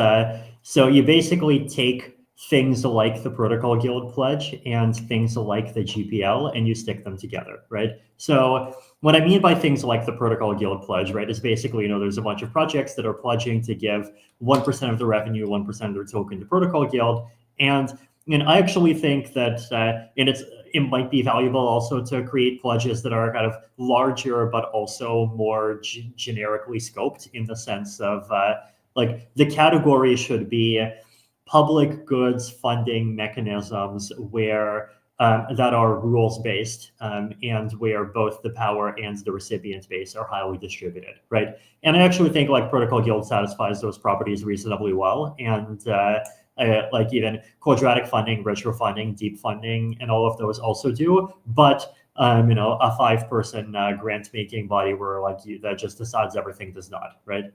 so you basically take things like the Protocol Guild Pledge and things like the GPL, and you stick them together, right? So what I mean by things like the Protocol Guild Pledge, right, is basically, there's a bunch of projects that are pledging to give 1% of the revenue, 1% of their token to Protocol Guild. And I actually think that it might be valuable also to create pledges that are kind of larger, but also more generically scoped, in the sense of like the category should be public goods funding mechanisms where that are rules based and where both the power and the recipient base are highly distributed, right? And I actually think like Protocol Guild satisfies those properties reasonably well, and like even quadratic funding, retro funding, deep funding, and all of those also do. But a 5-person grant making body where like that just decides everything does not, right?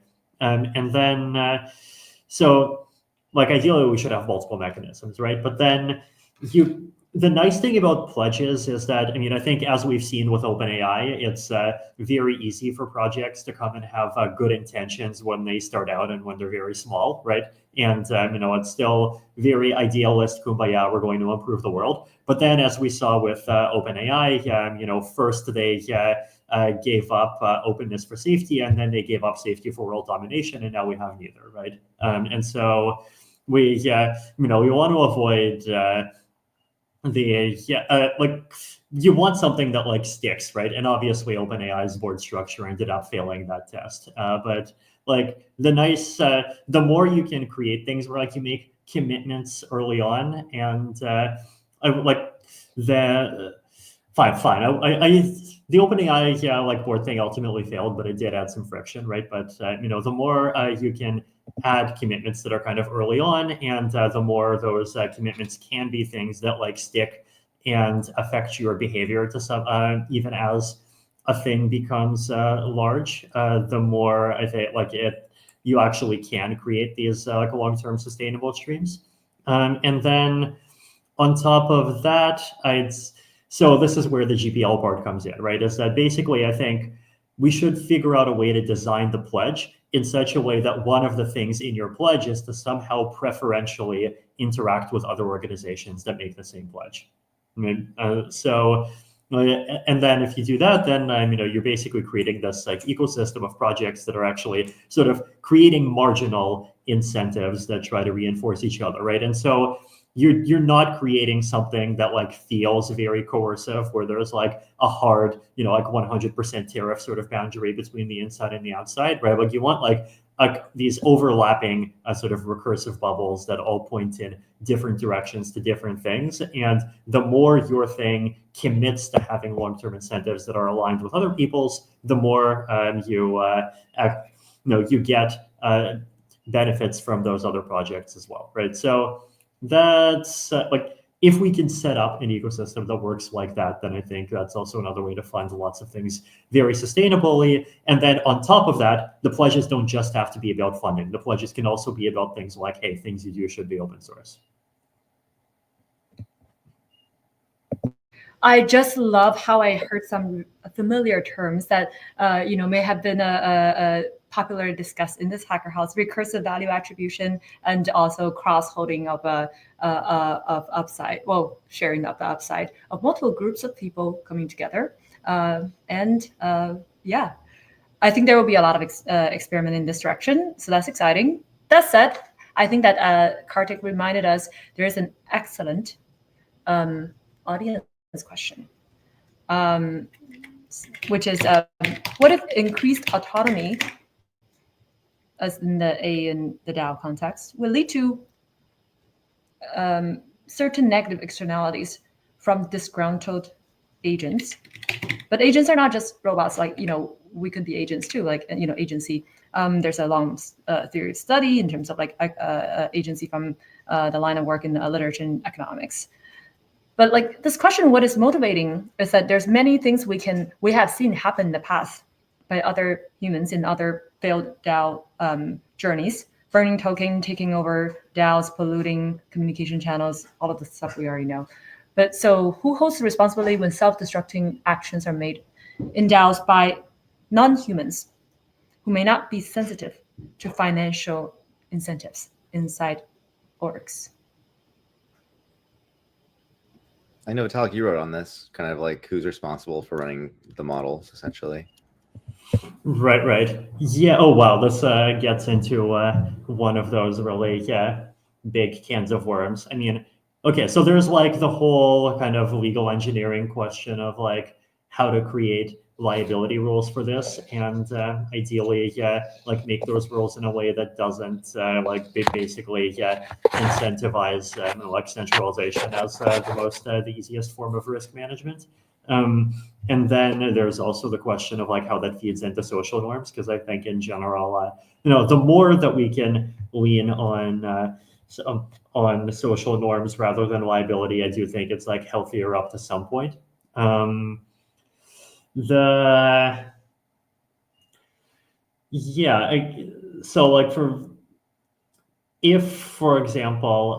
And then so like ideally we should have multiple mechanisms, right? But then the nice thing about pledges is that, I think as we've seen with OpenAI, it's very easy for projects to come and have good intentions when they start out and when they're very small, right? And, it's still very idealist, kumbaya, we're going to improve the world. But then as we saw with OpenAI, first they gave up openness for safety, and then they gave up safety for world domination, and now we have neither, right? And so we want to avoid like you want something that like sticks, right? And obviously OpenAI's board structure ended up failing that test. But like the more you can create things where like you make commitments early on, and the OpenAI board thing ultimately failed, but it did add some friction, right? But the more you can add commitments that are kind of early on, and the more those commitments can be things that like stick and affect your behavior to some, even as a thing becomes large, the more I think like it, you actually can create these like long-term sustainable streams. And then on top of that, so this is where the GPL part comes in, right? Is that basically I think we should figure out a way to design the pledge in such a way that one of the things in your pledge is to somehow preferentially interact with other organizations that make the same pledge. I mean, and then if you do that, then you're basically creating this like ecosystem of projects that are actually sort of creating marginal incentives that try to reinforce each other, right? And so you're not creating something that like feels very coercive, where there's like a hard, like 100% tariff sort of boundary between the inside and the outside, right? Like you want like these overlapping sort of recursive bubbles that all point in different directions to different things. And the more your thing commits to having long-term incentives that are aligned with other people's, the more you get benefits from those other projects as well, right? So that's like, if we can set up an ecosystem that works like that, then I think that's also another way to fund lots of things very sustainably. And then on top of that, the pledges don't just have to be about funding. The pledges can also be about things like, hey, things you do should be open source. I just love how I heard some familiar terms that may have been popularly discussed in this hacker house: recursive value attribution, and also cross-holding of upside. Well, sharing of the upside of multiple groups of people coming together. Yeah, I think there will be a lot of experiment in this direction. So that's exciting. That said, I think that Kartik reminded us there is an excellent audience question, which is what if increased autonomy, as in the A and the DAO context, will lead to certain negative externalities from disgruntled agents? But agents are not just robots. Like, we could be agents too, like, agency. There's a long theory of study in terms of like agency from the line of work in literature and economics. But like this question, what is motivating is that there's many things we have seen happen in the past by other humans in other failed DAO journeys: burning token, taking over DAOs, polluting communication channels, all of the stuff we already know. But so who holds the responsibility when self-destructing actions are made in DAOs by non-humans who may not be sensitive to financial incentives inside orgs? I know, Vitalik, you wrote on this, kind of like who's responsible for running the models, essentially. Right. Yeah. Oh, wow. This gets into one of those really big cans of worms. I mean, okay, so there's like the whole kind of legal engineering question of like how to create liability rules for this, and ideally, like make those rules in a way that doesn't like basically incentivize like centralization as the easiest form of risk management. And then there's also the question of like how that feeds into social norms, because I think in general, the more that we can lean on social norms rather than liability, I do think it's like healthier up to some point. So like if, for example,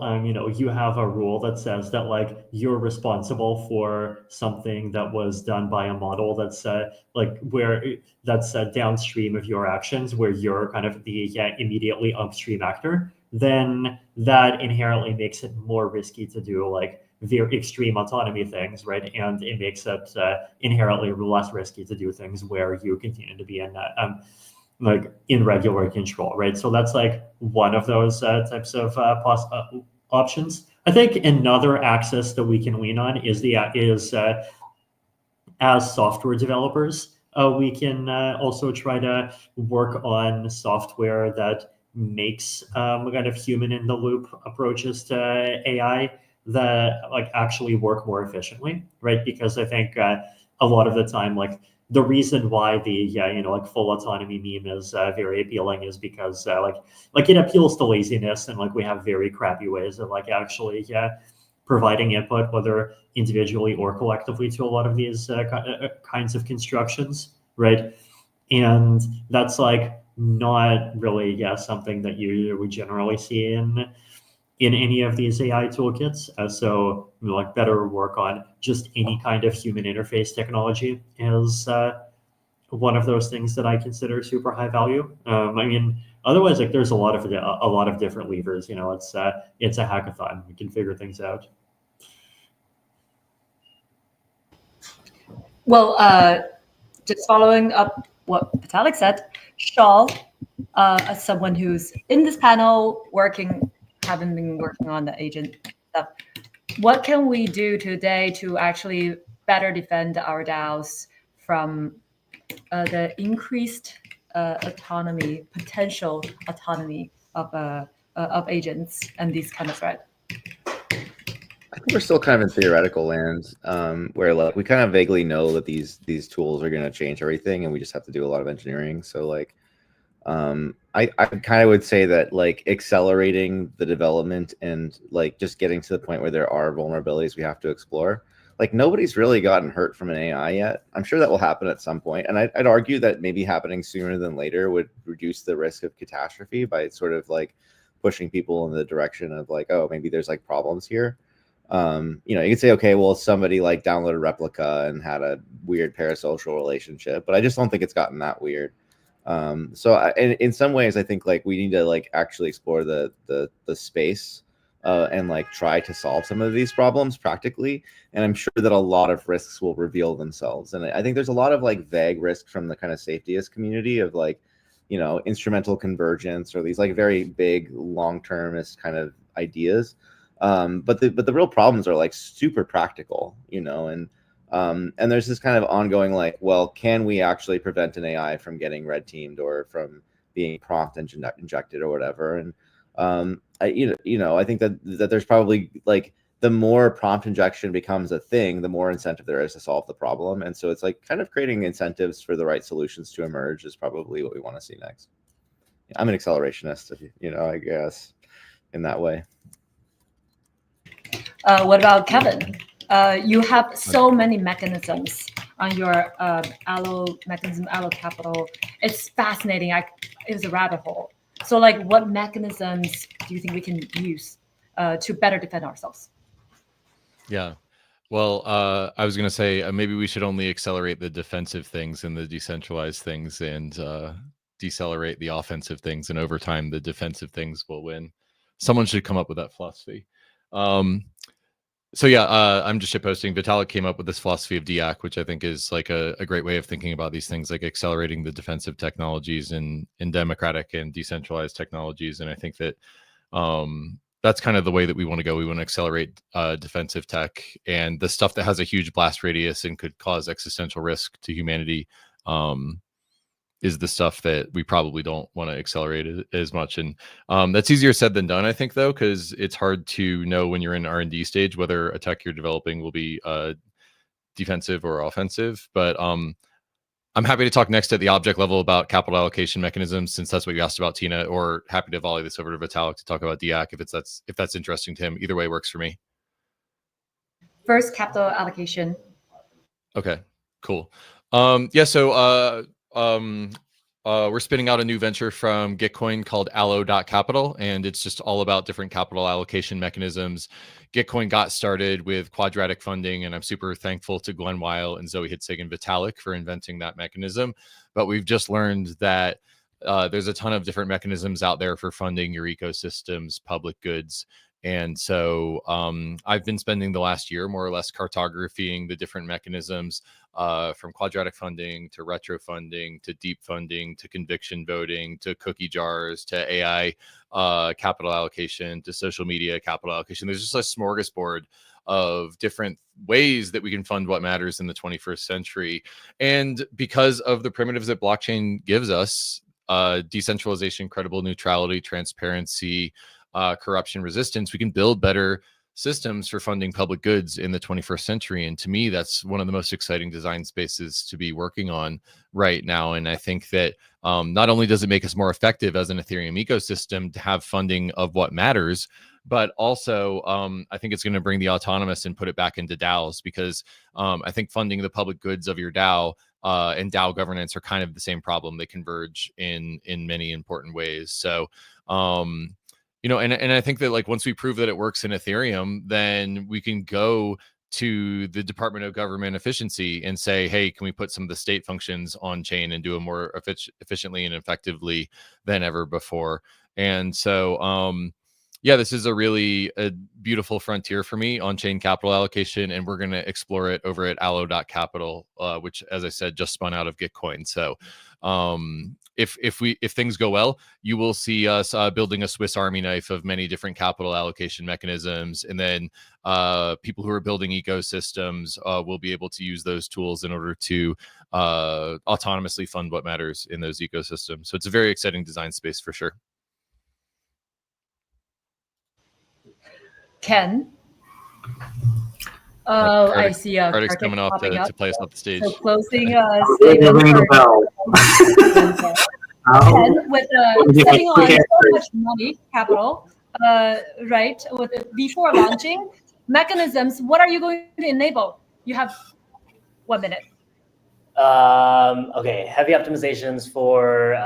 you have a rule that says that like you're responsible for something that was done by a model that's downstream of your actions, where you're kind of the immediately upstream actor, then that inherently makes it more risky to do like very extreme autonomy things, right? And it makes it inherently less risky to do things where you continue to be in regular control, right? So that's like one of those types of options. I think another axis that we can lean on is as software developers, we can also try to work on software that makes kind of human in the loop approaches to AI that like actually work more efficiently, right? Because I think a lot of the time, like the reason why the like full autonomy meme is very appealing is because like it appeals to laziness, and like we have very crappy ways of like actually providing input, whether individually or collectively, to a lot of these kinds of constructions, right? And that's like not really something that you would generally see in any of these AI toolkits. So like better work on just any kind of human interface technology is one of those things that I consider super high value. I mean, otherwise, like there's a lot of different levers. It's a hackathon. We can figure things out. Well, just following up what Vitalik said, Shaw, as someone who's in this panel having been working on the agent stuff, what can we do today to actually better defend our DAOs from the increased potential autonomy of agents and these kind of threats? I think we're still kind of in theoretical land, where like we kind of vaguely know that these tools are going to change everything, and we just have to do a lot of engineering. So like, I kind of would say that like accelerating the development and like just getting to the point where there are vulnerabilities we have to explore. Like nobody's really gotten hurt from an AI yet. I'm sure that will happen at some point, and I'd argue that maybe happening sooner than later would reduce the risk of catastrophe by sort of like pushing people in the direction of like, oh, maybe there's like problems here. You can say, okay, well, somebody like downloaded Replica and had a weird parasocial relationship, but I just don't think it's gotten that weird. So in some ways, I think like we need to like actually explore the space and like try to solve some of these problems practically. And I'm sure that a lot of risks will reveal themselves. And I think there's a lot of like vague risk from the kind of safetyist community of like, instrumental convergence or these like very big long-termist kind of ideas. But the real problems are like super practical, and there's this kind of ongoing like, well, can we actually prevent an AI from getting red teamed or from being prompt injected or whatever? And I think that there's probably like the more prompt injection becomes a thing, the more incentive there is to solve the problem. And so it's like kind of creating incentives for the right solutions to emerge is probably what we want to see next. I'm an accelerationist, I guess, in that way. What about Kevin? You have so many mechanisms on your allo capital. It's fascinating. It was a rabbit hole. So like what mechanisms do you think we can use to better defend ourselves? Yeah. Well, I was going to say maybe we should only accelerate the defensive things and the decentralized things and decelerate the offensive things. And over time, the defensive things will win. Someone should come up with that philosophy. So yeah, I'm just shitposting. Vitalik came up with this philosophy of DAC, which I think is like a great way of thinking about these things, like accelerating the defensive technologies in democratic and decentralized technologies. And I think that that's kind of the way that we want to go. We want to accelerate defensive tech and the stuff that has a huge blast radius and could cause existential risk to humanity. Is the stuff that we probably don't want to accelerate as much. And that's easier said than done, I think, though, because it's hard to know when you're in R&D stage whether a tech you're developing will be defensive or offensive. But I'm happy to talk next at the object level about capital allocation mechanisms, since that's what you asked about, Tina, or happy to volley this over to Vitalik to talk about DAC if that's interesting to him. Either way works for me. First, capital allocation. Okay, cool. We're spinning out a new venture from Gitcoin called Allo.capital, and it's just all about different capital allocation mechanisms. Gitcoin got started with quadratic funding, and I'm super thankful to Glenn Weil and Zoe Hitzig and Vitalik for inventing that mechanism. But we've just learned that there's a ton of different mechanisms out there for funding your ecosystems, public goods. And so I've been spending the last year more or less cartographying the different mechanisms from quadratic funding to retro funding to deep funding to conviction voting to cookie jars to AI capital allocation to social media capital allocation. There's just a smorgasbord of different ways that we can fund what matters in the 21st century. And because of the primitives that blockchain gives us, decentralization, credible neutrality, transparency, corruption resistance, we can build better systems for funding public goods in the 21st century. And to me, that's one of the most exciting design spaces to be working on right now. And I think that not only does it make us more effective as an Ethereum ecosystem to have funding of what matters, but also I think it's going to bring the autonomous and put it back into DAOs, because I think funding the public goods of your DAO and DAO governance are kind of the same problem. They converge in many important ways. So, you know, and I think that like once we prove that it works in Ethereum, then we can go to the Department of Government Efficiency and say, hey, can we put some of the state functions on chain and do it more efficiently and effectively than ever before? And so, yeah, this is a beautiful frontier for me on chain capital allocation, and we're going to explore it over at allo.capital, which, as I said, just spun out of Gitcoin. So if things go well, you will see us building a Swiss Army knife of many different capital allocation mechanisms, and then people who are building ecosystems will be able to use those tools in order to autonomously fund what matters in those ecosystems. So it's a very exciting design space for sure. Ken. Oh, I see. Kartik's coming up to play us off the stage. So closing Ring the bell. Ken, with sitting on so much money, capital, right? Before launching mechanisms, what are you going to enable? You have 1 minute. Okay, heavy optimizations for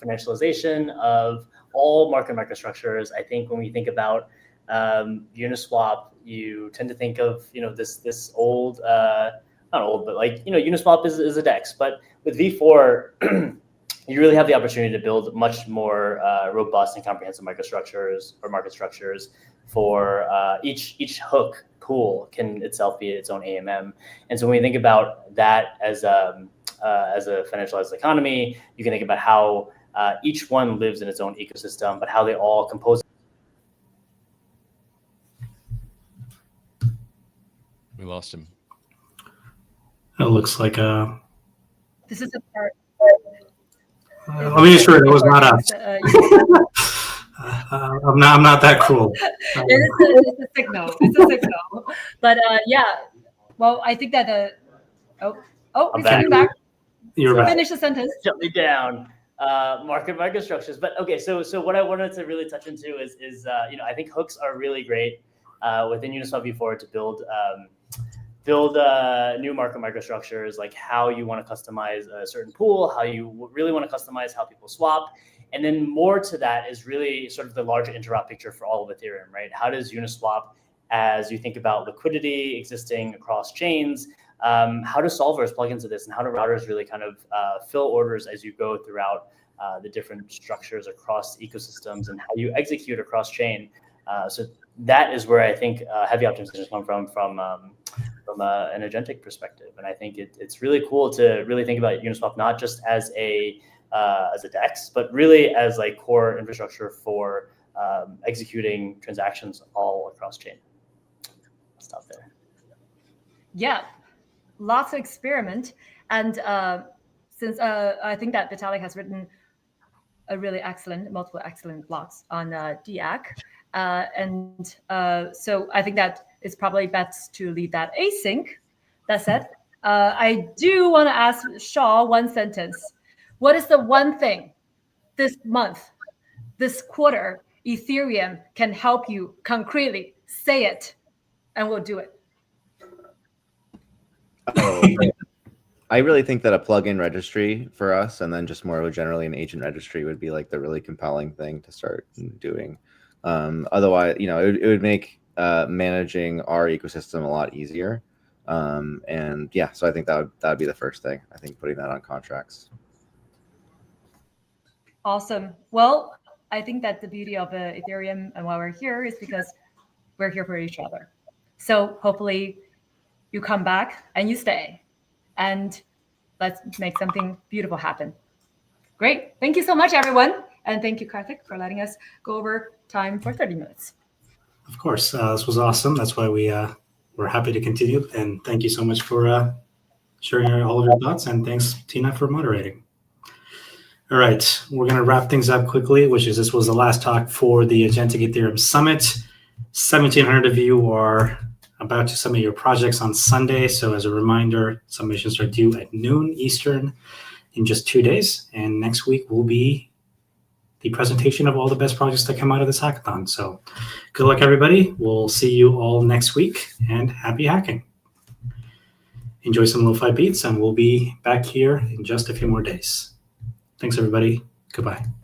financialization of all market microstructures. I think when we think about Uniswap, you tend to think of, you know, this old, not old, but like, you know, Uniswap is a DEX. But with V4, you really have the opportunity to build much more robust and comprehensive microstructures or market structures for each hook pool can itself be its own AMM. And so when we think about that as a financialized economy, you can think about how each one lives in its own ecosystem, but how they all compose. We lost him. It looks like This is a part. Let me assure you, it was not us. I'm not that cruel. It's a signal. It's a signal. But yeah, well, I think that I'm he's coming back. You're back. Finish the sentence. Shut me down. Market microstructures. But okay, so what I wanted to really touch into is you know, I think hooks are really great within Uniswap v4 to build new market microstructures, like how you want to customize a certain pool, how you really want to customize how people swap. And then more to that is really sort of the larger interop picture for all of Ethereum, right? How does Uniswap, as you think about liquidity existing across chains, how do solvers plug into this, and how do routers really kind of fill orders as you go throughout the different structures across ecosystems, and how you execute across chain? So that is where I think heavy optimizations come from an agentic perspective. And I think it's really cool to really think about Uniswap not just as a DEX, but really as like core infrastructure for executing transactions all across chain. I'll stop there. Yeah, lots of experiment. And since I think that Vitalik has written multiple excellent blogs on DAC. And so I think that it's probably best to leave that async. That said, I do want to ask Shaw one sentence. What is the one thing this month, this quarter, Ethereum can help you concretely? Say it, and we'll do it. I really think that a plugin registry for us, and then just more generally an agent registry, would be like the really compelling thing to start doing. Otherwise, you know, it would make managing our ecosystem a lot easier. And yeah, so I think that would be the first thing. I think putting that on contracts. Awesome. Well, I think that the beauty of Ethereum and why we're here is because we're here for each other. So hopefully you come back and you stay, and let's make something beautiful happen. Great. Thank you so much, everyone. And thank you, Karthik, for letting us go over time for 30 minutes. Of course. This was awesome. That's why we're happy to continue. And thank you so much for sharing all of your thoughts. And thanks, Tina, for moderating. All right. We're going to wrap things up quickly, this was the last talk for the Agentic Ethereum Summit. 1,700 of you are about to submit your projects on Sunday. So as a reminder, submissions are due at noon Eastern in just 2 days. And next week will be the presentation of all the best projects that come out of this hackathon. So good luck, everybody. We'll see you all next week, and happy hacking. enjoy some lo-fi beats, and we'll be back here in just a few more days. Thanks, everybody. Goodbye.